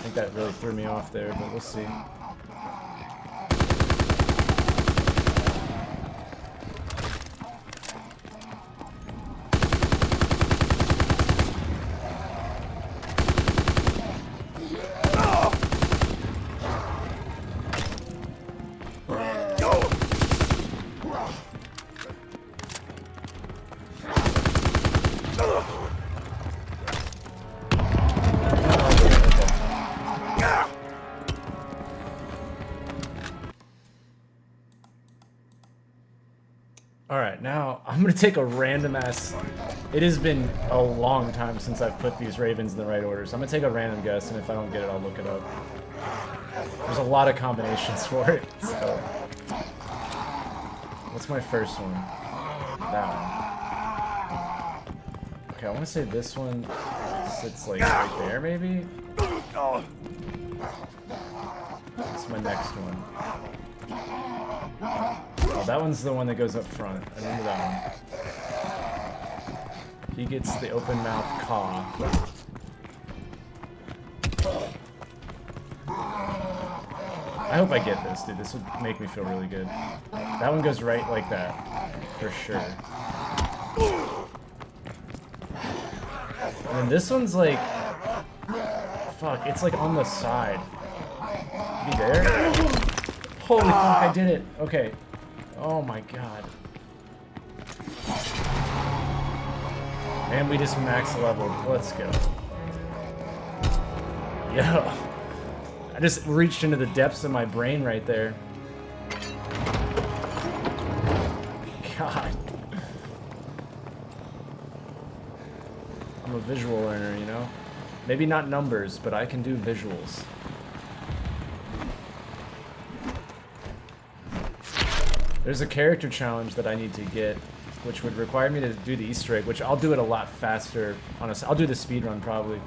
think that really threw me off there, but we'll see. Alright, now I'm gonna take a random ass... It has been a long time since I've put these ravens in the right order, so I'm gonna take a random guess, and if I don't get it, I'll look it up. There's a lot of combinations for it, so... What's my first one? That one. Okay, I want to say this one sits like right there, maybe? That's my next one. Oh, that one's the one that goes up front. I remember that one. He gets the open mouth caw. I hope I get this, dude. This would make me feel really good. That one goes right like that, for sure. And then this one's like... Fuck, it's like on the side. Be there? Holy fuck, I did it. Okay. Oh my god. And we just max leveled. Let's go. Yo. I just reached into the depths of my brain right there. God. I'm a visual learner, you know? Maybe not numbers, but I can do visuals. There's a character challenge that I need to get, which would require me to do the Easter egg, which I'll do it a lot faster. Honestly, I'll do the speed run probably.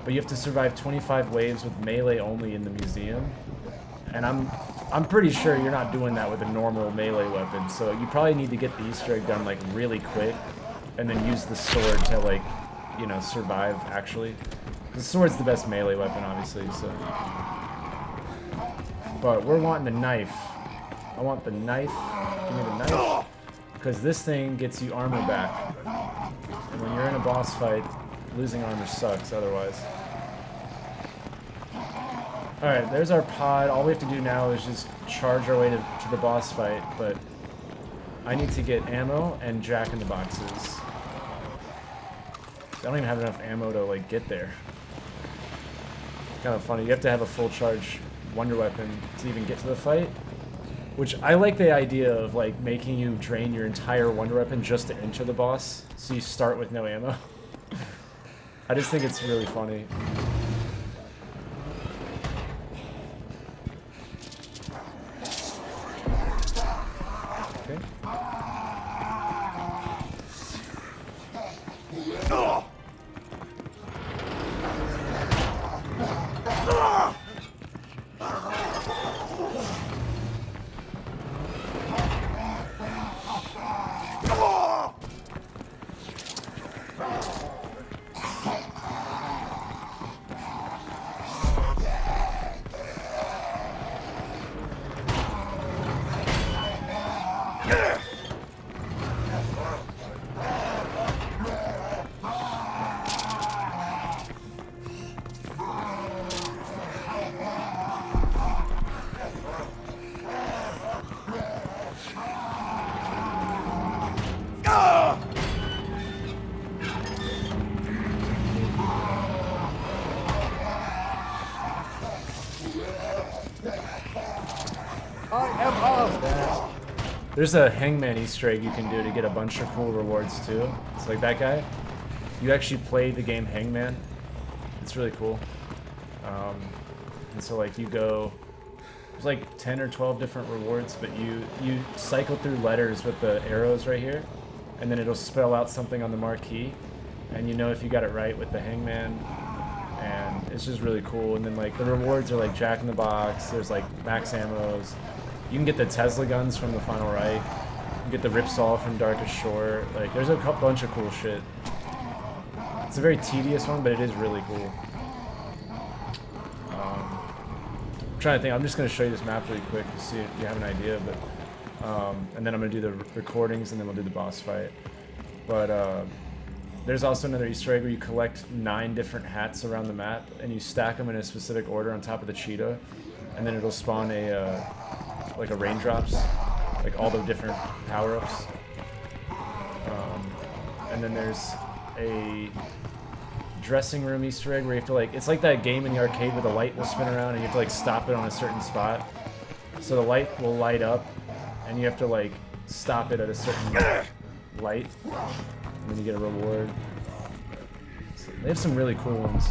But you have to survive 25 waves with melee only in the museum. And I'm pretty sure you're not doing that with a normal melee weapon, so you probably need to get the Easter egg done like really quick, and then use the sword to like, you know, survive actually. The sword's the best melee weapon, obviously, so. But we're wanting the knife. I want the knife. Give me the knife. Because this thing gets you armor back. And when you're in a boss fight, losing armor sucks otherwise. Alright, there's our pod. All we have to do now is just charge our way to the boss fight, but I need to get ammo and jack-in-the-boxes. I don't even have enough ammo to, like, get there. Kind of funny. You have to have a full charge wonder weapon to even get to the fight. Which, I like the idea of, like, making you drain your entire wonder weapon just to enter the boss, so you start with no ammo. I just think it's really funny. Okay. There's a hangman Easter egg you can do to get a bunch of cool rewards too. It's like that guy. You actually play the game Hangman. It's really cool. And so like you go, there's like 10 or 12 different rewards, but you cycle through letters with the arrows right here, and then it'll spell out something on the marquee, and you know if you got it right with the Hangman, and it's just really cool. And then like the rewards are like Jack in the Box. There's like max ammos. You can get the Tesla guns from the Final Right. You can get the Ripsaw from Darkest Shore. Like, there's a bunch of cool shit. It's a very tedious one, but it is really cool. trying to think. I'm just going to show you this map really quick to see if you have an idea. But and then I'm going to do the recordings, and then we'll do the boss fight. But there's also another Easter egg where you collect 9 different hats around the map, and you stack them in a specific order on top of the cheetah, and then it'll spawn a like a raindrops, like all the different power-ups. And then there's a dressing room Easter egg where you have to like, it's like that game in the arcade where the light will spin around and you have to like stop it on a certain spot. So the light will light up and you have to like stop it at a certain light, and then you get a reward. So they have some really cool ones.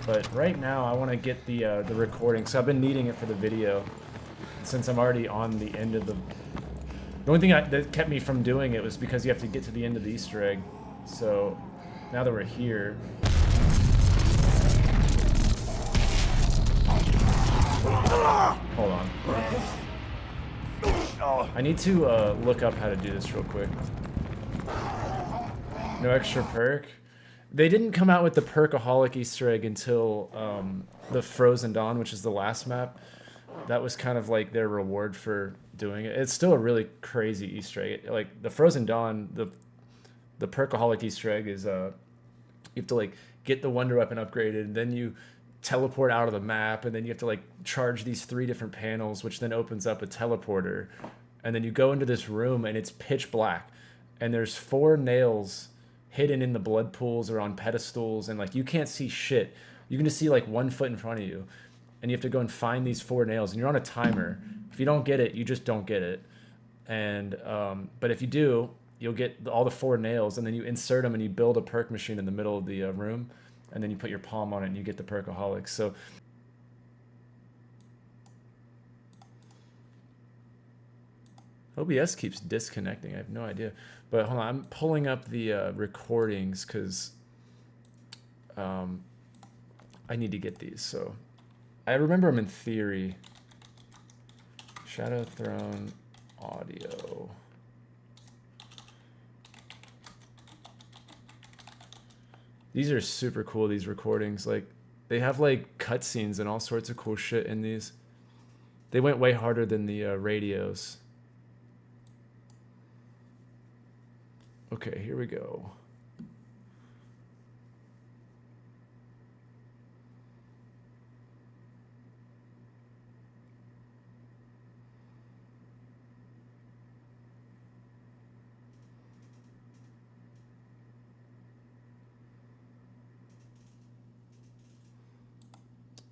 But right now I want to get the recording, so I've been needing it for the video. Since I'm already on the end of the only thing that kept me from doing it was because you have to get to the end of the Easter egg. So now that we're here, hold on. I need to look up how to do this real quick. No extra perk. They didn't come out with the Perkaholic Easter egg until the Frozen Dawn, which is the last map. That was kind of like their reward for doing it. It's still a really crazy Easter egg. Like the Frozen Dawn, the Perkaholic Easter egg is you have to like get the Wonder Weapon upgraded, and then you teleport out of the map, and then you have to like charge these 3 different panels, which then opens up a teleporter, and then you go into this room and it's pitch black, and there's 4 nails hidden in the blood pools or on pedestals, and like you can't see shit. You can just see like 1 foot in front of you, and you have to go and find these 4 nails, and you're on a timer. If you don't get it, you just don't get it. And but if you do, you'll get all the 4 nails, and then you insert them and you build a perk machine in the middle of the room, and then you put your palm on it and you get the Perkaholic. So OBS keeps disconnecting. I have no idea. But hold on, I'm pulling up the recordings because I need to get these. So I remember them in theory. Shadow Throne audio. These are super cool, these recordings. Like, they have like cutscenes and all sorts of cool shit in these. They went way harder than the radios. Okay, here we go.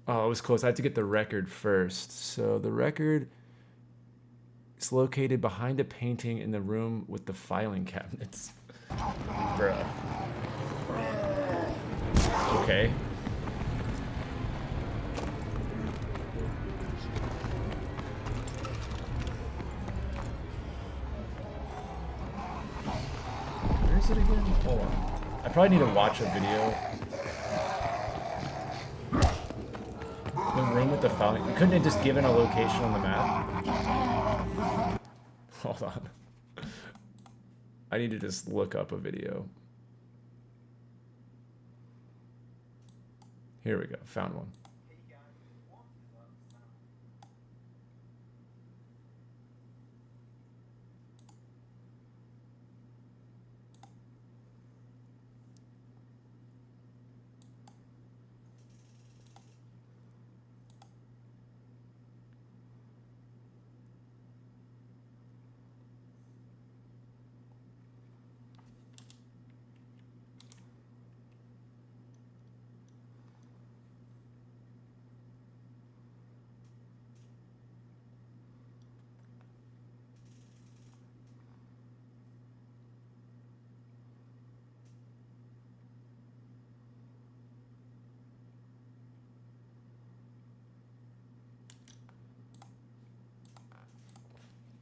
Oh, it was close. I had to get the record first. So the record is located behind a painting in the room with the filing cabinets. Bruh. Okay. Where is it again? Hold on. I probably need to watch a video. The room with the filing. Couldn't it just given a location on the map? Hold on. I need to just look up a video. Here we go. Found one.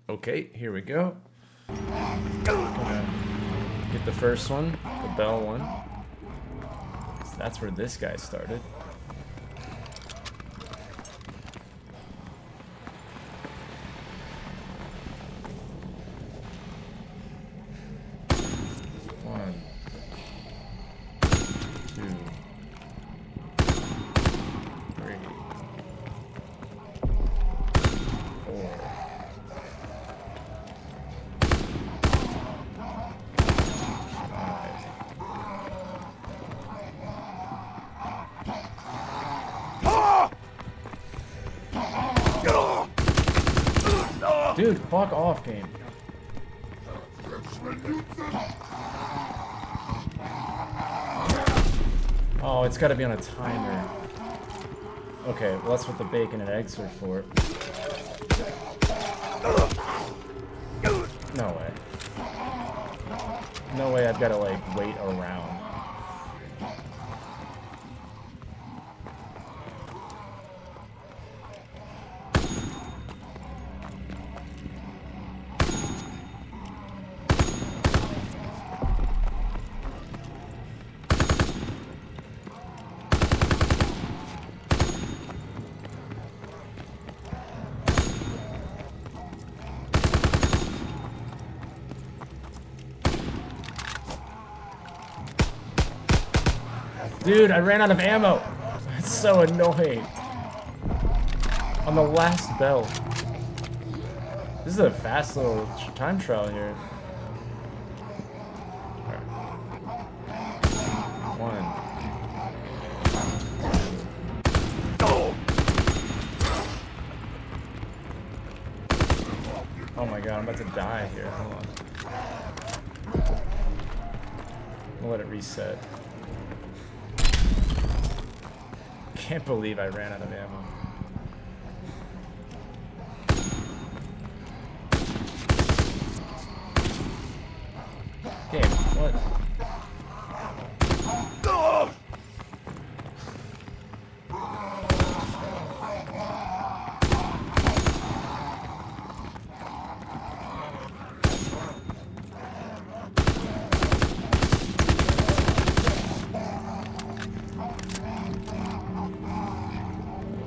Okay, here we go. Gonna get the first one, the bell one. So that's where this guy started. One, two, three. Dude, fuck off, game. Oh, it's gotta be on a timer. Okay, well that's what the bacon and eggs are for. No way. No way I've gotta, like, wait around. Dude, I ran out of ammo. That's so annoying. On the last bell. This is a fast little time trial here. One. Oh my god, I'm about to die here. Hold on. I'll let it reset. Can't believe I ran out of ammo. Game, what?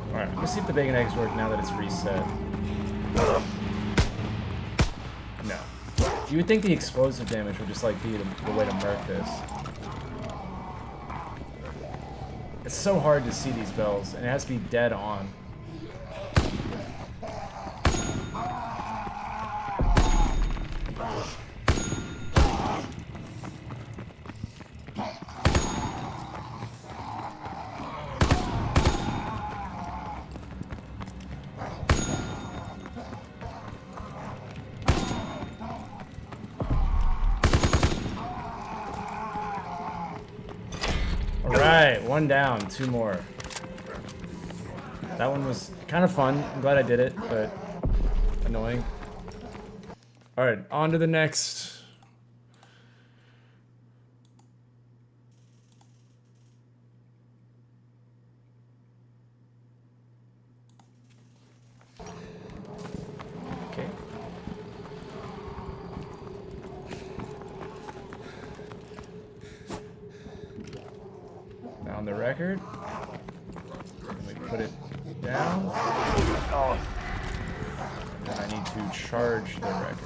Alright, let's see if the bacon eggs work now that it's reset. No. You would think the explosive damage would just like be the way to murk this. It's so hard to see these bells, and it has to be dead on. Alright, one down, two more. That one was kind of fun. I'm glad I did it, but annoying. Alright, on to the next. Okay. On the record. Let me put it down. And then I need to charge the record.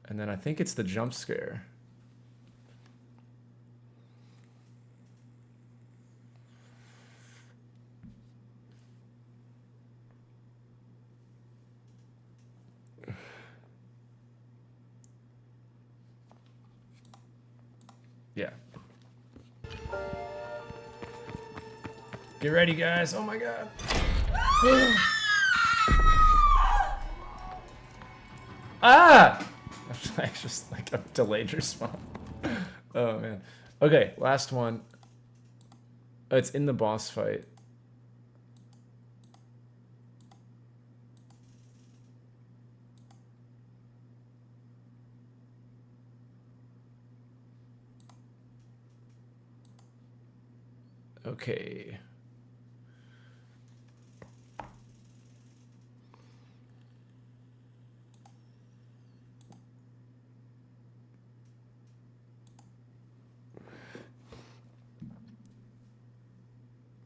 And then I think it's the jump scare. Yeah. Get ready, guys. Oh my god. Ah! I just like a delayed respawn. Oh man. Okay, last one. It's in the boss fight. Okay.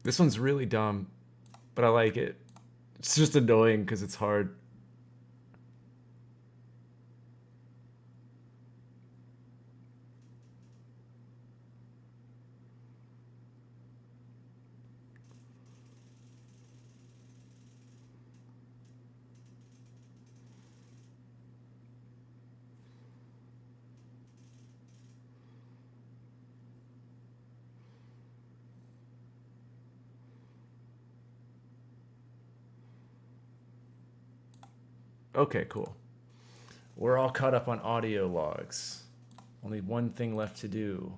This one's really dumb, but I like it. It's just annoying because it's hard. Okay, cool. We're all caught up on audio logs. Only one thing left to do.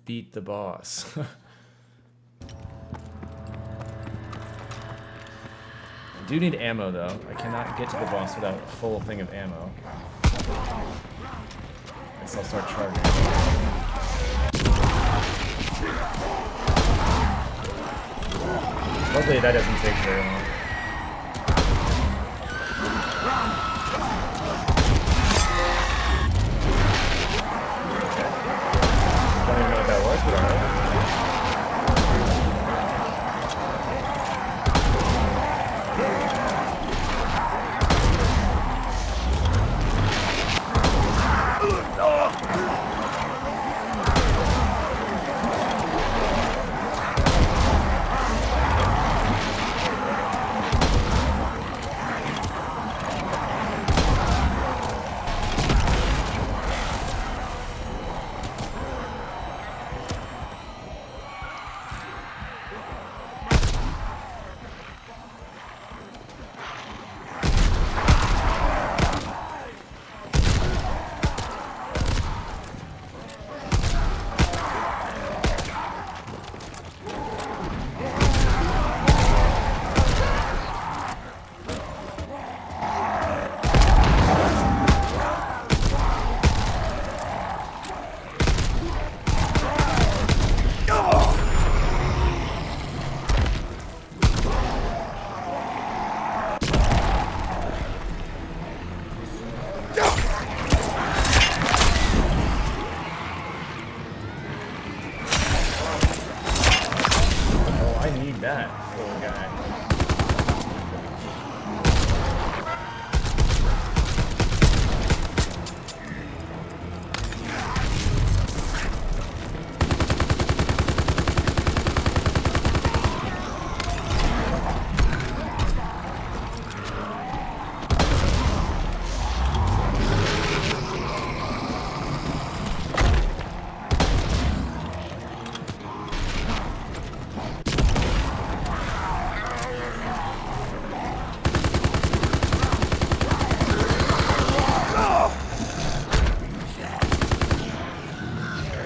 Beat the boss. I do need ammo though. I cannot get to the boss without a full thing of ammo. Guess I'll start charging. Luckily that doesn't take very long. Don't even know what that was, but alright.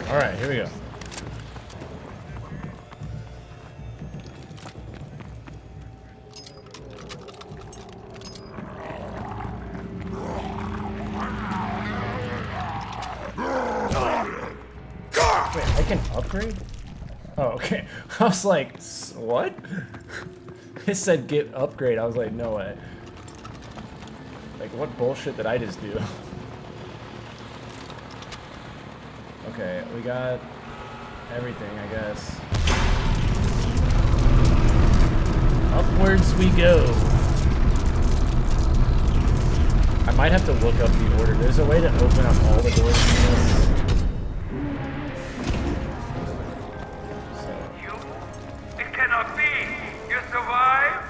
Alright, here we go. Wait, I can upgrade? Oh, okay. I was like, what? It said get upgrade. I was like, no way. Like, what bullshit did I just do? Okay, we got everything, I guess. Upwards we go. I might have to look up the order. There's a way to open up all the doors in this. It cannot be! You survive?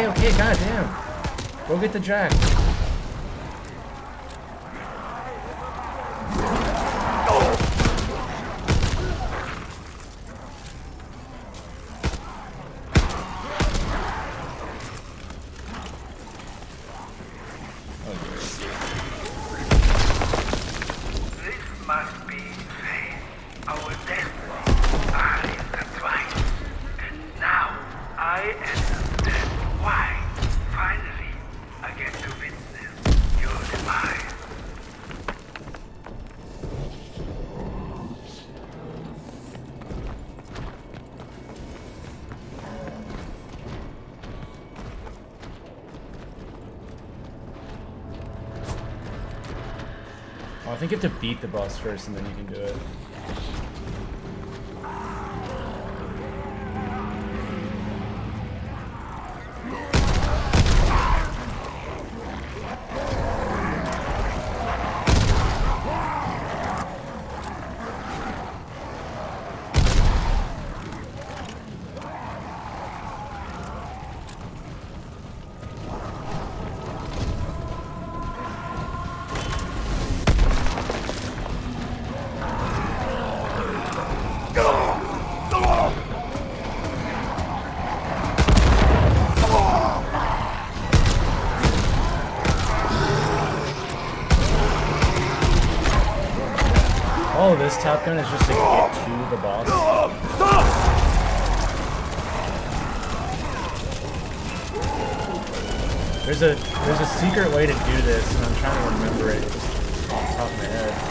Okay, goddamn. Go get the jack. This must be fate. Our destiny are intertwined. And now I understand why. Finally, I get to witness your demise. Oh, I think you have to beat the boss first and then you can do it. this top gun is just to get to the boss. There's a secret way to do this, and I'm trying to remember it just off the top of my head.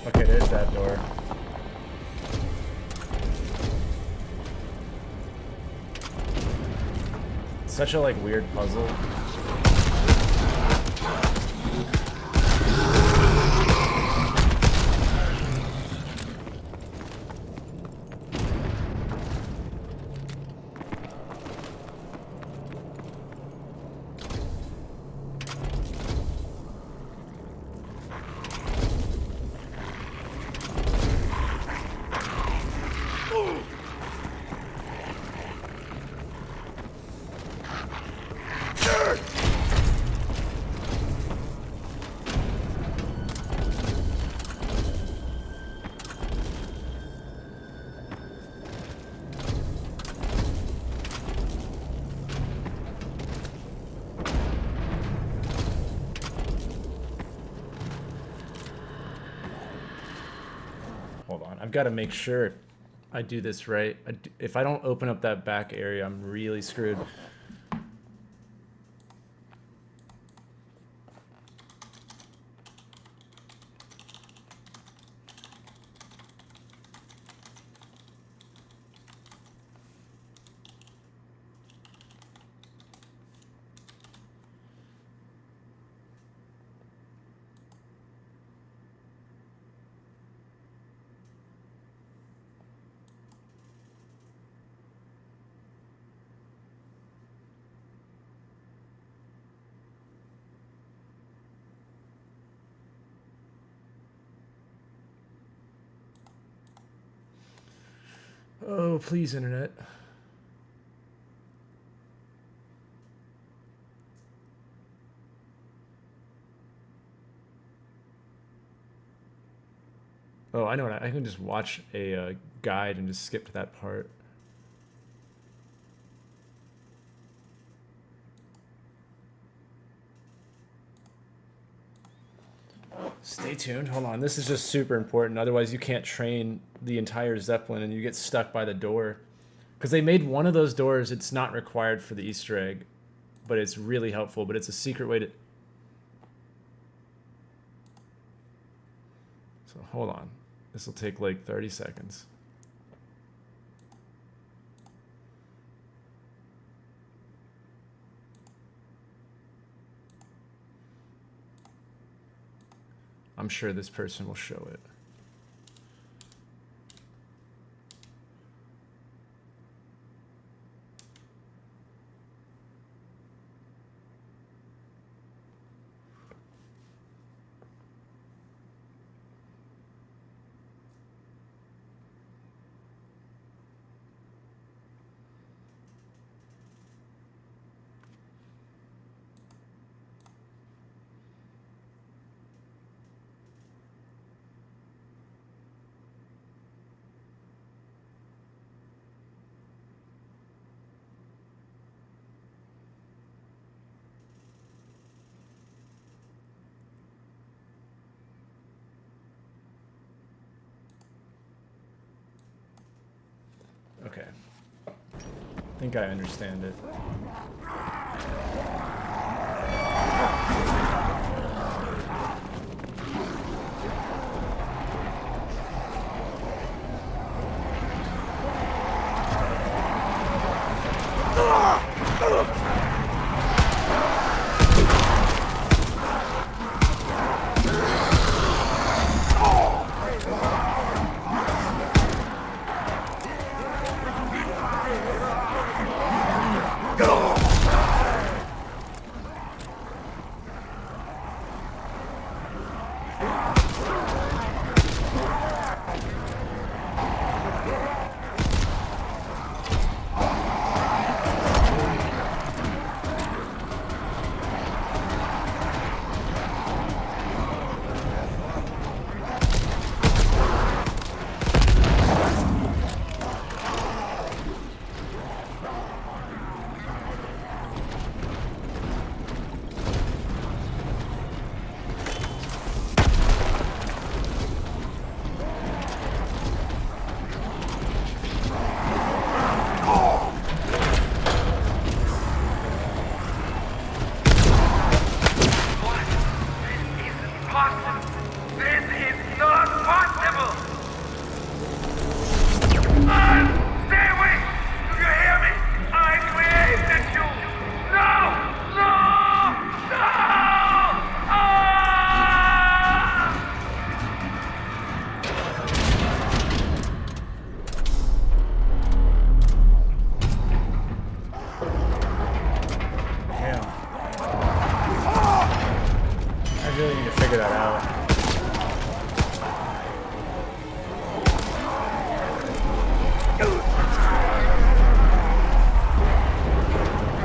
Okay, there's that door. Such a like weird puzzle. Hold on, I've got to make sure I do this right. If I don't open up that back area, I'm really screwed. Oh, please, internet. Oh, I know what I can just watch a guide and just skip to that part. Stay tuned. Hold on. This is just super important. Otherwise, you can't train the entire Zeppelin and you get stuck by the door. Because they made one of those doors, it's not required for the Easter egg, but it's really helpful. But it's a secret way to... So hold on. This will take like 30 seconds. I'm sure this person will show it. Okay. I think I understand it.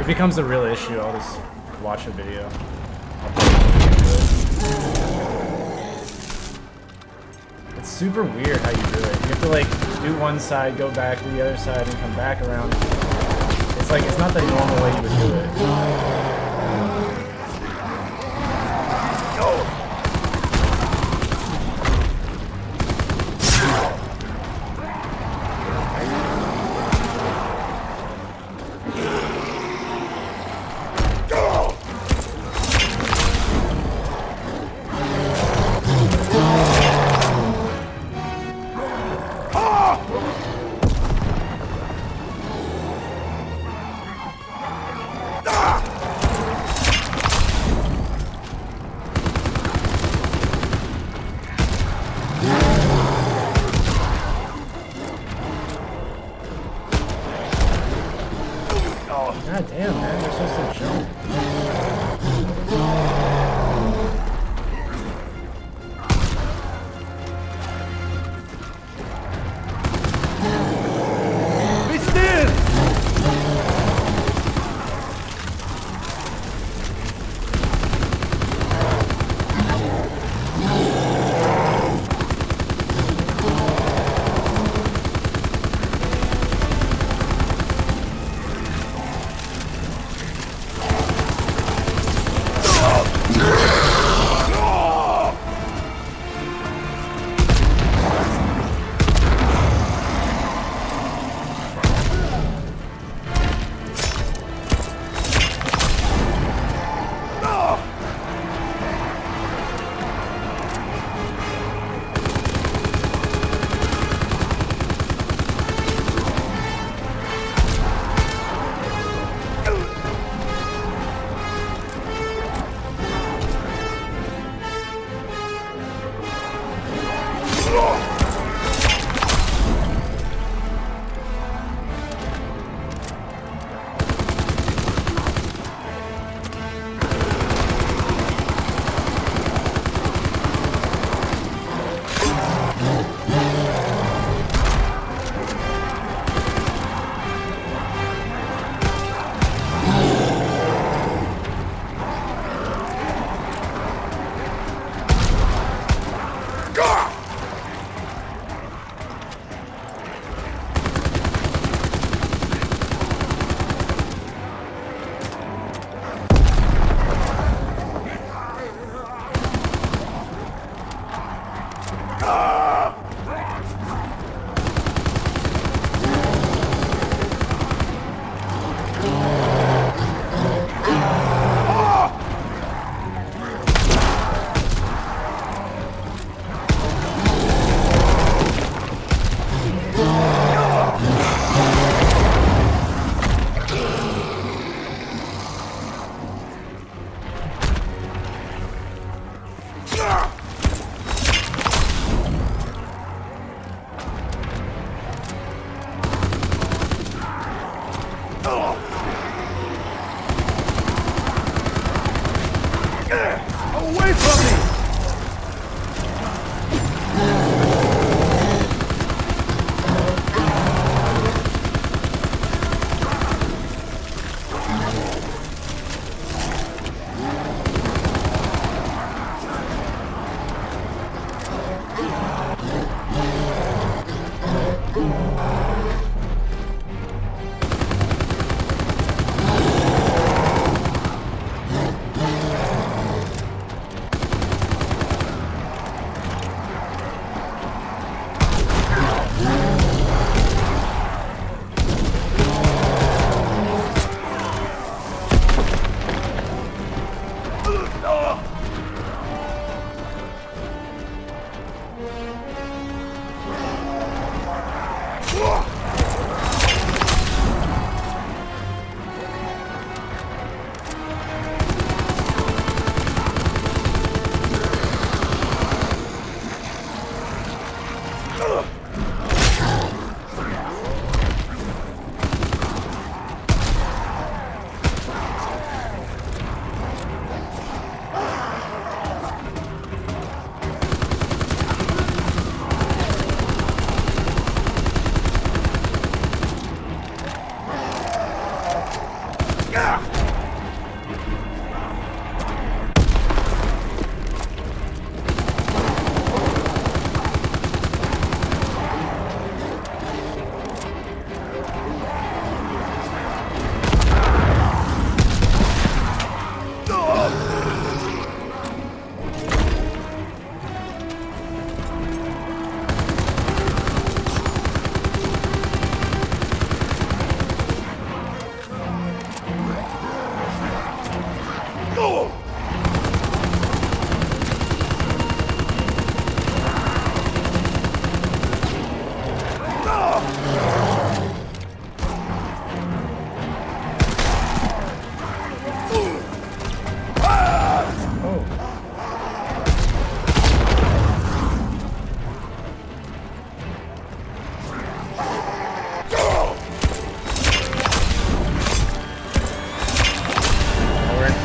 Becomes a real issue, I'll just watch a video. It's super weird how you do it. You have to like do one side, go back to the other side, and come back around. It's like, it's not the normal way you would do it. God damn, man, they're supposed to jump.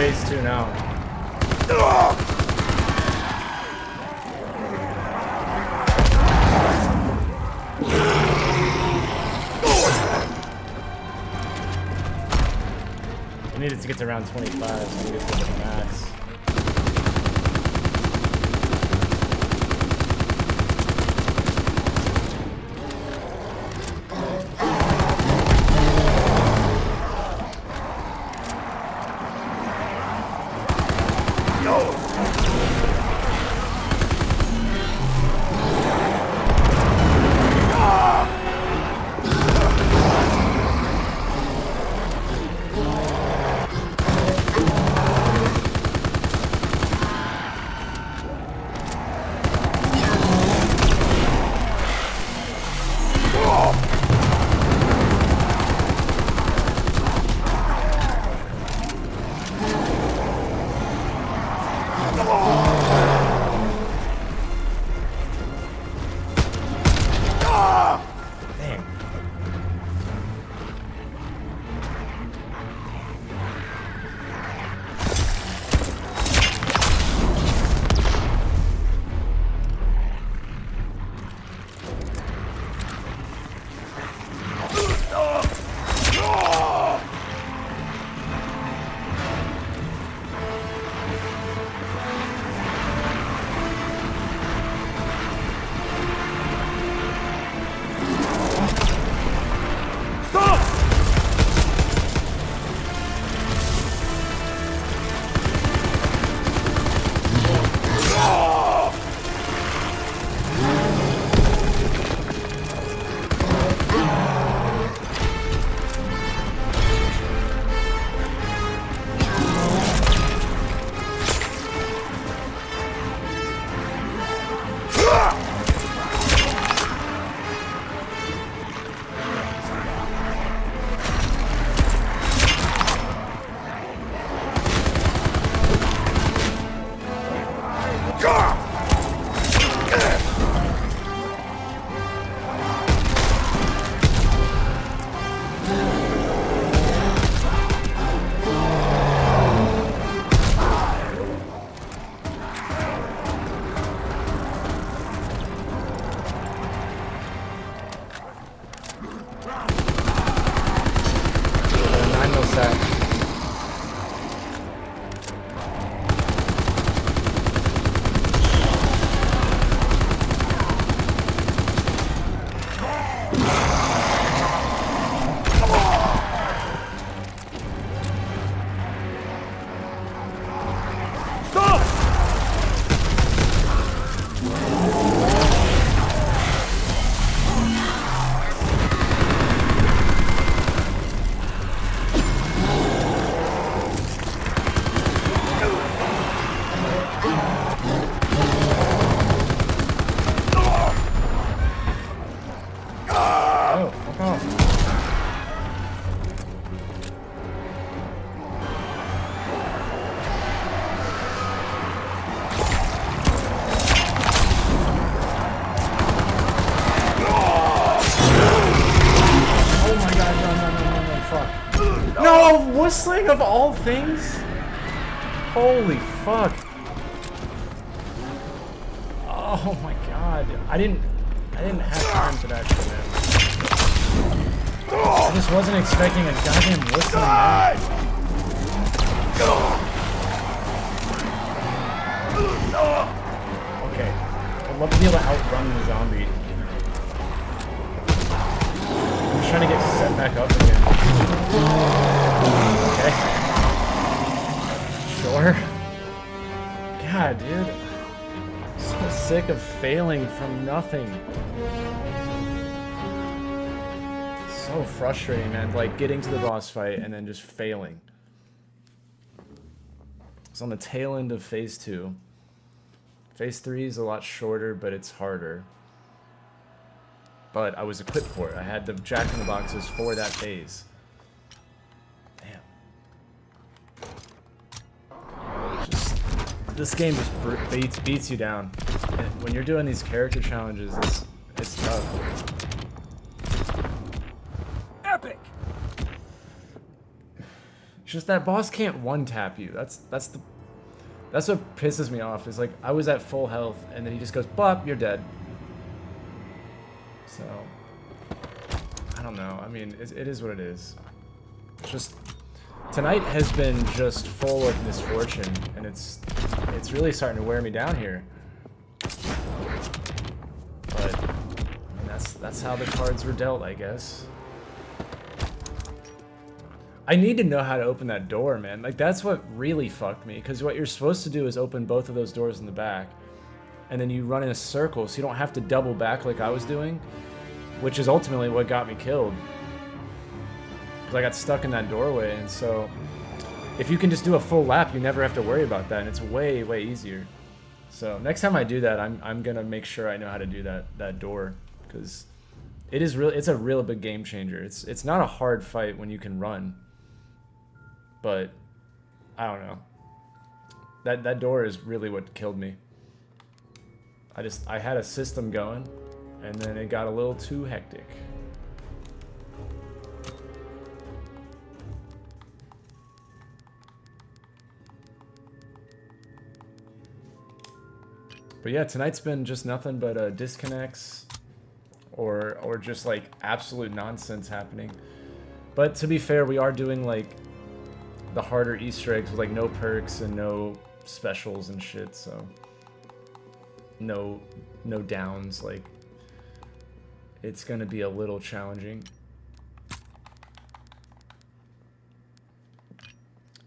phase 2 now. I needed to get to round 25, so I needed to get to the max. Whistling of all things? Holy fuck. Oh my god. I didn't have time for that shit, man. I just wasn't expecting a goddamn whistling, man. Okay. I'd love to be able to outrun the zombie. I'm just trying to get set back up again. Okay. Sure. God, dude. I'm so sick of failing from nothing. So frustrating, man. Like, getting to the boss fight and then just failing. It's on the tail end of phase 2. Phase 3 is a lot shorter, but it's harder. But I was equipped for it. I had the jack-in-the-boxes for that phase. This game just beats you down. And when you're doing these character challenges, it's tough. just that boss can't one-tap you. That's what pisses me off, is like I was at full health and then he just goes, bop, you're dead. So I don't know. I mean, it is what it is. It's just tonight has been just full of misfortune, and it's really starting to wear me down here. But I mean, that's how the cards were dealt, I guess. I need to know how to open that door, man. Like, that's what really fucked me, because what you're supposed to do is open both of those doors in the back, and then you run in a circle, so you don't have to double back like I was doing, which is ultimately what got me killed. Because I got stuck in that doorway, and so if you can just do a full lap, you never have to worry about that, and it's way, way easier. So next time I do that, I'm gonna make sure I know how to do that door, because it's a real big game changer. It's not a hard fight when you can run. But I don't know. That door is really what killed me. I had a system going, and then it got a little too hectic. But yeah, tonight's been just nothing but disconnects or just like absolute nonsense happening. But to be fair, we are doing like the harder Easter eggs with like no perks and no specials and shit, so no downs. Like, it's gonna be a little challenging.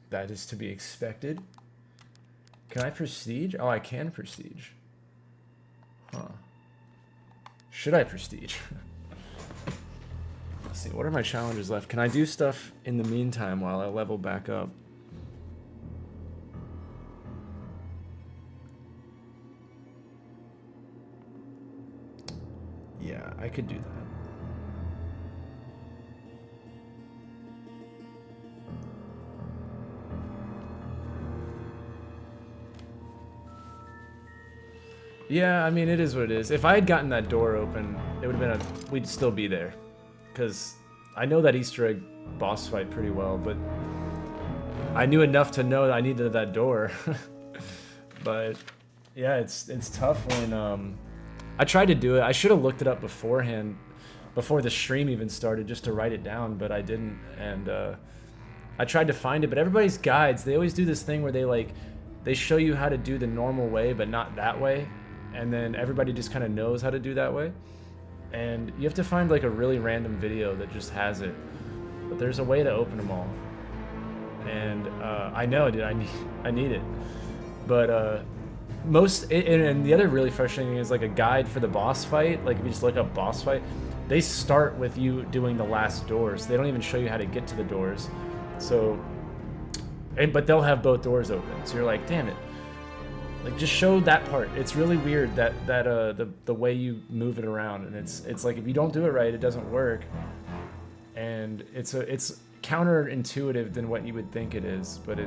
That is to be expected. Can I prestige? Oh, I can prestige. Huh. Should I prestige? Let's see, what are my challenges left? Can I do stuff in the meantime while I level back up? Yeah, I could do that. Yeah, I mean, it is what it is. If I had gotten that door open, it would have been we'd still be there. Because I know that Easter egg boss fight pretty well, but I knew enough to know that I needed that door. But yeah, it's tough when I tried to do it. I should have looked it up beforehand, before the stream even started, just to write it down, but I didn't. And I tried to find it, but everybody's guides, they always do this thing where they show you how to do the normal way, but not that way, and then everybody just kind of knows how to do that way. And you have to find like a really random video that just has it, but there's a way to open them all. And I know, dude, I need it. But and the other really frustrating thing is like a guide for the boss fight. Like if you just look up boss fight, they start with you doing the last doors. They don't even show you how to get to the doors. So, but they'll have both doors open. So you're like, damn it. Like, just show that part. It's really weird that the way you move it around, and it's like if you don't do it right, it doesn't work. And it's counterintuitive than what you would think it is, but you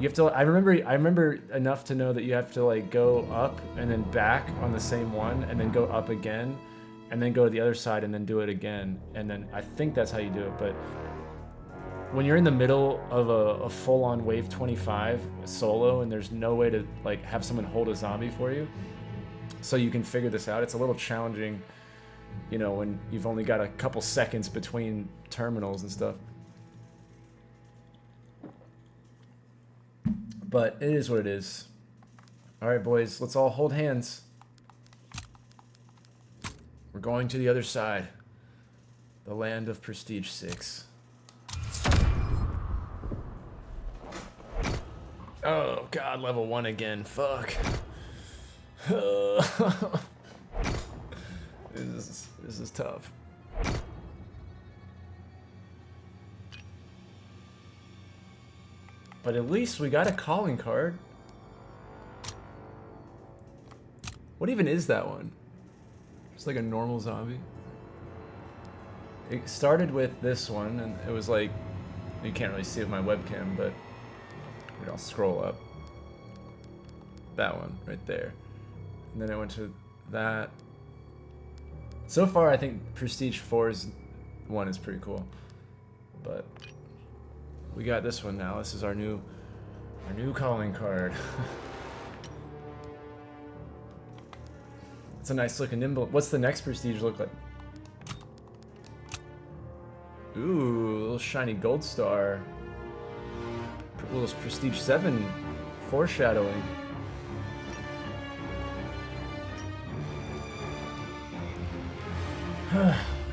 have to. I remember enough to know that you have to like go up and then back on the same one, and then go up again, and then go to the other side and then do it again, and then I think that's how you do it. But when you're in the middle of a full-on wave 25 solo and there's no way to like have someone hold a zombie for you so you can figure this out, it's a little challenging, you know, when you've only got a couple seconds between terminals and stuff. But it is what it is. All right, boys, let's all hold hands. We're going to the other side, the land of Prestige 6. Oh god, level 1 again. Fuck. This is tough. But at least we got a calling card. What even is that one? Just like a normal zombie. It started with this one, and it was like, you can't really see it with my webcam, but I'll scroll up. That one right there. And then I went to that. So far, I think Prestige 4's one is pretty cool. But We got this one now. This is our new calling card. It's a nice looking emblem. What's the next prestige look like? Ooh, a little shiny gold star. A little prestige 7 foreshadowing.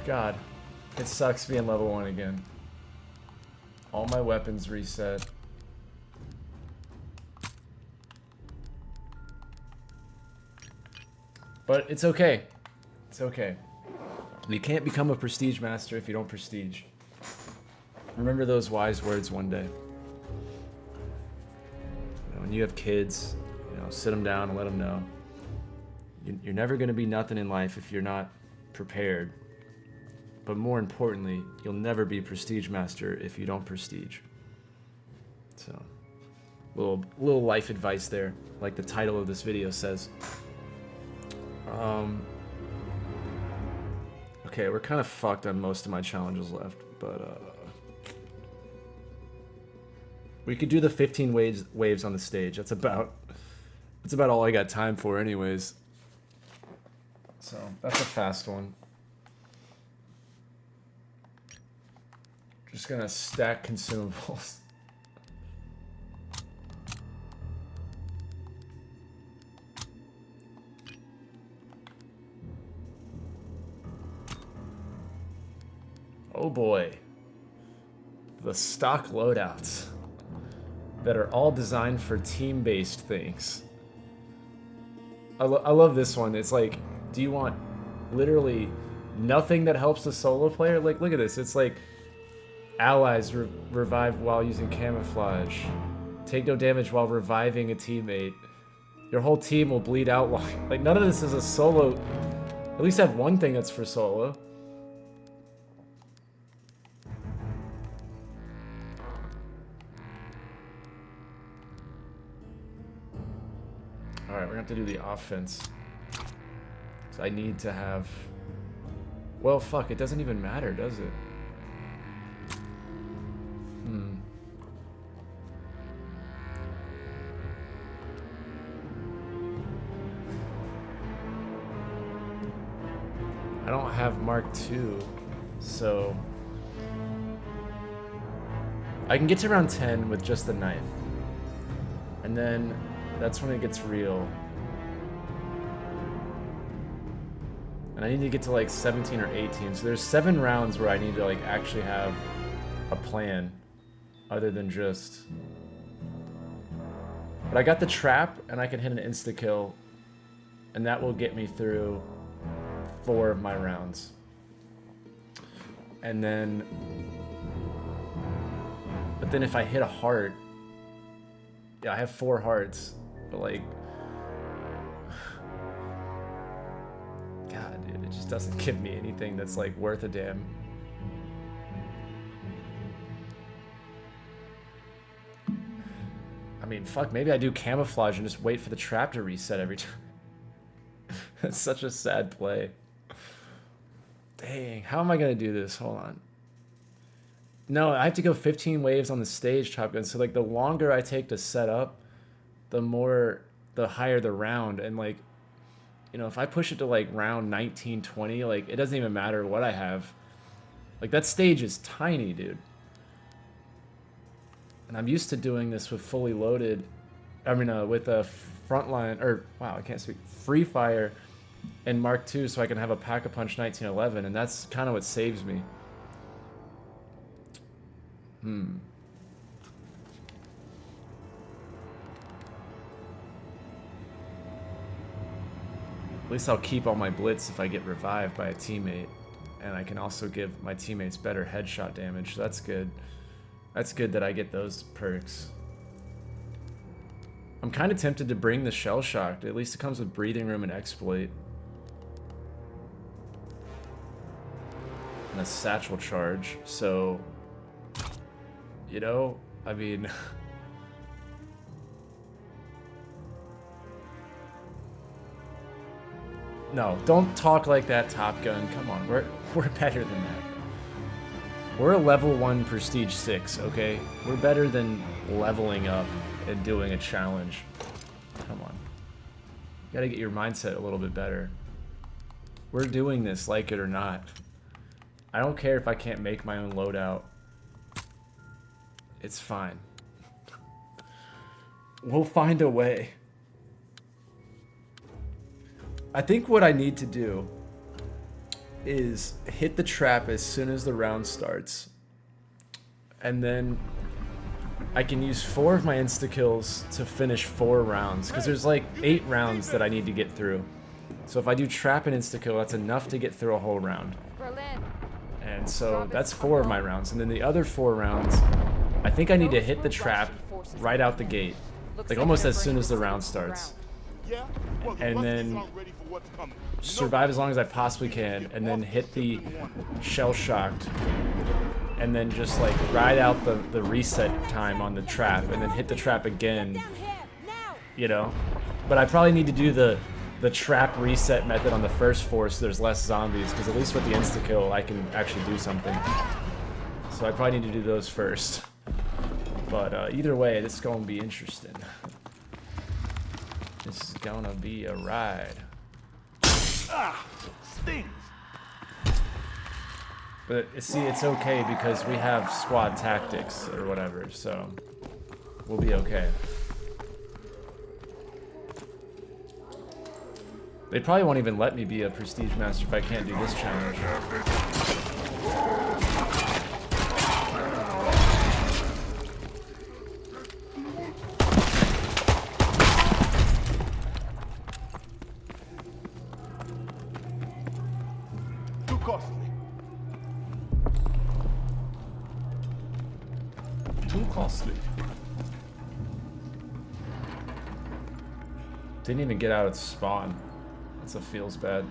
God, it sucks being level 1 again. All my weapons reset. But it's okay. It's okay. You can't become a prestige master if you don't prestige. Remember those wise words one day. When you have kids, sit them down and let them know. You're never going to be nothing in life if you're not prepared. But more importantly, you'll never be prestige master if you don't prestige. So, little life advice there, like the title of this video says. Okay, we're kind of fucked on most of my challenges left, but we could do the 15 waves on the stage. That's about all I got time for anyways. So, that's a fast one. Just gonna stack consumables. Oh boy. The stock loadouts that are all designed for team-based things. I love this one. It's like, do you want literally nothing that helps the solo player? Like, look at this. It's like allies revive while using camouflage. Take no damage while reviving a teammate. Your whole team will bleed out while... Like, none of this is a solo... At least have one thing that's for solo. Alright, we're gonna have to do the offense. So I need to have... Well, fuck, it doesn't even matter, does it? I don't have Mark II, so... I can get to round 10 with just the knife. And then that's when it gets real. And I need to get to like 17 or 18. So there's 7 rounds where I need to like actually have a plan other than just... But I got the trap and I can hit an insta-kill. And that will get me through 4 of my rounds. And then... But then if I hit a heart... Yeah, I have 4 hearts. But like... God, dude, it just doesn't give me anything that's like worth a damn. I mean, fuck, maybe I do camouflage and just wait for the trap to reset every time. That's such a sad play. Dang, how am I gonna do this? Hold on. No, I have to go 15 waves on the stage, Top Gun. So like the longer I take to set up, the higher the round. And like, you know, if I push it to like round 19, 20, like it doesn't even matter what I have. Like that stage is tiny, dude. And I'm used to doing this with fully loaded, I mean, with a frontline, or wow, I can't speak, Free Fire and Mark II, so I can have a Pack-a-Punch 1911, and that's kind of what saves me. At least I'll keep all my blitz if I get revived by a teammate, and I can also give my teammates better headshot damage, so that's good. That's good that I get those perks. I'm kind of tempted to bring the Shell Shock. At least it comes with Breathing Room and Exploit. And a Satchel Charge. So, you know, I mean... No, don't talk like that, Top Gun. Come on, we're better than that. We're a level 1 prestige 6, okay? We're better than leveling up and doing a challenge. Come on. You gotta get your mindset a little bit better. We're doing this, like it or not. I don't care if I can't make my own loadout. It's fine. We'll find a way. I think what I need to do is hit the trap as soon as the round starts. And then I can use 4 of my insta-kills to finish 4 rounds. Because there's like 8 rounds that I need to get through. So if I do trap and insta-kill, that's enough to get through a whole round. Berlin. And so that's 4 of my rounds. And then the other 4 rounds, I think I need to hit the trap right out the gate. Like almost as soon as the round starts. And then survive as long as I possibly can, and then hit the shell shocked, and then just like ride out the reset time on the trap, and then hit the trap again, you know. But I probably need to do the trap reset method on the first 4 so there's less zombies, because at least with the insta kill I can actually do something. So I probably need to do those first. But either way, this is gonna be interesting. This is gonna be a ride. Ah, stings. But see, it's okay because we have squad tactics or whatever, so we'll be okay. They probably won't even let me be a prestige master if I can't do this challenge. Too costly. Too costly. Didn't even get out of spawn. That feels bad.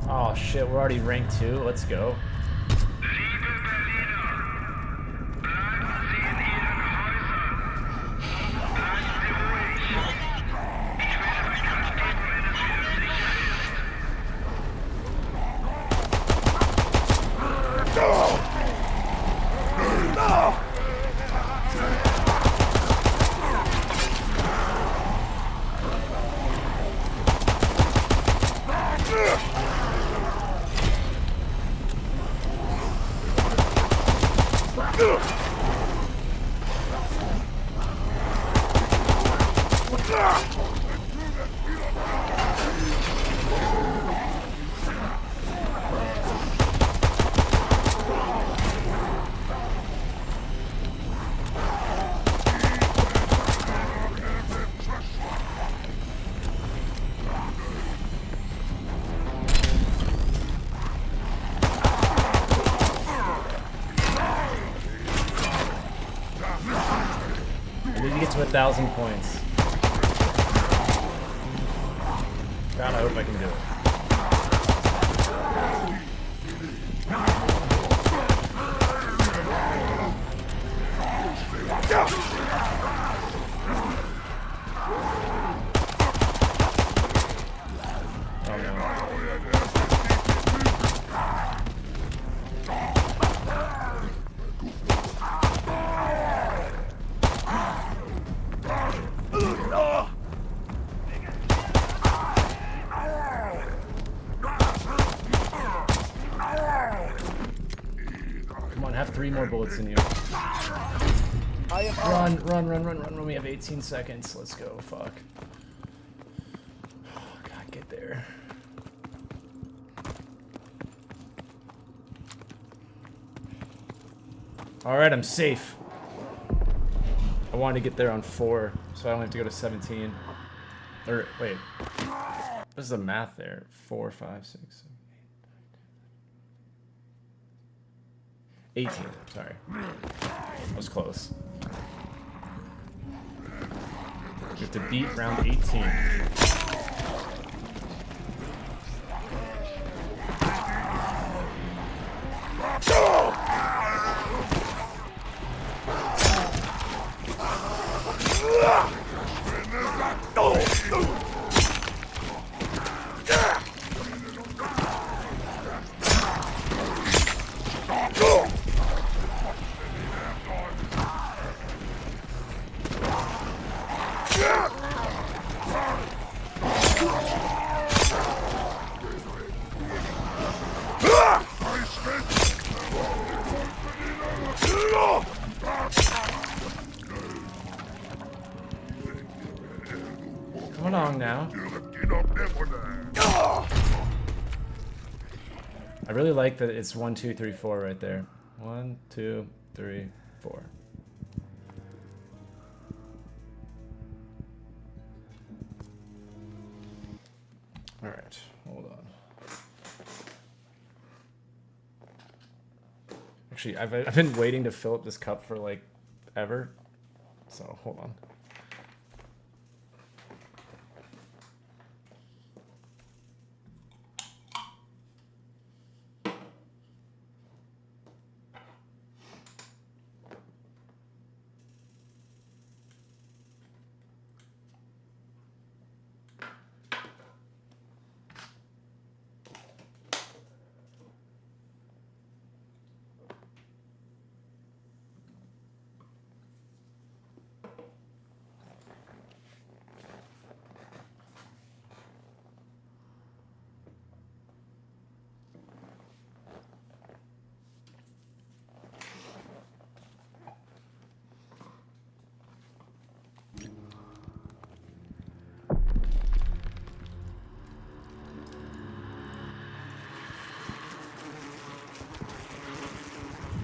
Oh shit, we're already ranked 2. Let's go. We need to get to 1,000 points. God, I hope I can do it. Oh no. have 3 more bullets in you. Run. We have 18 seconds. Let's go. Fuck. Oh, God, get there. Alright, I'm safe. I wanted to get there on 4, so I don't have to go to 17. Or, wait. What's the math there? 4, 5, 6, 7, 8. 18, sorry. That was close. You have to beat round 18. Come along now. I really like that it's 1, 2, 3, 4 right there. 1, 2, 3, 4. All right, hold on. Actually, I've been waiting to fill up this cup for like ever. So hold on.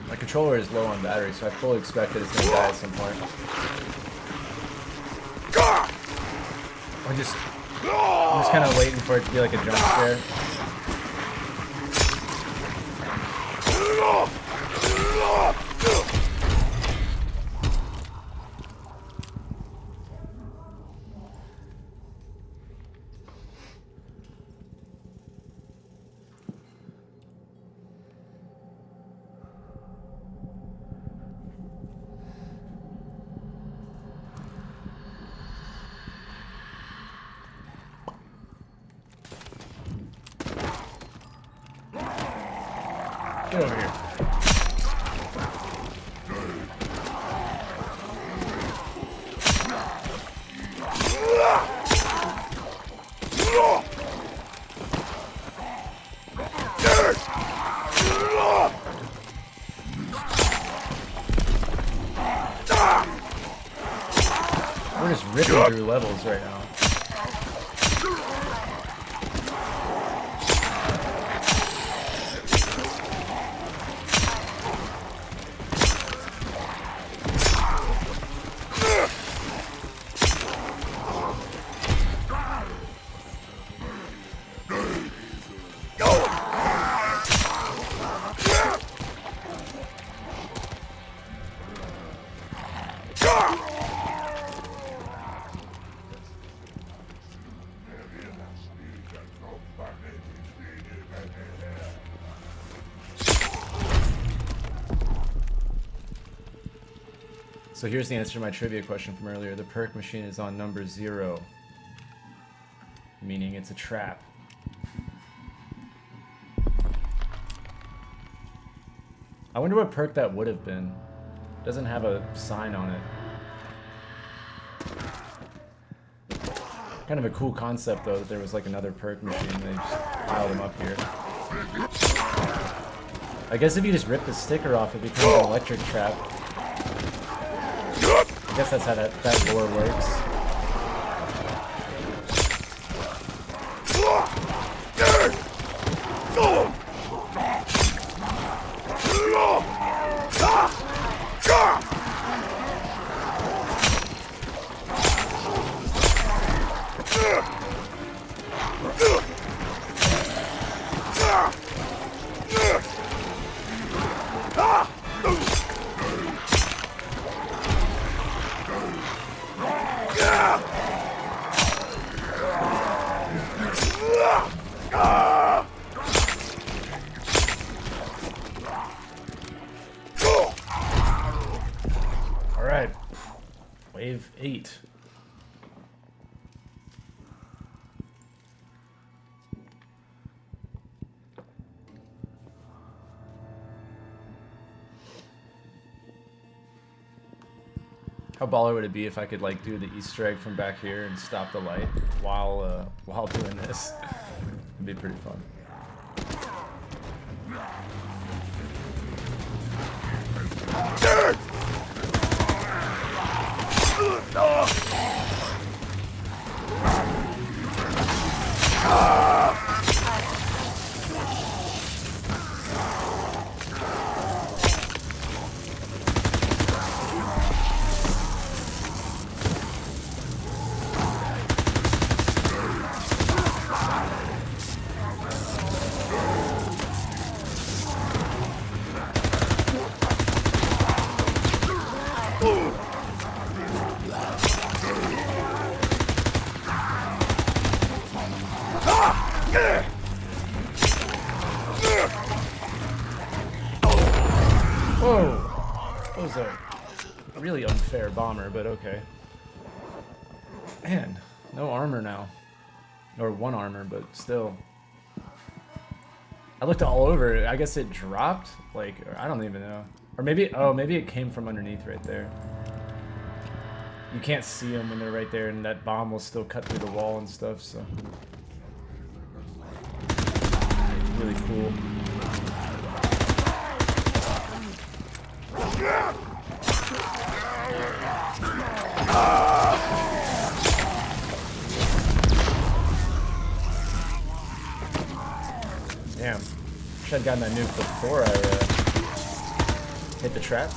My controller is low on battery, so I fully expect that it's going to die at some point. I'm just kind of waiting for it to be like a jump scare. Get over here. We're just ripping through levels right now. So here's the answer to my trivia question from earlier. The perk machine is on number 0, meaning it's a trap. I wonder what perk that would have been. It doesn't have a sign on it. Kind of a cool concept though, that there was like another perk machine and they just piled them up here. I guess if you just rip the sticker off, it becomes an electric trap. I guess that's how that lore works. Alright. Wave 8. How baller would it be if I could like do the Easter egg from back here and stop the light while doing this? It'd be pretty fun. Whoa! That was a really unfair bomber, but okay. Man, no armor now. Or one armor, but still. I looked all over it. I guess it dropped? Like, I don't even know. Or maybe, oh, maybe it came from underneath right there. You can't see them when they're right there, and that bomb will still cut through the wall and stuff, so. Really cool. Damn. Wish I'd gotten that nuke before I hit the trap.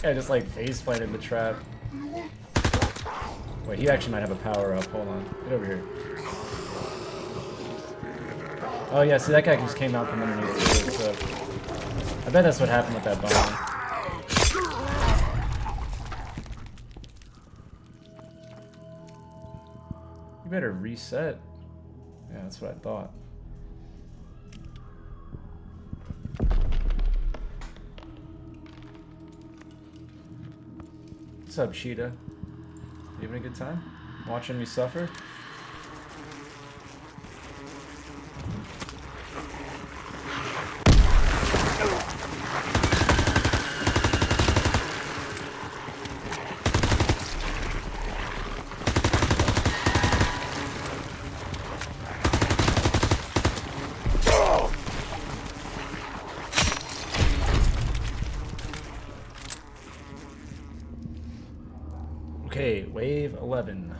I just like face planted the trap. Wait, he actually might have a power up. Hold on. Get over here. Oh yeah, see that guy just came out from underneath too, so I bet that's what happened with that bomb. You better reset. Yeah, that's what I thought. What's up, Cheetah? You having a good time? Watching me suffer? Okay, wave 11.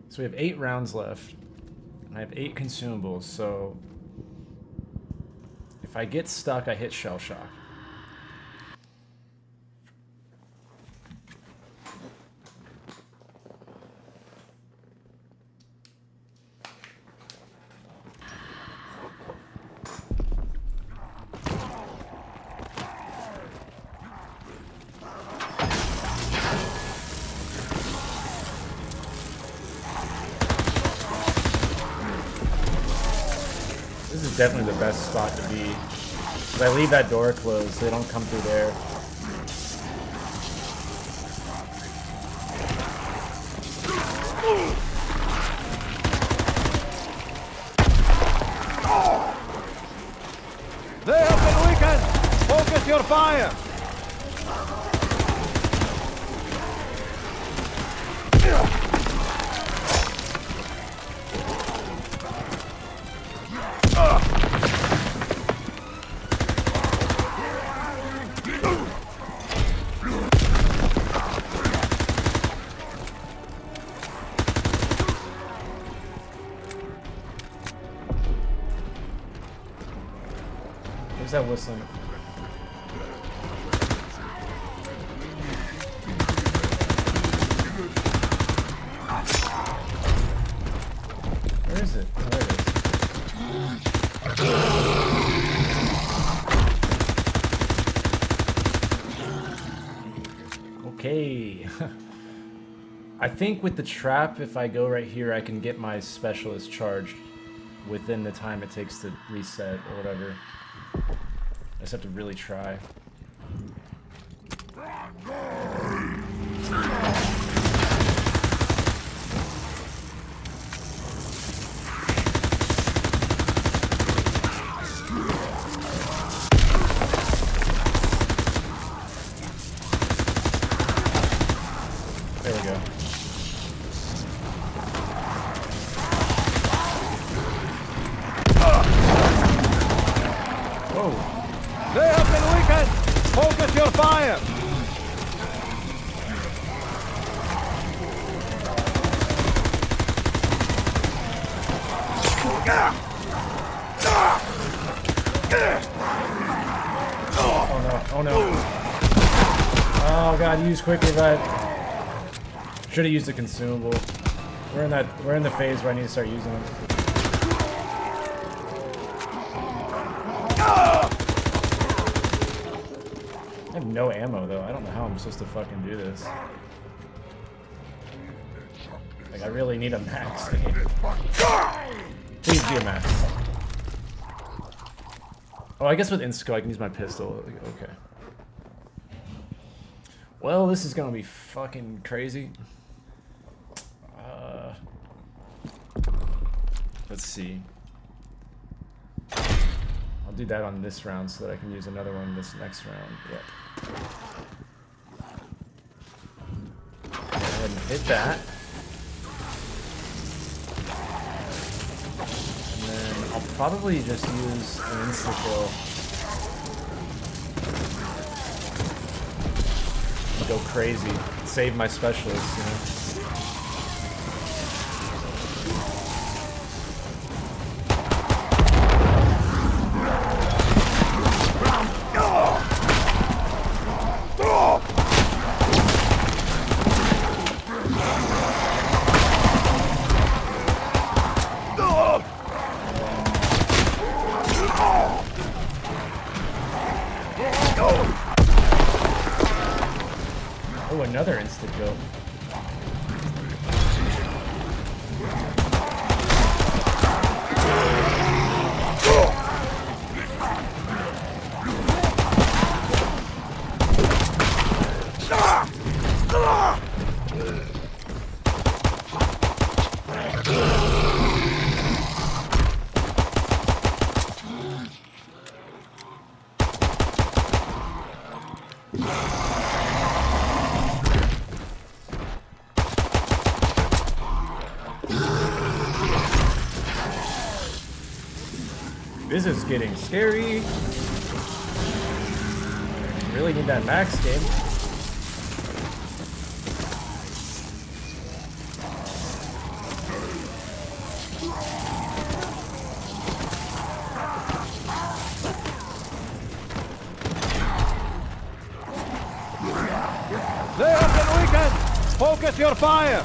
So we have 8 rounds left, and I have 8 consumables, so if I get stuck, I hit shell shock. Definitely the best spot to be I leave that door closed so they don't come through there. They have been weakened! Focus your fire! Where's that whistling? Where is it? Oh, there it is. Okay. I think with the trap, if I go right here, I can get my specialist charged within the time it takes to reset or whatever. I just have to really try. There we go. Whoa. They have been weakened! Focus your fire! Oh no, oh no. Oh god, use quick revive. Should have used a consumable. We're in the phase where I need to start using them. I have no ammo though. I don't know how I'm supposed to fucking do this. Like I really need a max. Please be a max. Oh, I guess with Insco I can use my pistol. Okay. Well, this is gonna be fucking crazy. Let's see. I'll do that on this round so that I can use another one this next round. Yep. Go ahead and hit that. And then I'll probably just use an insta-kill. Go crazy. Save my specialist, you know? Oh, another instant kill. This is getting scary. Really need that max game. They have been weakened! Focus your fire!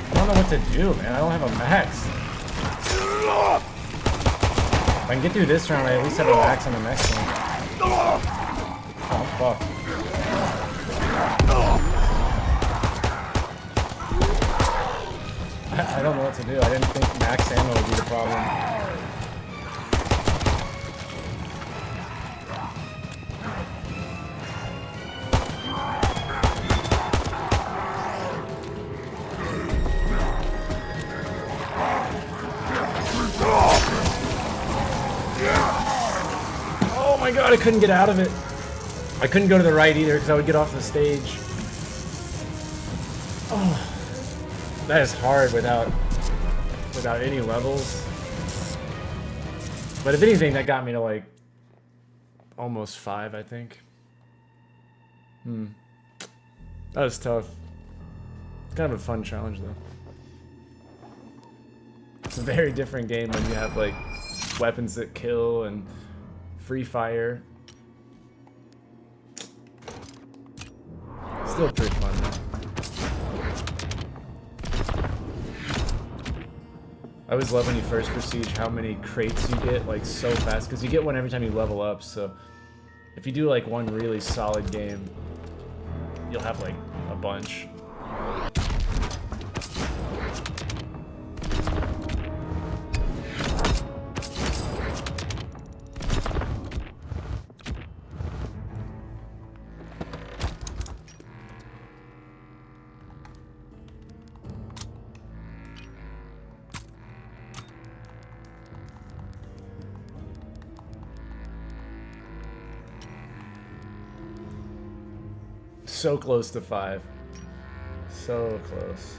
I don't know what to do, man. I don't have a max. If I can get through this round, I at least have a max on the next one. Oh, fuck. I don't know what to do. I didn't think max ammo would be the problem. my god, I couldn't get out of it. I couldn't go to the right either because I would get off the stage. Oh, that is hard without any levels. But if anything, that got me to like almost 5, I think. That was tough. It's kind of a fun challenge though. It's a very different game when you have like weapons that kill and free fire. Still pretty fun though. I always love when you first Prestige how many crates you get like so fast, because you get one every time you level up, so if you do like one really solid game, you'll have like a bunch. So close to 5. So close.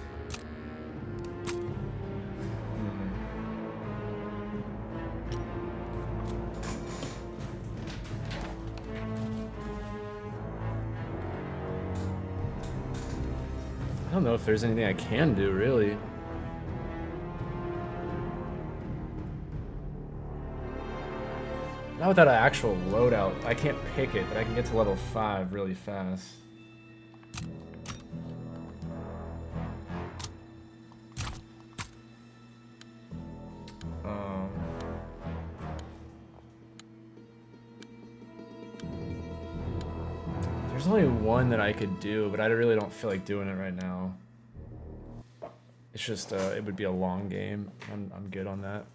I don't know if there's anything I can do, really. Not without an actual loadout. I can't pick it, but I can get to level 5 really fast. There's only one that I could do, but I really don't feel like doing it right now. It's just, it would be a long game. I'm good on that.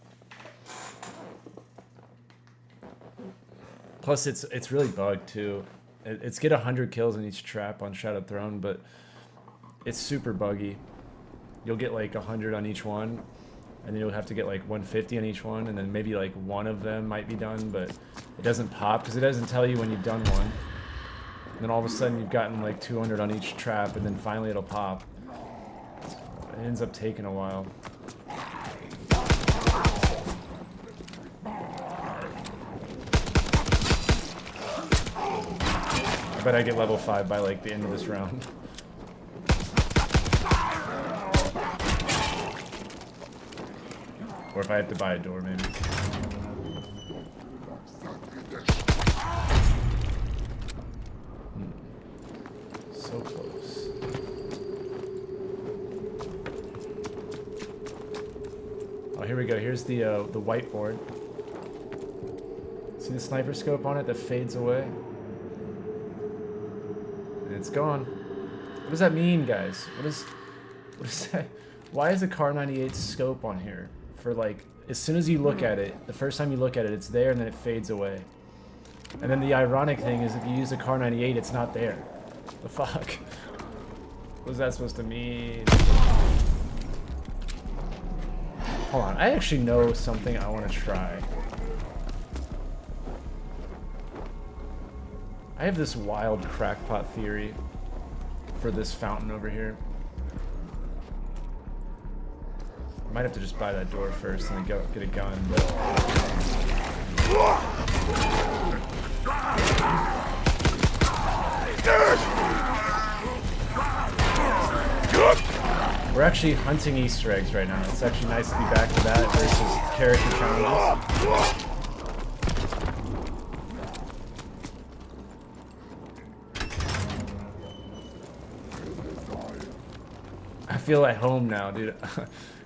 Plus, it's really bugged too. It's get 100 kills in each trap on Shadowed Throne, but it's super buggy. You'll get like 100 on each one, and then you'll have to get like 150 on each one, and then maybe like one of them might be done, but it doesn't pop because it doesn't tell you when you've done one. And then all of a sudden you've gotten like 200 on each trap, and then finally it'll pop. It ends up taking a while. I bet I get level 5 by like the end of this round. Or if I have to buy a door, maybe. So close. Oh, here we go. Here's the whiteboard. See the sniper scope on it that fades away? And it's gone. What does that mean, guys? What is that? Why is a Car 98 scope on here? For like, as soon as you look at it, the first time you look at it, it's there and then it fades away. And then the ironic thing is if you use a Car 98, it's not there. The fuck? What is that supposed to mean? Hold on, I actually know something I want to try. I have this wild crackpot theory for this fountain over here. I might have to just buy that door first and then go get a gun, but... We're actually hunting Easter eggs right now. It's actually nice to be back to that versus character challenges. I feel at home now, dude.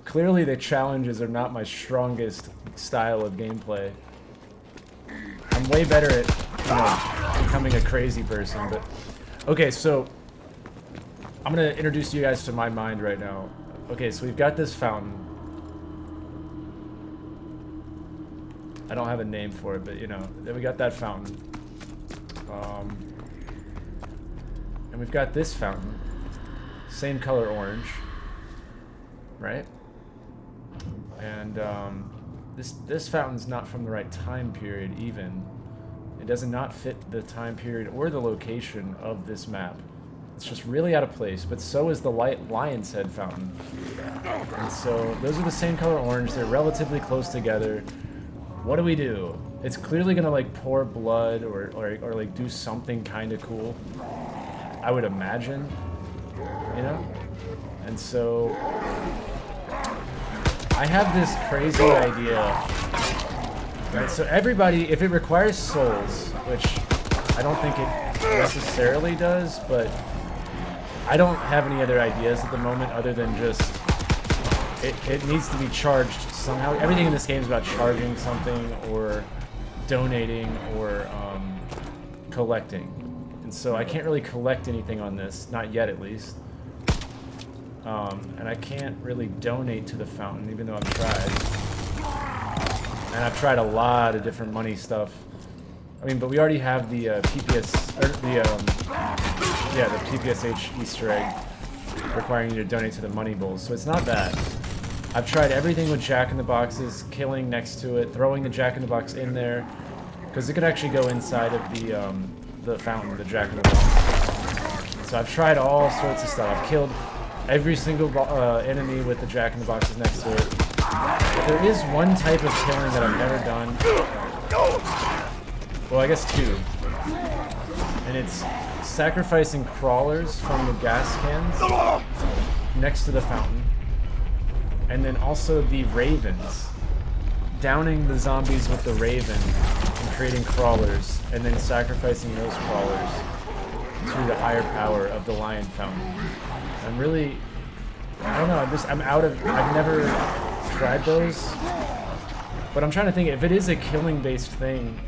Clearly the challenges are not my strongest style of gameplay. I'm way better at, you know, becoming a crazy person, but... Okay, so... I'm gonna introduce you guys to my mind right now. Okay, so we've got this fountain. I don't have a name for it, but you know, then we got that fountain. And we've got this fountain. Same color orange. Right? And this fountain's not from the right time period even. It does not fit the time period or the location of this map. It's just really out of place, but so is the lion's head fountain. And so those are the same color orange. They're relatively close together. What do we do? It's clearly gonna like pour blood or like do something kind of cool, I would imagine, you know? And so I have this crazy idea, right? So everybody, if it requires souls, which I don't think it necessarily does, but I don't have any other ideas at the moment other than just it needs to be charged somehow. Everything in this game is about charging something or donating or collecting. And so I can't really collect anything on this, not yet at least. And I can't really donate to the fountain, even though I've tried. And I've tried a lot of different money stuff. I mean, but we already have the PPS, or the PPSH Easter egg requiring you to donate to the money bowls. So it's not that. I've tried everything with Jack-in-the-Boxes, killing next to it, throwing the Jack-in-the-Box in there, because it could actually go inside of the fountain, the Jack-in-the-Box. So I've tried all sorts of stuff. I've killed every single enemy with the Jack-in-the-Boxes next to it. But there is one type of killing that I've never done. Well, I guess two. And it's sacrificing crawlers from the gas cans next to the fountain. And then also the ravens. Downing the zombies with the raven and creating crawlers, and then sacrificing those crawlers to the higher power of the lion fountain. I'm really, I don't know, I've never tried those, but I'm trying to think, if it is a killing based thing,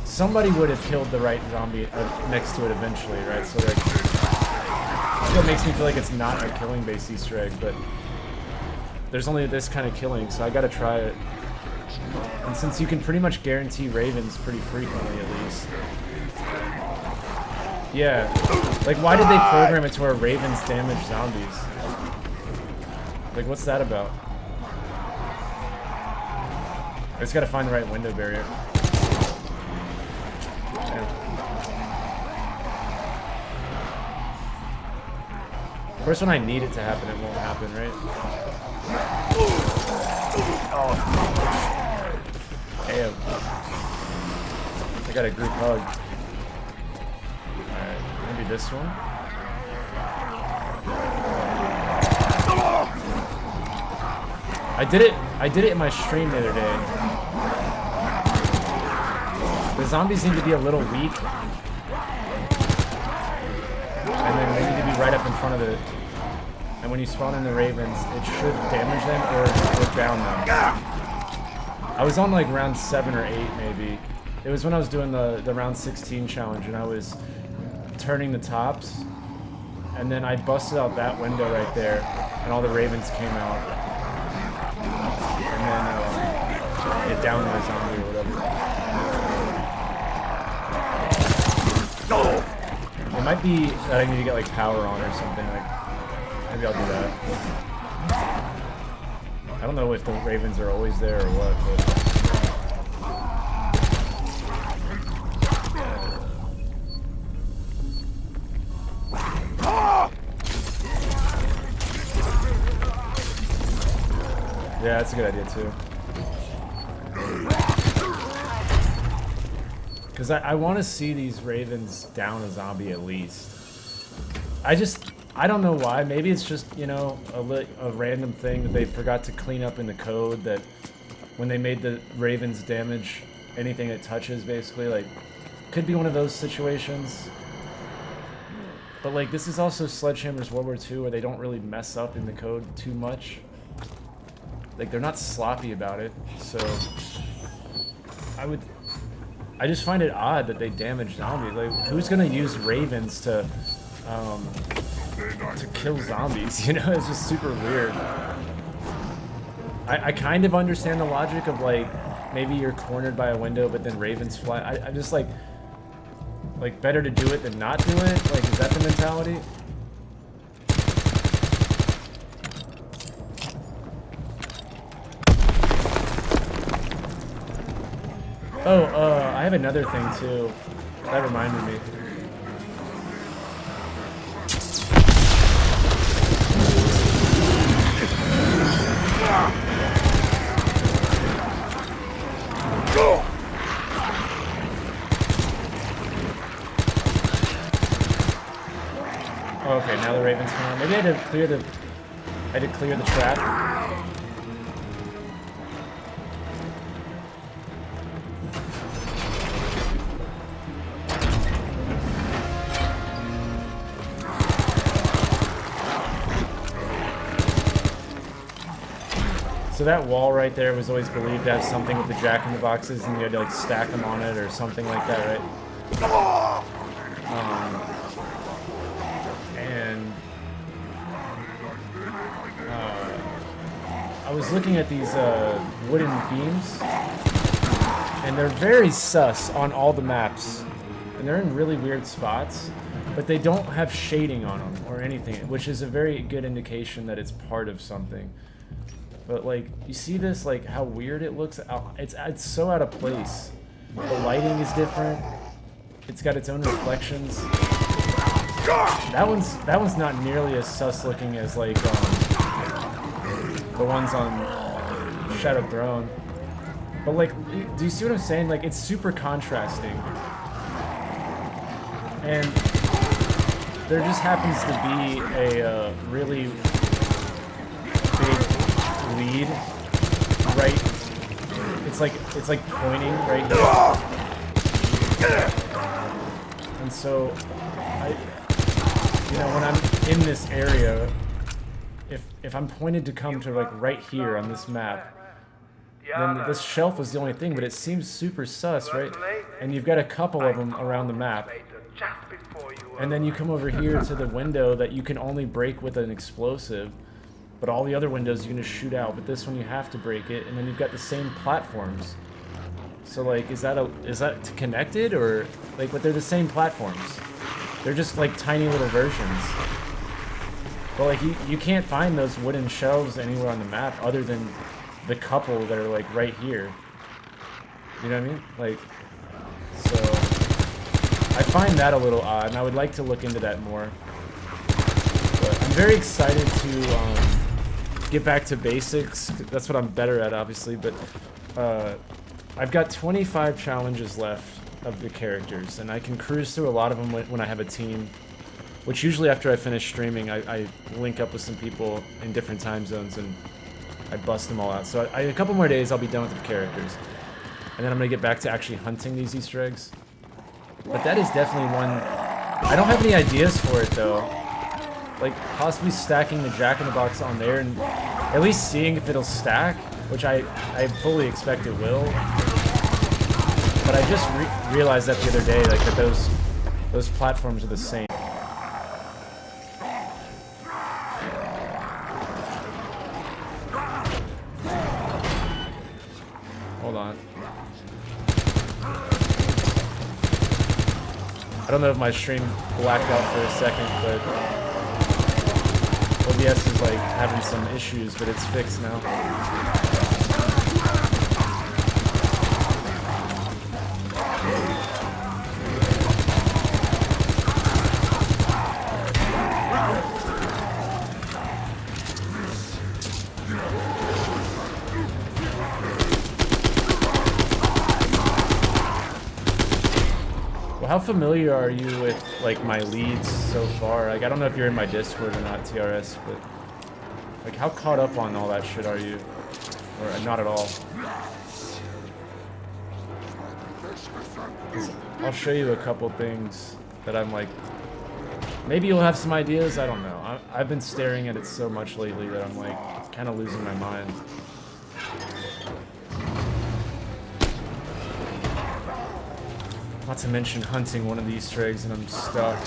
somebody would have killed the right zombie next to it eventually, right? So like, that's what makes me feel like it's not a killing based Easter egg, but there's only this kind of killing, so I gotta try it. And since you can pretty much guarantee ravens pretty frequently at least. Yeah, like why did they program it to where ravens damage zombies? Like what's that about? I just gotta find the right window barrier. Yeah. Of course when I need it to happen, it won't happen, right? Damn. I got a group hug. Alright, maybe this one. I did it in my stream the other day. The zombies need to be a little weak. And then they need to be right up in front of it. And when you spawn in the ravens, it should damage them or down them. I was on like round 7 or 8 maybe. It was when I was doing the round 16 challenge and I was turning the tops. And then I busted out that window right there and all the ravens came out. And then it downed my zombie or whatever. It might be that I need to get like power on or something. Like maybe I'll do that. I don't know if the ravens are always there or what, but... Yeah, that's a good idea too. Because I want to see these ravens down a zombie at least. I don't know why. Maybe it's just, you know, a random thing that they forgot to clean up in the code, that when they made the ravens damage anything it touches, basically. Like, could be one of those situations. But, like, this is also Sledgehammer's World War II, where they don't really mess up in the code too much. Like, they're not sloppy about it, so... I just find it odd that they damage zombies. Like, who's gonna use ravens to kill zombies, you know? It's just super weird. I kind of understand the logic of, like, maybe you're cornered by a window, but then ravens fly. I'm just like, better to do it than not do it? Like, is that the mentality? Oh, I have another thing too. That reminded me. Oh, okay, now the Raven's coming. Maybe I had to clear the trap. So that wall right there was always believed to have something with the Jack-in-the-Boxes, and you had to like stack them on it or something like that, right? And I was looking at these wooden beams, and they're very sus on all the maps, and they're in really weird spots, but they don't have shading on them or anything, which is a very good indication that it's part of something. But like, you see this, like how weird it looks? It's so out of place. The lighting is different. It's got its own reflections. That one's not nearly as sus looking as like the ones on Shadow Throne. But like, do you see what I'm saying? Like, it's super contrasting. And there just happens to be a really big lead right. It's like pointing right here. And so when I'm in this area, if I'm pointed to come to like right here on this map, then this shelf is the only thing, but it seems super sus, right? And you've got a couple of them around the map. And then you come over here to the window that you can only break with an explosive, but all the other windows you can just shoot out, but this one you have to break it, and then you've got the same platforms. So like, is that connected, or like, but they're the same platforms. They're just like tiny little versions. But like, you can't find those wooden shelves anywhere on the map other than the couple that are like right here. You know what I mean? Like, so I find that a little odd, and I would like to look into that more. But I'm very excited to get back to basics. That's what I'm better at, obviously, but I've got 25 challenges left of the characters, and I can cruise through a lot of them when I have a team, which usually after I finish streaming, I link up with some people in different time zones, and I bust them all out. So a couple more days, I'll be done with the characters, and then I'm going to get back to actually hunting these Easter eggs. But that is definitely one... I don't have any ideas for it, though. Like, possibly stacking the Jack-in-the-Box on there and at least seeing if it'll stack, which I fully expect it will. But I just realized that the other day, like, that those platforms are the same. Hold on. I don't know if my stream blacked out for a second, but OBS is like having some issues, but it's fixed now. How familiar are you with like my leads so far? Like, I don't know if you're in my Discord or not, TRS, but like, how caught up on all that shit are you? Or not at all? I'll show you a couple things that I'm like, maybe you'll have some ideas, I don't know. I've been staring at it so much lately that I'm like kind of losing my mind. Not to mention hunting one of the Easter eggs and I'm stuck.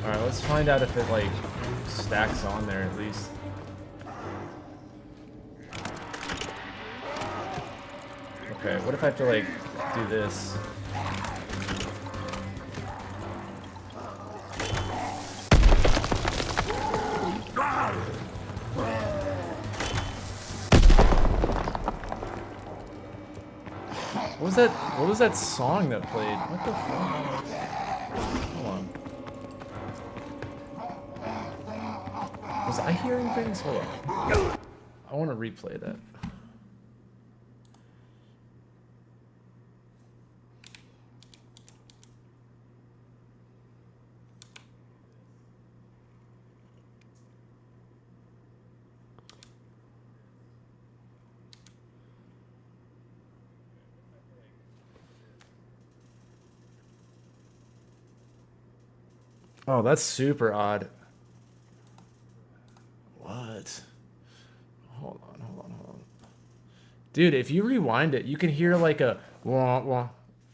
Alright, let's find out if it like stacks on there at least. Okay, what if I have to like do this? What was that song that played? What the fuck? Hold on. Was I hearing things? Hold on. I want to replay that. Oh, that's super odd. What? Hold on. Dude, if you rewind it, you can hear like a wah, wah,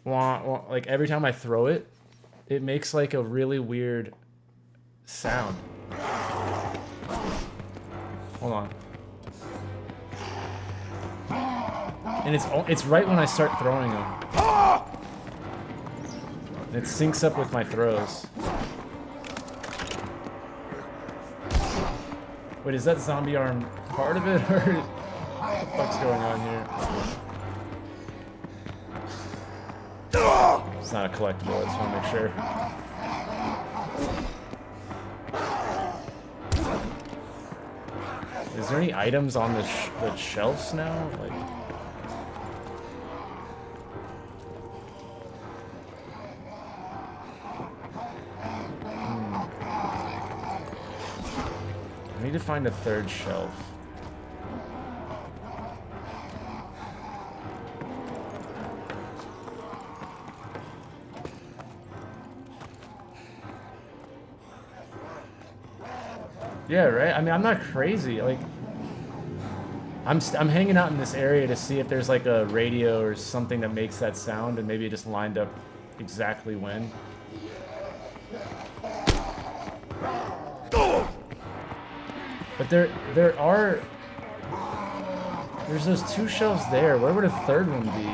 wah, wah. Like every time I throw it, it makes like a really weird sound. Hold on. And it's right when I start throwing them. It syncs up with my throws. Wait, is that zombie arm part of it, or what the fuck's going on here? It's not a collectible, I just want to make sure. Is there any items on the shelves now? Like, I need to find a third shelf. Yeah, right? I mean, I'm not crazy. Like, I'm hanging out in this area to see if there's like a radio or something that makes that sound, and maybe it just lined up exactly when. But there's those two shelves there. Where would a third one be?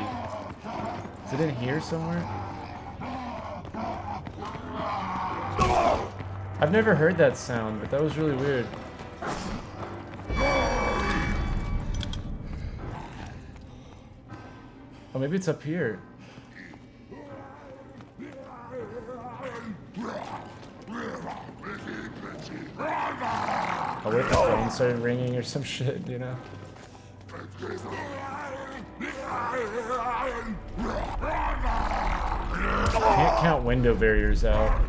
Is it in here somewhere? I've never heard that sound, but that was really weird. Oh, maybe it's up here. Oh, what if the phone started ringing or some shit, you know? Can't count window barriers out.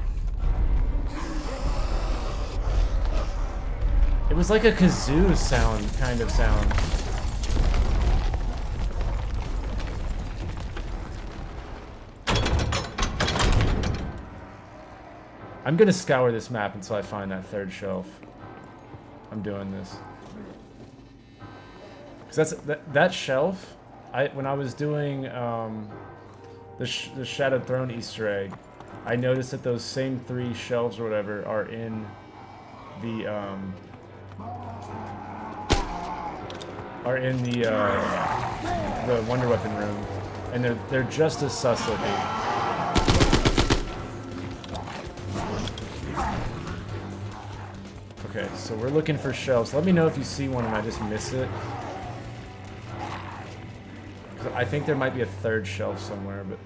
It was like a kazoo sound, kind of sound. I'm gonna scour this map until I find that third shelf. I'm doing this. Cause that shelf, when I was doing the Shadowed Throne Easter egg, I noticed that those same 3 shelves or whatever are in the Wonder Weapon room, and they're just as sus looking. Okay, so we're looking for shelves. Let me know if you see one and I just miss it. I think there might be a third shelf somewhere, but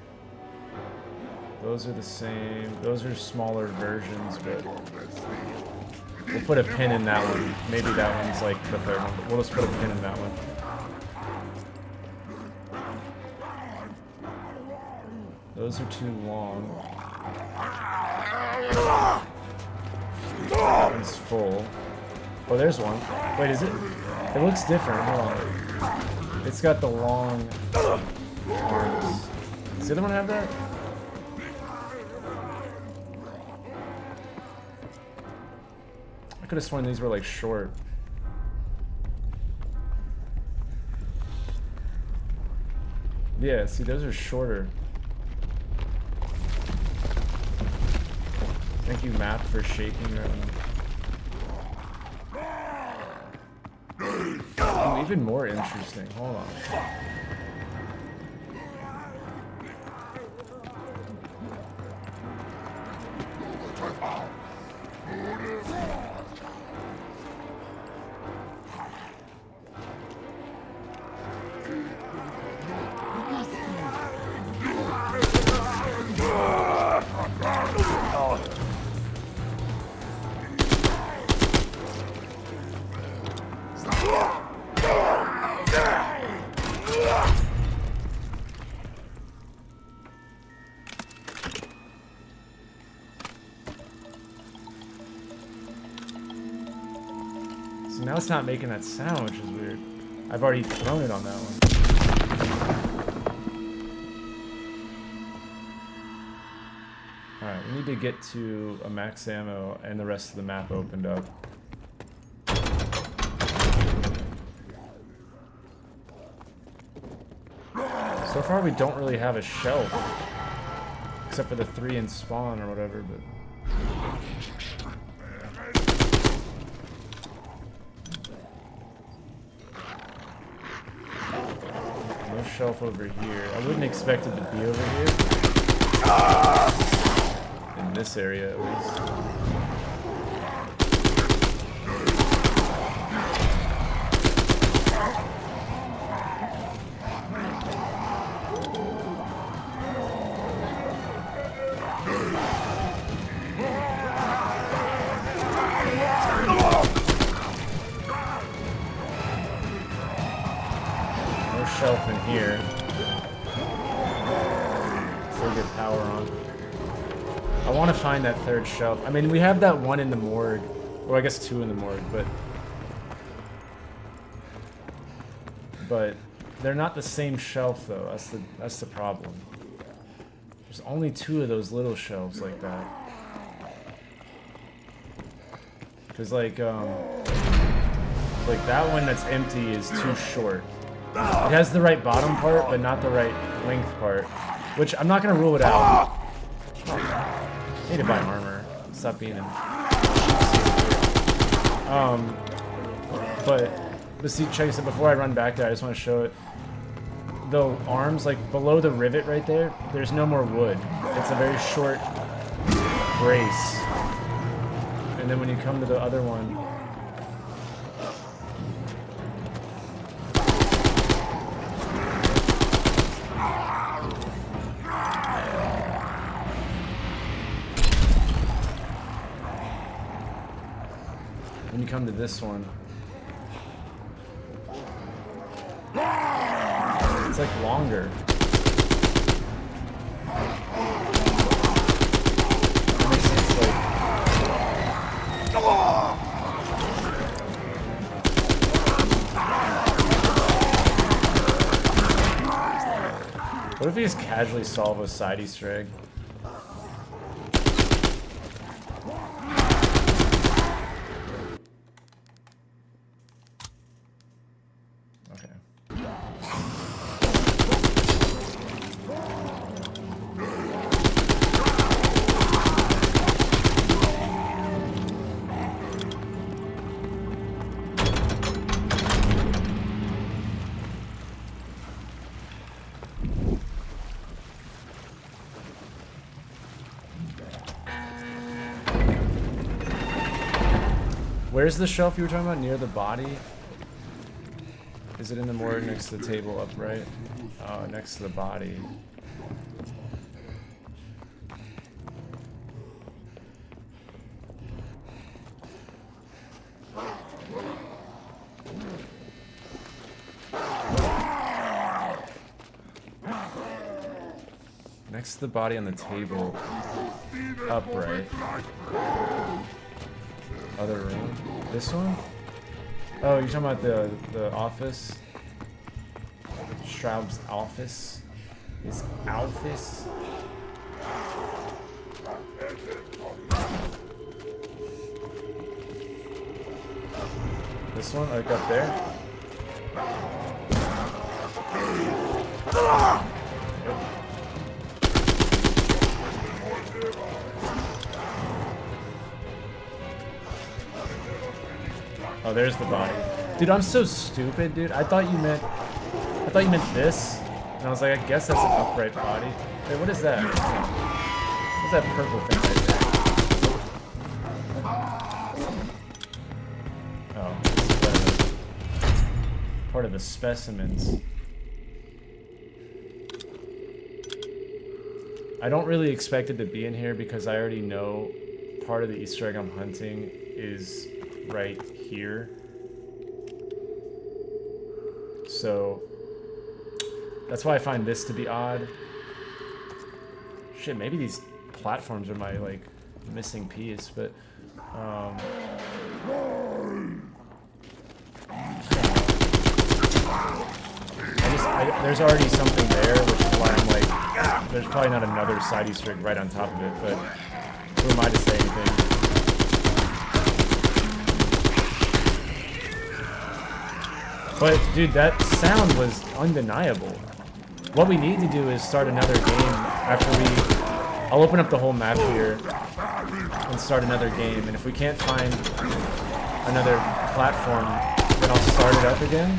those are the same. Those are smaller versions, but we'll put a pin in that one. Maybe that one's like the third one, but we'll just put a pin in that one. Those are too long. That one's full. Oh, there's one. Wait, is it? It looks different. Hold on. It's got the long arms. Does the other one have that? I could have sworn these were like short. Yeah, see, those are shorter. Thank you, map, for shaking right now. Oh, even more interesting. Hold on. Now it's not making that sound, which is weird. I've already thrown it on that one. Alright, we need to get to a max ammo and the rest of the map opened up. So far we don't really have a shelf. Except for the 3 in spawn or whatever, but... No shelf over here. I wouldn't expect it to be over here. In this area, at least. Shelf in here. Still get power on. I want to find that 3rd shelf. I mean, we have that one in the morgue. Well, I guess 2 in the morgue, but they're not the same shelf though. That's the problem. There's only 2 of those little shelves like that. Cause like that one that's empty is too short. It has the right bottom part, but not the right length part. Which, I'm not going to rule it out. I need to buy armor. Stop being in... But see, check this out. Before I run back there, I just want to show it. The arms, like, below the rivet right there, there's no more wood. It's a very short brace. And then when you come to the other one... When you come to this one, it's like longer. It makes sense, like... What if we just casually solve a side Easter egg? Where's the shelf you were talking about? Near the body? Is it in the morgue next to the table upright? Next to the body. Next to the body on the table. Upright. Other room? This one? Oh, you're talking about the office? Straub's office? His office? This one? Like up there? Oh, there's the body. Dude, I'm so stupid, dude. I thought you meant this. And I was like, I guess that's an upright body. Wait, what is that? What's that purple thing right there? Oh, it's part of the specimens. I don't really expect it to be in here because I already know part of the Easter egg I'm hunting is right here. So that's why I find this to be odd. Shit, maybe these platforms are my like missing piece, but There's already something there, which is why I'm like, there's probably not another side Easter egg right on top of it, but who am I to say anything? But dude, that sound was undeniable. What we need to do is start another game after I'll open up the whole map here and start another game, and if we can't find another platform, then I'll start it up again.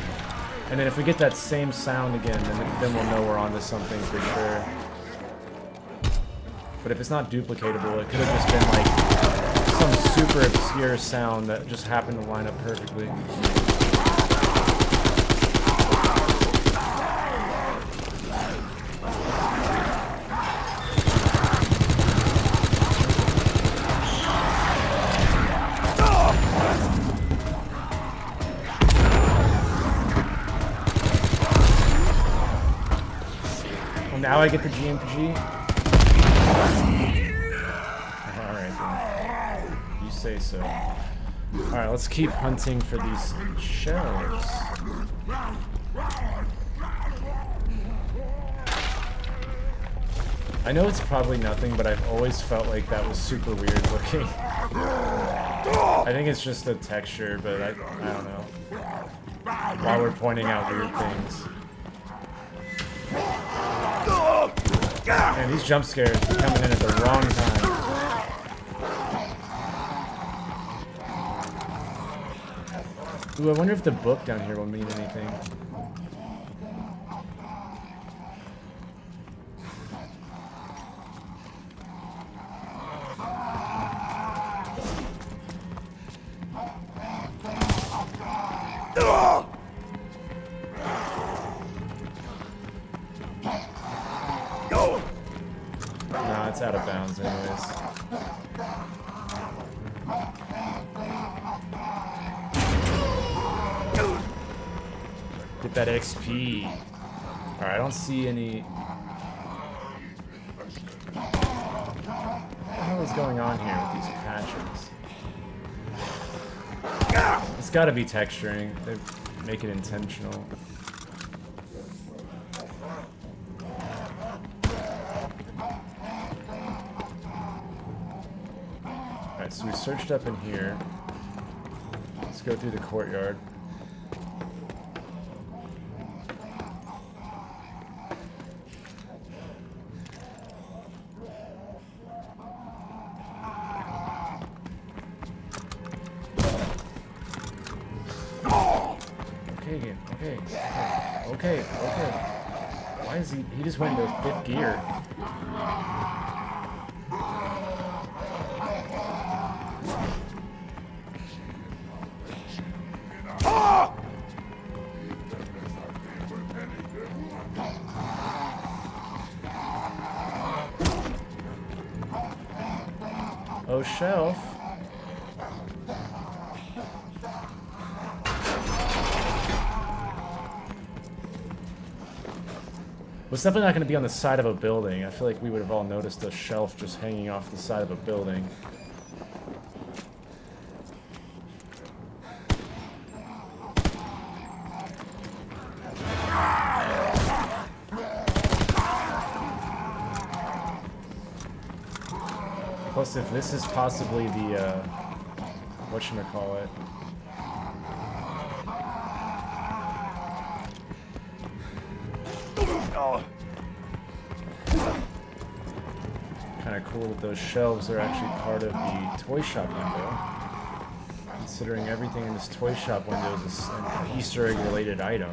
And then if we get that same sound again, then we'll know we're onto something for sure. But if it's not duplicatable, it could have just been like some super obscure sound that just happened to line up perfectly. Now I get the GMPG? Alright then. You say so. Alright, let's keep hunting for these shells. I know it's probably nothing, but I've always felt like that was super weird looking. I think it's just the texture, but I don't know. While we're pointing out weird things. Man, these jump scares are coming in at the wrong time. Ooh, I wonder if the book down here will mean anything. Nah, it's out of bounds anyways. Get that XP. Alright, I don't see any... What the hell is going on here with these patches? It's gotta be texturing. They make it intentional. Alright, so we searched up in here. Let's go through the courtyard. Okay. Why is he just went into 5th gear. Oh, shelf. It's definitely not going to be on the side of a building. I feel like we would have all noticed a shelf just hanging off the side of a building. Plus, if this is possibly the, whatchamacallit. Kind of cool that those shelves are actually part of the toy shop window. Considering everything in this toy shop window is an Easter egg related item.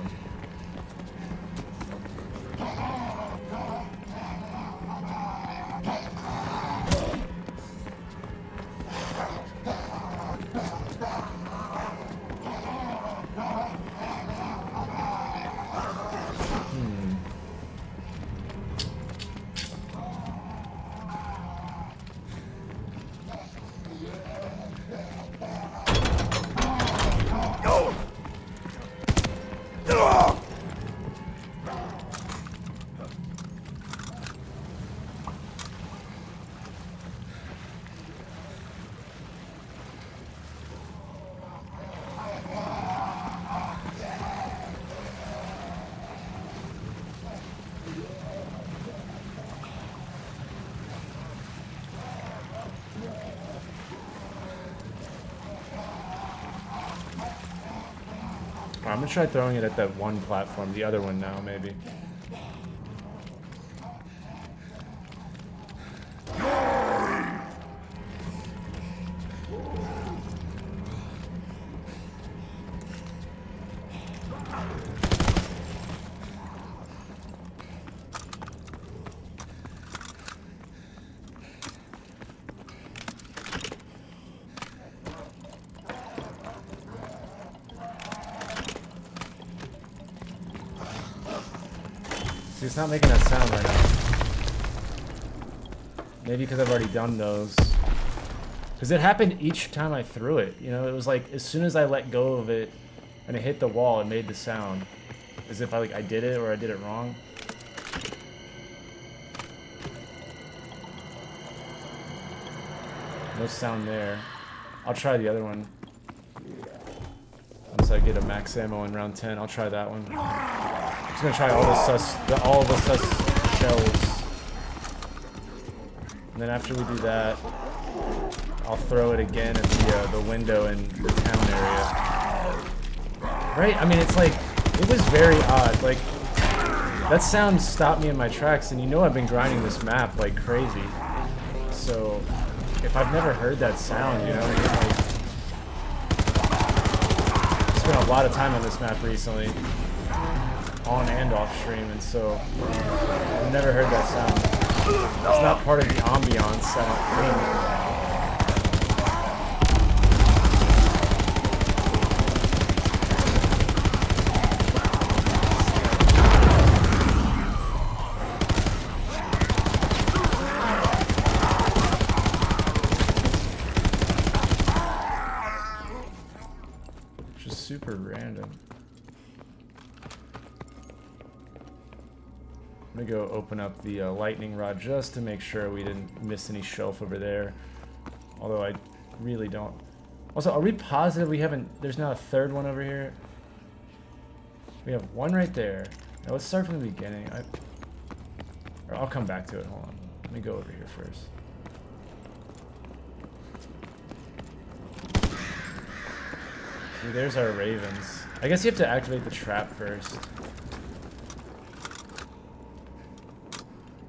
gonna try throwing it at that one platform, the other one now, maybe. See, it's not making that sound right now. Maybe because I've already done those. Because it happened each time I threw it. You know, it was like as soon as I let go of it and it hit the wall, it made the sound. As if I did it or I did it wrong. No sound there. I'll try the other one. Once I get a max ammo in round 10, I'll try that one. I'm just gonna try all the sus shells. And then after we do that, I'll throw it again at the window in the town area. Right? I mean, it's like, it was very odd. Like, that sound stopped me in my tracks, and you know I've been grinding this map like crazy. So, if I've never heard that sound, you know, like, I spent a lot of time on this map recently, on and off stream, and so I've never heard that sound. It's not part of the ambiance, I don't think. Super random. I'm gonna go open up the lightning rod just to make sure we didn't miss any shelf over there. Although I really don't. Also, are we positive we haven't? There's not a third one over here. We have one right there. Now let's start from the beginning. Or I'll come back to it. Hold on. Let me go over here first. See, there's our ravens. I guess you have to activate the trap first.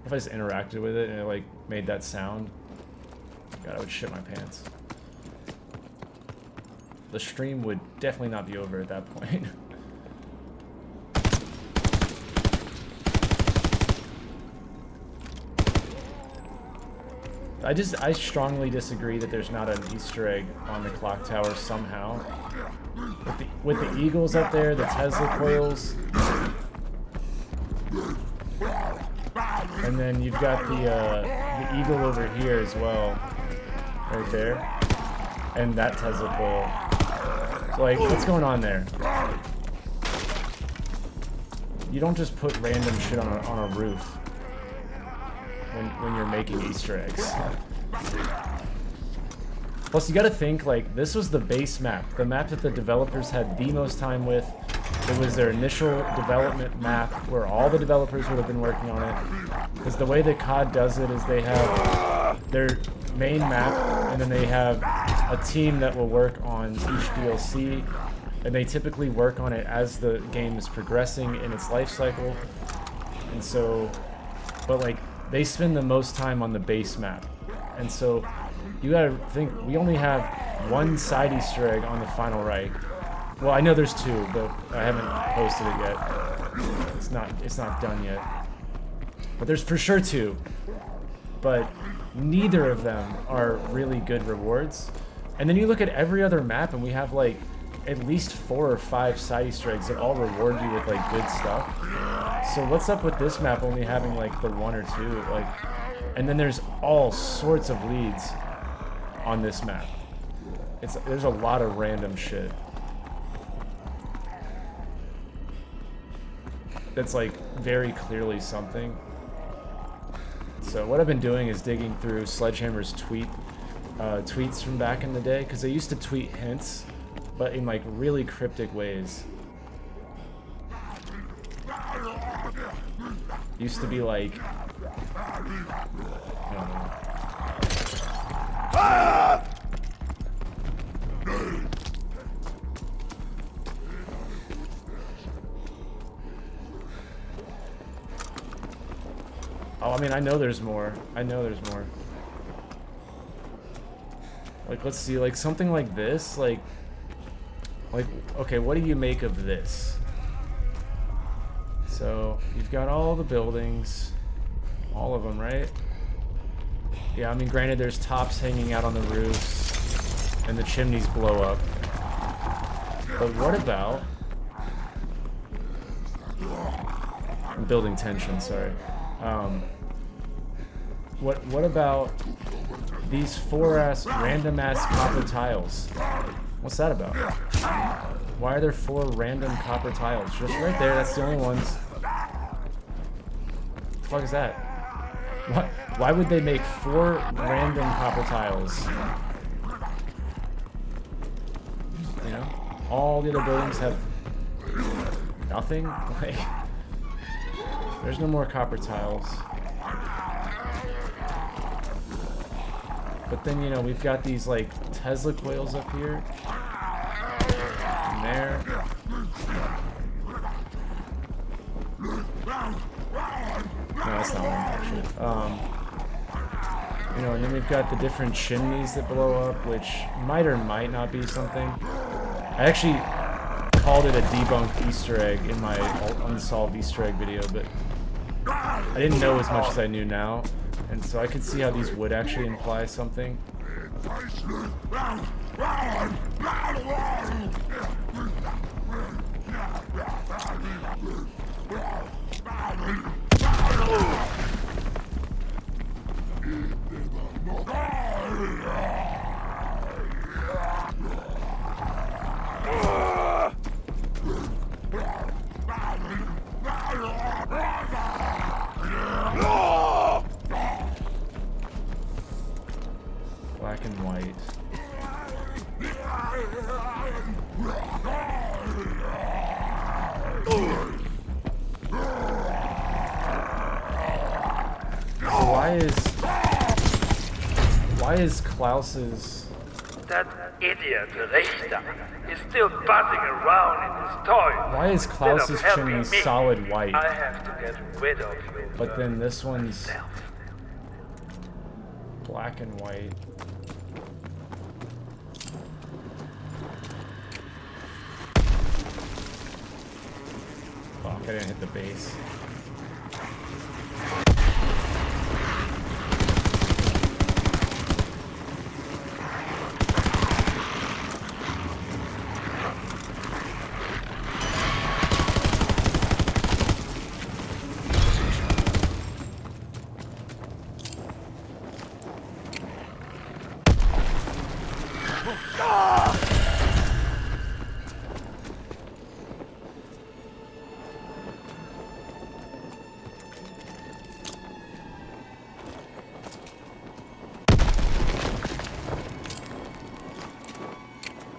If I just interacted with it and it like made that sound, God, I would shit my pants. The stream would definitely not be over at that point. I strongly disagree that there's not an Easter egg on the clock tower somehow. With the eagles up there, the Tesla coils, and then you've got the eagle over here as well, right there, and that Tesla coil. So like, what's going on there? You don't just put random shit on a roof when you're making Easter eggs. Plus, you gotta think, like, this was the base map. The map that the developers had the most time with. It was their initial development map where all the developers would have been working on it. Because the way that COD does it is they have their main map, and then they have a team that will work on each DLC. And they typically work on it as the game is progressing in its life cycle. And so, but like, they spend the most time on the base map. And so, you gotta think, we only have one side Easter egg on the final right. Well, I know there's two, but I haven't posted it yet. It's not done yet. But there's for sure two. But neither of them are really good rewards. And then you look at every other map and we have like at least 4 or 5 side Easter eggs that all reward you with like good stuff. So what's up with this map only having like the 1 or 2? Like, and then there's all sorts of leads on this map. There's a lot of random shit. That's like very clearly something. So what I've been doing is digging through Sledgehammer's tweets from back in the day, because they used to tweet hints, but in like really cryptic ways. Used to be like, I don't know. Oh, I mean, I know there's more. I know there's more. Like, let's see, like, something like this, like, okay, what do you make of this? So, you've got all the buildings, all of them, right? Yeah, I mean, granted, there's tops hanging out on the roofs, and the chimneys blow up. But what about... I'm building tension, sorry. What about these random-ass copper tiles? What's that about? Why are there 4 random copper tiles? Just right there, that's the only ones. What the fuck is that? Why would they make 4 random copper tiles? You know? All the other buildings have nothing? Like, there's no more copper tiles. But then, you know, we've got these, like, Tesla coils up here. And there. No, that's not one, actually. You know, and then we've got the different chimneys that blow up, which might or might not be something. I actually called it a debunked Easter egg in my unsolved Easter egg video, but I didn't know as much as I knew now. And so I could see how these would actually imply something. Black and white. So why is Klaus's... That idiot Richter is still buzzing around in his toy. Why is Klaus's chimney solid white? I have to get rid of you. But then this one's black and white. Fuck, I didn't hit the base.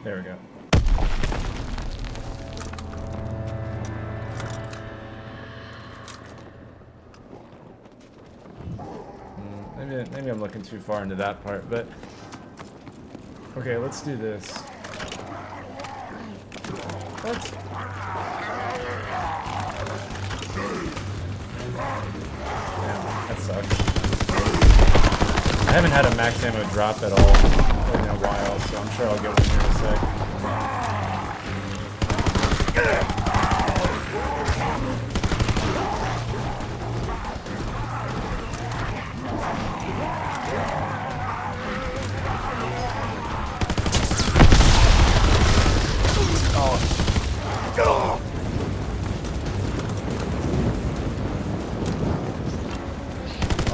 There we go. Maybe I'm looking too far into that part, but okay, let's do this. What? Yeah, that sucks. I haven't had a max ammo drop at all in a while, so I'm sure I'll get one here in a sec.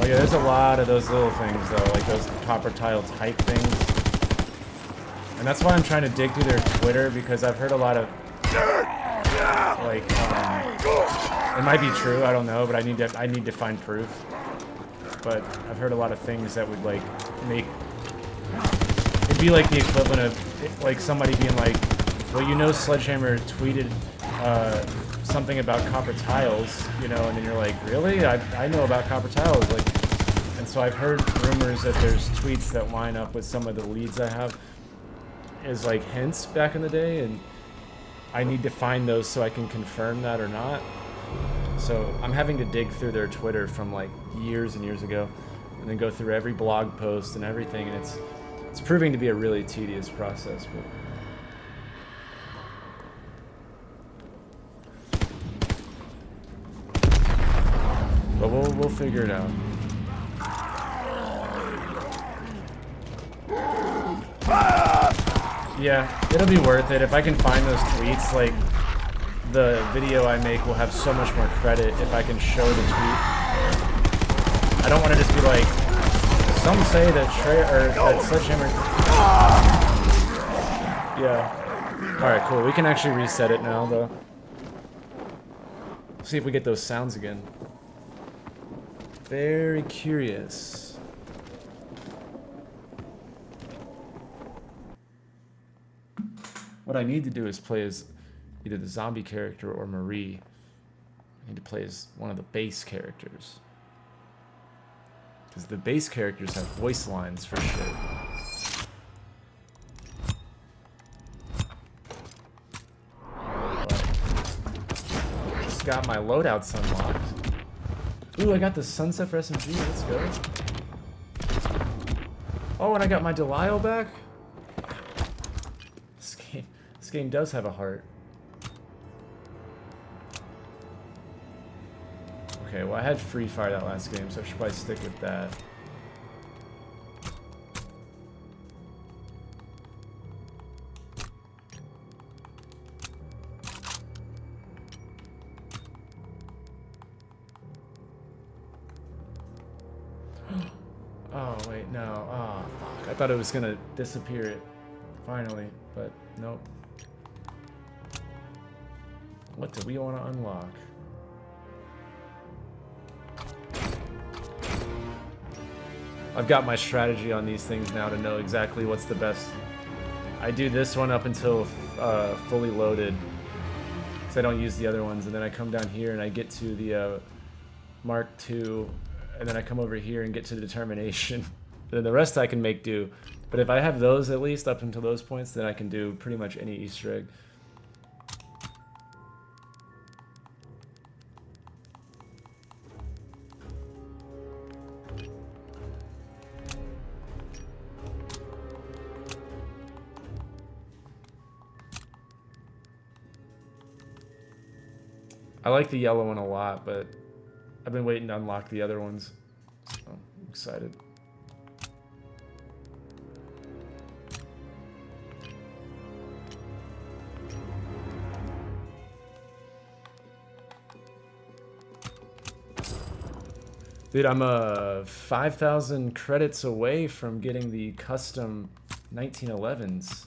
Oh yeah, there's a lot of those little things though, like those copper tile type things. And that's why I'm trying to dig through their Twitter, because I've heard a lot of, like, it might be true, I don't know, but I need to find proof. But I've heard a lot of things that would, like, make, it'd be like the equivalent of, like, somebody being like, well, you know, Sledgehammer tweeted something about copper tiles, you know, and then you're like, really? I know about copper tiles, like, and so I've heard rumors that there's tweets that line up with some of the leads I have as, like, hints back in the day, and I need to find those so I can confirm that or not. So I'm having to dig through their Twitter from like years and years ago, and then go through every blog post and everything, and it's proving to be a really tedious process. But we'll figure it out. Yeah, it'll be worth it if I can find those tweets. Like, the video I make will have so much more credit if I can show the tweet. I don't want to just be like, some say that Sledgehammer. Yeah. All right, cool. We can actually reset it now, though. See if we get those sounds again. Very curious. What I need to do is play as either the zombie character or Marie. I need to play as one of the base characters. Because the base characters have voice lines for sure. But just got my loadouts unlocked. Ooh, I got the Sunset for SMG. Let's go. Oh, and I got my Delisle back. This game does have a heart. Okay, well I had Free Fire that last game, so I should probably stick with that. Oh, wait, no. Oh, fuck. I thought it was gonna disappear it. Finally, but nope. What do we want to unlock? I've got my strategy on these things now to know exactly what's the best. I do this one up until fully loaded, because I don't use the other ones, and then I come down here and I get to the Mark II, and then I come over here and get to the Determination. Then the rest I can make do. But if I have those at least up until those points, then I can do pretty much any Easter egg. I like the yellow one a lot, but I've been waiting to unlock the other ones. So I'm excited. Dude, I'm 5,000 credits away from getting the custom 1911s.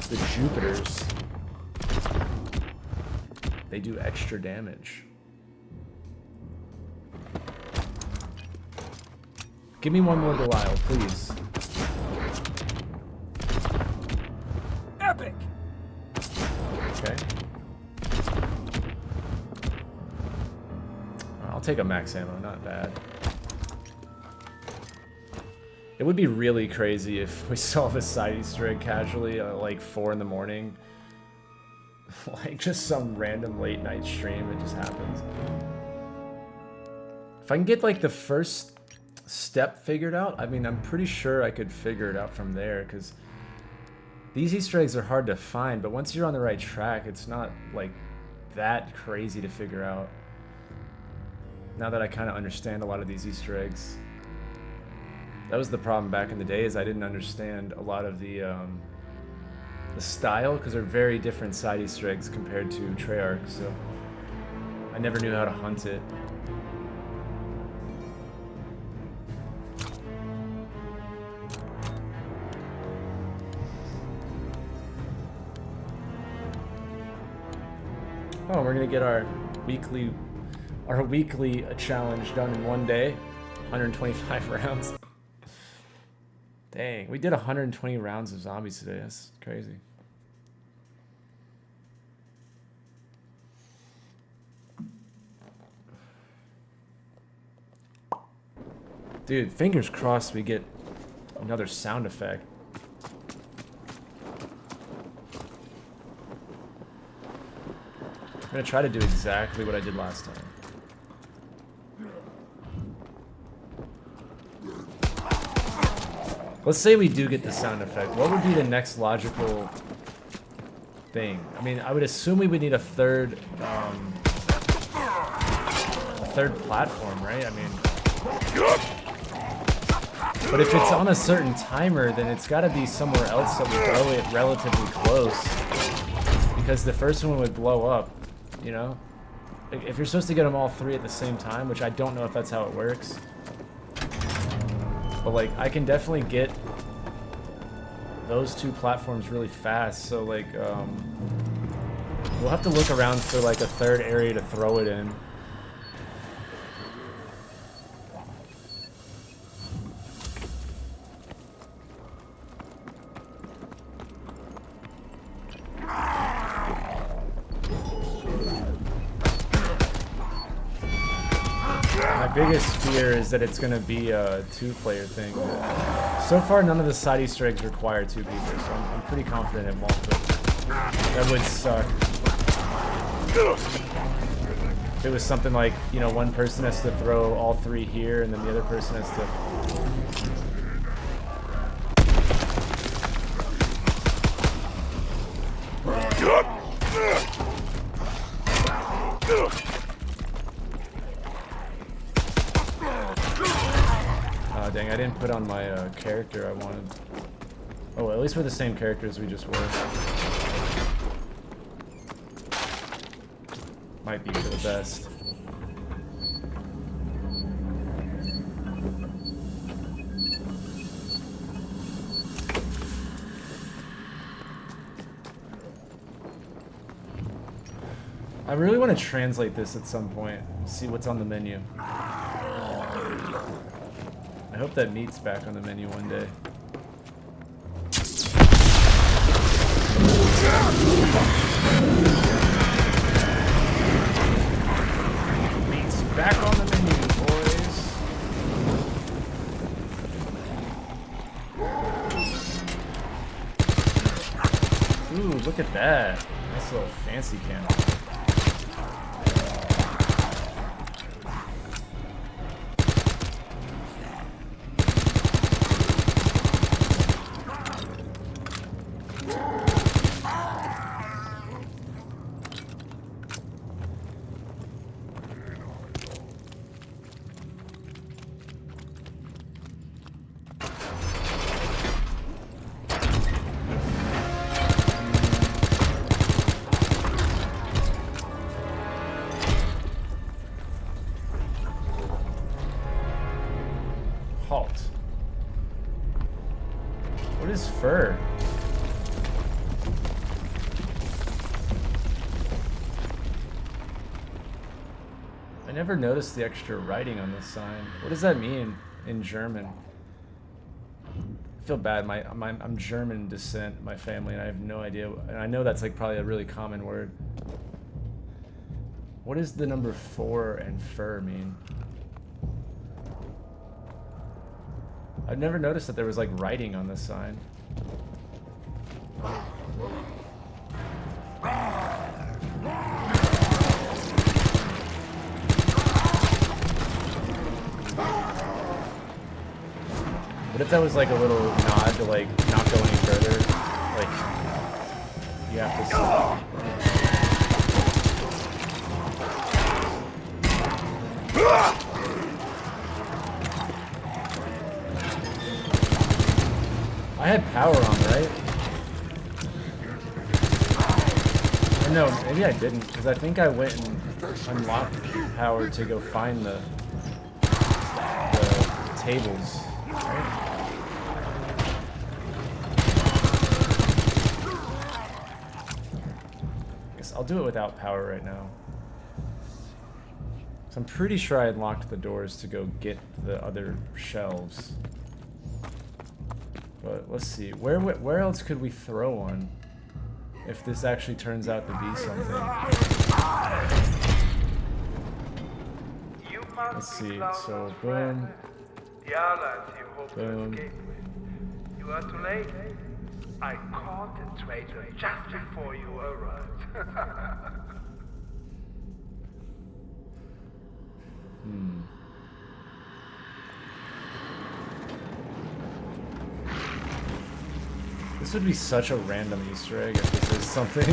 The Jupiters, they do extra damage. Give me one more Delisle, please. Epic! Okay. I'll take a max ammo, not bad. It would be really crazy if we saw this side Easter egg casually at like 4 in the morning. Like just some random late night stream, it just happens. If I can get like the first step figured out, I mean, I'm pretty sure I could figure it out from there, because these Easter eggs are hard to find, but once you're on the right track, it's not like that crazy to figure out. Now that I kind of understand a lot of these Easter eggs. That was the problem back in the day, is I didn't understand a lot of the style, because they're very different side Easter eggs compared to Treyarch, so I never knew how to hunt it. Oh, we're gonna get our weekly challenge done in one day, 125 rounds. Dang, we did 120 rounds of zombies today. That's crazy. Dude, fingers crossed we get another sound effect. I'm gonna try to do exactly what I did last time. Let's say we do get the sound effect. What would be the next logical thing? I mean, I would assume we would need a third platform, right? I mean, but if it's on a certain timer, then it's got to be somewhere else that we throw it relatively close, because the first one would blow up, you know? If you're supposed to get them all three at the same time, which I don't know if that's how it works, but like I can definitely get those two platforms really fast. So like we'll have to look around for like a third area to throw it in. My biggest fear is that it's going to be a two-player thing. So far, none of the side Easter eggs require two people, so I'm pretty confident it won't, but that would suck. If it was something like, you know, one person has to throw all three here, and then the other person has to... Oh, dang, I didn't put on my character I wanted. Oh, well, at least we're the same characters we just were. Might be for the best. I really want to translate this at some point. See what's on the menu. I hope that meat's back on the menu one day. Meat's back on the menu, boys. Ooh, look at that. Nice little fancy camera. Halt. What is fur? I never noticed the extra writing on this sign. What does that mean in German? I feel bad. I'm German descent, my family, and I have no idea. And I know that's like probably a really common word. What does the number 4 and fur mean? I've never noticed that there was like writing on this sign. What if that was like a little nod to like not go any further? Like, you have to stop. I had power on, right? Or no, maybe I didn't, because I think I went and unlocked power to go find the tables, right? Guess I'll do it without power right now. So I'm pretty sure I unlocked the doors to go get the other shelves. But let's see, where else could we throw one if this actually turns out to be something? Let's see, so boom, The allies you hope to escape with. You are too late. I caught the traitor just before you arrived. This would be such a random Easter egg if this is something.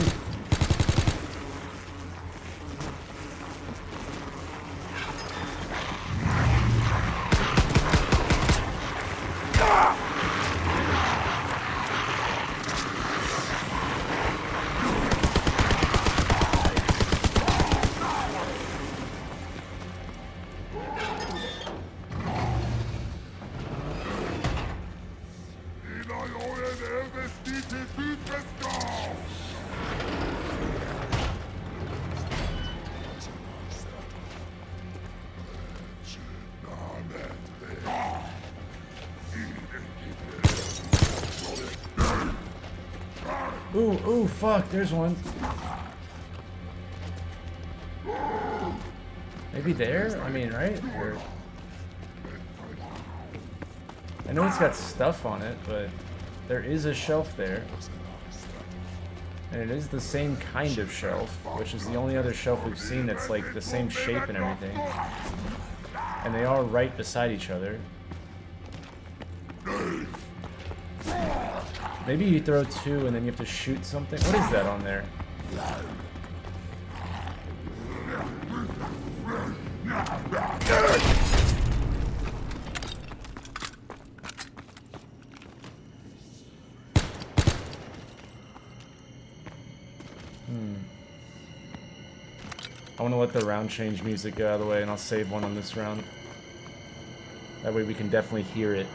Ooh, fuck, there's one. Maybe there? I mean, right? Or... I know it's got stuff on it, but there is a shelf there. And it is the same kind of shelf, which is the only other shelf we've seen that's like the same shape and everything. And they are right beside each other. Maybe you throw two and then you have to shoot something. What is that on there? I want to let the round change music go out of the way, and I'll save one on this round. That way we can definitely hear it.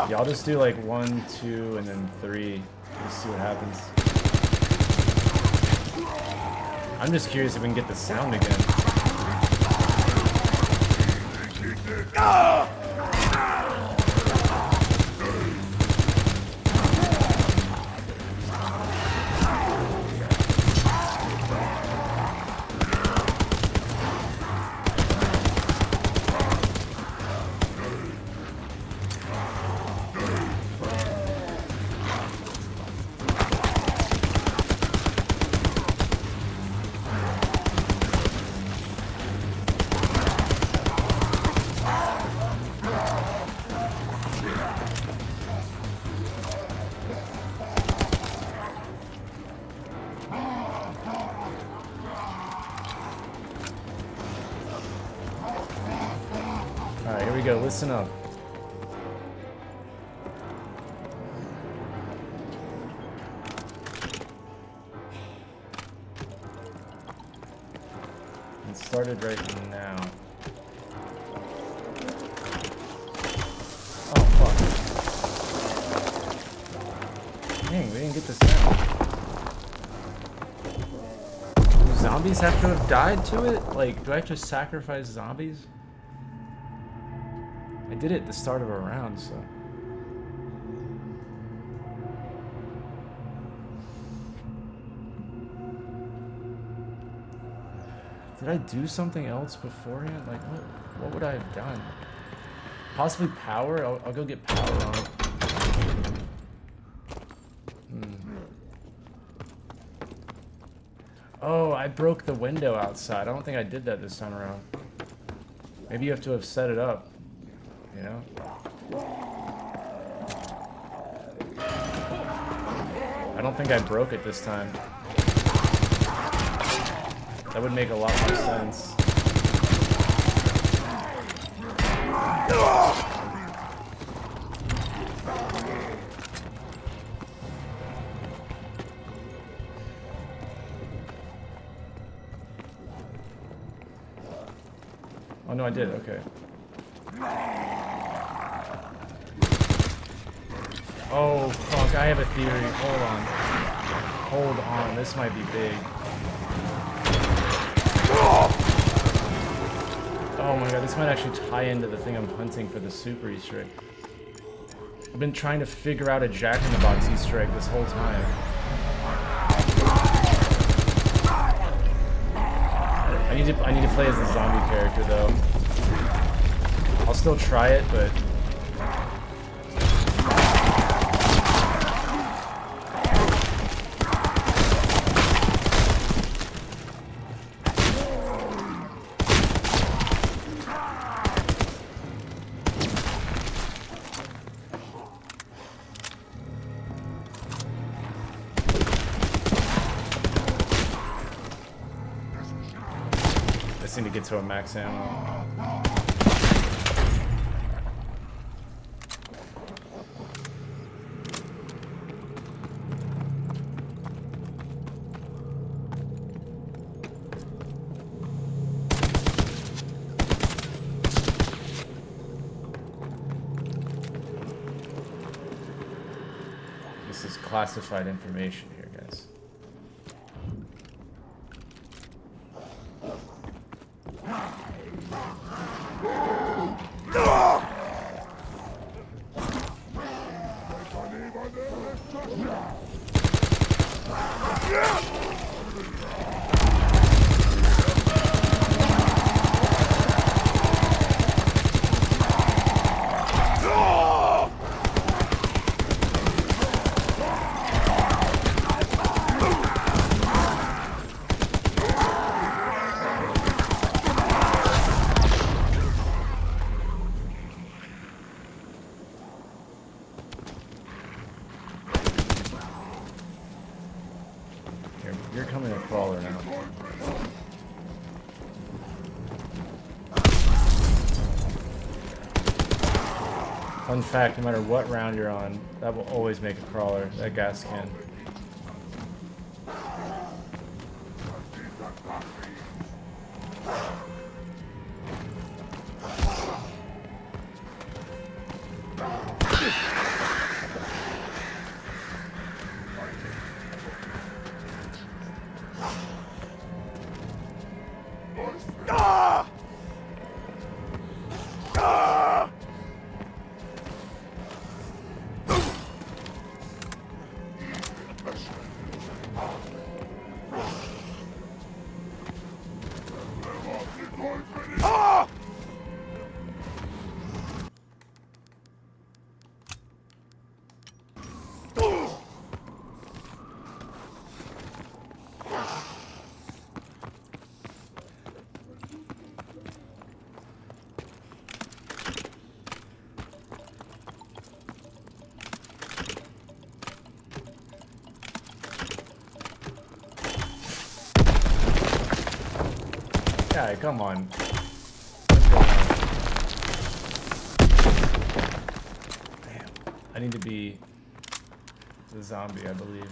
Yeah, I'll just do like 1, 2, and then 3. Just see what happens. I'm just curious if we can get the sound again. Alright, here we go. Listen up. It started right now. Oh, fuck. Dang, we didn't get the sound. Do zombies have to have died to it? Like, do I have to sacrifice zombies? I did it at the start of a round, so... Did I do something else beforehand? Like, what would I have done? Possibly power? I'll go get power on it. Oh, I broke the window outside. I don't think I did that this time around. Maybe you have to have set it up. You know? I don't think I broke it this time. That would make a lot more sense. Oh no, I did, okay. Oh, fuck, I have a theory. Hold on. Hold on, this might be big. Oh my god, this might actually tie into the thing I'm hunting for the super Easter egg. I've been trying to figure out a Jack-in-the-Box Easter egg this whole time. I need to play as the zombie character though. I'll still try it, but I need to get to a max ammo. This is classified information here, guys. You're coming a crawler now. Fun fact, no matter what round you're on, that will always make a crawler, that gas can. Guy, come on. What's going on? Damn. I need to be the zombie, I believe.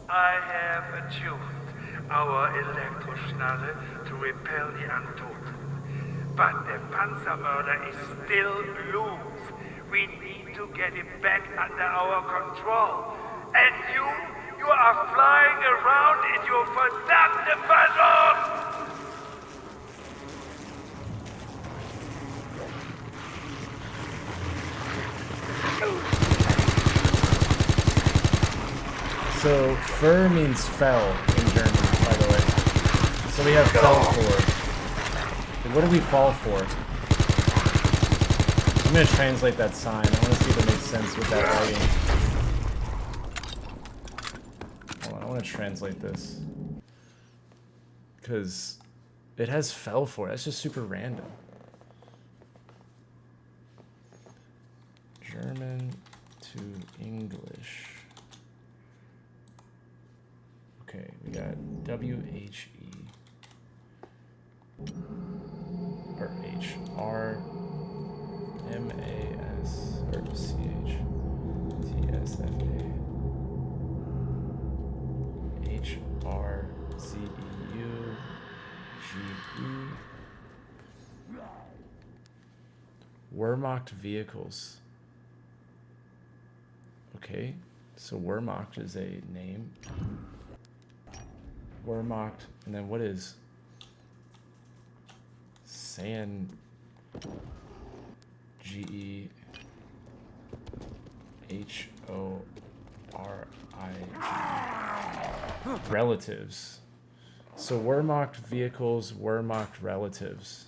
I have attuned our electroschnalle to repel the Untoten. But the Panzermörder is still loose. We need to get it back under our control. And you are flying around in your verdammte Ballon! So, fur means fell in German, by the way. So we have fell for. What do we fall for? I'm gonna translate that sign. I wanna see if it makes sense with that writing. want to translate this because it has fell for it. That's just super random. German to English. Okay, we got WHE or HR MAS or CH TSFA HRZEU GE Wehrmacht vehicles. Okay, so Wehrmacht is a name. Wehrmacht, and then what is San GEHORI relatives. So Wehrmacht vehicles, Wehrmacht relatives.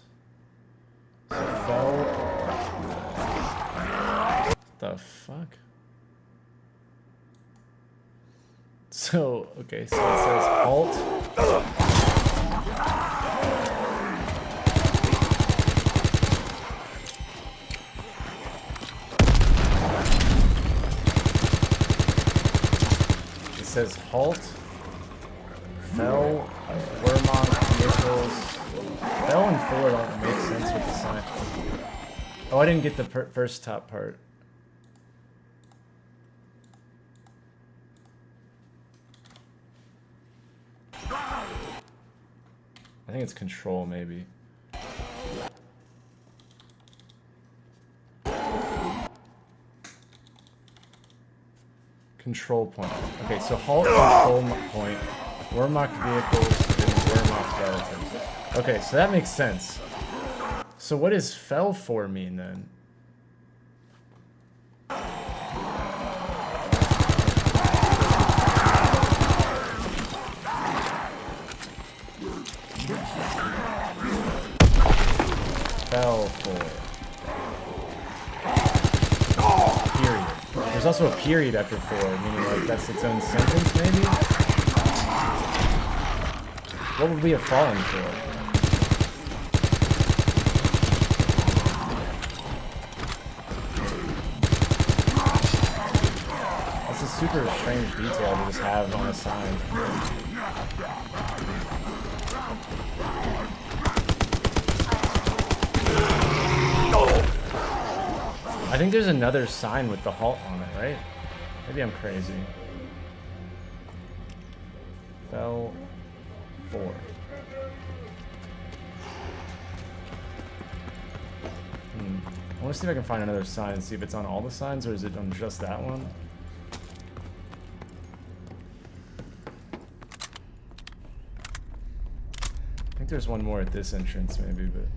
So fell. The fuck? So, okay, so it says halt. It says halt. Fell, Wehrmacht vehicles. Fell and four don't make sense with the sign. Oh, I didn't get the first top part. I think it's control, maybe. Control point. Okay, so halt, control point, Wehrmacht vehicles, and Wehrmacht relatives. Okay, so that makes sense. So what does fell for mean then? Fell for. Period. There's also a period after for, meaning like that's its own sentence, maybe? What would we have fallen for? That's a super strange detail to just have on a sign. I think there's another sign with the halt on it, right? Maybe I'm crazy. Fell for. I want to see if I can find another sign and see if it's on all the signs or is it on just that one? I think there's one more at this entrance maybe, but...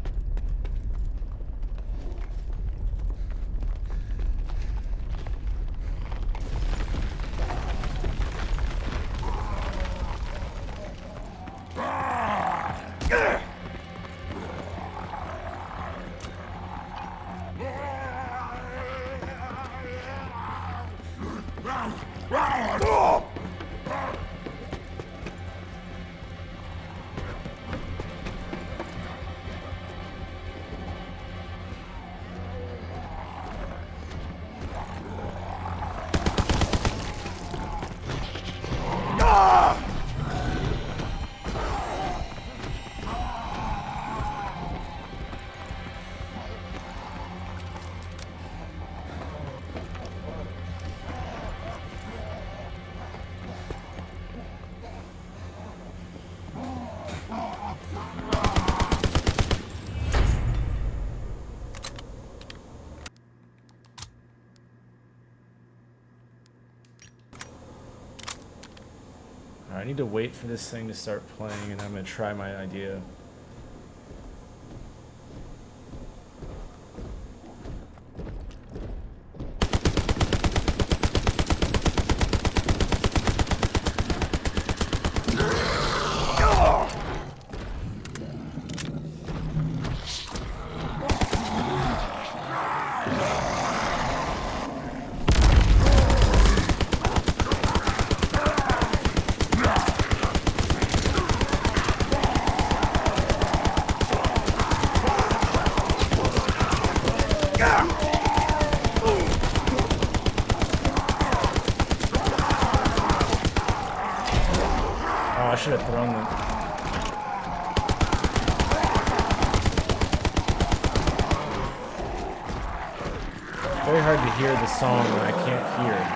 I need to wait for this thing to start playing and I'm going to try my idea. song that... It's very hard to hear the song when I can't hear it.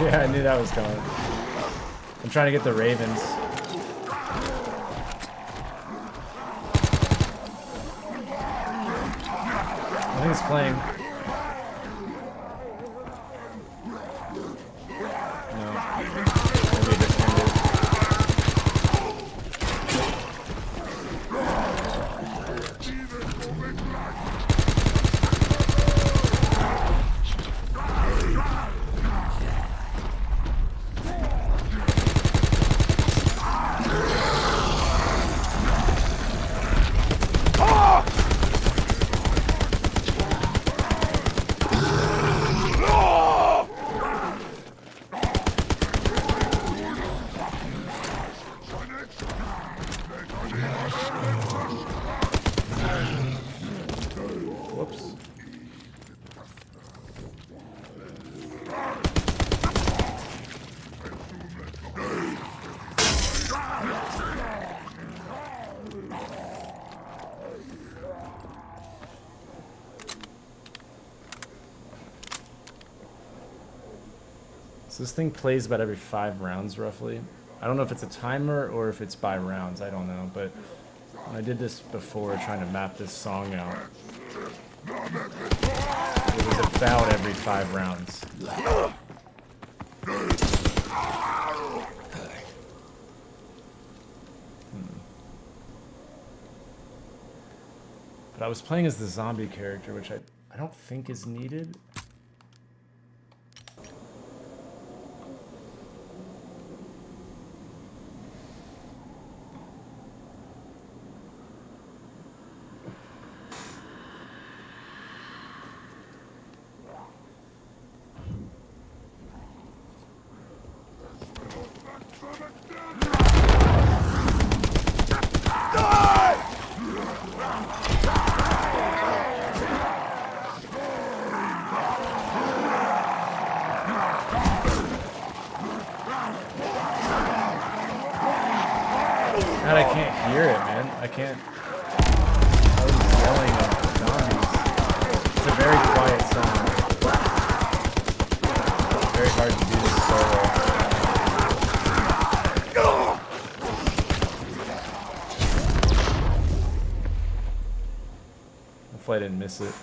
Yeah, I knew that was coming. I'm trying to get the Ravens. I think it's playing. No. Maybe it just ended. Whoops. So this thing plays about every 5 rounds, roughly. I don't know if it's a timer or if it's by rounds. I don't know, but when I did this before, trying to map this song out, it was about every 5 rounds. But I was playing as the zombie character, which I don't think is needed. God, I can't hear it, man. I can't. I was yelling at zombies. It's a very quiet song. It's very hard to do this solo. Hopefully I didn't miss it.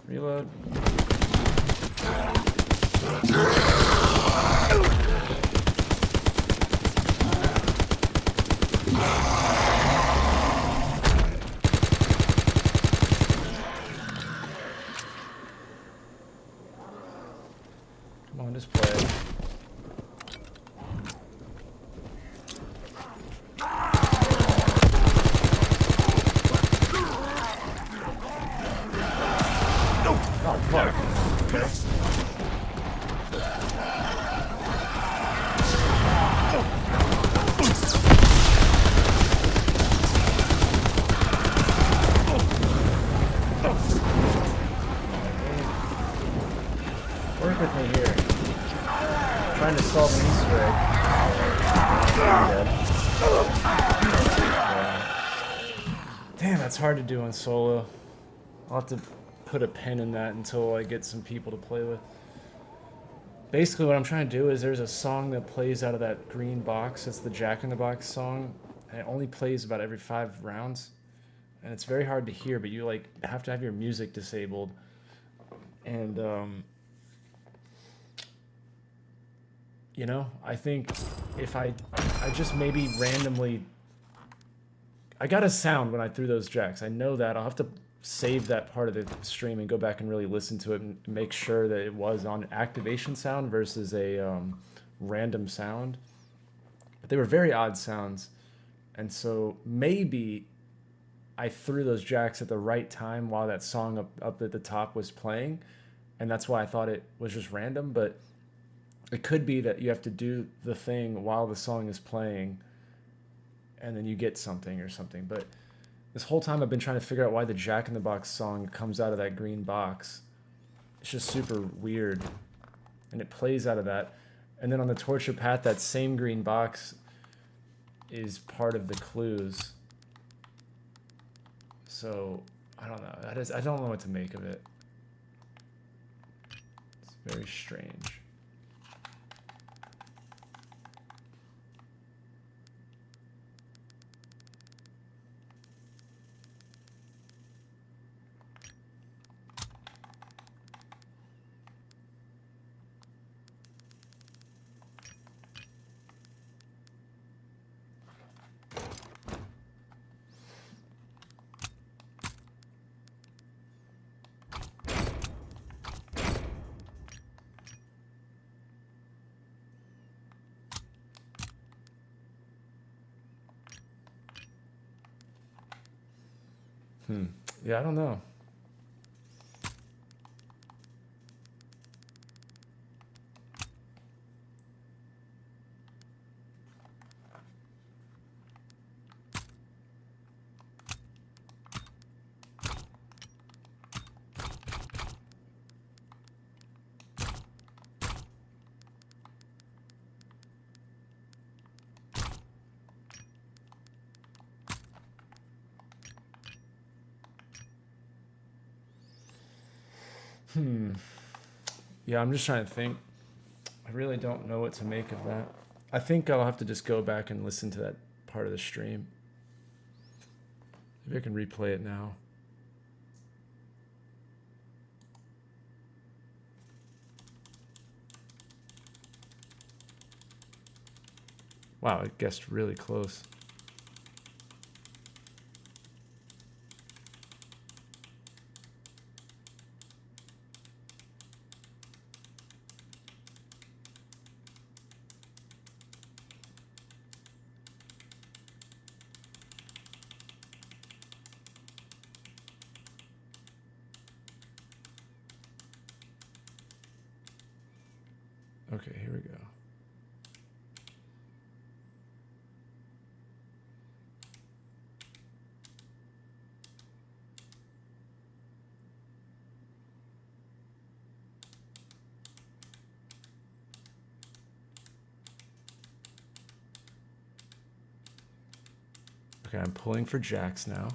Reload. Come on, just play. Oh, fuck. Okay. Work with me here. I'm trying to solve an Easter egg. Damn, that's hard to do on solo. I'll have to put a pin in that until I get some people to play with. Basically what I'm trying to do is there's a song that plays out of that green box. It's the Jack in the Box song. And it only plays about every 5 rounds. And it's very hard to hear, but you like have to have your music disabled. And you know, I think if I just maybe randomly, I got a sound when I threw those jacks. I know that. I'll have to save that part of the stream and go back and really listen to it and make sure that it was on activation sound versus a random sound. But they were very odd sounds. And so maybe I threw those jacks at the right time while that song up at the top was playing. And that's why I thought it was just random. But it could be that you have to do the thing while the song is playing and then you get something or something. But this whole time I've been trying to figure out why the Jack in the Box song comes out of that green box. It's just super weird. And it plays out of that. And then on the torture path, that same green box is part of the clues. So, I don't know. I don't know what to make of it. It's very strange. Yeah, I don't know. Yeah, I'm just trying to think. I really don't know what to make of that. I think I'll have to just go back and listen to that part of the stream. Maybe I can replay it now. Wow, it guessed really close. Okay, here we go. Okay, I'm pulling for jacks now.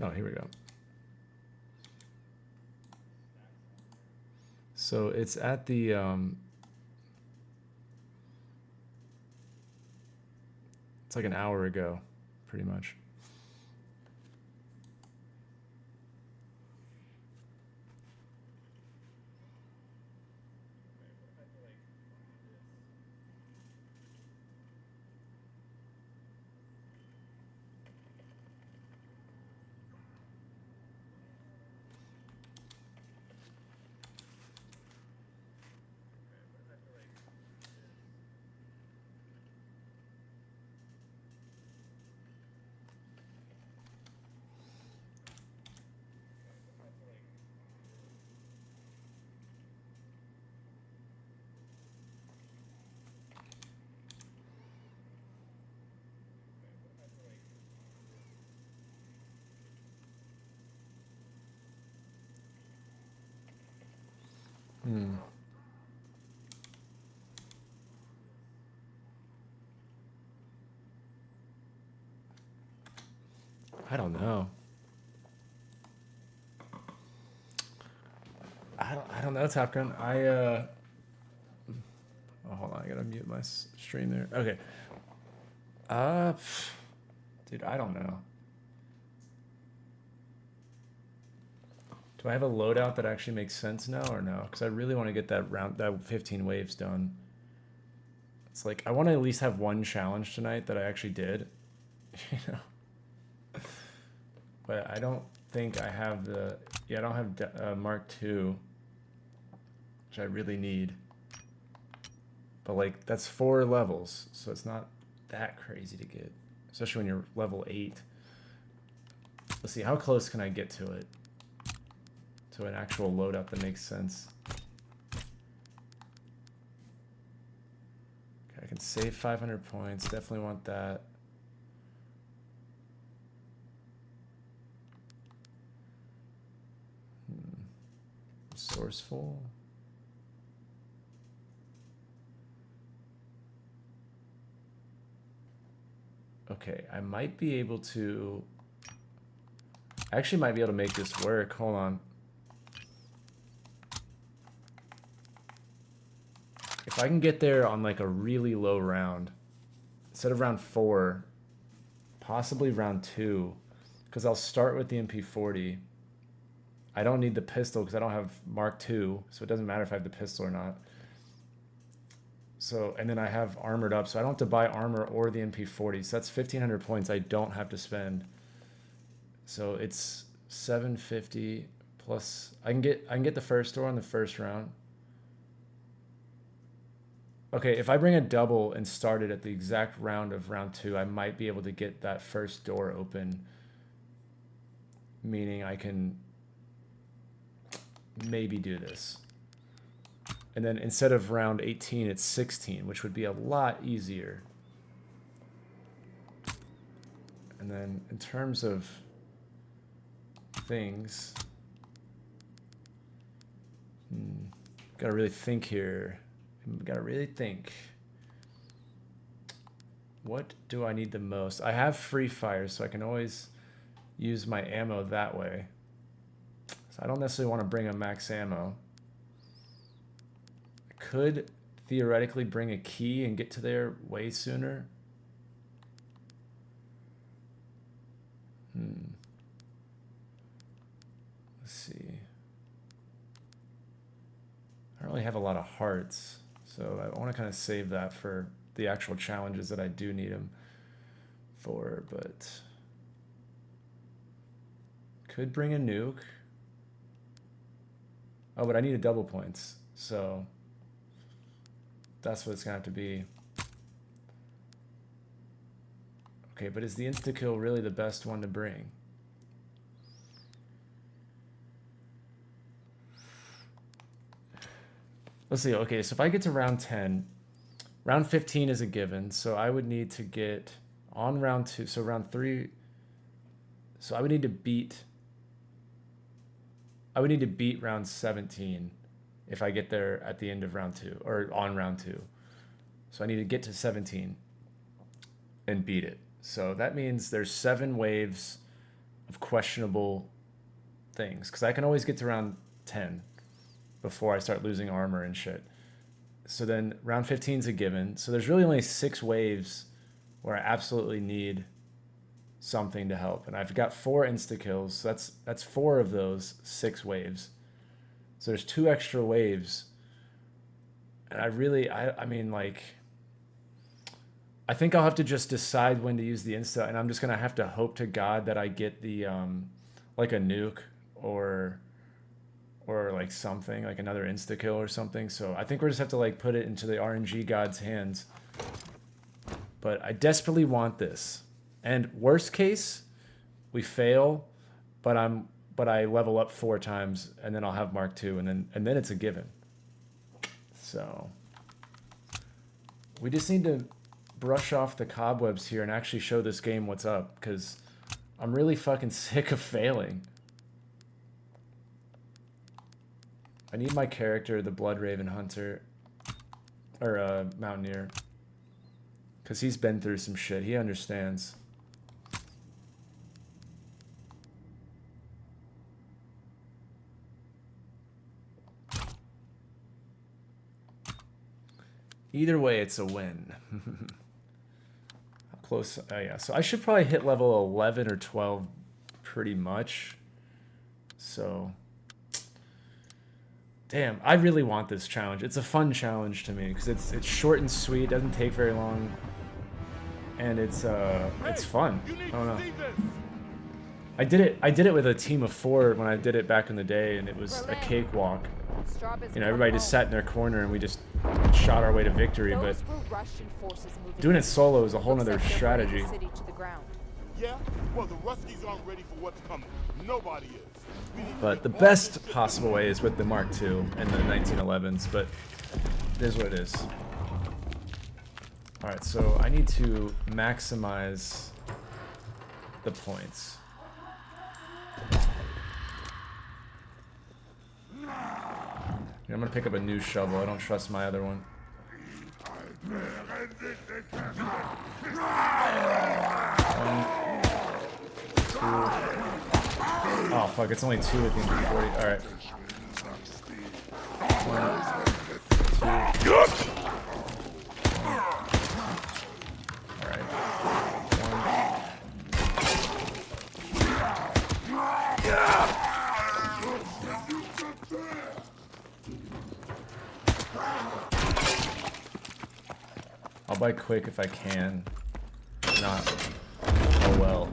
Oh, here we go. So it's at the it's like an hour ago, pretty much. I don't know. I don't know, Top Gun. Oh, hold on, I gotta mute my stream there. Okay. Dude, I don't know. Do I have a loadout that actually makes sense now or no? Because I really want to get that 15 waves done. It's like, I want to at least have one challenge tonight that I actually did. You know? But I don't think I have the... Yeah, I don't have Mark II, which I really need. But like, that's 4 levels, so it's not that crazy to get. Especially when you're level 8. Let's see, how close can I get to it? To an actual loadout that makes sense. Okay, I can save 500 points. Definitely want that. Resourceful. Okay, I might be able to... I actually might be able to make this work. Hold on. If I can get there on like a really low round, instead of round 4, possibly round 2, because I'll start with the MP40. I don't need the pistol because I don't have Mark II, so it doesn't matter if I have the pistol or not. So, and then I have armored up, so I don't have to buy armor or the MP40. So that's 1,500 points I don't have to spend. So it's 750 plus. I can get the first door on the first round. Okay, if I bring a double and start it at the exact round of round 2, I might be able to get that first door open. Meaning I can maybe do this. And then instead of round 18, it's 16, which would be a lot easier. And then in terms of things, gotta really think here. Gotta really think. What do I need the most? I have free fire, so I can always use my ammo that way. So I don't necessarily want to bring a max ammo. I could theoretically bring a key and get to there way sooner. Let's see. I don't really have a lot of hearts, so I want to kind of save that for the actual challenges that I do need them for, but could bring a nuke. Oh, but I need a double points, so that's what it's gonna have to be. Okay, but is the insta-kill really the best one to bring? Let's see, okay, so if I get to round 10, round 15 is a given, so I would need to get on round 2, so round 3, so I would need to beat round 17 if I get there at the end of round 2, or on round 2. So I need to get to 17 and beat it. So that means there's 7 waves of questionable things, because I can always get to round 10 before I start losing armor and shit. So then round 15 is a given. So there's really only 6 waves where I absolutely need something to help. And I've got 4 insta-kills. So that's 4 of those 6 waves. So there's 2 extra waves. And I mean, like, I think I'll have to just decide when to use the insta. And I'm just going to have to hope to God that I get the, like a nuke or like something, like another insta-kill or something. So I think we'll just have to like put it into the RNG god's hands. But I desperately want this. And worst case, we fail, but I level up 4 times and then I'll have Mark II and then it's a given. So we just need to brush off the cobwebs here and actually show this game what's up, because I'm really fucking sick of failing. I need my character, the Blood Raven Hunter, or Mountaineer, because he's been through some shit. He understands. Either way, it's a win. How close? Oh yeah, so I should probably hit level 11 or 12 pretty much. So Damn, I really want this challenge. It's a fun challenge to me because it's short and sweet, doesn't take very long, and it's fun. I don't know. I did it with a team of 4 when I did it back in the day, and it was a cakewalk. You know, everybody just sat in their corner and we just shot our way to victory. But doing it solo is a whole nother strategy. Yeah? Well, the Ruskies aren't ready for what's coming. Nobody is. But the best possible way is with the Mark II and the 1911s, but it is what it is. Alright, so I need to maximize the points. I'm gonna pick up a new shovel. I don't trust my other one. Oh fuck, it's only 2 at the end of 40. Alright. 1, 2. Alright. 1. I'll buy quick if I can. If not, oh well.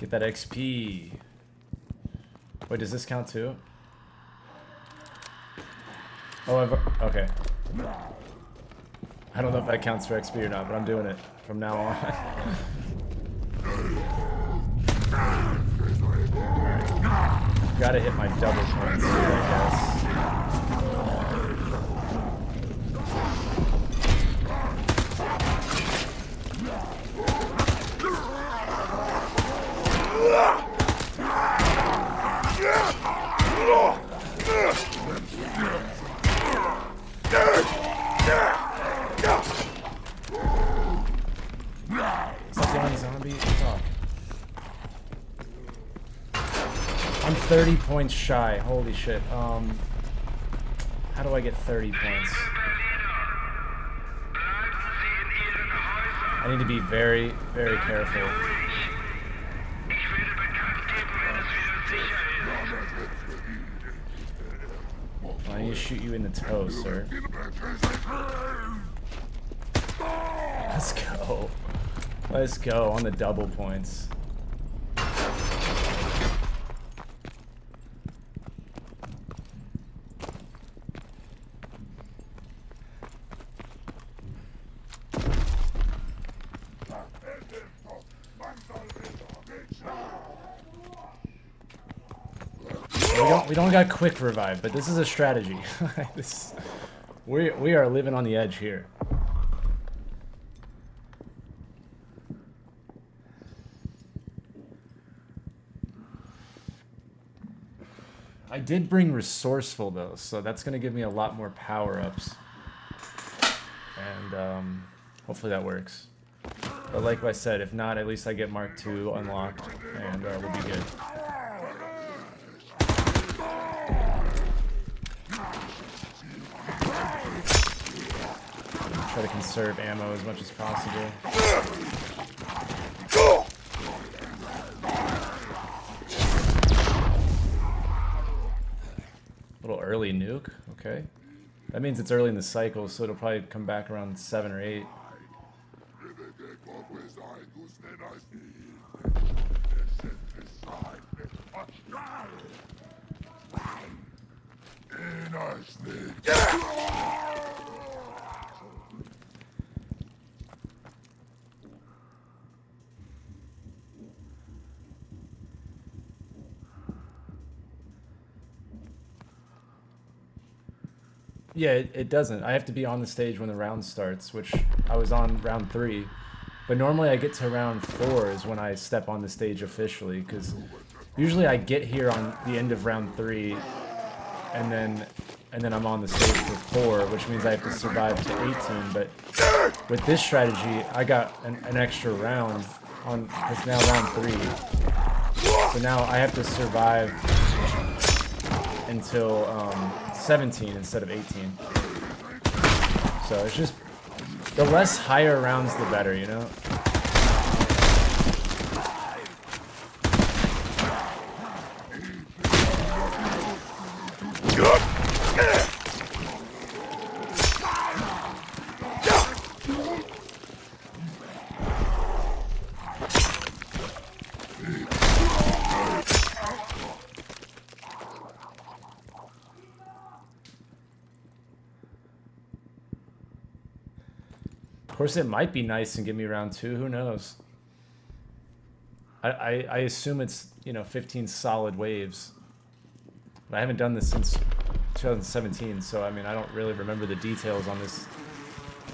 Get that XP. Wait, does this count too? Oh, okay. I don't know if that counts for XP or not, but I'm doing it from now on. Alright. Gotta hit my double points here, I guess. Is that the only zombie? Fuck. I'm 30 points shy. Holy shit. How do I get 30 points? I need to be very, very careful. I need to shoot you in the toe, sir. Let's go. Let's go on the double points. We don't got quick revive, but this is a strategy. We are living on the edge here. I did bring resourceful though, so that's gonna give me a lot more power-ups, and hopefully that works. But like I said, if not, at least I get Mark II unlocked, and we'll be good. Try to conserve ammo as much as possible. Little early nuke, okay. That means it's early in the cycle, so it'll probably come back around 7 or 8. Yeah, it doesn't. I have to be on the stage when the round starts, which I was on round 3. But normally I get to round 4 is when I step on the stage officially, because usually I get here on the end of round 3, and then I'm on the stage for 4, which means I have to survive to 18. But with this strategy, I got an extra round on. It's now round 3, so now I have to survive until 17 instead of 18. So it's just the less higher rounds, the better, you know. course, it might be nice and give me round 2. Who knows? I assume it's, you know, 15 solid waves. But I haven't done this since 2017, so I mean, I don't really remember the details on this.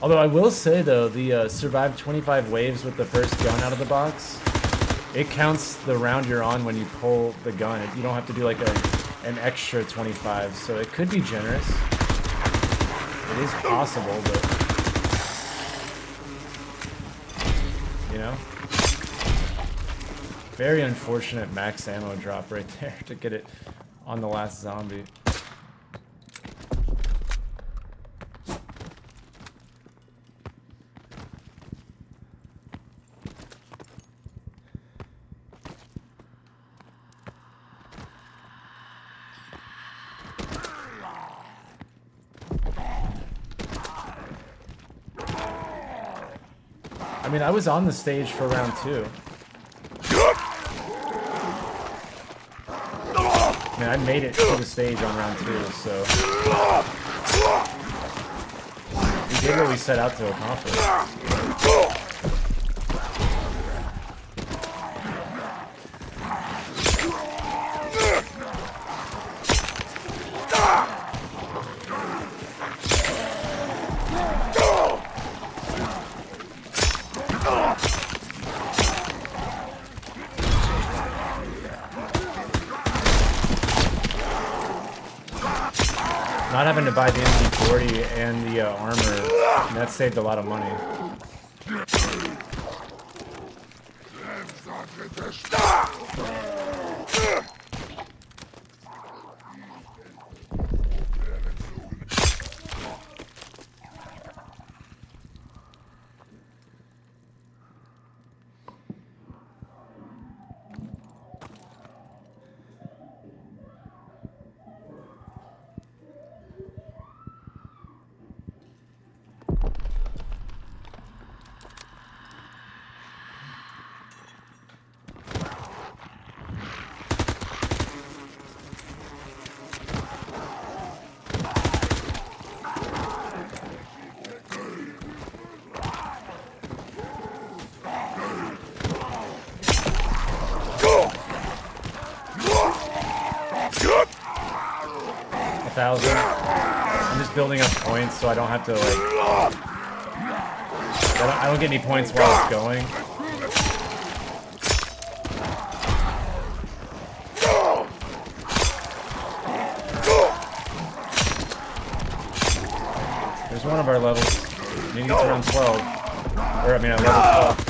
Although I will say, though, the survive 25 waves with the first gun out of the box, it counts the round you're on when you pull the gun. You don't have to do like an extra 25, so it could be generous. It is possible, but, you know? Very unfortunate max ammo drop right there to get it on the last zombie. I mean, I was on the stage for round 2. I mean, I made it to the stage on round 2, so we did what we set out to accomplish. Not having to buy the MP40 and the armor, that saved a lot of money. 1,000. I'm just building up points so I don't have to like. I don't get any points while it's going. There's one of our levels. You need to get around 12. Or I mean, at level 12.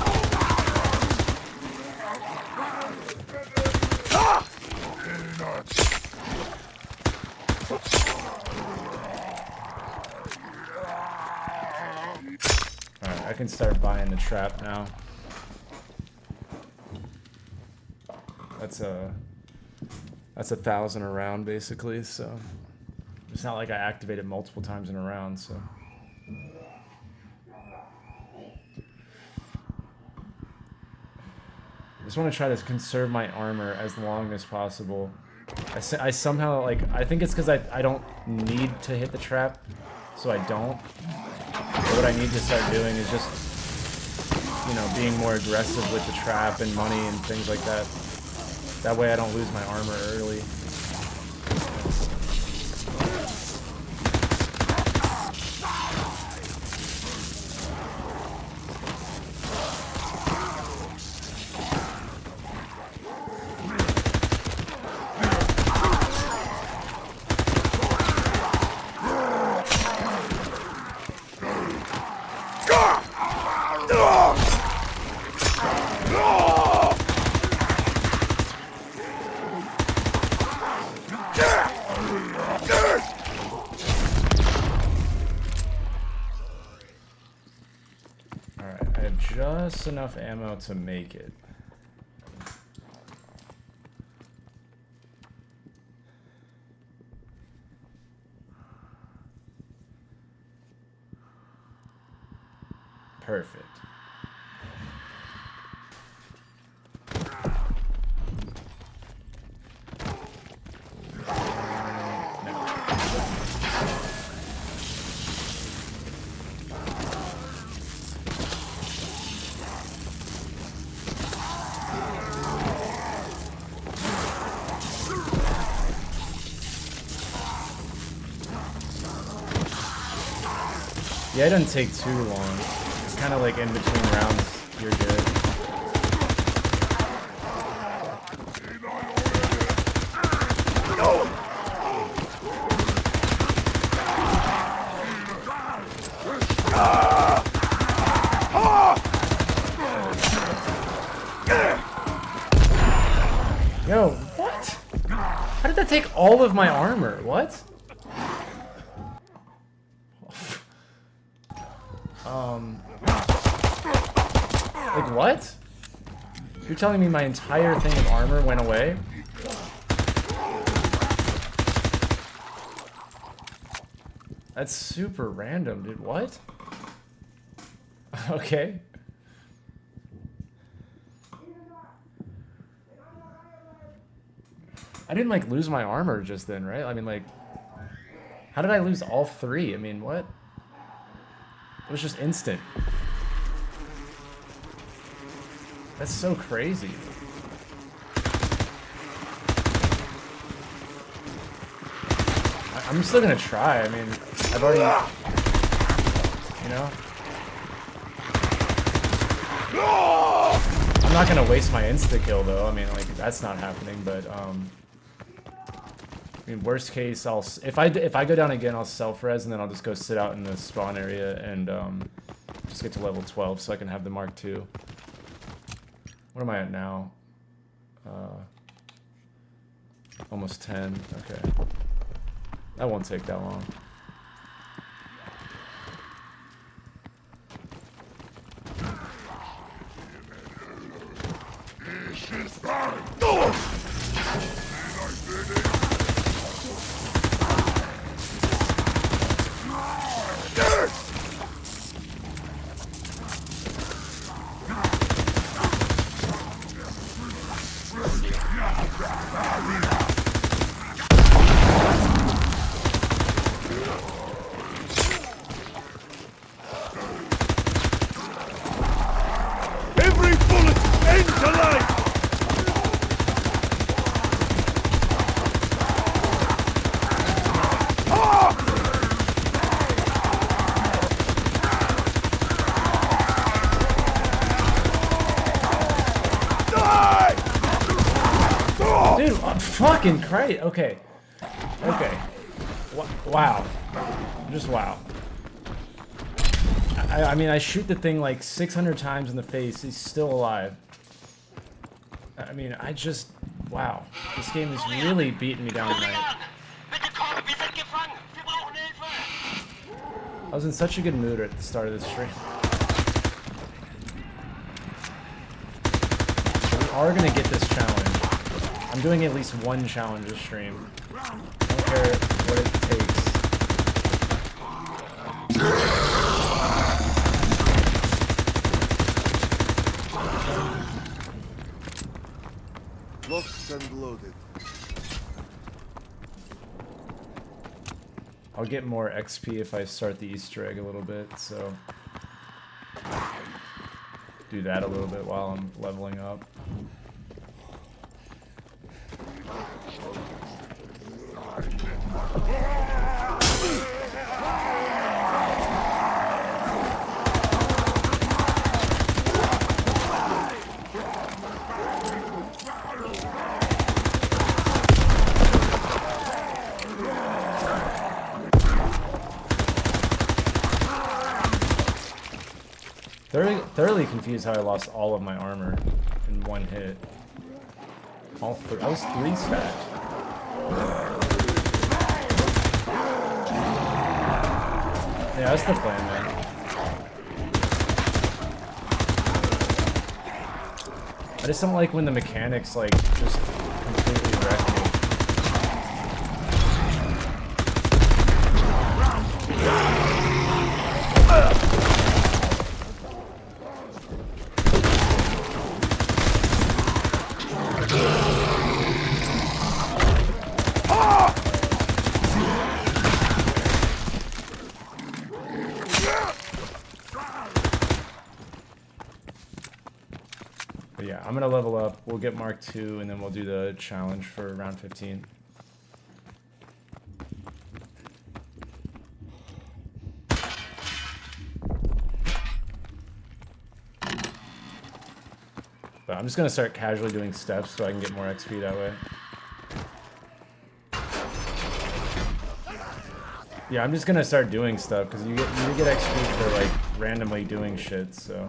I can start buying the trap now. That's 1,000 a round basically, so it's not like I activate it multiple times in a round, so. I just want to try to conserve my armor as long as possible. I somehow, like, I think it's because I don't need to hit the trap, so I don't. But what I need to start doing is just, you know, being more aggressive with the trap and money and things like that. That way I don't lose my armor early. Just enough ammo to make it. Perfect. Yeah, it doesn't take too long. It's kind of like in between rounds, you're good. Yo, what? How did that take all of my armor? What? Like what? You're telling me my entire thing of armor went away? That's super random, dude. What? Okay. I didn't like lose my armor just then, right? I mean, like, how did I lose all three? I mean, what? It was just instant. That's so crazy. I'm still gonna try. I mean, I've already, you know? I'm not gonna waste my insta-kill though. I mean, like, that's not happening, but, I mean, worst case, if I go down again, I'll self-res, and then I'll just go sit out in the spawn area and, just get to level 12 so I can have the Mark II. What am I at now? Almost 10. Okay. That won't take that long. Every bullet ends alive! Dude, fucking Christ. Okay. Okay. Wow. Just wow. I mean, I shoot the thing like 600 times in the face. He's still alive. I mean, I just... Wow. This game is really beating me down tonight. I was in such a good mood at the start of this stream. We are gonna get this challenge. I'm doing at least one challenge this stream. I don't care what it takes. Locked and loaded. I'll get more XP if I start the Easter egg a little bit, so do that a little bit while I'm leveling up. Thoroughly confused how I lost all of my armor in one hit. All three. I was 3 stacked. Yeah, that's the plan, man. I just don't like when the mechanics like just completely wreck me. I'm gonna level up, we'll get Mark II, and then we'll do the challenge for round 15. But I'm just gonna start casually doing steps so I can get more XP that way. Yeah, I'm just gonna start doing stuff because you get XP for like randomly doing shit. So.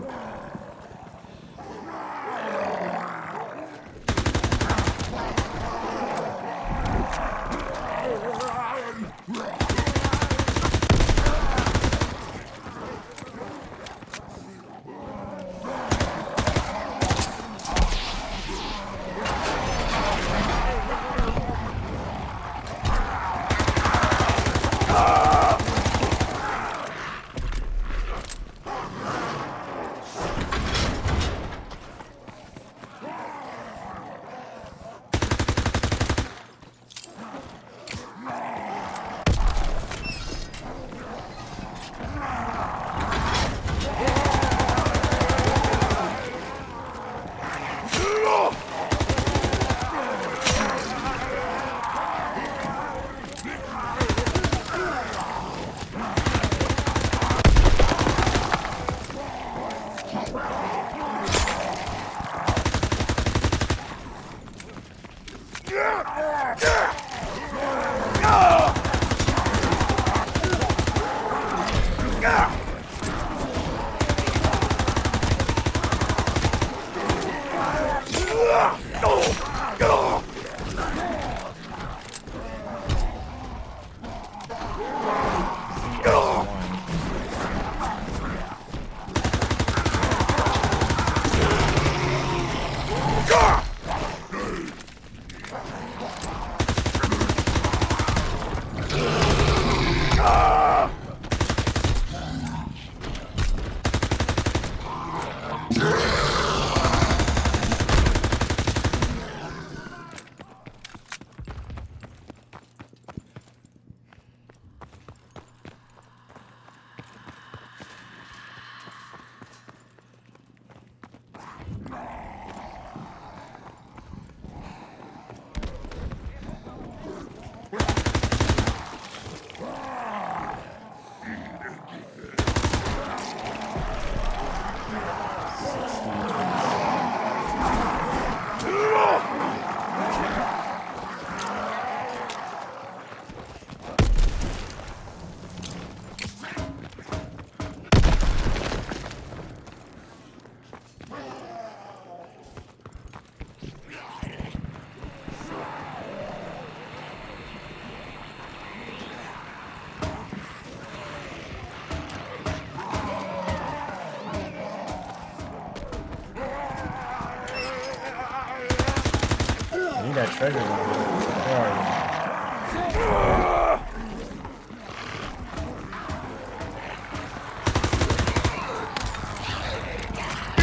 That treasure. Where are you?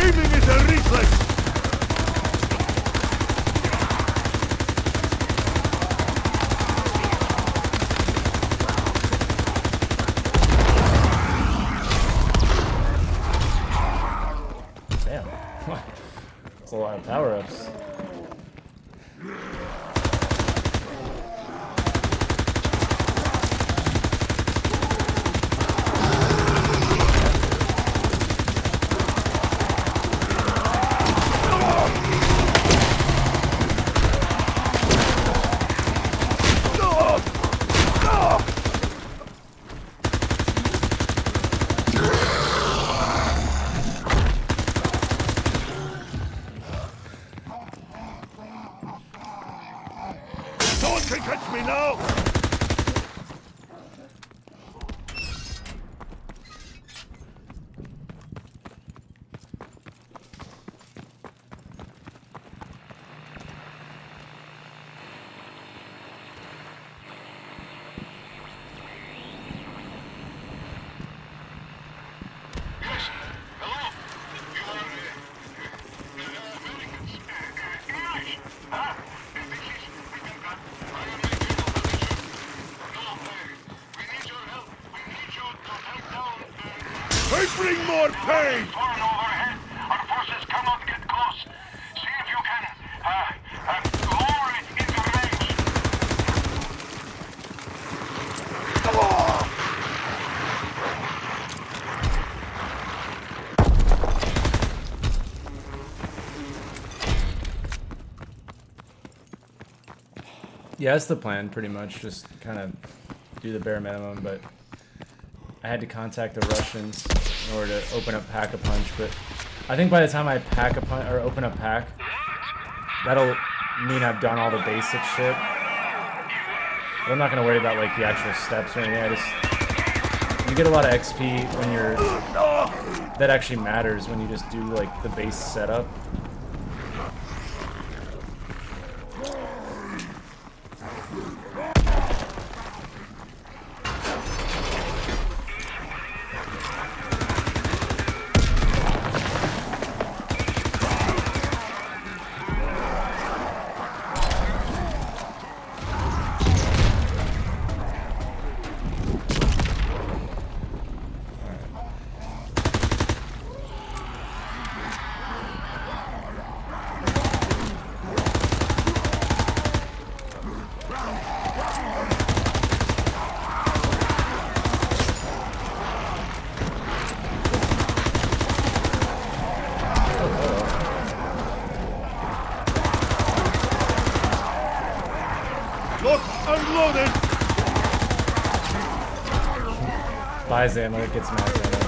Aiming is a reflex. Damn. That's a lot of power-ups. Catch me now! I bring more pain! Our forces cannot get close. See if you can lower it into range. Yeah, that's the plan, pretty much. Just kind of do the bare minimum, but I had to contact the Russians in order to open up Pack-a-Punch, but I think by the time I Pack-a-Punch, or open up Pack, that'll mean I've done all the basic shit. But I'm not going to worry about, like, the actual steps or anything. You get a lot of XP when you're... That actually matters when you just do, like, the base setup. Buys ammo, it gets mad right out.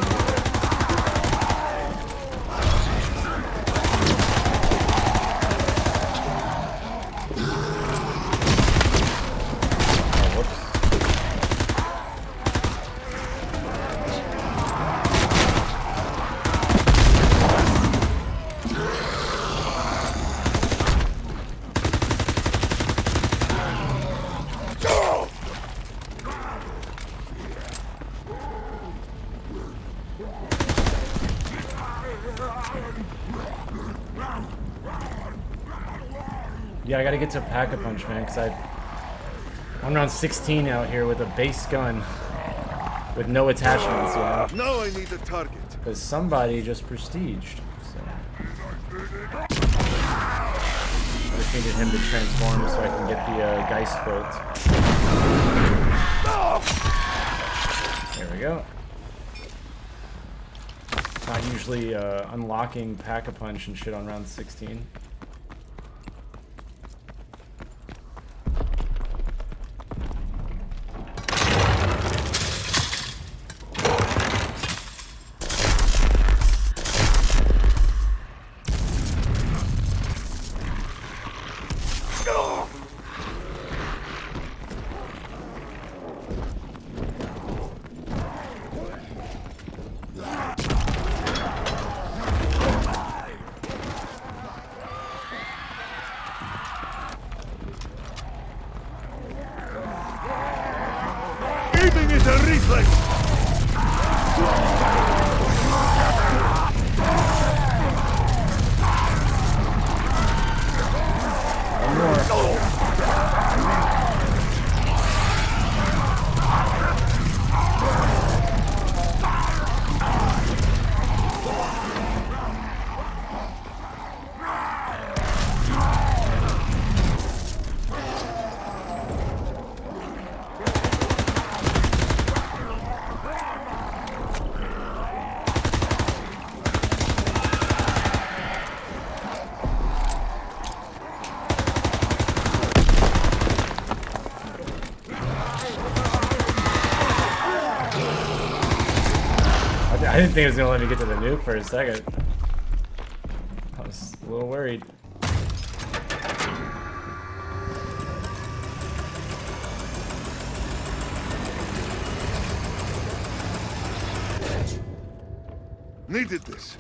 Yeah, I gotta get to Pack-a-Punch, man, because I'm around 16 out here with a base gun with no attachments, you know? Now I need a target. Because somebody just prestiged, so. I just needed him to transform so I can get the Geist bolt. There we go. Not usually unlocking Pack-a-Punch and shit on round 16. I didn't think it was gonna let me get to the nuke for a second. I was a little worried. Needed this.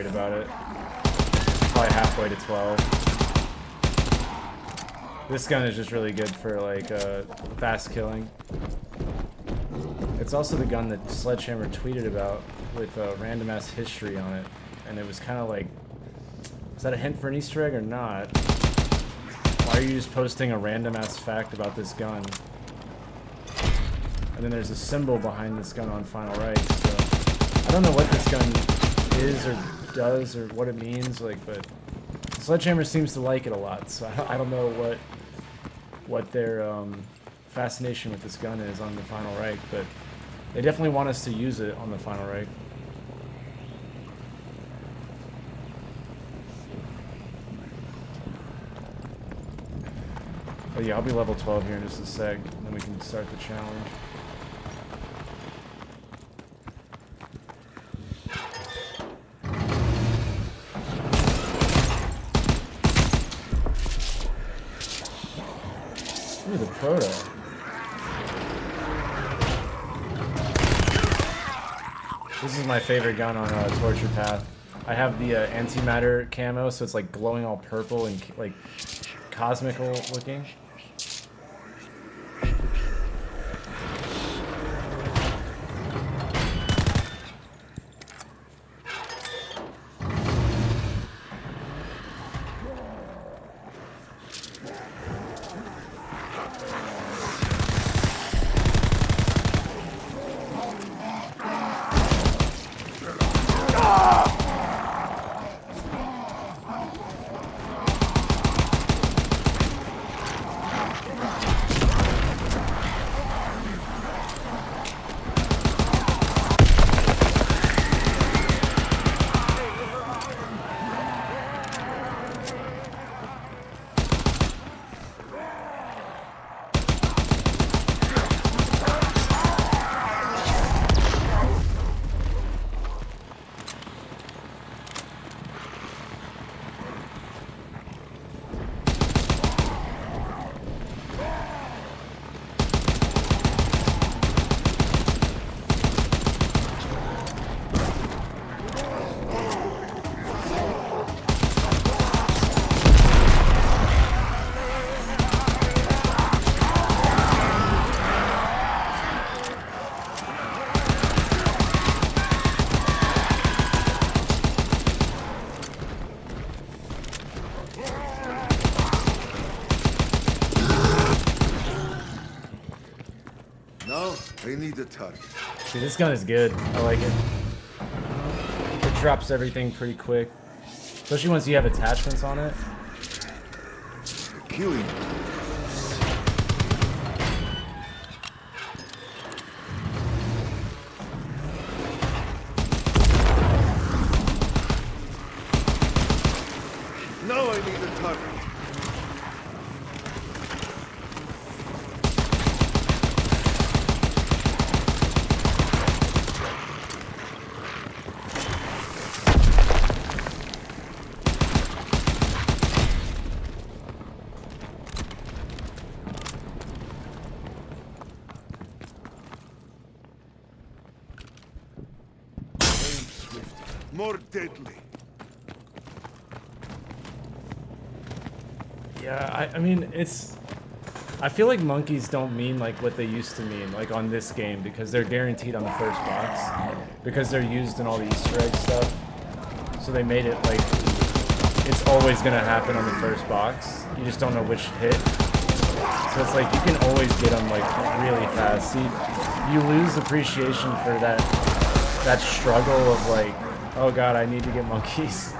about it. Probably halfway to 12. This gun is just really good for like fast killing. It's also the gun that Sledgehammer tweeted about with random ass history on it, and it was kind of like, is that a hint for an Easter egg or not? Why are you just posting a random ass fact about this gun? And then there's a symbol behind this gun on Final Right, so I don't know what this gun is or does or what it means, like, but Sledgehammer seems to like it a lot, so I don't know what their fascination with this gun is on the Final Right, but they definitely want us to use it on the Final Right. But yeah, I'll be level 12 here in just a sec, and then we can start the challenge. Ooh, the proto. This is my favorite gun on Torture Path. I have the antimatter camo, so it's like glowing all purple and like cosmical looking. They need a touch. See, this gun is good. I like it. It drops everything pretty quick. Especially once you have attachments on it. Killing. Now I need a target. More deadly. Yeah, I mean, it's... I feel like monkeys don't mean like what they used to mean, like on this game, because they're guaranteed on the first box. Because they're used in all the Easter egg stuff. So they made it like, it's always gonna happen on the first box. You just don't know which hit. So it's like, you can always get them like really fast. See, you lose appreciation for that struggle of like, oh god, I need to get monkeys.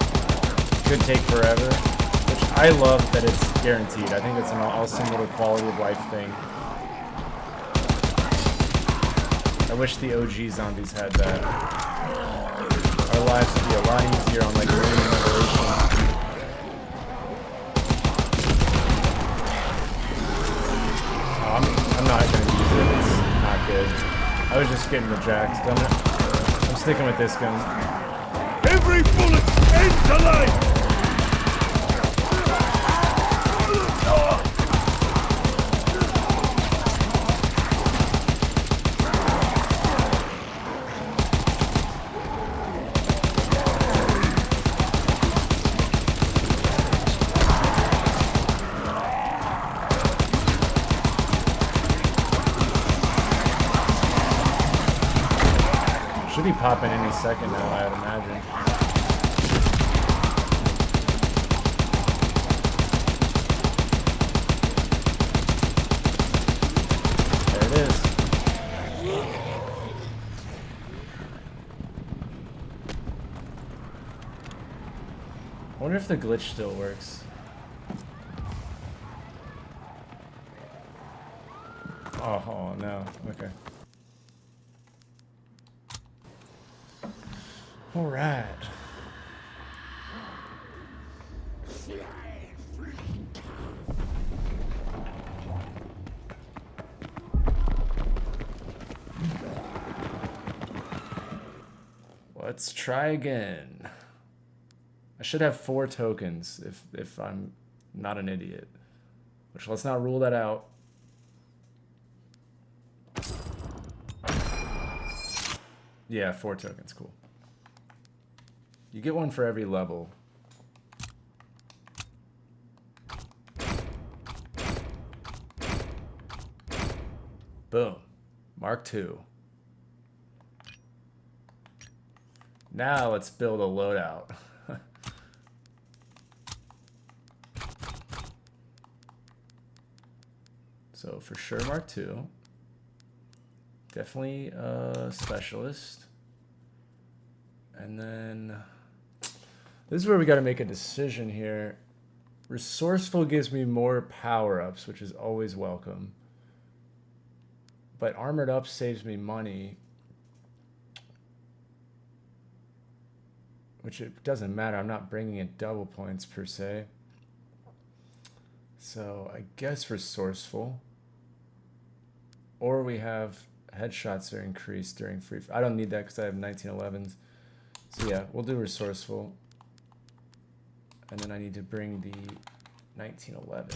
Could take forever. Which I love that it's guaranteed. I think it's an awesome little quality of life thing. I wish the OG zombies had that. Our lives would be a lot easier on like Random Revelation. Oh, I'm not gonna use it. It's not good. I was just getting the jacks. I'm sticking with this gun. Every bullet ends alive! pop in any second now, I would imagine. There it is. I wonder if the glitch still works. Oh no, okay. All right. Let's try again. I should have 4 tokens if I'm not an idiot. Which, let's not rule that out. Yeah, 4 tokens, cool. You get 1 for every level. Boom. Mark II. Now let's build a loadout. So for sure Mark II. Definitely a specialist. And then this is where we got to make a decision here. Resourceful gives me more power-ups, which is always welcome. But armored up saves me money. Which it doesn't matter. I'm not bringing in double points per se. So I guess resourceful. Or we have headshots are increased during free. I don't need that because I have 1911s. So yeah, we'll do resourceful. And then I need to bring the 1911.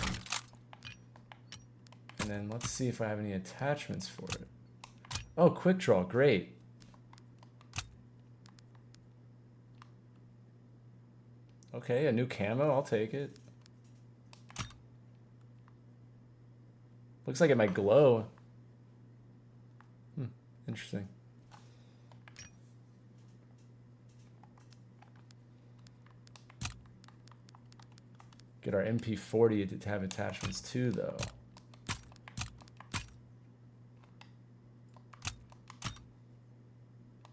And then let's see if I have any attachments for it. Oh, quick draw, great. Okay, a new camo, I'll take it. Looks like it might glow. Interesting. Get our MP40 to have attachments too, though.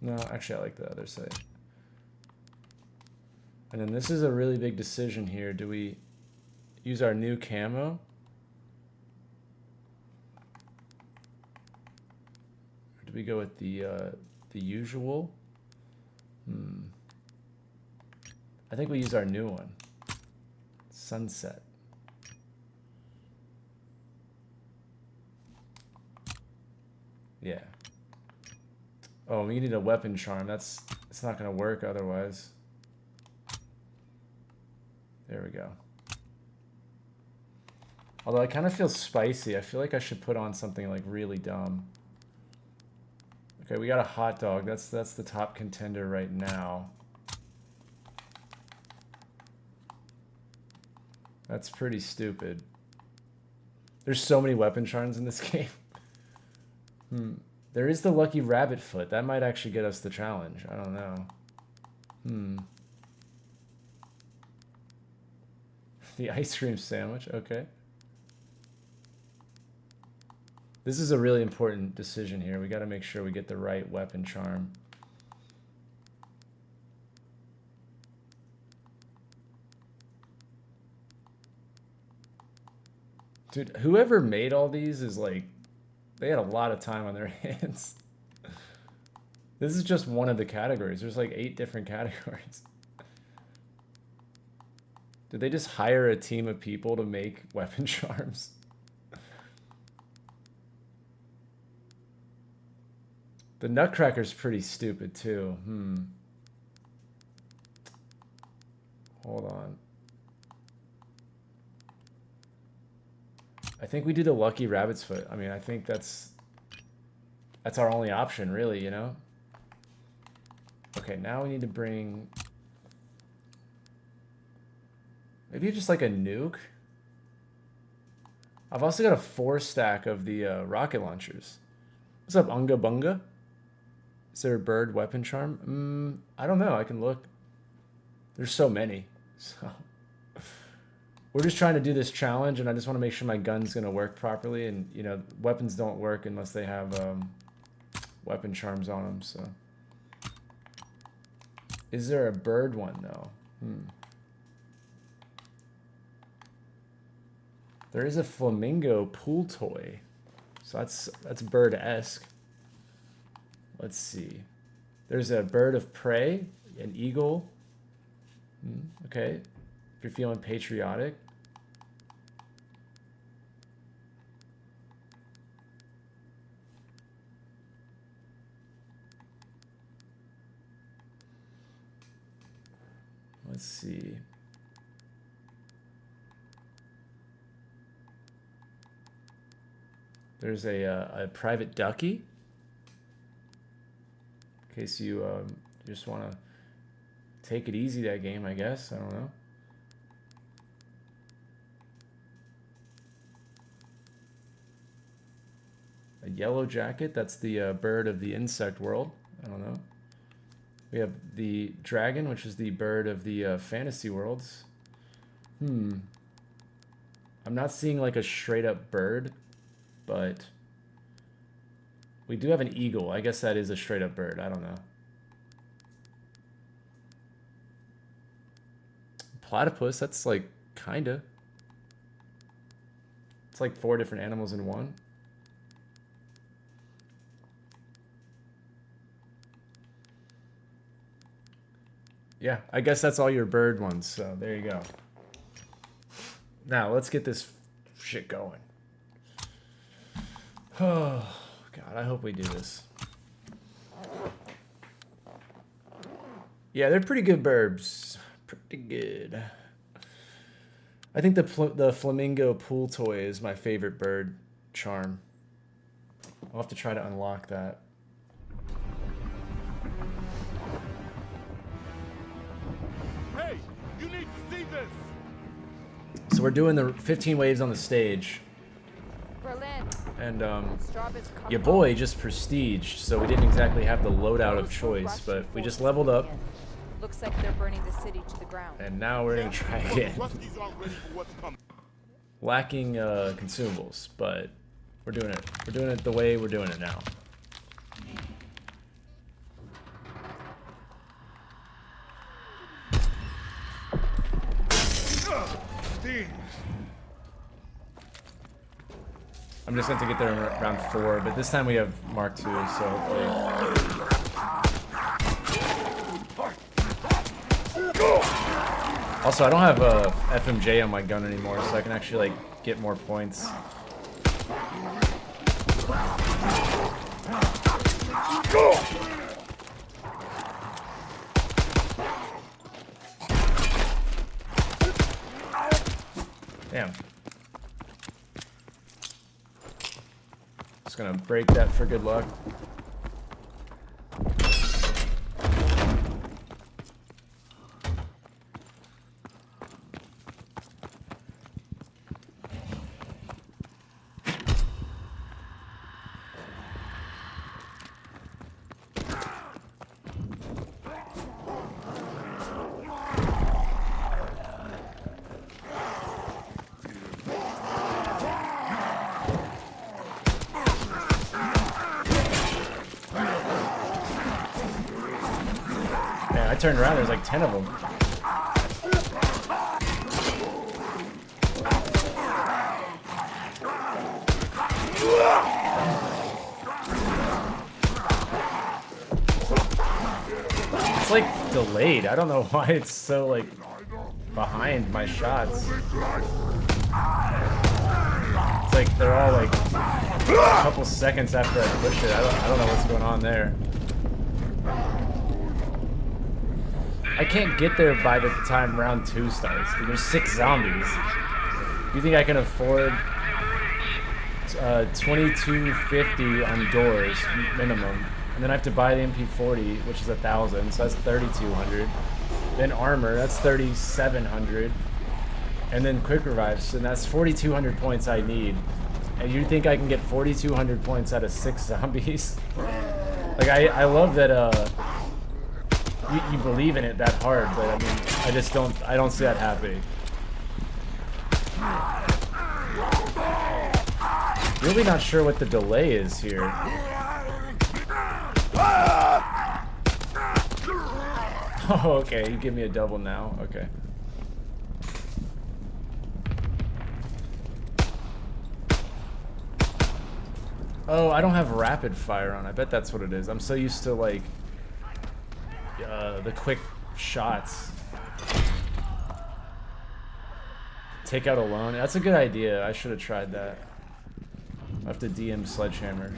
No, actually I like the other side. And then this is a really big decision here. Do we use our new camo? Or do we go with the usual? I think we use our new one. Sunset. Yeah. Oh, we need a weapon charm. It's not gonna work otherwise. There we go. Although I kind of feel spicy. I feel like I should put on something like really dumb. Okay, we got a hot dog. That's the top contender right now. That's pretty stupid. There's so many weapon charms in this game. There is the lucky rabbit foot. That might actually get us the challenge. I don't know. The ice cream sandwich. Okay. This is a really important decision here. We got to make sure we get the right weapon charm. Dude, whoever made all these is like, they had a lot of time on their hands. This is just one of the categories. There's like 8 different categories. Did they just hire a team of people to make weapon charms? The Nutcracker's pretty stupid too. Hold on. I think we do the lucky rabbit's foot. I mean, I think that's our only option, really, you know? Okay, now we need to bring... Maybe just like a nuke? I've also got a 4 stack of the rocket launchers. What's up, Unga Bunga? Is there a bird weapon charm? I don't know. I can look. There's so many. So we're just trying to do this challenge, and I just want to make sure my gun's gonna work properly. And you know, weapons don't work unless they have weapon charms on them. So, is there a bird one though? There is a flamingo pool toy, so that's bird-esque. Let's see. There's a bird of prey, an eagle. Okay, if you're feeling patriotic. Let's see. There's a private ducky. In case you just want to take it easy that game, I guess. I don't know. A yellow jacket. That's the bird of the insect world. I don't know. We have the dragon, which is the bird of the fantasy worlds. I'm not seeing like a straight up bird, but we do have an eagle. I guess that is a straight up bird. I don't know. Platypus, that's like kinda. It's like 4 different animals in one. Yeah, I guess that's all your bird ones, so there you go. Now, let's get this shit going. Oh, God, I hope we do this. Yeah, they're pretty good burbs. Pretty good. I think the flamingo pool toy is my favorite bird charm. I'll have to try to unlock that. Hey, you need to see this. So we're doing the 15 waves on the stage. Berlin. And your boy just prestiged, so we didn't exactly have the loadout of choice, but we just leveled up. Looks like they're burning the city to the ground. And now we're gonna try again. Lacking consumables, but we're doing it. We're doing it the way we're doing it now. I'm just going to get there in round 4, but this time we have Mark II, so hopefully. Also, I don't have a FMJ on my gun anymore, so I can actually like get more points. Damn. Just gonna break that for good luck. I turned around, there's like 10 of them. It's like delayed. I don't know why it's so like behind my shots. It's like they're all like a couple seconds after I push it. I don't know what's going on there. I can't get there by the time round 2 starts. Dude, there's 6 zombies. You think I can afford $22.50 on doors minimum, and then I have to buy the MP40, which is 1,000, so that's 3,200. Then armor, that's 3,700, and then quick revives, and that's 4,200 points I need. And you think I can get 4,200 points out of 6 zombies? Like I love that you believe in it that hard, but I mean I don't see that happening. Really not sure what the delay is here. Oh, okay, you give me a double now. Okay. Oh, I don't have rapid fire on. I bet that's what it is. I'm so used to like the quick shots. Take out alone. That's a good idea. I should have tried that. I have to DM Sledgehammer.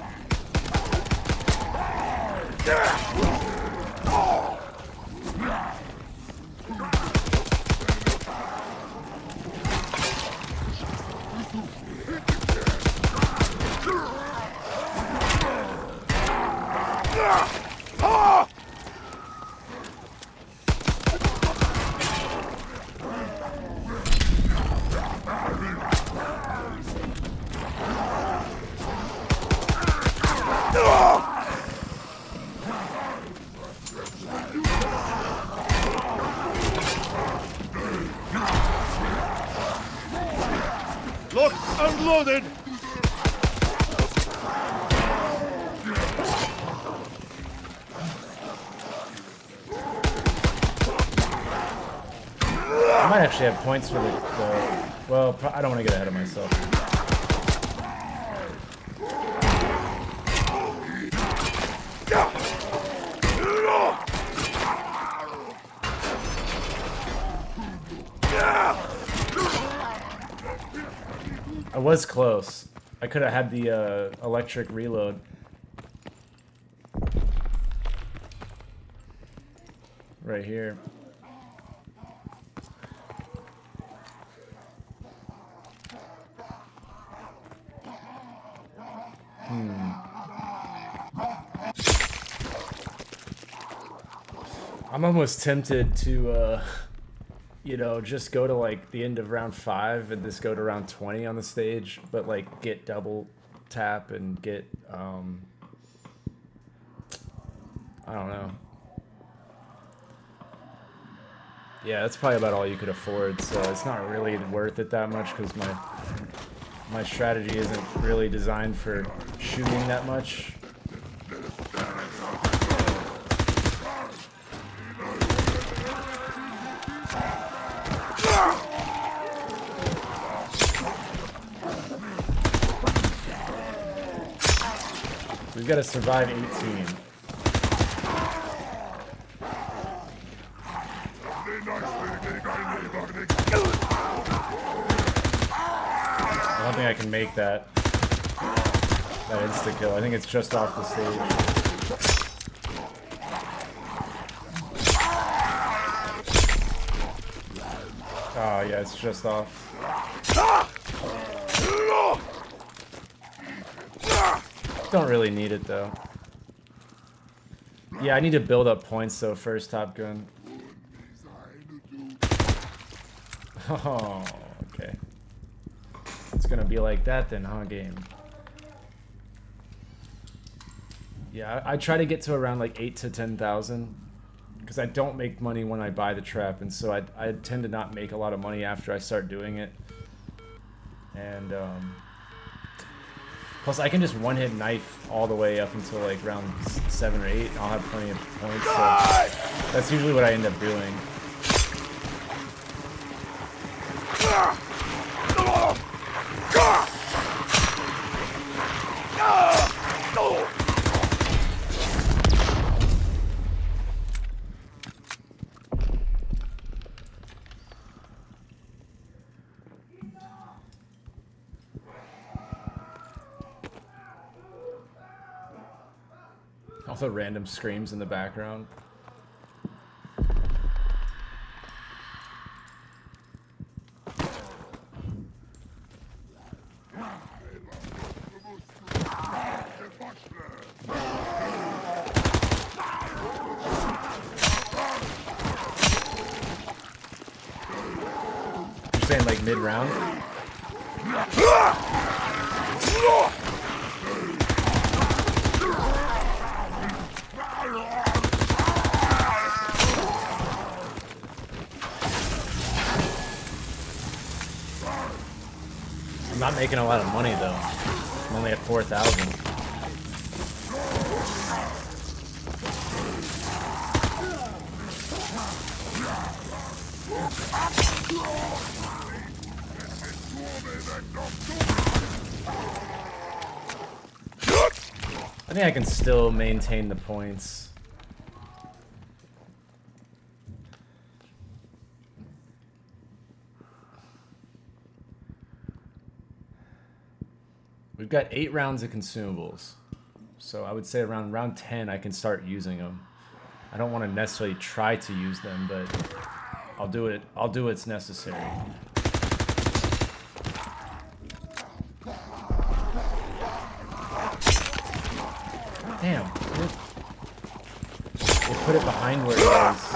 Look, unloaded! I might actually have points for the well, I don't want to get ahead of myself. I was close. I could have had the electric reload. Right here. I'm almost tempted to, you know, just go to like the end of round 5 and just go to round 20 on the stage, but like get double tap and get, I don't know. Yeah, that's probably about all you could afford, so it's not really worth it that much because my strategy isn't really designed for shooting that much. We've got to survive 18. I don't think I can make that insta kill. I think it's just off the stage. Oh yeah, it's just off. Don't really need it though. Yeah, I need to build up points though first, Top Gun. Oh, okay. It's gonna be like that then, huh, game? Yeah, I try to get to around like 8 to 10,000 because I don't make money when I buy the trap, and so I tend to not make a lot of money after I start doing it. And plus I can just one-hit knife all the way up until like round 7 or 8, and I'll have plenty of points. So that's usually what I end up doing. All the random screams in the background. You're saying like mid-round? not making a lot of money though. I'm only at 4,000. I think I can still maintain the points. We've got 8 rounds of consumables. So I would say around round 10 I can start using them. I don't want to necessarily try to use them, but I'll do it. I'll do what's necessary. Damn. They put it behind where it was.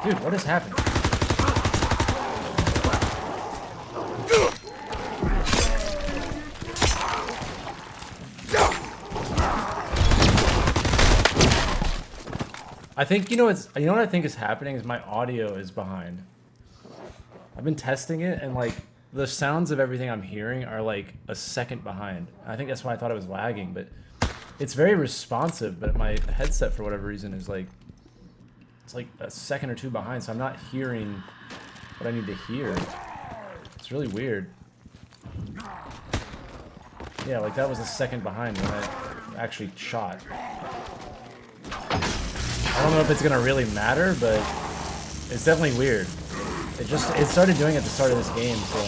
Dude, what is happening? I think you know what I think is happening is my audio is behind. I've been testing it and like the sounds of everything I'm hearing are like a second behind. I think that's why I thought it was lagging, but it's very responsive, but my headset for whatever reason is like it's like a second or two behind, so I'm not hearing what I need to hear. It's really weird. Yeah, like that was a second behind when I actually shot. I don't know if it's gonna really matter, but it's definitely weird. It started doing it at the start of this game, so.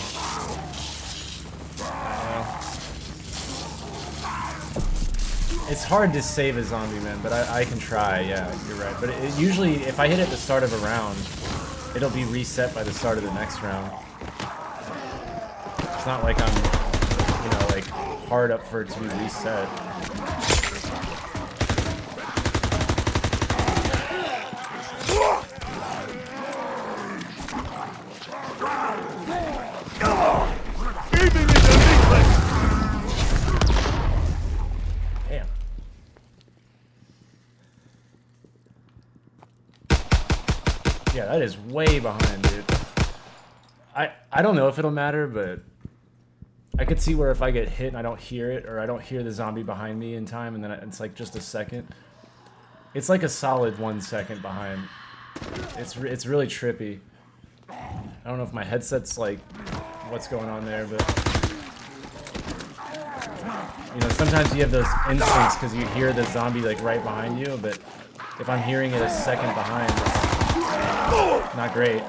It's hard to save a zombie, man, but I can try, yeah, you're right. But it usually, if I hit it at the start of a round, it'll be reset by the start of the next round. It's not like I'm, you know, like, hard up for it to be reset. Damn. Yeah, that is way behind, dude. I don't know if it'll matter, but I could see where if I get hit and I don't hear it, or I don't hear the zombie behind me in time, and then it's like just a second. It's like a solid 1 second behind. It's really trippy. I don't know if my headset's like what's going on there, but you know, sometimes you have those instincts because you hear the zombie like right behind you, but if I'm hearing it a second behind, it's not great.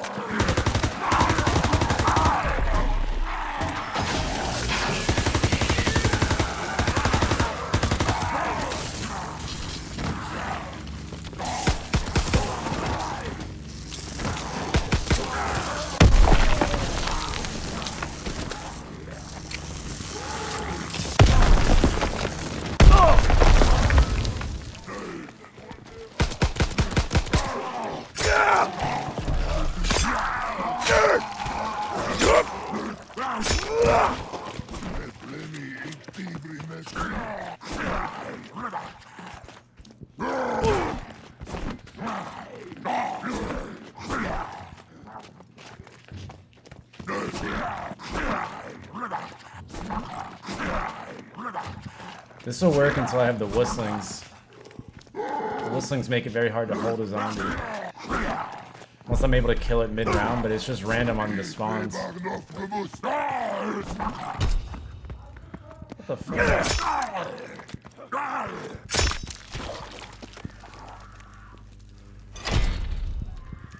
This will work until I have the whistlings. The whistlings make it very hard to hold a zombie. Unless I'm able to kill it mid-round, but it's just random on the spawns. What the fuck?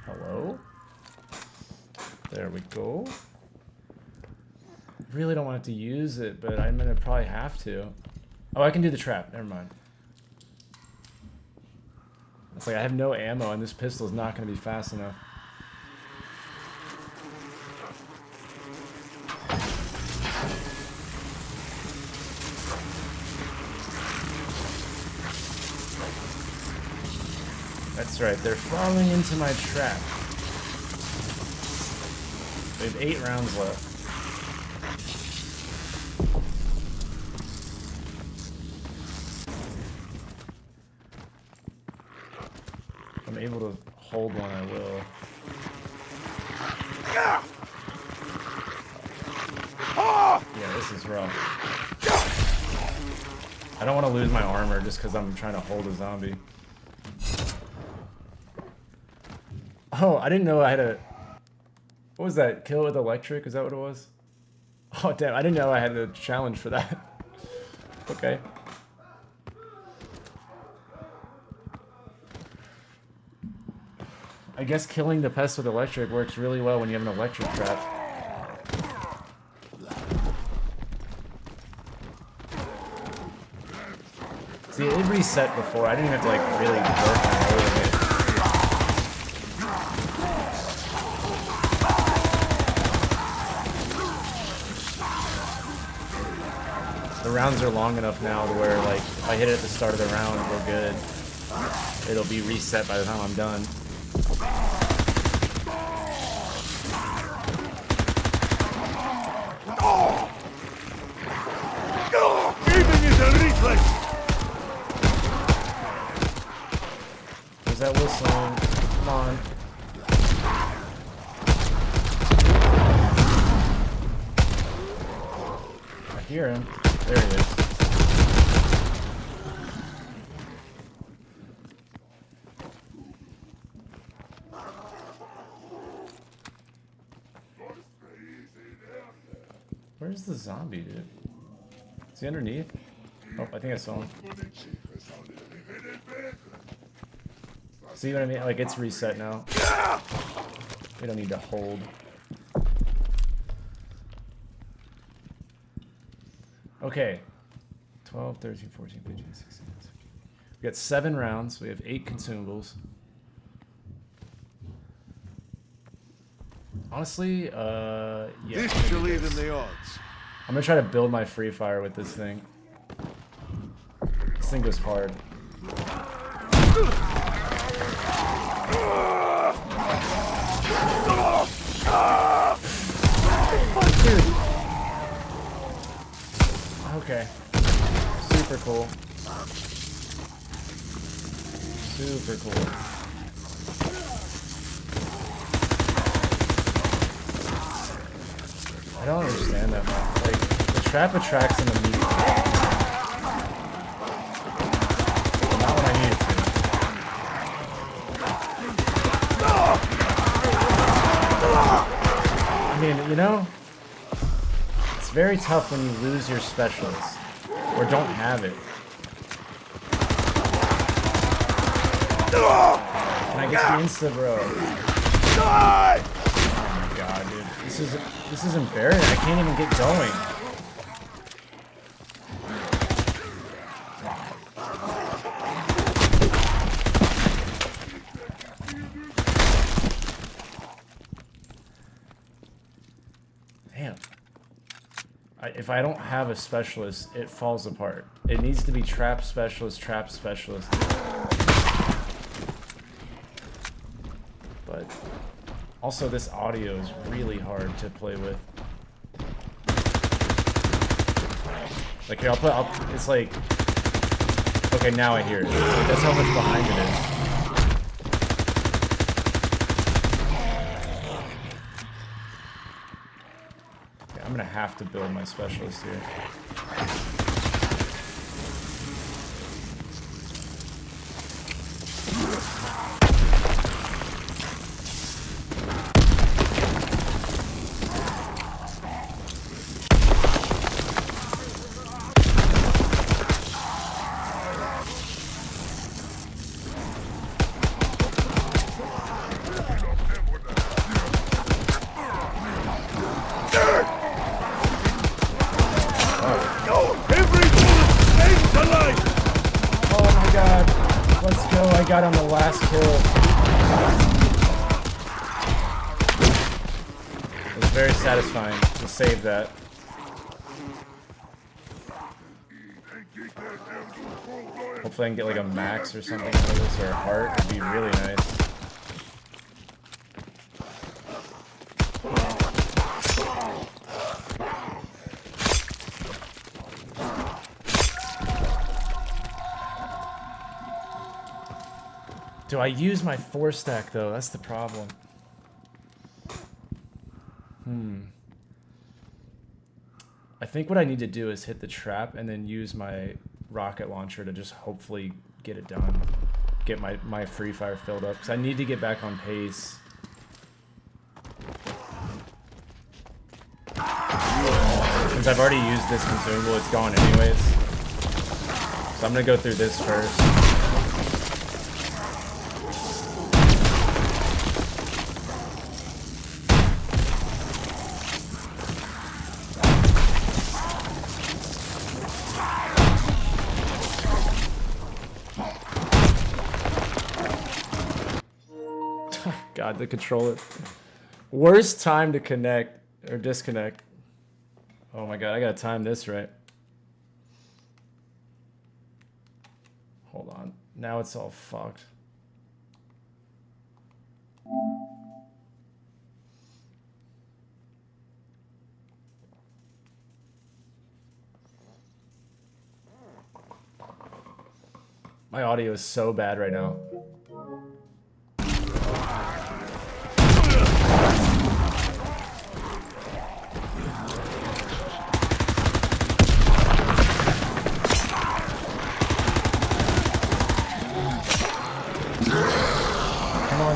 Hello? There we go. I really don't want to use it, but I'm gonna probably have to. Oh, I can do the trap. Never mind. It's like I have no ammo, and this pistol is not going to be fast enough. That's right, they're falling into my trap. We have 8 rounds left. If I'm able to hold one, I will. Yeah, this is rough. I don't want to lose my armor just because I'm trying to hold a zombie. Oh, I didn't know I had a... What was that? Kill with electric? Is that what it was? Oh, damn. I didn't know I had a challenge for that. Okay. I guess killing the pest with electric works really well when you have an electric trap. See, it reset before. I didn't even have to, like, really work on holding it. The rounds are long enough now to where, like, if I hit it at the start of the round, we're good. It'll be reset by the time I'm done. There's that whistling. Come on. I hear him. There he is. Where's the zombie, dude? Is he underneath? Oh, I think I saw him. See what I mean? Like, it's reset now. We don't need to hold. Okay. 12, 13, 14, 15, 16, 17. We got 7 rounds. We have 8 consumables. Honestly, yeah. This should even the odds. I'm gonna try to build my free fire with this thing. This thing goes hard. Dude. Okay. Super cool. Super cool. I don't understand that much. Like, the trap attracts them immediately. Not when I need it to. I mean, you know, it's very tough when you lose your specialist or don't have it. Can I get the insta, bro? Oh my god, dude. This is embarrassing. I can't even get going. Damn. If I don't have a specialist, it falls apart. It needs to be trap specialist, trap specialist. But also this audio is really hard to play with. Like here, it's like, okay, now I hear it. Like, that's how much behind it is. Okay, I'm gonna have to build my specialist here. Got on the last kill. It was very satisfying to save that. Hopefully I can get like a max or something out of this, or a heart. It'd be really nice. Do I use my 4-stack though? That's the problem. I think what I need to do is hit the trap and then use my rocket launcher to just hopefully get it done. Get my free fire filled up. Because I need to get back on pace. Since I've already used this consumable, it's gone anyways. So I'm going to go through this first. God, the controller. Worst time to connect or disconnect. Oh my god, I gotta time this right. Hold on. Now it's all fucked. My audio is so bad right now.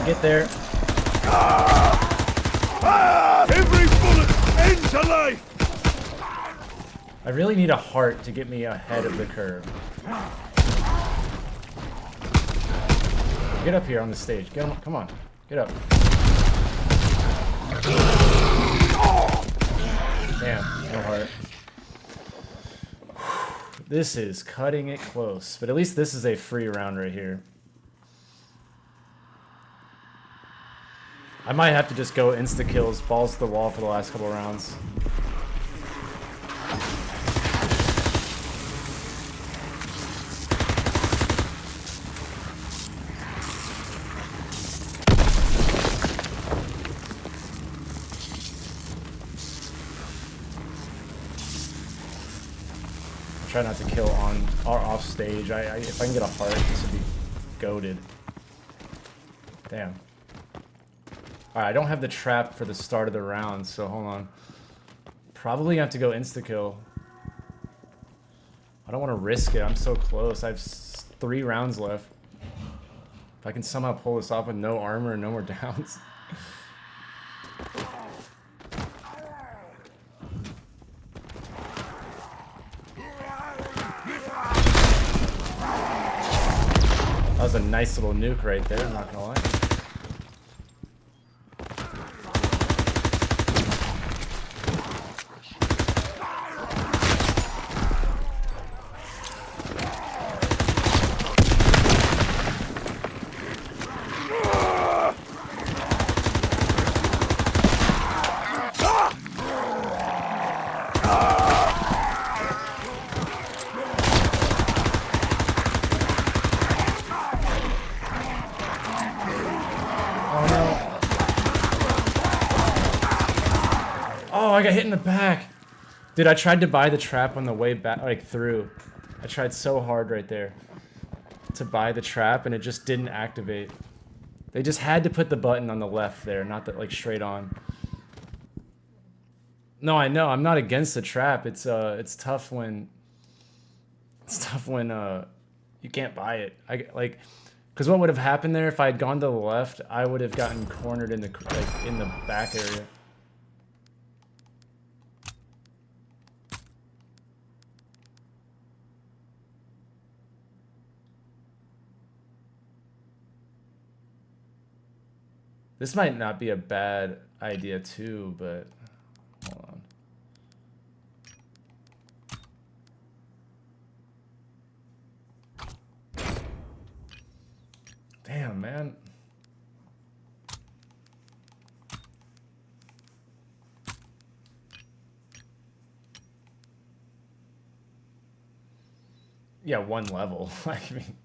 Get there. Every bullet ends a life. I really need a heart to get me ahead of the curve. Get up here on the stage. Get on, come on. Get up. Damn, no heart. This is cutting it close, but at least this is a free round right here. I might have to just go insta-kills, balls to the wall for the last couple rounds. Try not to kill on or off stage. If I can get a heart, this would be goated. Damn. Alright, I don't have the trap for the start of the round, so hold on. Probably have to go insta-kill. I don't want to risk it. I'm so close. I have 3 rounds left. If I can somehow pull this off with no armor and no more downs. That was a nice little nuke right there, I'm not gonna lie. I got hit in the back. Dude, I tried to buy the trap on the way back, like through. I tried so hard right there to buy the trap and it just didn't activate. They just had to put the button on the left there, not that like straight on. No, I know. I'm not against the trap. It's tough when you can't buy it. Because what would have happened there if I had gone to the left, I would have gotten cornered in the back area. This might not be a bad idea too, but hold on. Damn, man. Yeah, one level. I mean,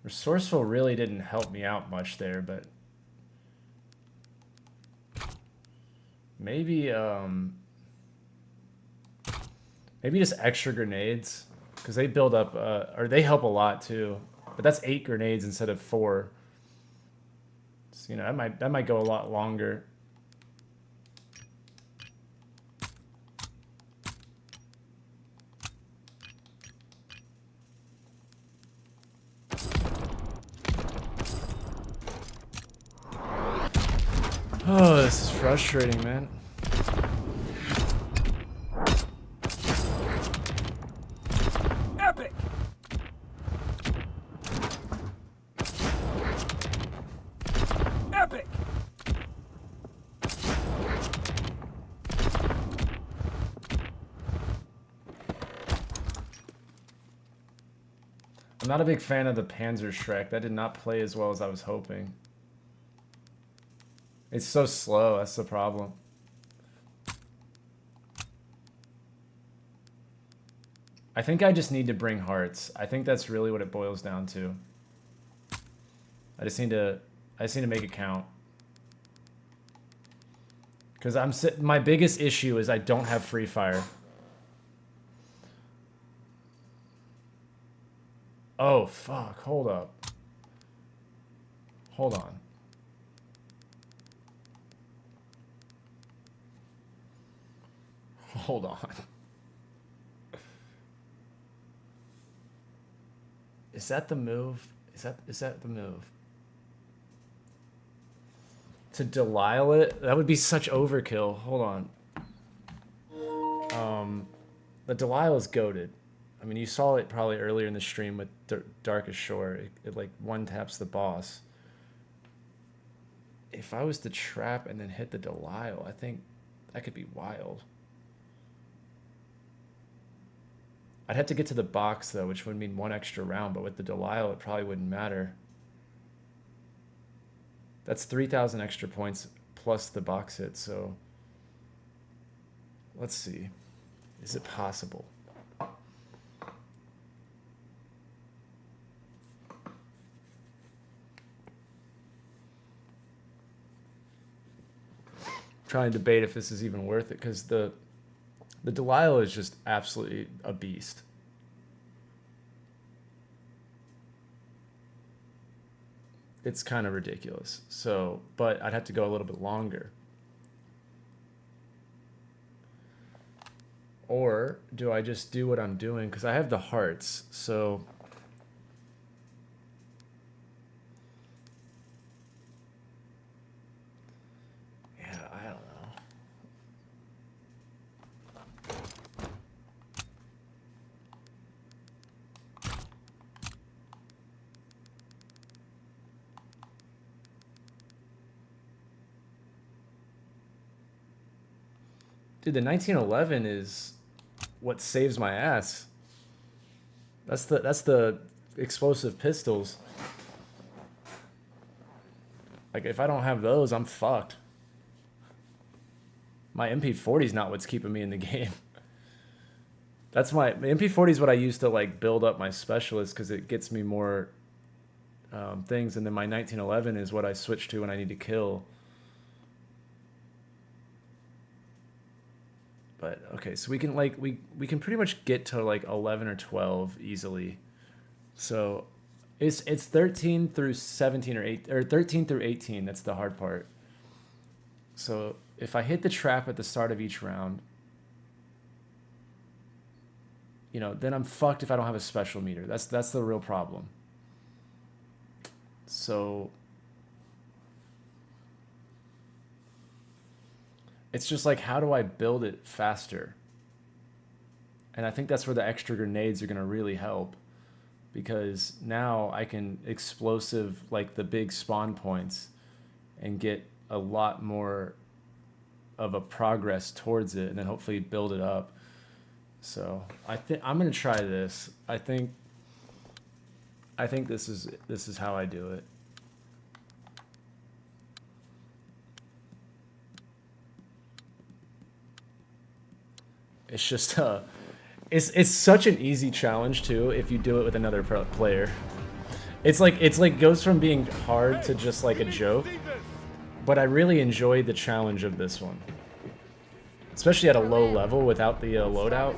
resourceful really didn't help me out much there, but maybe maybe just extra grenades, because they build up or they help a lot too. But that's 8 grenades instead of 4. So, you know, that might go a lot longer. Oh, this is frustrating, man. Epic! Epic! I'm not a big fan of the Panzerschreck. That did not play as well as I was hoping. It's so slow, that's the problem. I think I just need to bring hearts. I think that's really what it boils down to. I just need to make it count. Cuz my biggest issue is I don't have free fire. Oh fuck, hold up. Hold on. Hold on. Is that the move? Is that the move? To Delisle it? That would be such overkill. Hold on. The Delisle is goated. I mean, you saw it probably earlier in the stream with Darkest Shore. It like one taps the boss. If I was to trap and then hit the Delisle, I think that could be wild. I'd have to get to the box though, which would mean 1 extra round, but with the Delisle, it probably wouldn't matter. That's 3,000 extra points plus the box hit, so let's see. Is it possible? Trying to debate if this is even worth it, because the Delisle is just absolutely a beast. It's kind of ridiculous. So, but I'd have to go a little bit longer. Or do I just do what I'm doing? Because I have the hearts, so... Yeah, I don't know. Dude, the 1911 is what saves my ass. That's the explosive pistols. Like, if I don't have those, I'm fucked. My MP40 is not what's keeping me in the game. That's my MP40 is what I use to like build up my specialist, because it gets me more things, and then my 1911 is what I switch to when I need to kill. But okay, so we can like we can pretty much get to like 11 or 12 easily. So it's 13 through 17 or 8 or 13 through 18. That's the hard part. So if I hit the trap at the start of each round, you know, then I'm fucked if I don't have a special meter. That's the real problem. So it's just like, how do I build it faster? And I think that's where the extra grenades are going to really help, because now I can explosive like the big spawn points and get a lot more of a progress towards it, and then hopefully build it up. So I think I'm going to try this. I think this is how I do it. It's just it's such an easy challenge too if you do it with another player. It's like goes from being hard to just like a joke, but I really enjoyed the challenge of this one, especially at a low level without the loadout.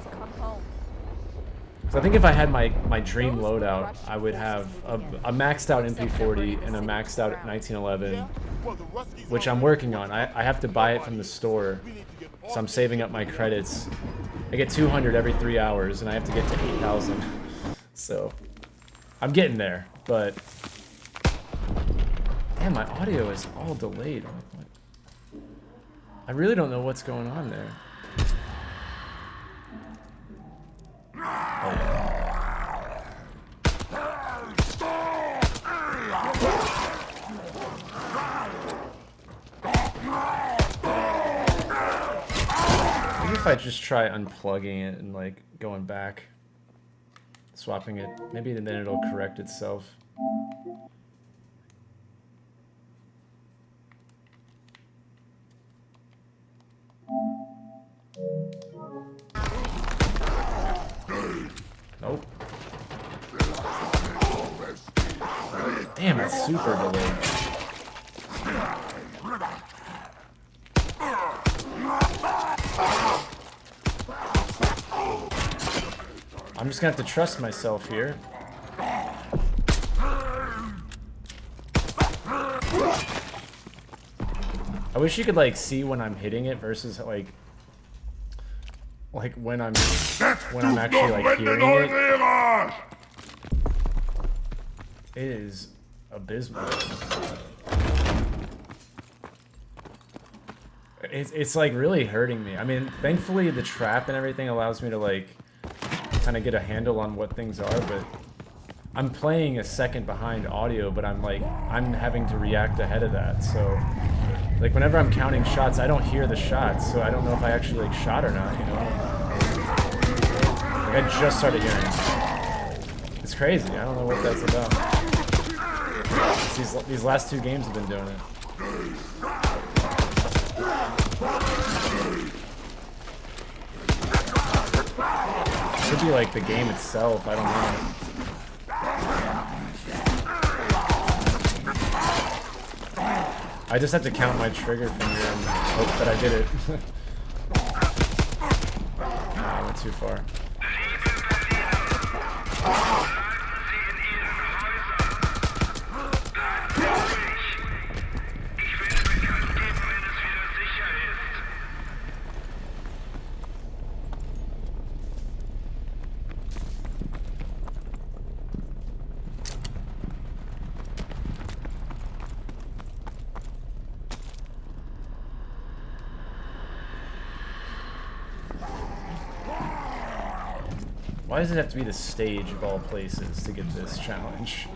So I think if I had my dream loadout, I would have a maxed out MP40 and a maxed out 1911, which I'm working on. I have to buy it from the store, so I'm saving up my credits. I get 200 every 3 hours, and I have to get to 8,000. So I'm getting there, but damn, my audio is all delayed. I really don't know what's going on there. Maybe if I just try unplugging it and like going back, swapping it, maybe then it'll correct itself. Nope. Damn, it's super delayed. I'm just gonna have to trust myself here. I wish you could like see when I'm hitting it versus like when I'm actually like hearing it. It is abysmal. It's like really hurting me. I mean, thankfully the trap and everything allows me to like kind of get a handle on what things are, but I'm playing a second behind audio, but I'm having to react ahead of that. So like whenever I'm counting shots, I don't hear the shots, so I don't know if I actually like shot or not, you know? Like I just started hearing it. It's crazy. I don't know what that's about. These last 2 games have been doing it. Could be like the game itself, I don't know. I just have to count my trigger finger and hope that I did it. Nah, I went too far. Why does it have to be the stage of all places to get this challenge?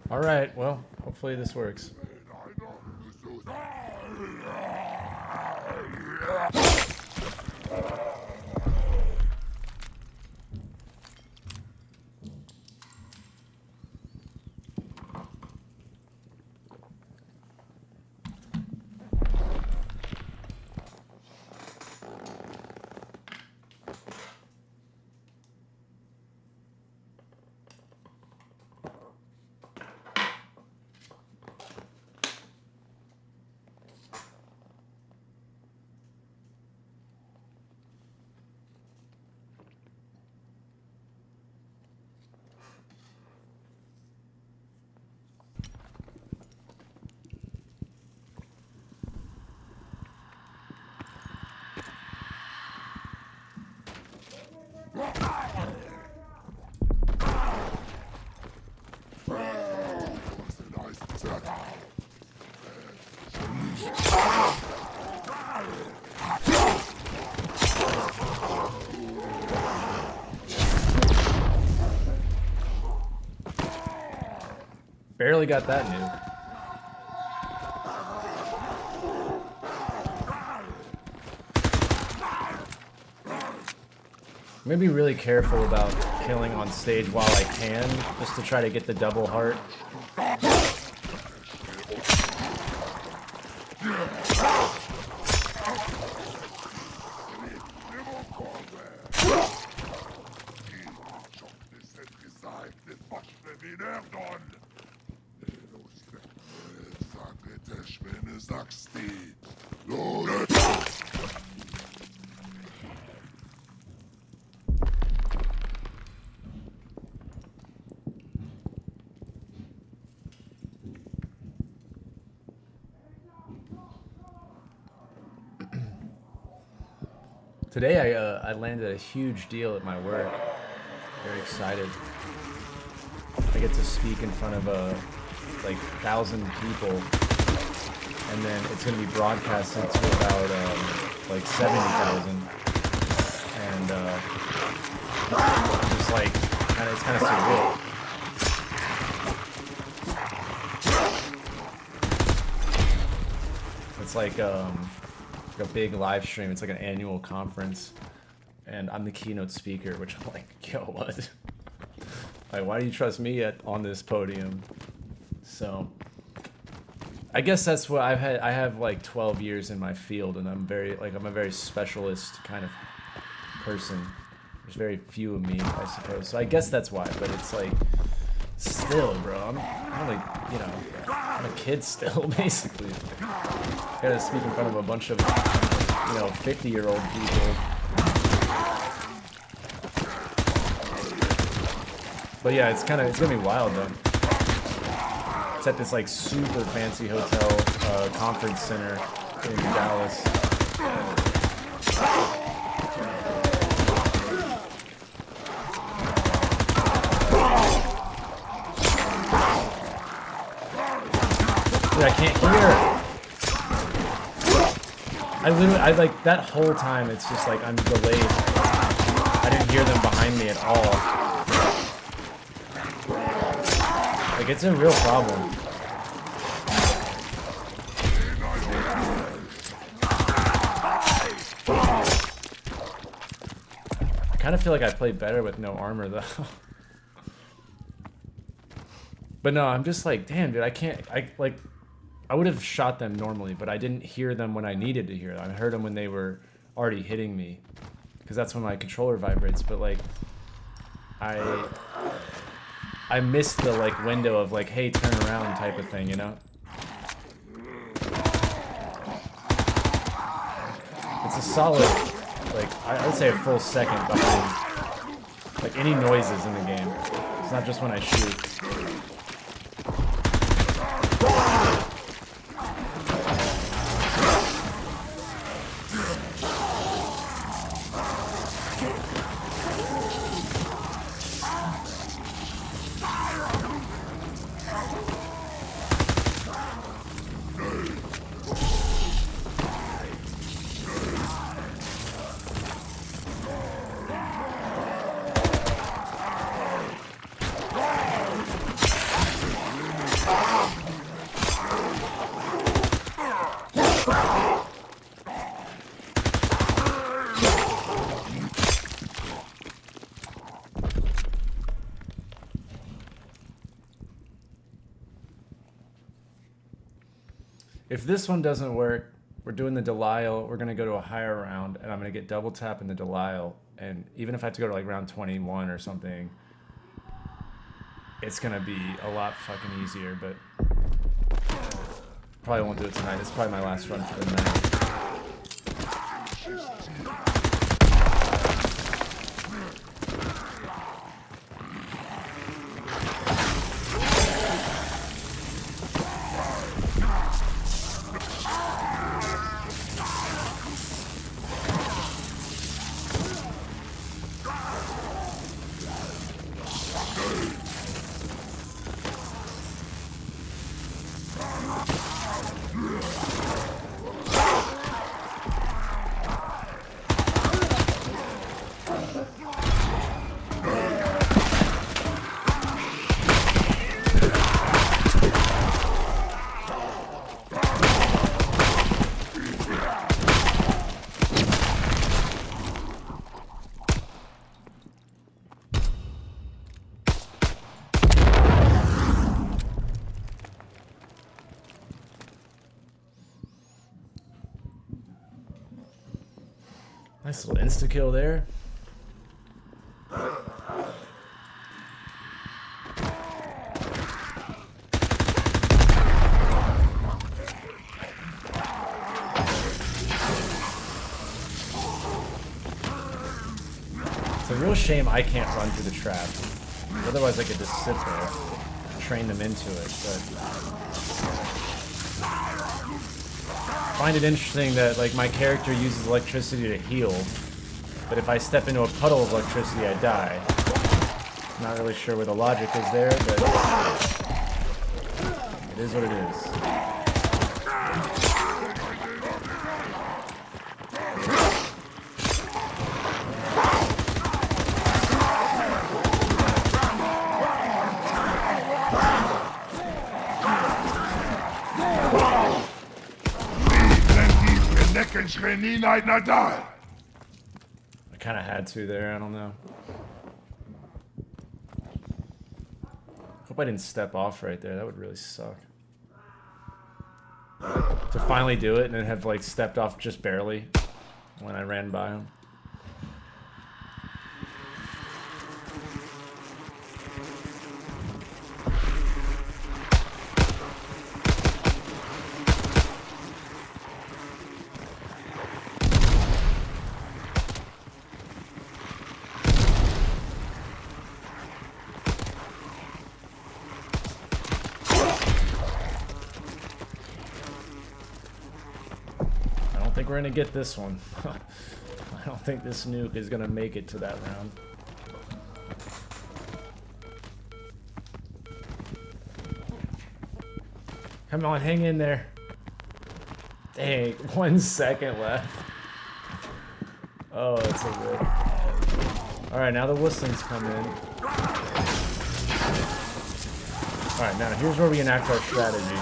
Alright, well, hopefully this works. barely got that nuke. I'm gonna be really careful about killing on stage while I can, just to try to get the double heart. Today I landed a huge deal at my work. Very excited. I get to speak in front of like 1,000 people, and then it's going to be broadcasted to about like 70,000, and just like it's kind of surreal. It's like a big live stream. It's like an annual conference, and I'm the keynote speaker, which I'm like, yo, what? Like, why do you trust me on this podium? So, I guess that's what I've had. I have like 12 years in my field, and I'm a very specialist kind of person. There's very few of me, I suppose. So I guess that's why. But it's like, still, bro, I'm only, I'm a kid still, basically. I gotta speak in front of a bunch of, 50-year-old people. But yeah, it's gonna be wild though. It's at this like super fancy hotel conference center in Dallas. Dude, I can't hear. I like that whole time. It's just like I'm delayed. I didn't hear them behind me at all. Like, it's a real problem. I kind of feel like I played better with no armor though. But no, I'm just like, damn, dude, I would have shot them normally, but I didn't hear them when I needed to hear them. I heard them when they were already hitting me, because that's when my controller vibrates. But like, I missed the like window of like, hey, turn around type of thing, you know? It's a solid, like, I would say a full second behind like any noises in the game. It's not just when I shoot. If this one doesn't work, we're doing the Delisle. We're going to go to a higher round, and I'm going to get double tap in the Delisle. And even if I have to go to like round 21 or something, it's going to be a lot fucking easier. But probably won't do it tonight. It's probably my last run for the night. Nice little insta-kill there. It's a real shame I can't run through the trap. Otherwise I could just sit there, train them into it, but... I find it interesting that like my character uses electricity to heal, but if I step into a puddle of electricity, I die. Not really sure where the logic is there, but it is what it is. I kind of had to there, I don't know. Hope I didn't step off right there, that would really suck. To finally do it and then have like stepped off just barely when I ran by him. We're gonna get this one. I don't think this nuke is gonna make it to that round. Come on, hang in there. Dang, 1 second left. Oh, that's so good. Alright, now the whistlings come in. Alright, now here's where we enact our strategy.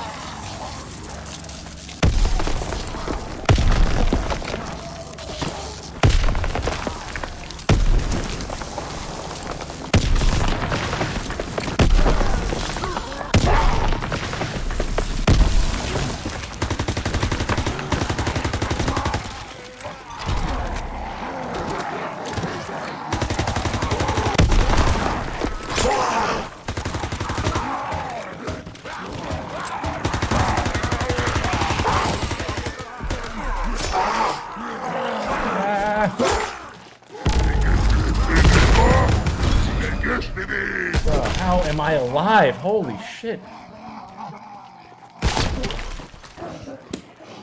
Holy shit.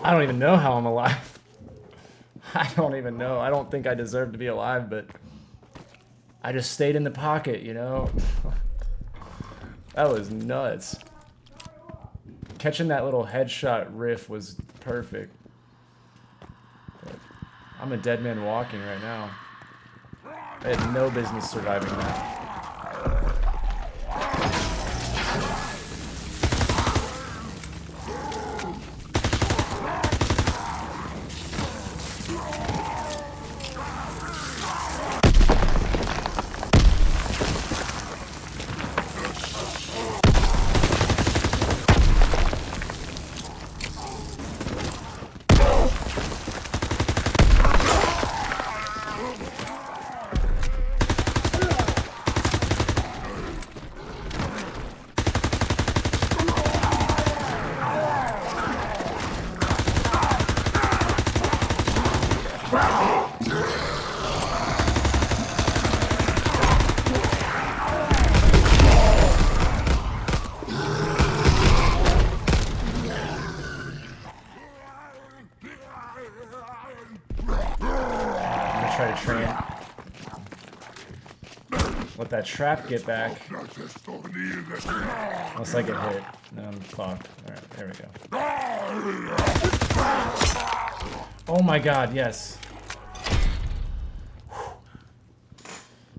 I don't even know how I'm alive. I don't even know. I don't think I deserve to be alive, but I just stayed in the pocket, you know? That was nuts. Catching that little headshot riff was perfect. But I'm a dead man walking right now. I had no business surviving that. That trap get back. Unless I get hit. No, I'm fucked. Alright, there we go. Oh my god, yes.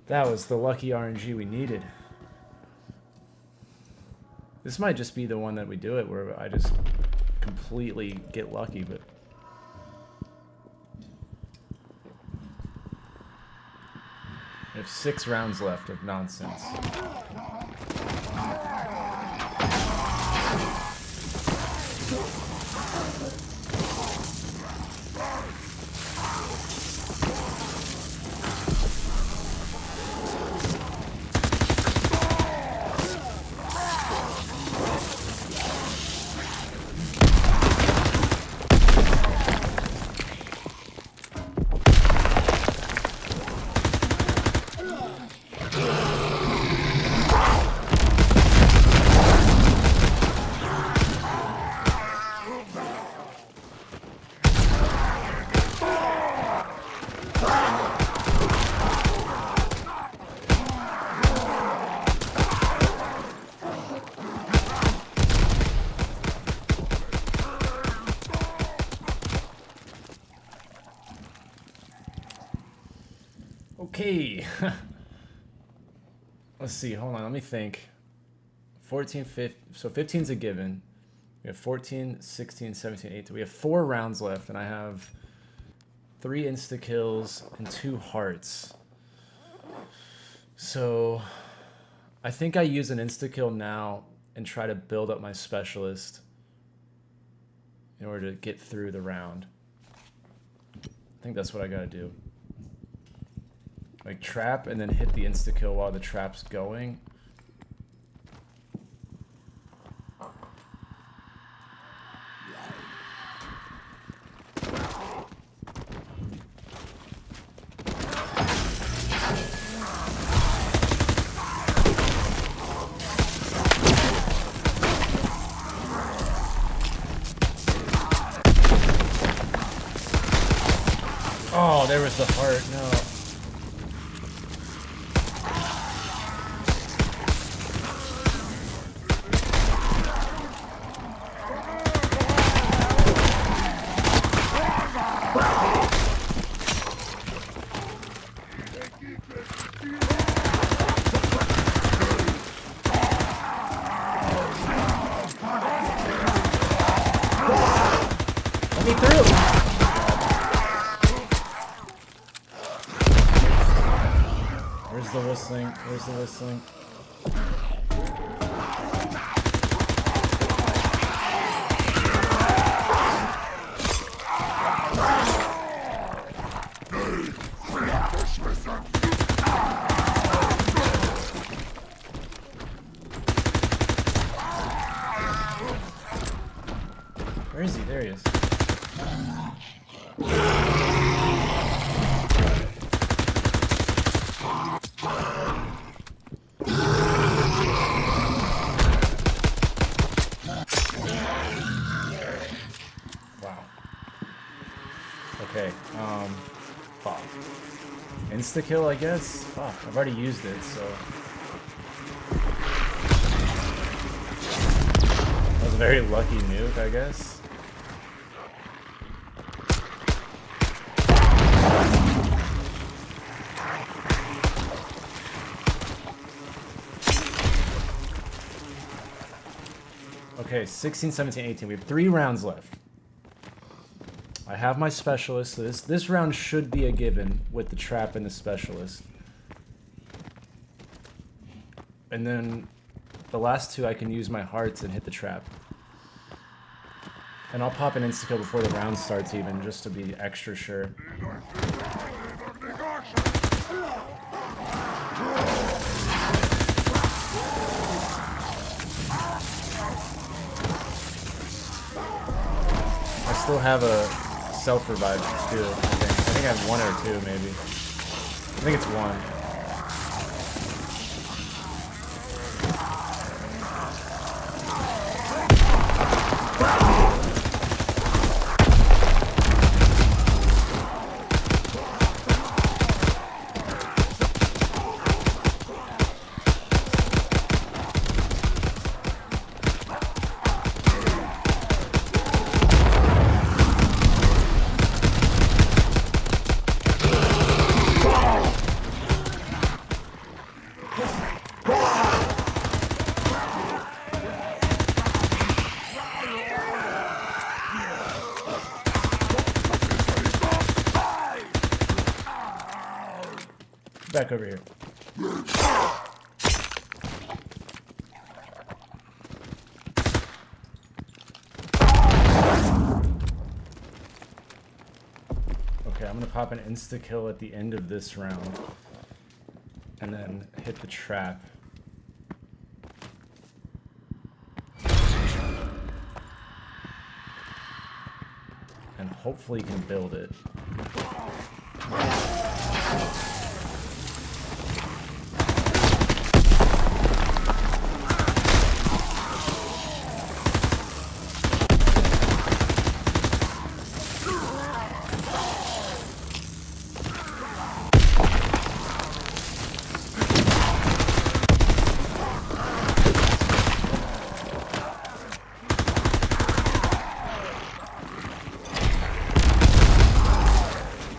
That was the lucky RNG we needed. This might just be the one that we do it where I just completely get lucky, but we have 6 rounds left of nonsense. Okay. Let's see. Hold on. Let me think. 14, 15. So 15's a given. We have 14, 16, 17, 18. We have 4 rounds left, and I have 3 insta-kills and 2 hearts. So I think I use an insta-kill now and try to build up my specialist in order to get through the round. I think that's what I gotta do. Like trap and then hit the insta-kill while the trap's going. Oh, there was the heart. No. Let me through. Where's the whistling? Where's the whistling? Where is he? There he is. Okay, fuck. Insta-kill, I guess? Fuck, I've already used it, so... That was a very lucky nuke, I guess. Okay, 16, 17, 18. We have 3 rounds left. I have my specialist. So this round should be a given with the trap and the specialist. And then the last 2 I can use my hearts and hit the trap. And I'll pop an insta-kill before the round starts even, just to be extra sure. I still have a self-revive too, I think I have 1 or 2 maybe. I think it's 1. Back over here. Okay, I'm gonna pop an insta-kill at the end of this round. And then hit the trap. And hopefully you can build it.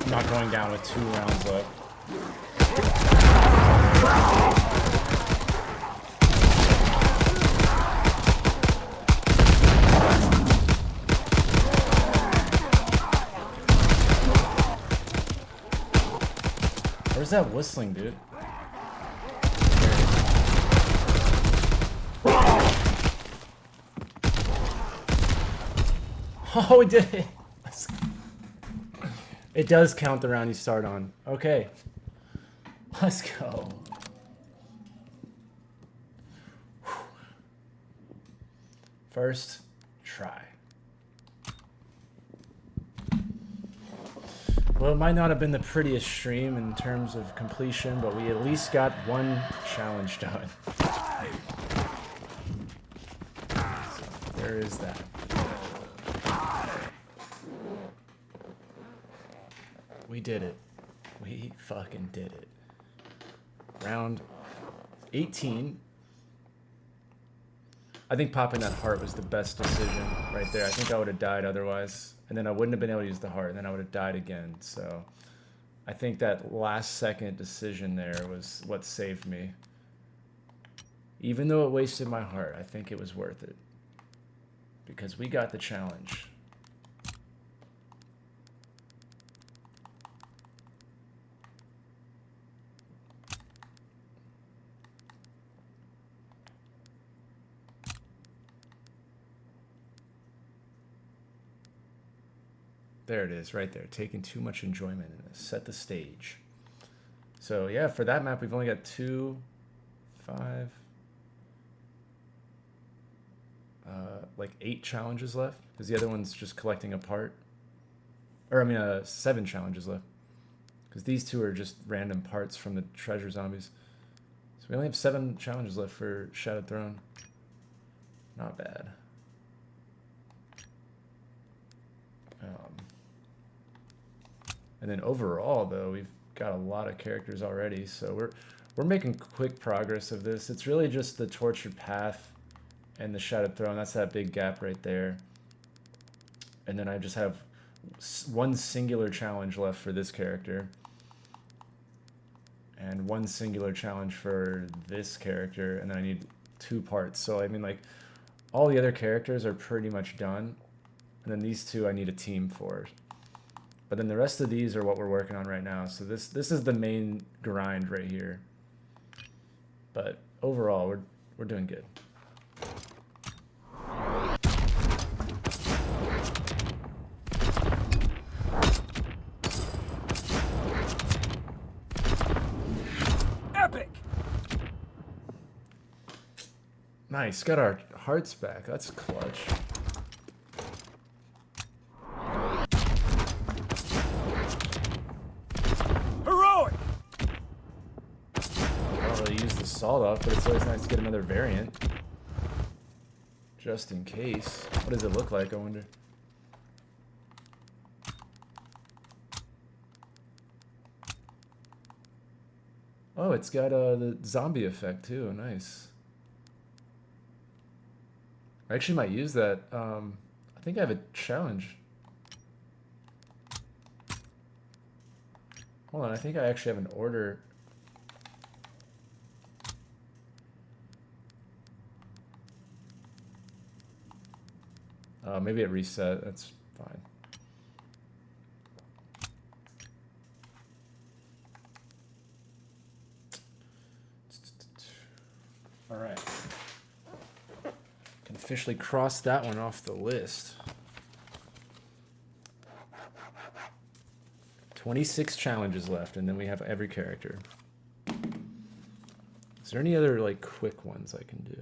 Not going down with 2 rounds left. Where's that whistling, dude? Oh, we did it. It does count the round you start on. Okay. Let's go. First try. Well, it might not have been the prettiest stream in terms of completion, but we at least got one challenge done. So there is that. We did it. We fucking did it. Round 18. I think popping that heart was the best decision right there. I think I would have died otherwise. And then I wouldn't have been able to use the heart. And then I would have died again. So I think that last second decision there was what saved me. Even though it wasted my heart, I think it was worth it. Because we got the challenge. There it is, right there. Taking too much enjoyment in this. Set the stage. So yeah, for that map, we've only got 2, 5, like 8 challenges left. Because the other one's just collecting a part. Or I mean, 7 challenges left. Because these 2 are just random parts from the treasure zombies. So we only have 7 challenges left for Shattered Throne. Not bad. And then overall, though, we've got a lot of characters already, so we're making quick progress of this. It's really just the Tortured Path and the Shattered Throne. That's that big gap right there. And then I just have one singular challenge left for this character. And one singular challenge for this character, and then I need 2 parts. So, I mean, like, all the other characters are pretty much done. And then these 2 I need a team for. But then the rest of these are what we're working on right now. So this is the main grind right here. But overall, we're doing good. Epic! Nice, got our hearts back. That's clutch. Salt off, but it's always nice to get another variant. Just in case. What does it look like, I wonder? Oh, it's got the zombie effect too. Nice. I actually might use that. I think I have a challenge. Hold on, I think I actually have an order. Maybe it reset. That's fine. All right. Can officially cross that one off the list. 26 challenges left, and then we have every character. Is there any other like quick ones I can do?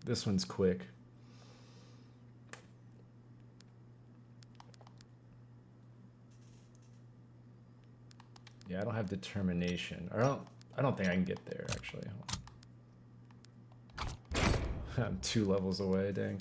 This one's quick. Yeah, I don't have determination. I don't think I can get there actually. I'm 2 levels away, dang.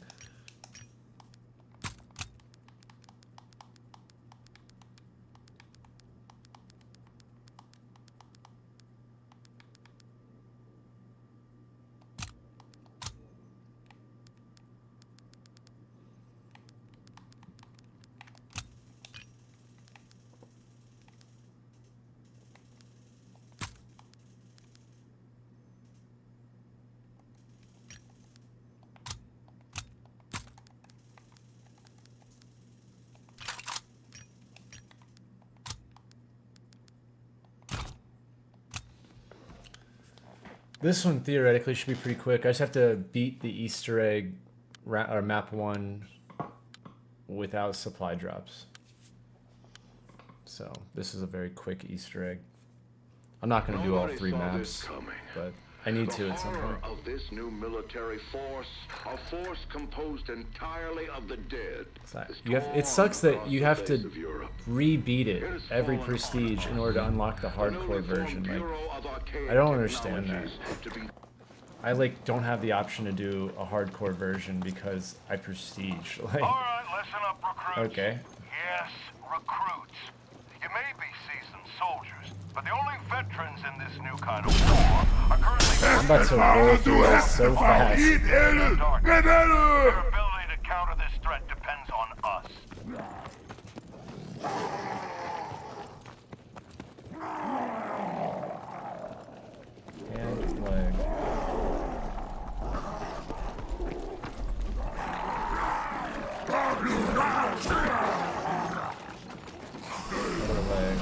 This one theoretically should be pretty quick. I just have to beat the Easter egg or map 1 without supply drops. So this is a very quick Easter egg. I'm not going to do all 3 maps, but I need to at some point. Of this new military force, a force composed entirely of the dead. It sucks that you have to re-beat it every prestige in order to unlock the hardcore version. Like, I don't understand that. I like don't have the option to do a hardcore version because I prestige. Like, All right, listen up, recruits. Okay. Yes, recruits. You may be seasoned soldiers, but the only veterans in this new kind of war are currently... I'm about to roll through this so fast. Their ability to counter this threat depends on us. And leg. Other leg.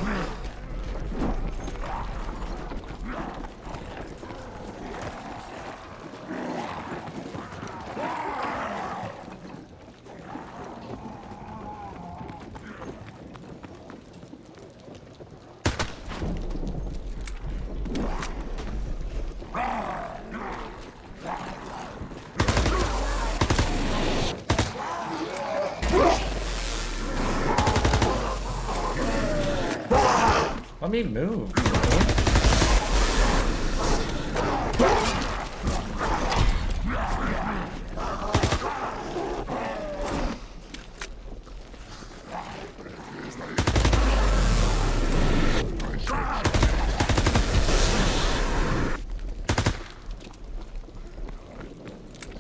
Let me move. So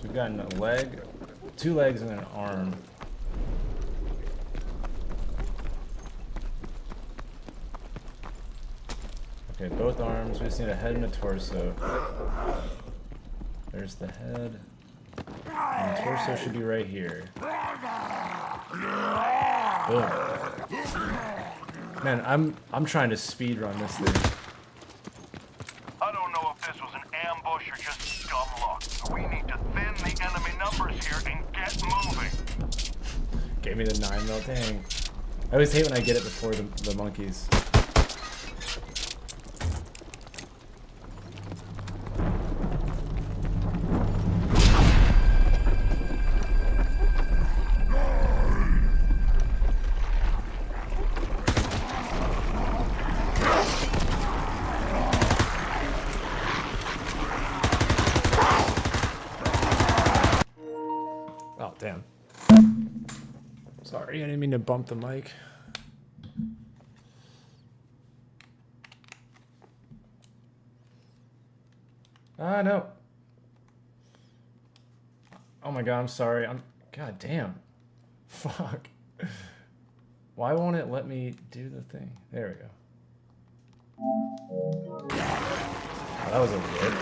we've gotten a leg, 2 legs, and an arm. Okay, both arms. We just need a head and a torso. There's the head. And the torso should be right here. Boom. Man, I'm trying to speed run this thing. I don't know if this was an ambush or just dumb luck, but we need to thin the enemy numbers here and get moving. Gave me the 9mm, dang. I always hate when I get it before the monkeys. Oh, damn. Sorry, I didn't mean to bump the mic. Ah, no. Oh my god, I'm sorry. God damn. Fuck. Why won't it let me do the thing? There we go. Oh, that was a rip.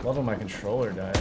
Love when my controller dies.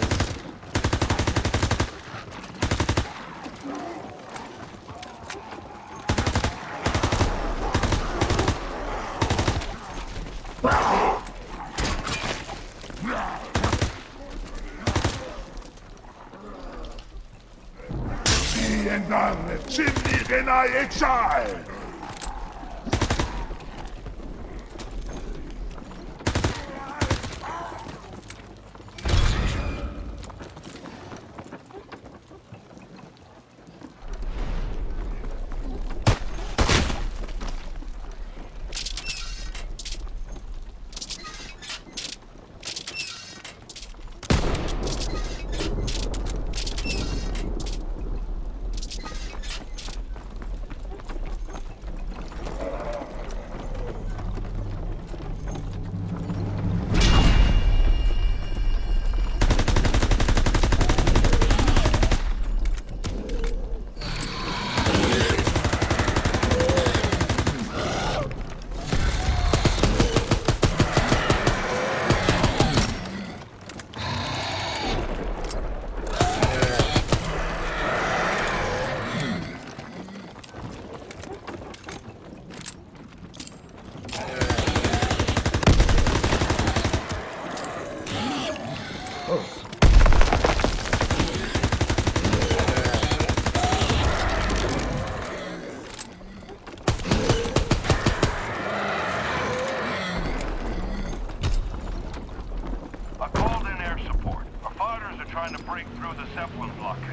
trying to break through the Zeppelin blockade.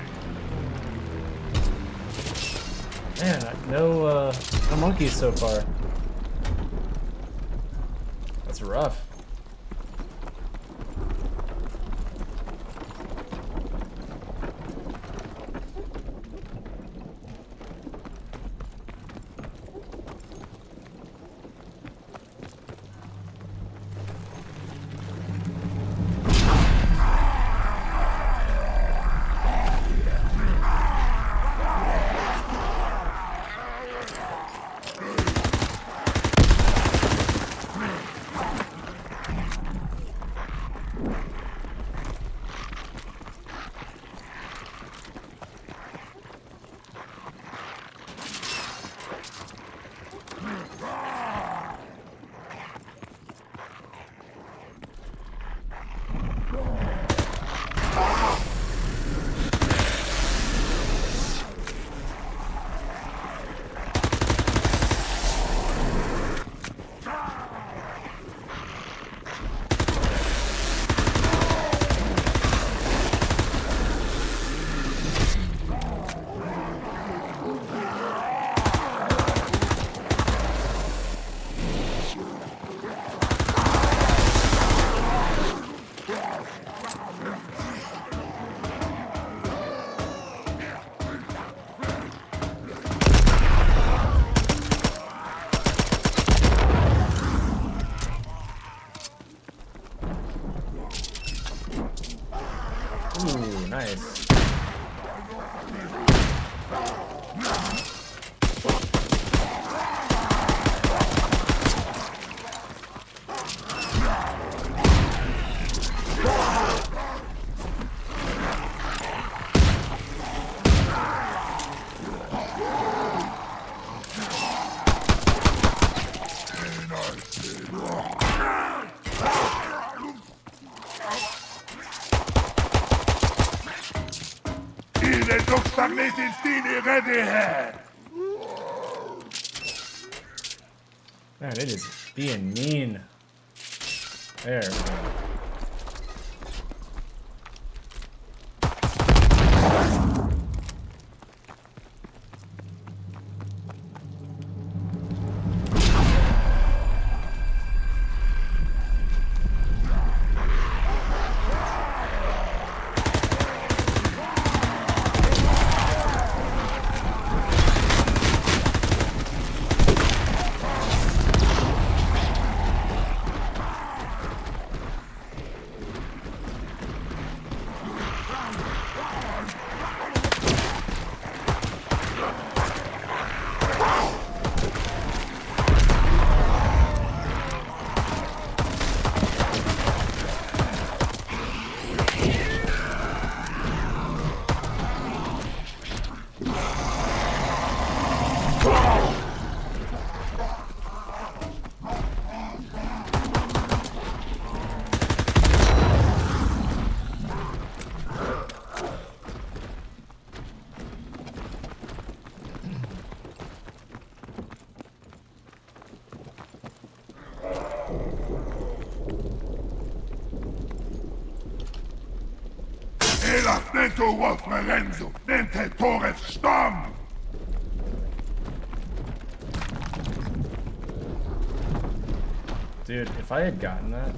Man, no monkeys so far. That's rough. Ooh, nice. Man, it is being mean. There. Dude, if I had gotten that.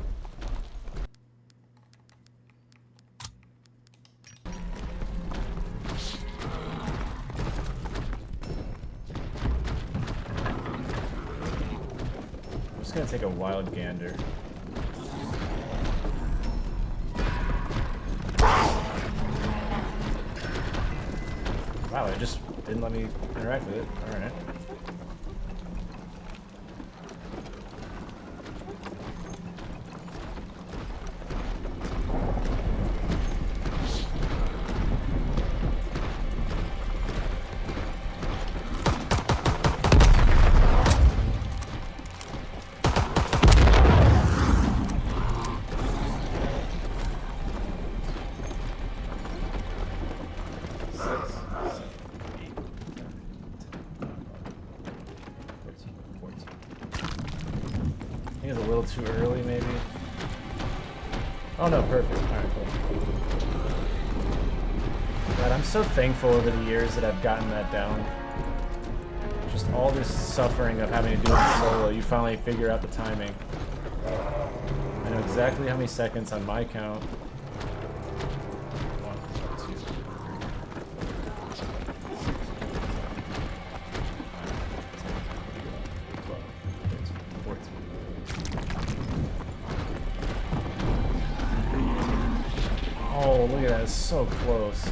I'm just gonna take a wild gander. Wow, it just didn't let me interact with it. Alright. Too early, maybe? Oh no, perfect. Alright, cool. God, I'm so thankful over the years that I've gotten that down. Just all this suffering of having to do it solo, you finally figure out the timing. I know exactly how many seconds on my count. 1, 2, 3, 4, 10, 12, 13, 14. Oh, look at that, it's so close.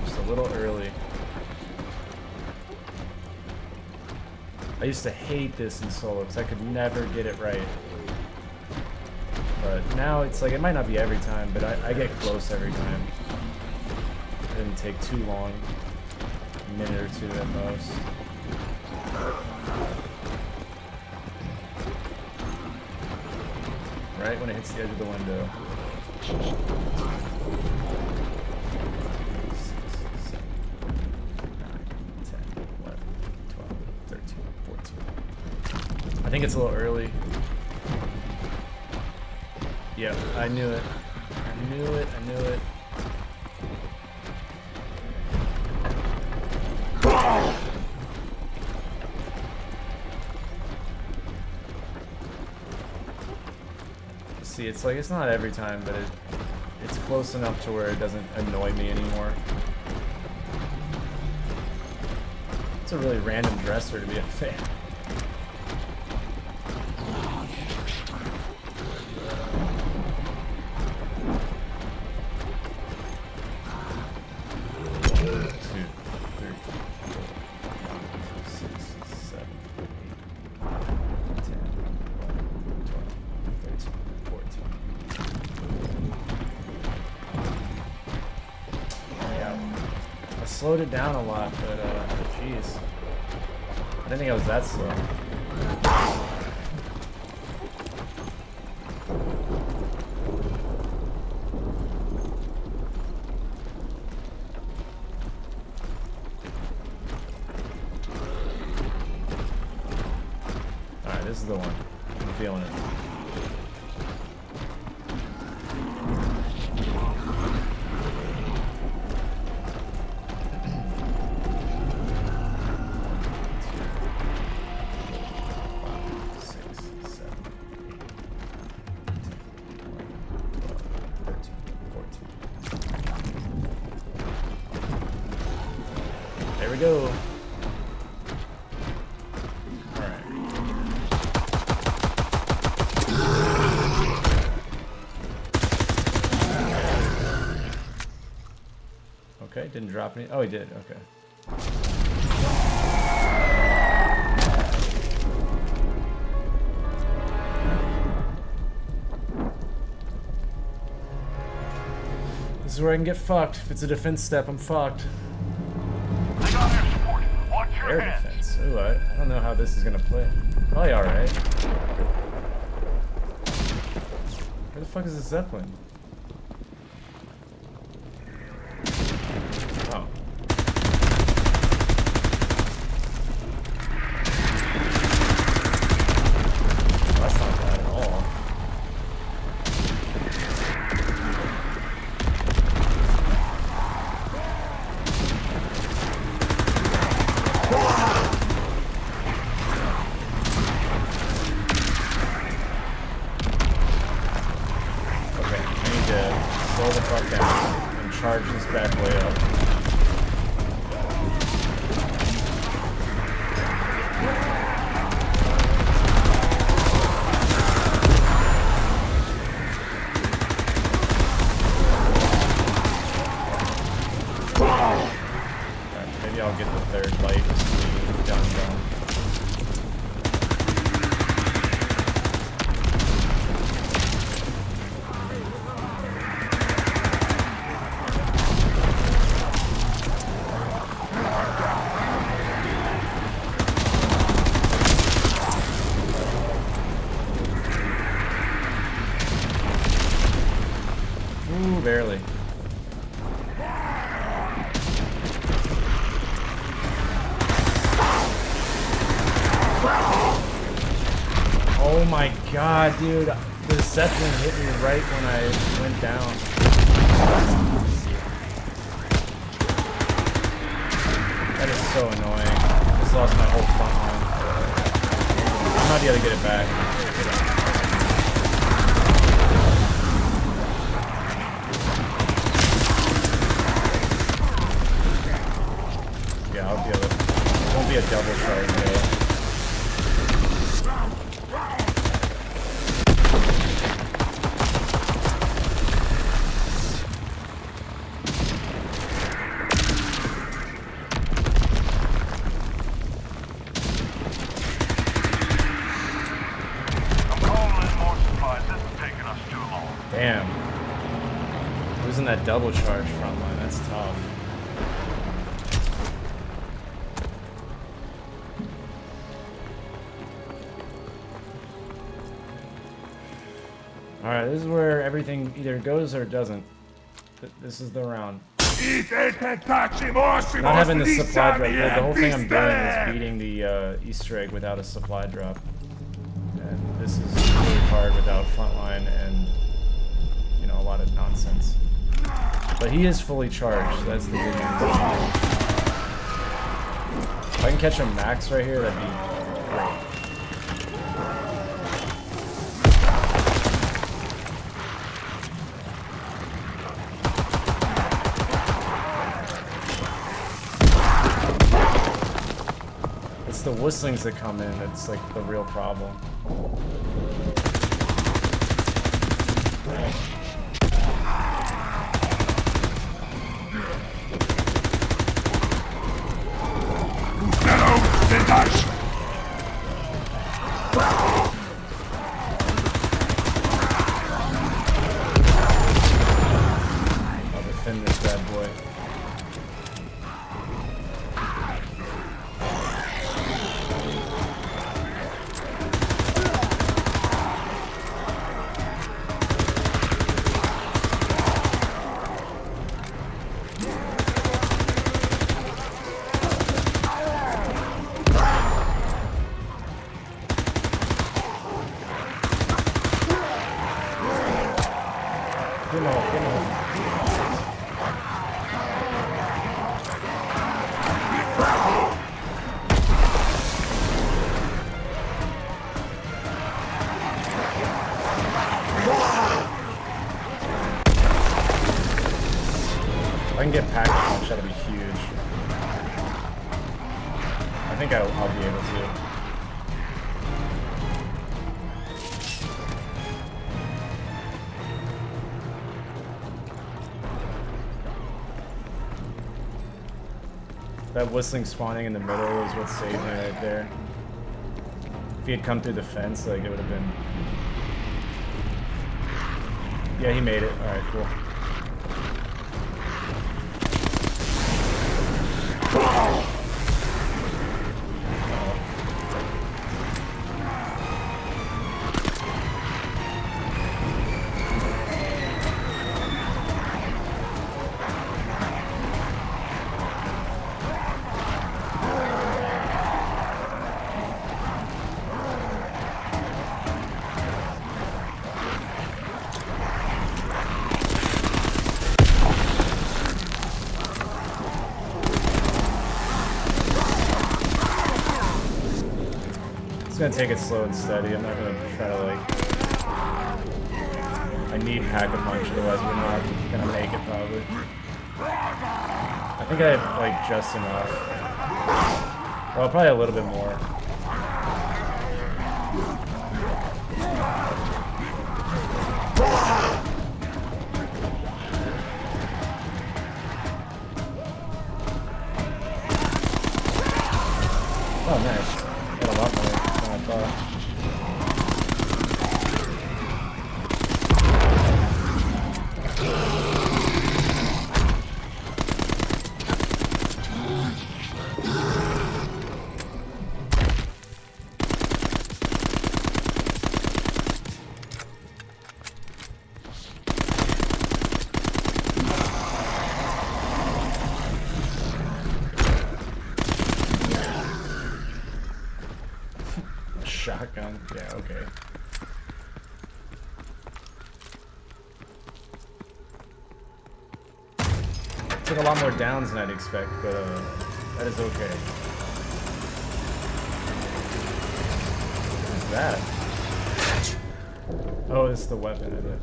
Just a little early. I used to hate this in solo because I could never get it right. But now it's like, it might not be every time, but I get close every time. It didn't take too long. A minute or two at most. Right when it hits the edge of the window. 6, 7, 9, 10, 11, 12, 13, 14. I think it's a little early. Yep, I knew it. I knew it. I knew it. See, it's like, it's not every time, but it's close enough to where it doesn't annoy me anymore. It's a really random dresser to be a fan. Slowed it down a lot, but jeez, I didn't think I was that slow. All right, this is the one. I'm feeling it. There we go. All right. Okay, didn't drop any. Oh, he did. Okay. This is where I can get fucked. If it's a defense step, I'm fucked. Air defense. Ooh, I don't know how this is gonna play. Probably alright. Where the fuck is the Zeppelin? Oh. Well, that's not bad at all. Slow the fuck down and charge this bad boy up. Right, maybe I'll get the third light done. Ooh, barely. Oh my god, dude. The reception hit me right when I went down. That is so annoying. I just lost my whole front line. I might be able to get it back. Yeah, I'll be able to. It won't be a double charge though. Damn. Losing that double charge front line, that's tough. Alright, this is where everything either goes or doesn't. This is the round. Not having the supply drop, the whole thing I'm doing is beating the Easter egg without a supply drop. And this is really hard without frontline and, you know, a lot of nonsense. But he is fully charged, so that's the good news. If I can catch him max right here, that'd be great. It's the whistlings that come in that's like the real problem. I'll defend this bad boy. If I can get pack punch, that'll be huge. I think I'll be able to. That whistling spawning in the middle is what saved me right there. If he had come through the fence, like, it would have been... Yeah, he made it. Alright, cool. I'm gonna take it slow and steady. I'm not gonna try to like... I need Pack-a-Punch, otherwise we're not gonna make it probably. I think I have like just enough. Well, probably a little bit more. Oh, nice. Got a lot more than I thought. shotgun. Yeah, okay. Took a lot more downs than I'd expect, but that is okay. What's that? Oh, it's the weapon, I bet.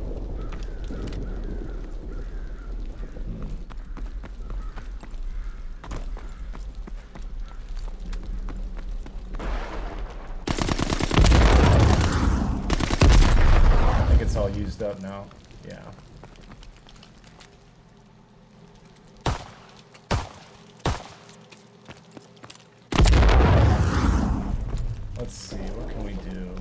I think it's all used up now. Yeah. Let's see, what can we do?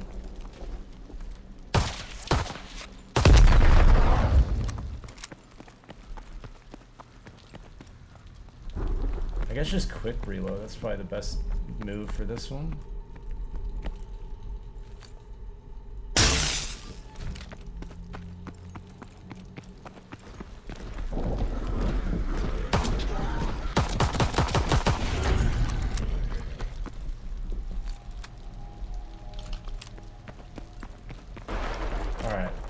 I guess just quick reload, that's probably the best move for this one.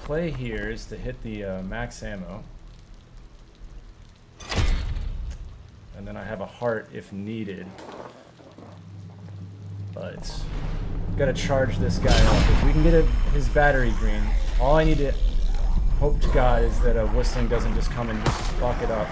Play here is to hit the max ammo, and then I have a heart if needed, but gotta charge this guy up. If we can get his battery green, all I need to hope to God is that whistling doesn't just come and just fuck it up.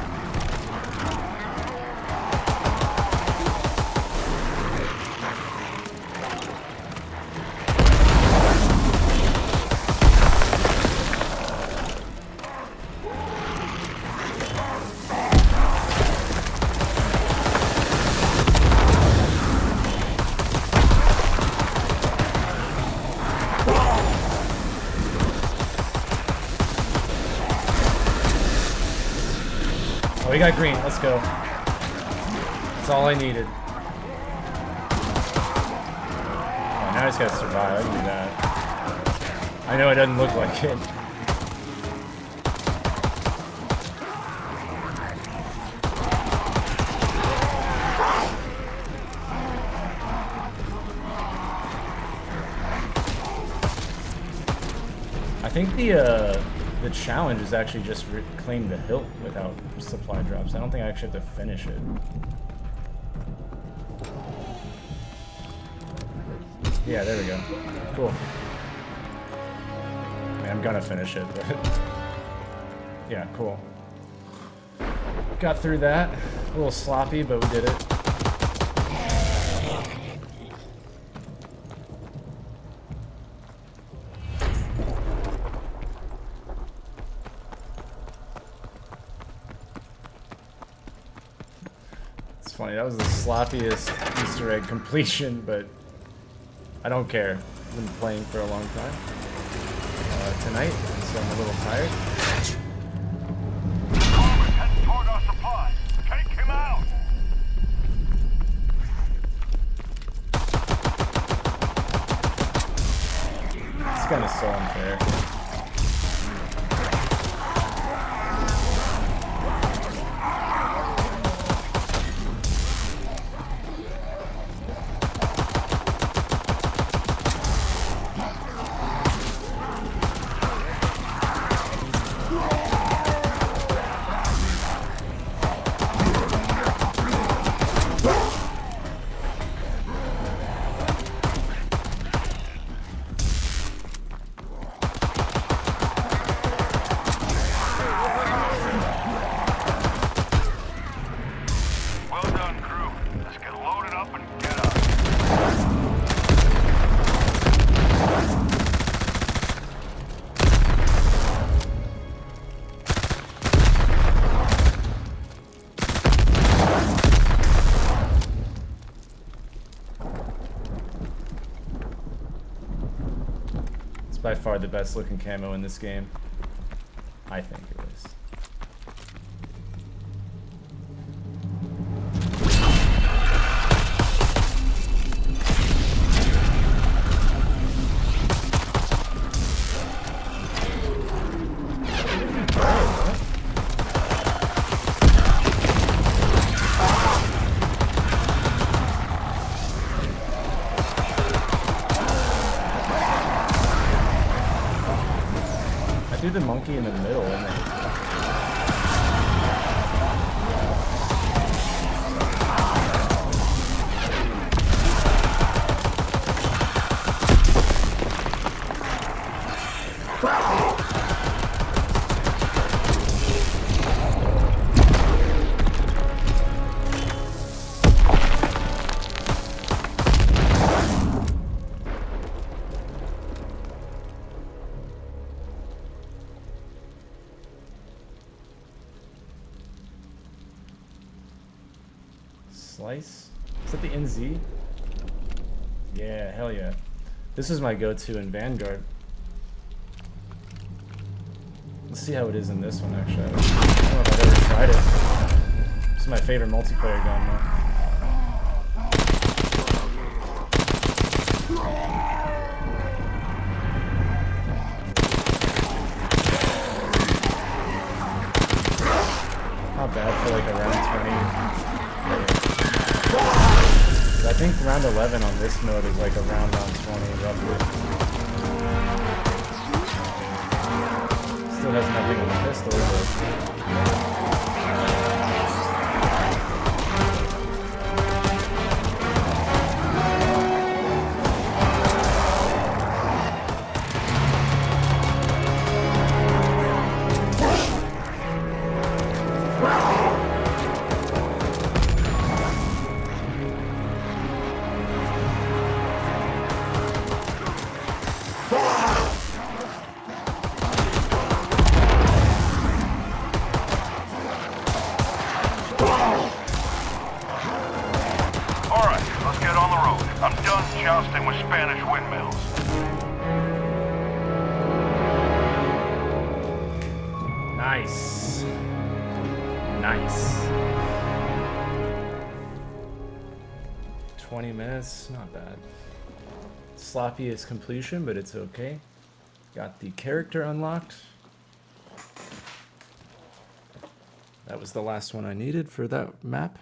We got green, let's go. That's all I needed. Oh, now I just gotta survive, I can do that. I know it doesn't look like it. I think the challenge is actually just reclaim the hilt without supply drops. I don't think I actually have to finish it. Yeah, there we go. Cool. I mean, I'm gonna finish it, but yeah, cool. Got through that. A little sloppy, but we did it. Funny, that was the sloppiest Easter egg completion, but I don't care. I've been playing for a long time tonight, so I'm a little tired. Heading toward our supplies. Take him out. It's kind of so unfair. By far the best looking camo in this game. I think it is. the monkey in the middle, and then... Slice? Is that the NZ? Yeah, hell yeah. This is my go-to in Vanguard. Let's see how it is in this one, actually. I don't know if I've ever tried it. This is my favorite multiplayer gun, though. Not bad for like a round 20. I think round 11 on this mode is like around round 20, roughly. Still has nothing on the pistol, but... Jousting with Spanish windmills. Nice. Nice. 20 minutes, not bad. Sloppy as completion, but it's okay. Got the character unlocked. That was the last one I needed for that map.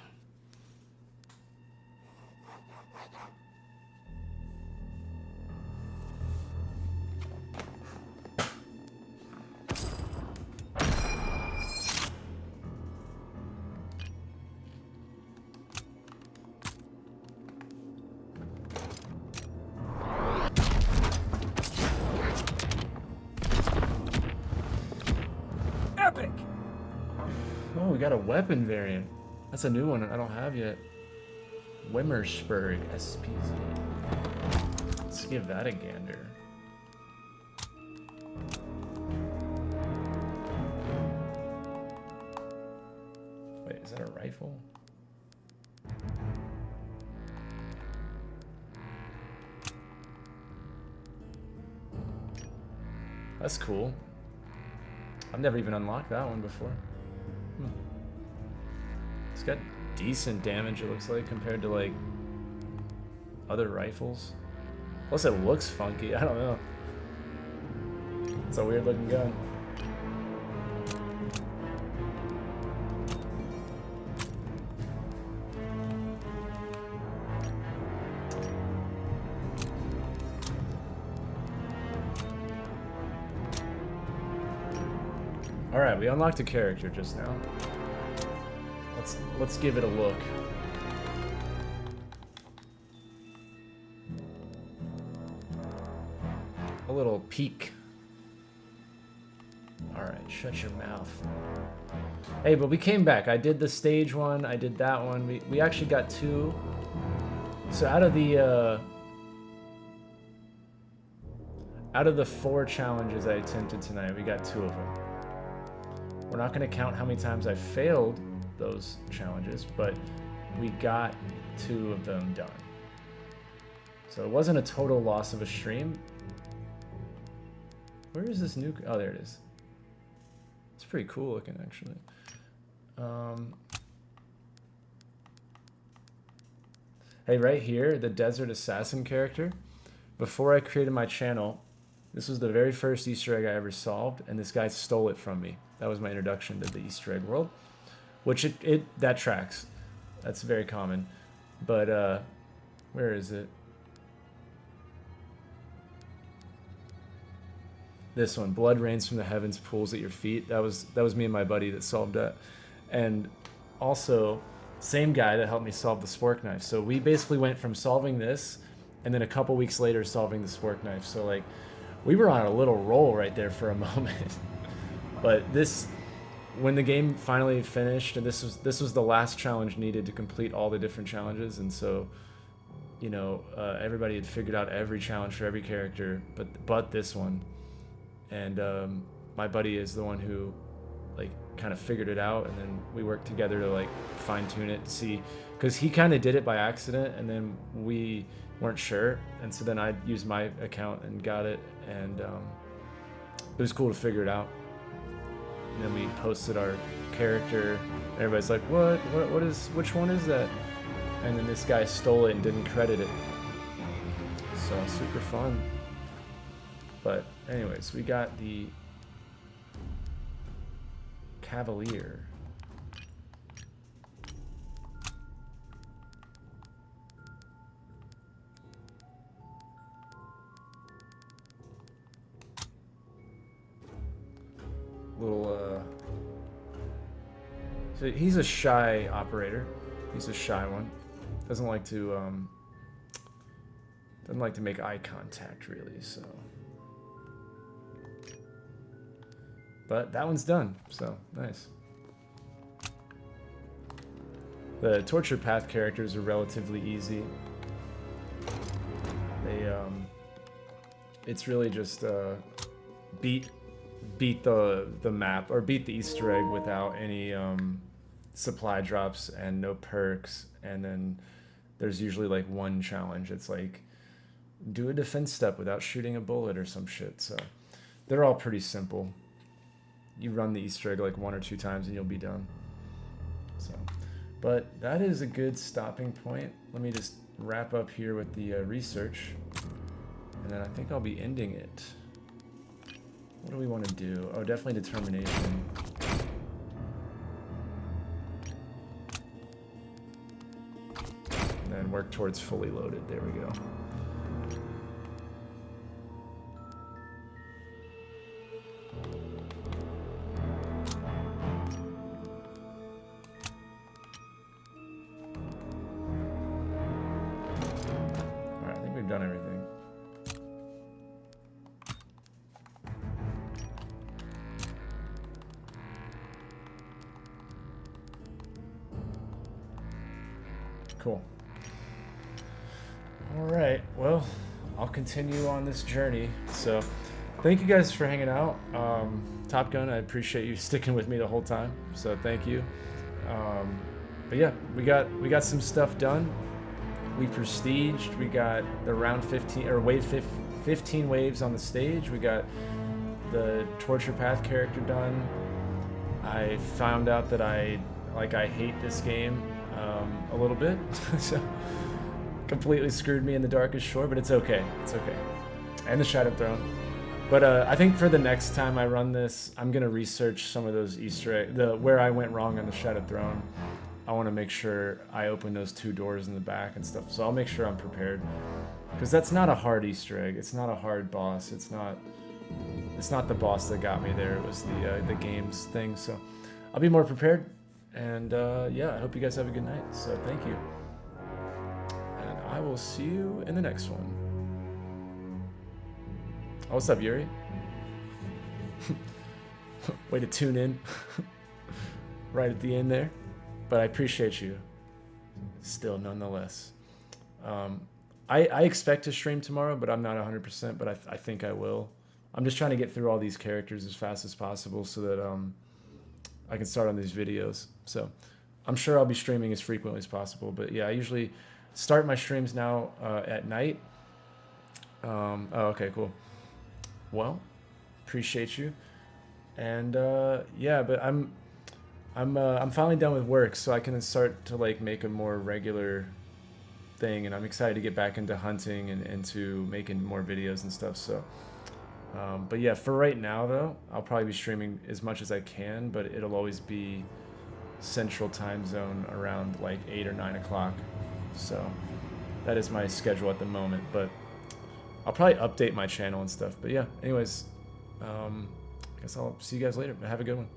Got a weapon variant. That's a new one I don't have yet. Wimmersburg SPZ. Let's give that a gander. Wait, is that a rifle? That's cool. I've never even unlocked that one before. It's got decent damage, it looks like, compared to like other rifles. Plus it looks funky, I don't know. It's a weird looking gun. Alright, we unlocked a character just now. Let's give it a look. A little peek. Alright, shut your mouth. Hey, but we came back. I did the stage one, I did that one. We actually got 2. So out of the 4 challenges I attempted tonight, we got 2 of them. We're not going to count how many times I failed those challenges, but we got 2 of them done. So it wasn't a total loss of a stream. Where is this new... Oh, there it is. It's pretty cool looking, actually. Hey, right here, the Desert Assassin character. Before I created my channel, this was the very first Easter egg I ever solved, and this guy stole it from me. That was my introduction to the Easter egg world. Which that tracks. That's very common. But where is it? This one, blood rains from the heavens, pools at your feet. That was me and my buddy that solved that. And also, same guy that helped me solve the spork knife. So we basically went from solving this, and then a couple weeks later solving the spork knife. So like, we were on a little roll right there for a moment. But this, when the game finally finished, and this was the last challenge needed to complete all the different challenges, and so, you know, everybody had figured out every challenge for every character, but this one. And my buddy is the one who like kind of figured it out, and then we worked together to like fine tune it to see, because he kind of did it by accident and then we weren't sure, and so then I used my account and got it, and it was cool to figure it out. And then we posted our character, and everybody's like, which one is that? And then this guy stole it and didn't credit it, so super fun. But anyways, we got the Cavalier. Little, so he's a shy operator. He's a shy one. Doesn't like to make eye contact really, so. But that one's done, so nice. The torture path characters are relatively easy. They, it's really just beat the map, or beat the Easter egg without any supply drops and no perks, and then there's usually like one challenge. It's like do a defense step without shooting a bullet or some shit. So they're all pretty simple. You run the Easter egg like 1 or 2 times and you'll be done. So, but that is a good stopping point. Let me just wrap up here with the research, and then I think I'll be ending it. What do we want to do? Oh, definitely determination. And then work towards fully loaded. There we go. Done everything. Cool. All right, well, I'll continue on this journey. So thank you guys for hanging out. Top Gun, I appreciate you sticking with me the whole time, so thank you. But yeah, we got some stuff done. We prestiged. We got the round 15 or wave 15 waves on the stage. We got the torture path character done. I found out that I hate this game a little bit, so completely screwed me in the Darkest Shore. But it's okay. It's okay. And the Shadow Throne. But I think for the next time I run this, I'm gonna research some of those Easter eggs, where I went wrong on the Shadow Throne. I want to make sure I open those 2 doors in the back and stuff. So I'll make sure I'm prepared, because that's not a hard Easter egg. It's not a hard boss. It's not the boss that got me there. It was the games thing. So I'll be more prepared. And yeah, I hope you guys have a good night. So thank you. And I will see you in the next one. Oh, what's up, Yuri? Way to tune in right at the end there. But I appreciate you still, nonetheless. I expect to stream tomorrow, but I'm not 100%, but I think I will. I'm just trying to get through all these characters as fast as possible so that I can start on these videos. So I'm sure I'll be streaming as frequently as possible. But yeah, I usually start my streams now at night. Oh, okay, cool. Well, appreciate you. And yeah, but I'm finally done with work, so I can start to like make a more regular thing, and I'm excited to get back into hunting and into making more videos and stuff. So, but yeah, for right now though, I'll probably be streaming as much as I can, but it'll always be Central Time Zone around like 8 or 9 o'clock. So that is my schedule at the moment, but I'll probably update my channel and stuff. But yeah, anyways, I guess I'll see you guys later. Have a good one.